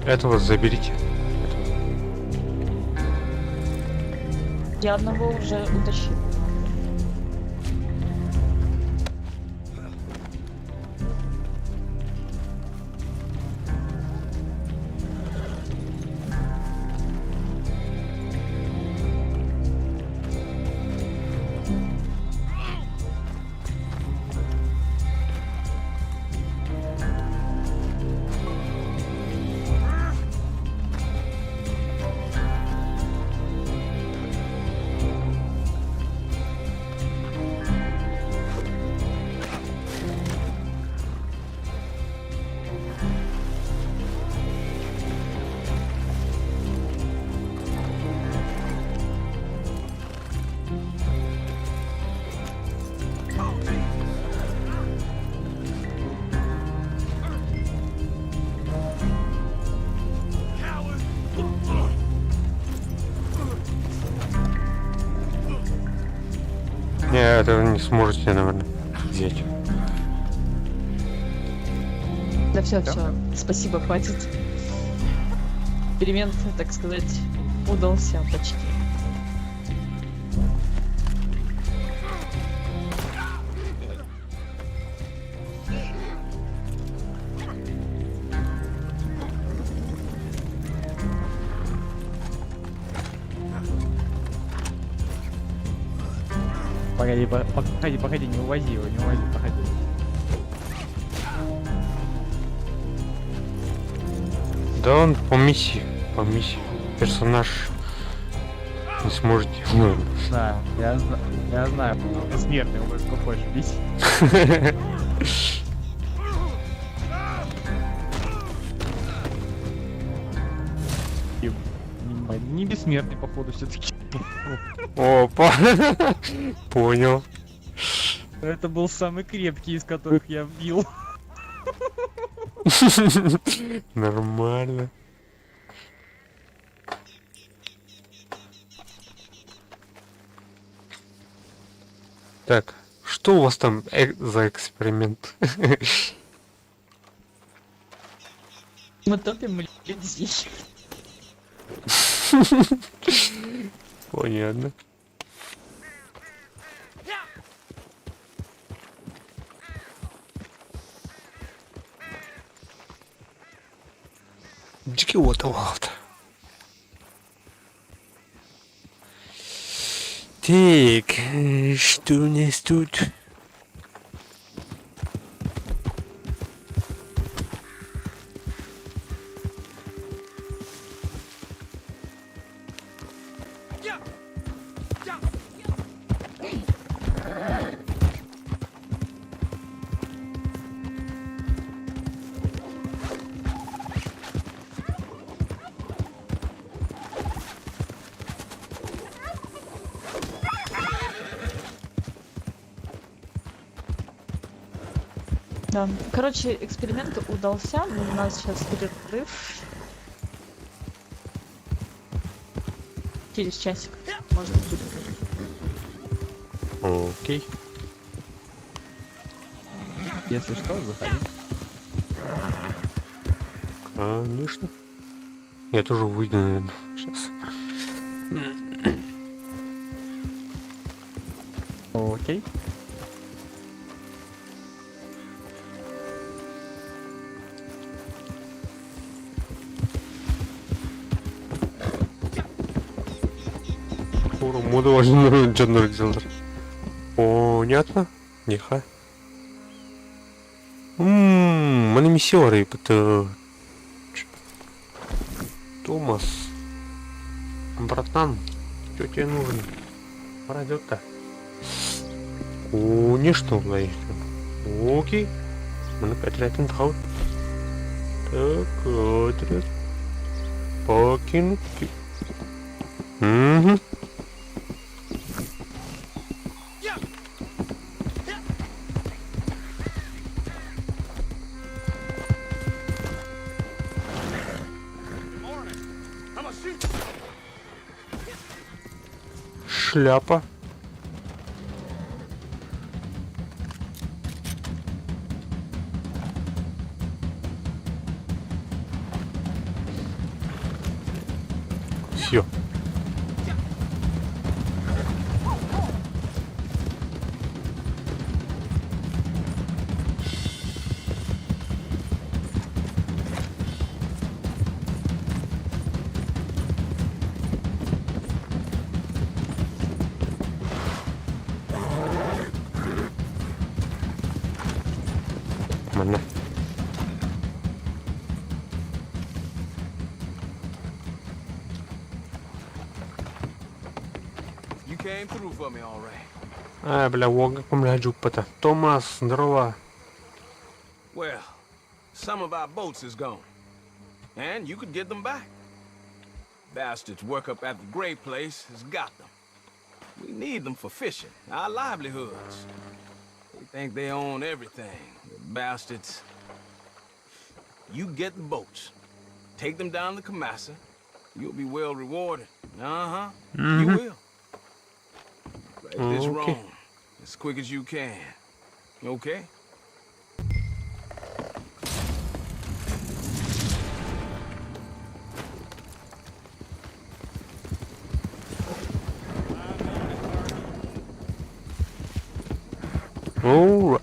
Этого заберите. Я одного уже утащил. Не, этого не сможете, наверное, взять. Да все. Спасибо, хватит. Эксперимент, так сказать, удался почти. Погоди, не увози его, погоди. Да он по миссии. Персонаж не сможете. Ну. Да, я знаю, смертный, он сколько хочешь бить. Не бессмертный, походу, все-таки. Опа! Понял. Это был самый крепкий из которых я бил. Нормально. Так, что у вас там за эксперимент? Мы топим людей. Понятно. Чего-то вот. Так, что у нас тут? Да. Короче, эксперимент удался. У нас сейчас перерыв. Через часик, может быть. Окей. Если что, заходи. Конечно. Я тоже выйду, наверное, сейчас. Окей. Моду важно жанр сделать. Понятно. Неха. Мене миссиоры, это... Томас. Братан, что тебе нужно? Радио-то. Конечно, Влай. Окей. Мы опять рядом тхал. Так, отряд. Покинуть. Угу. Шляпа. Все. Mana? You came through for me all right. Бля, вога, бля, джупата. Томас, здорово. Well, some of our boats is gone. And you could get them back. Bastards work up at the Gray Place has got them. We need them for fishing, our livelihoods. They think they own everything, the bastards. You get the boats, take them down to Kamasa, you'll be well rewarded. Uh-huh, you will. Right this wrong, as quick as you can. Okay? Alright.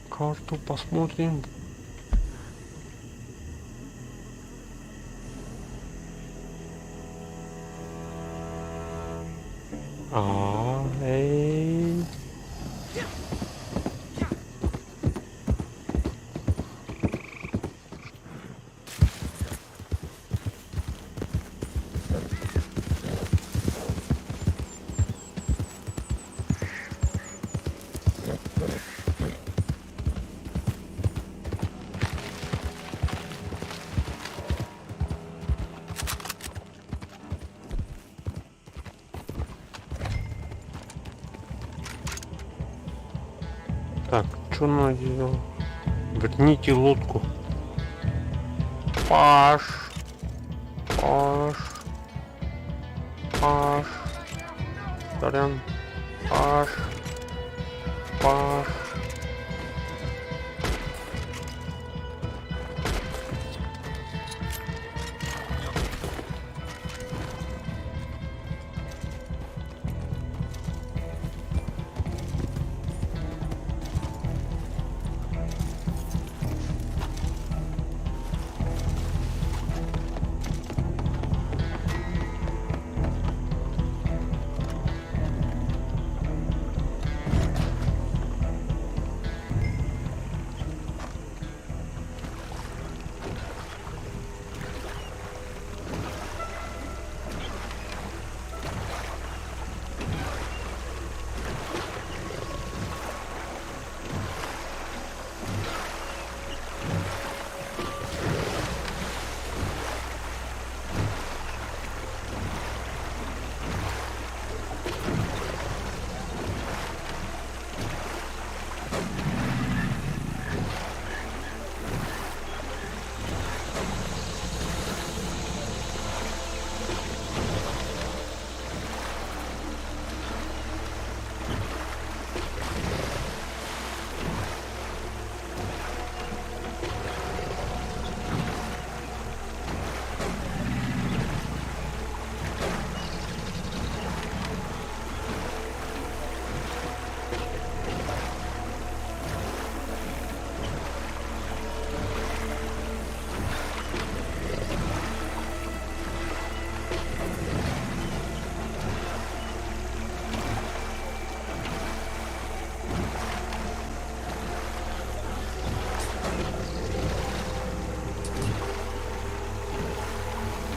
Карту посмотрим. Эй. что она делала? Верните лодку. Паш. Паш. Паш. Сорян. Паш. Паш.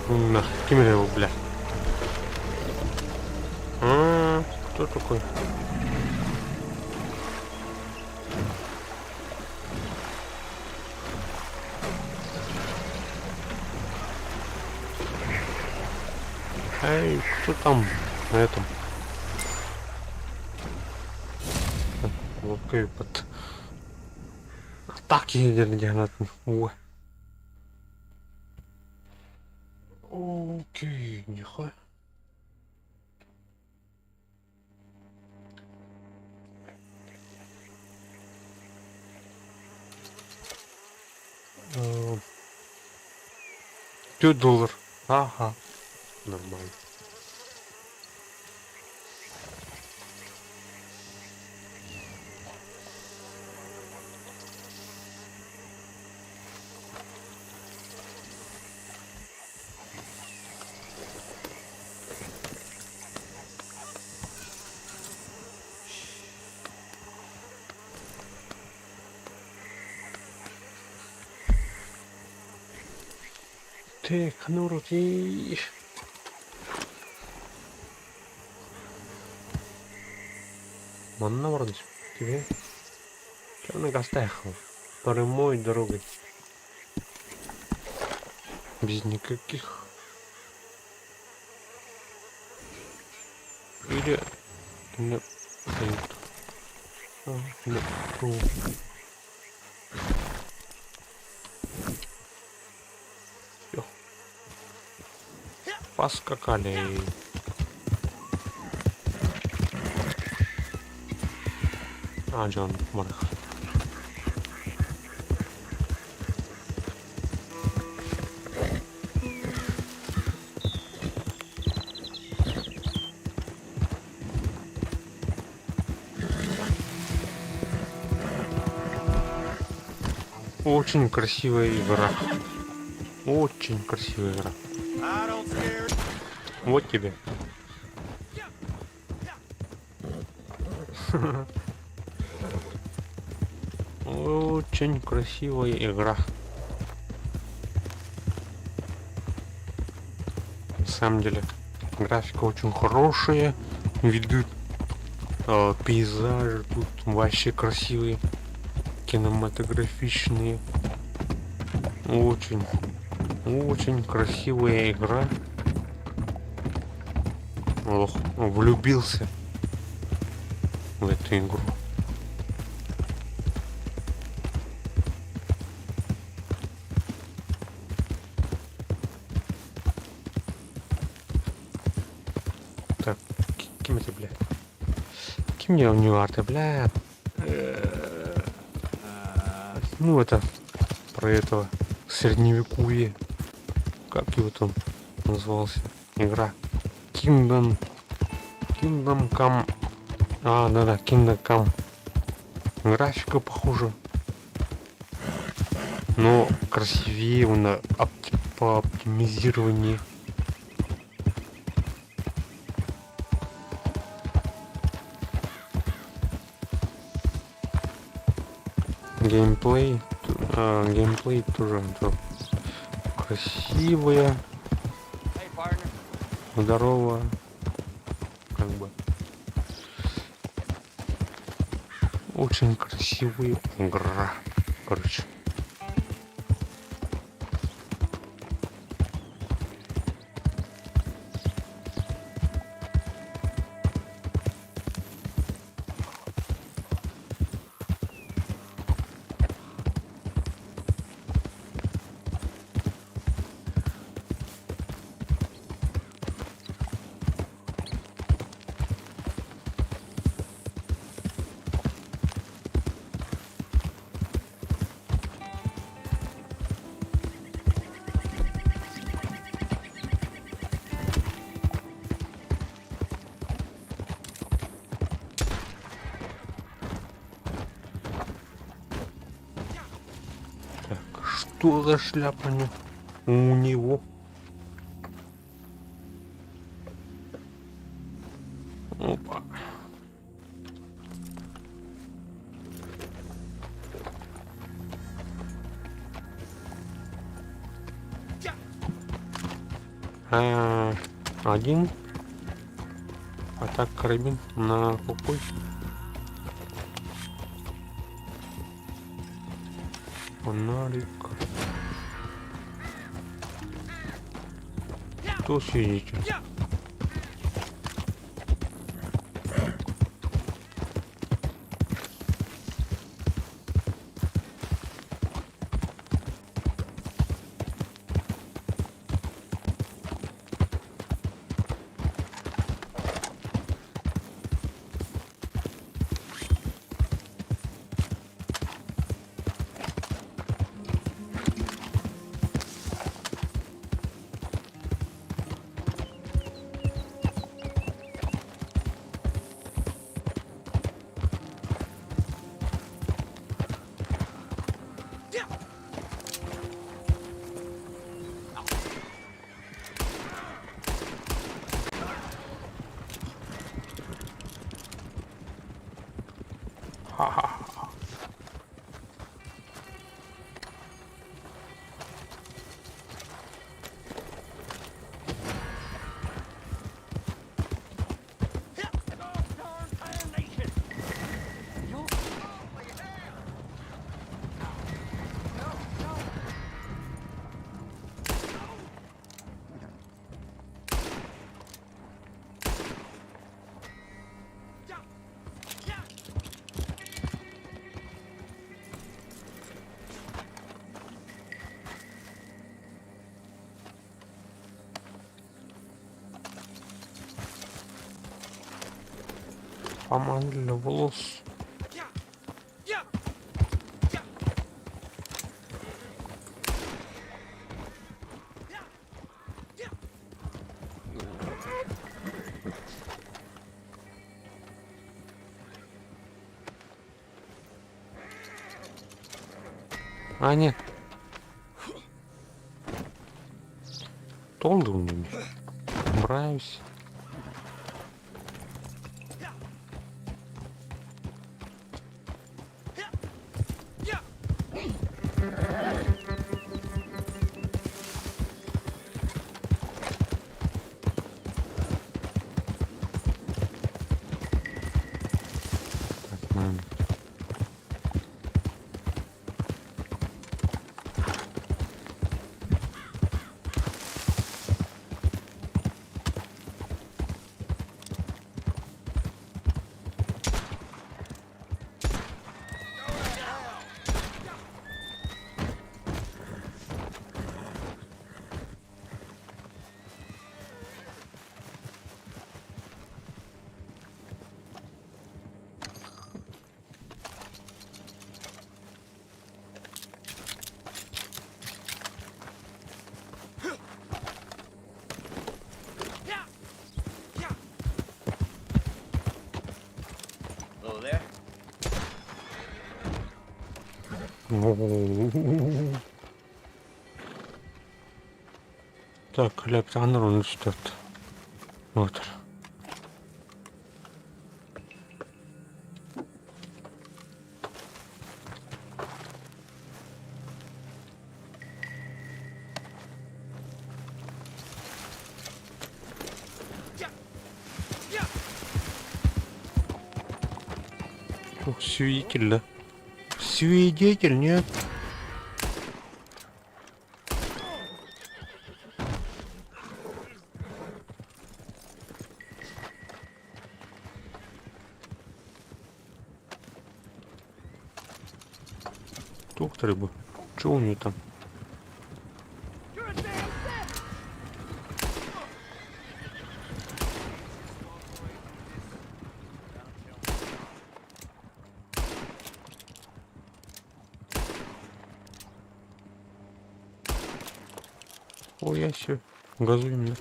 Нахуй, меня его, бля. Кто такой? Эй, что там на этом? Лодкой под атаки делать. Окей, нихуя. $2. Ага. Нормально. Так, ну руки. Манна вроде тебе. Что на гостях? Прямой дорогой. Без никаких. Или нет. Нет. Поскакали. Джон Марх. Очень красивая игра. Очень красивая игра. Вот тебе. Очень красивая игра. На самом деле, графика очень хорошая. Виды, пейзажи тут вообще красивые. Кинематографичные. Очень красивая игра. Ох, влюбился в эту игру. это... Кем это, блядь? Кем я у него арты, блядь? Ну, это... Про этого... Средневековье. Как его там назывался? Игра. Kingdom Come. А, да-да, Kingdom Come. Графика похожа. Но красивее на по оптимизированию. Геймплей тоже красивая, здоровая, как бы очень красивая игра, короче. Что за шляпа у него? Опа. Один. А так карабин на какой? Фонарик. Кто сидит? Помада для волос. А, нет. Толдун. Нравится. Так, Александр, он что-то. Вот. Ух, свидетель, да? Свидетель, нет? Доктор бы. Что у нее там? Ой, я все. Газуй меня.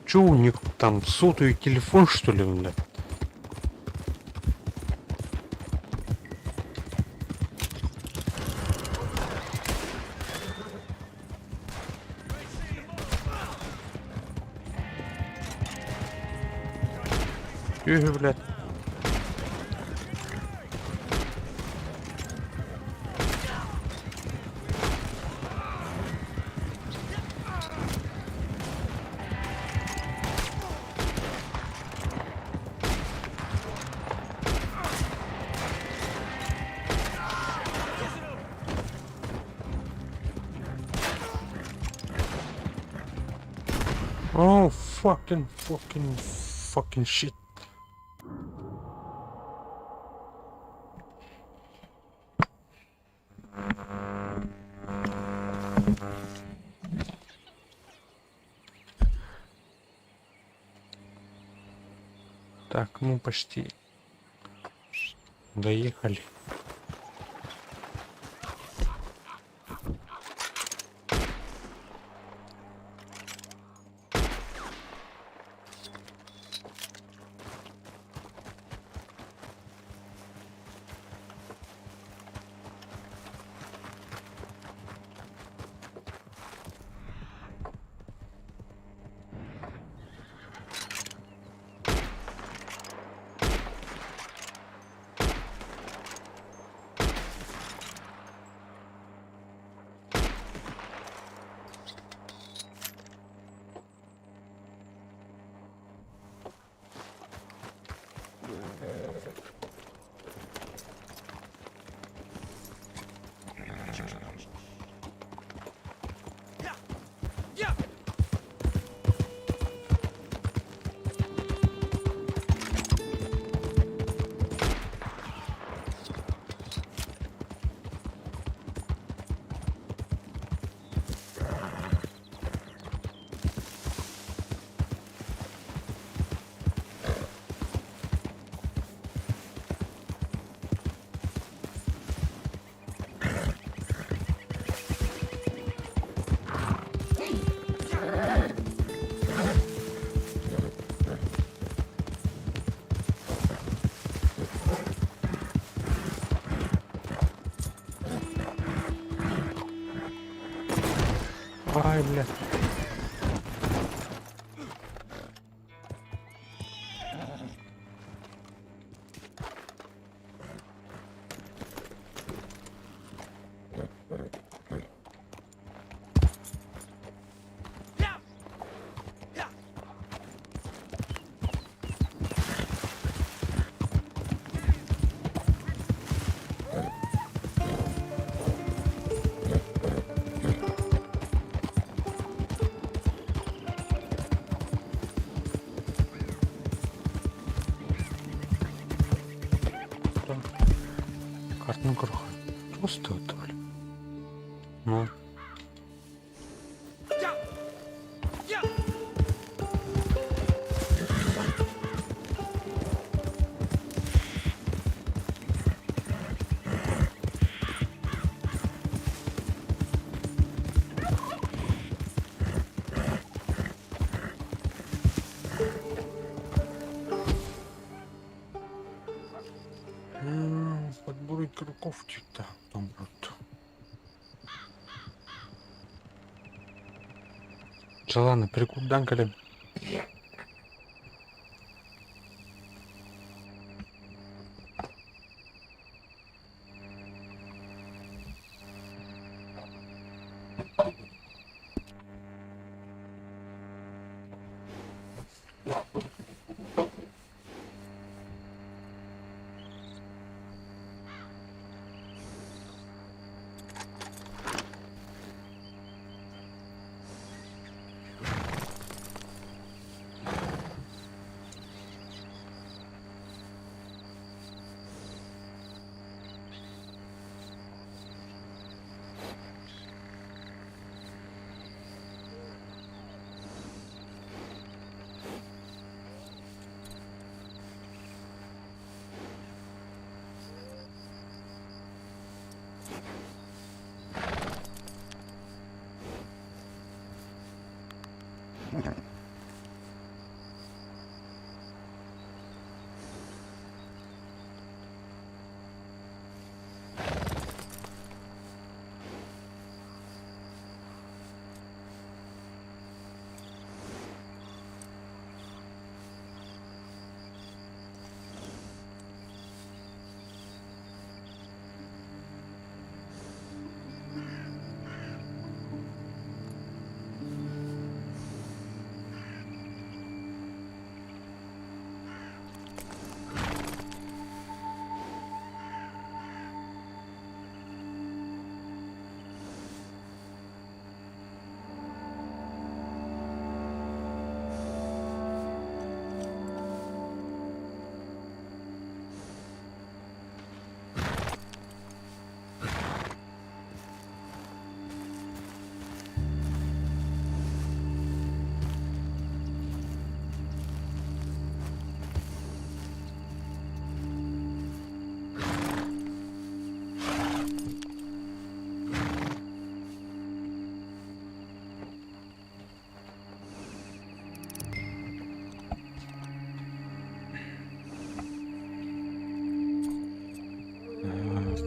Че у них там, сотовый телефон, что ли, бля? Блядь. Oh, fucking shit. Так, мы почти доехали. Ай, блядь. Ну, короче, просто это, блин. Ну. Подбор игроков что-то там вот. Ладно, перекуп данкали.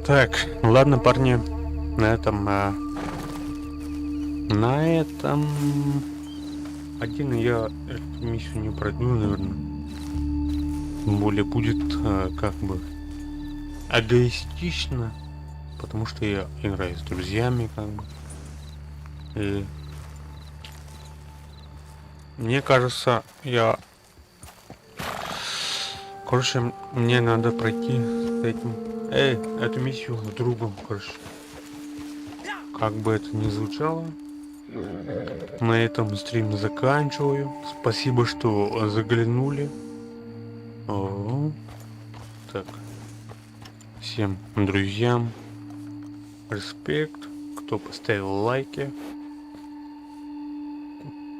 Так, ладно, парни, на этом один я эту миссию не пройду, наверное. Тем более будет как бы эгоистично, потому что я играю с друзьями, как бы. И мне кажется, короче, мне надо пройти с этим. Эту миссию с другом, короче. Как бы это ни звучало. На этом стрим заканчиваю. Спасибо, что заглянули. Так. Всем друзьям респект. Кто поставил лайки.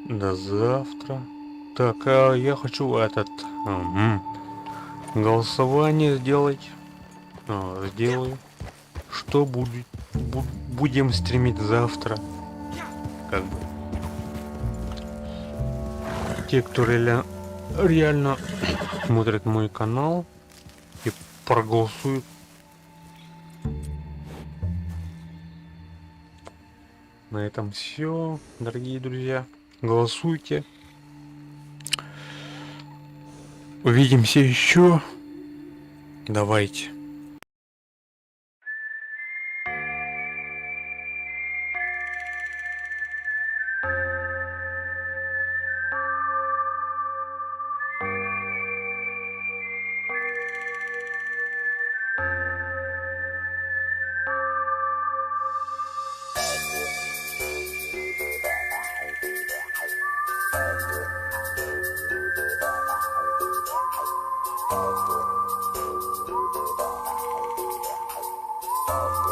До завтра. Так, я хочу голосование сделать. Сделаю. Что будем стримить завтра. Как бы. Те, кто реально смотрят мой канал и проголосуют. На этом все, дорогие друзья. Голосуйте. Увидимся еще. Давайте. Oh,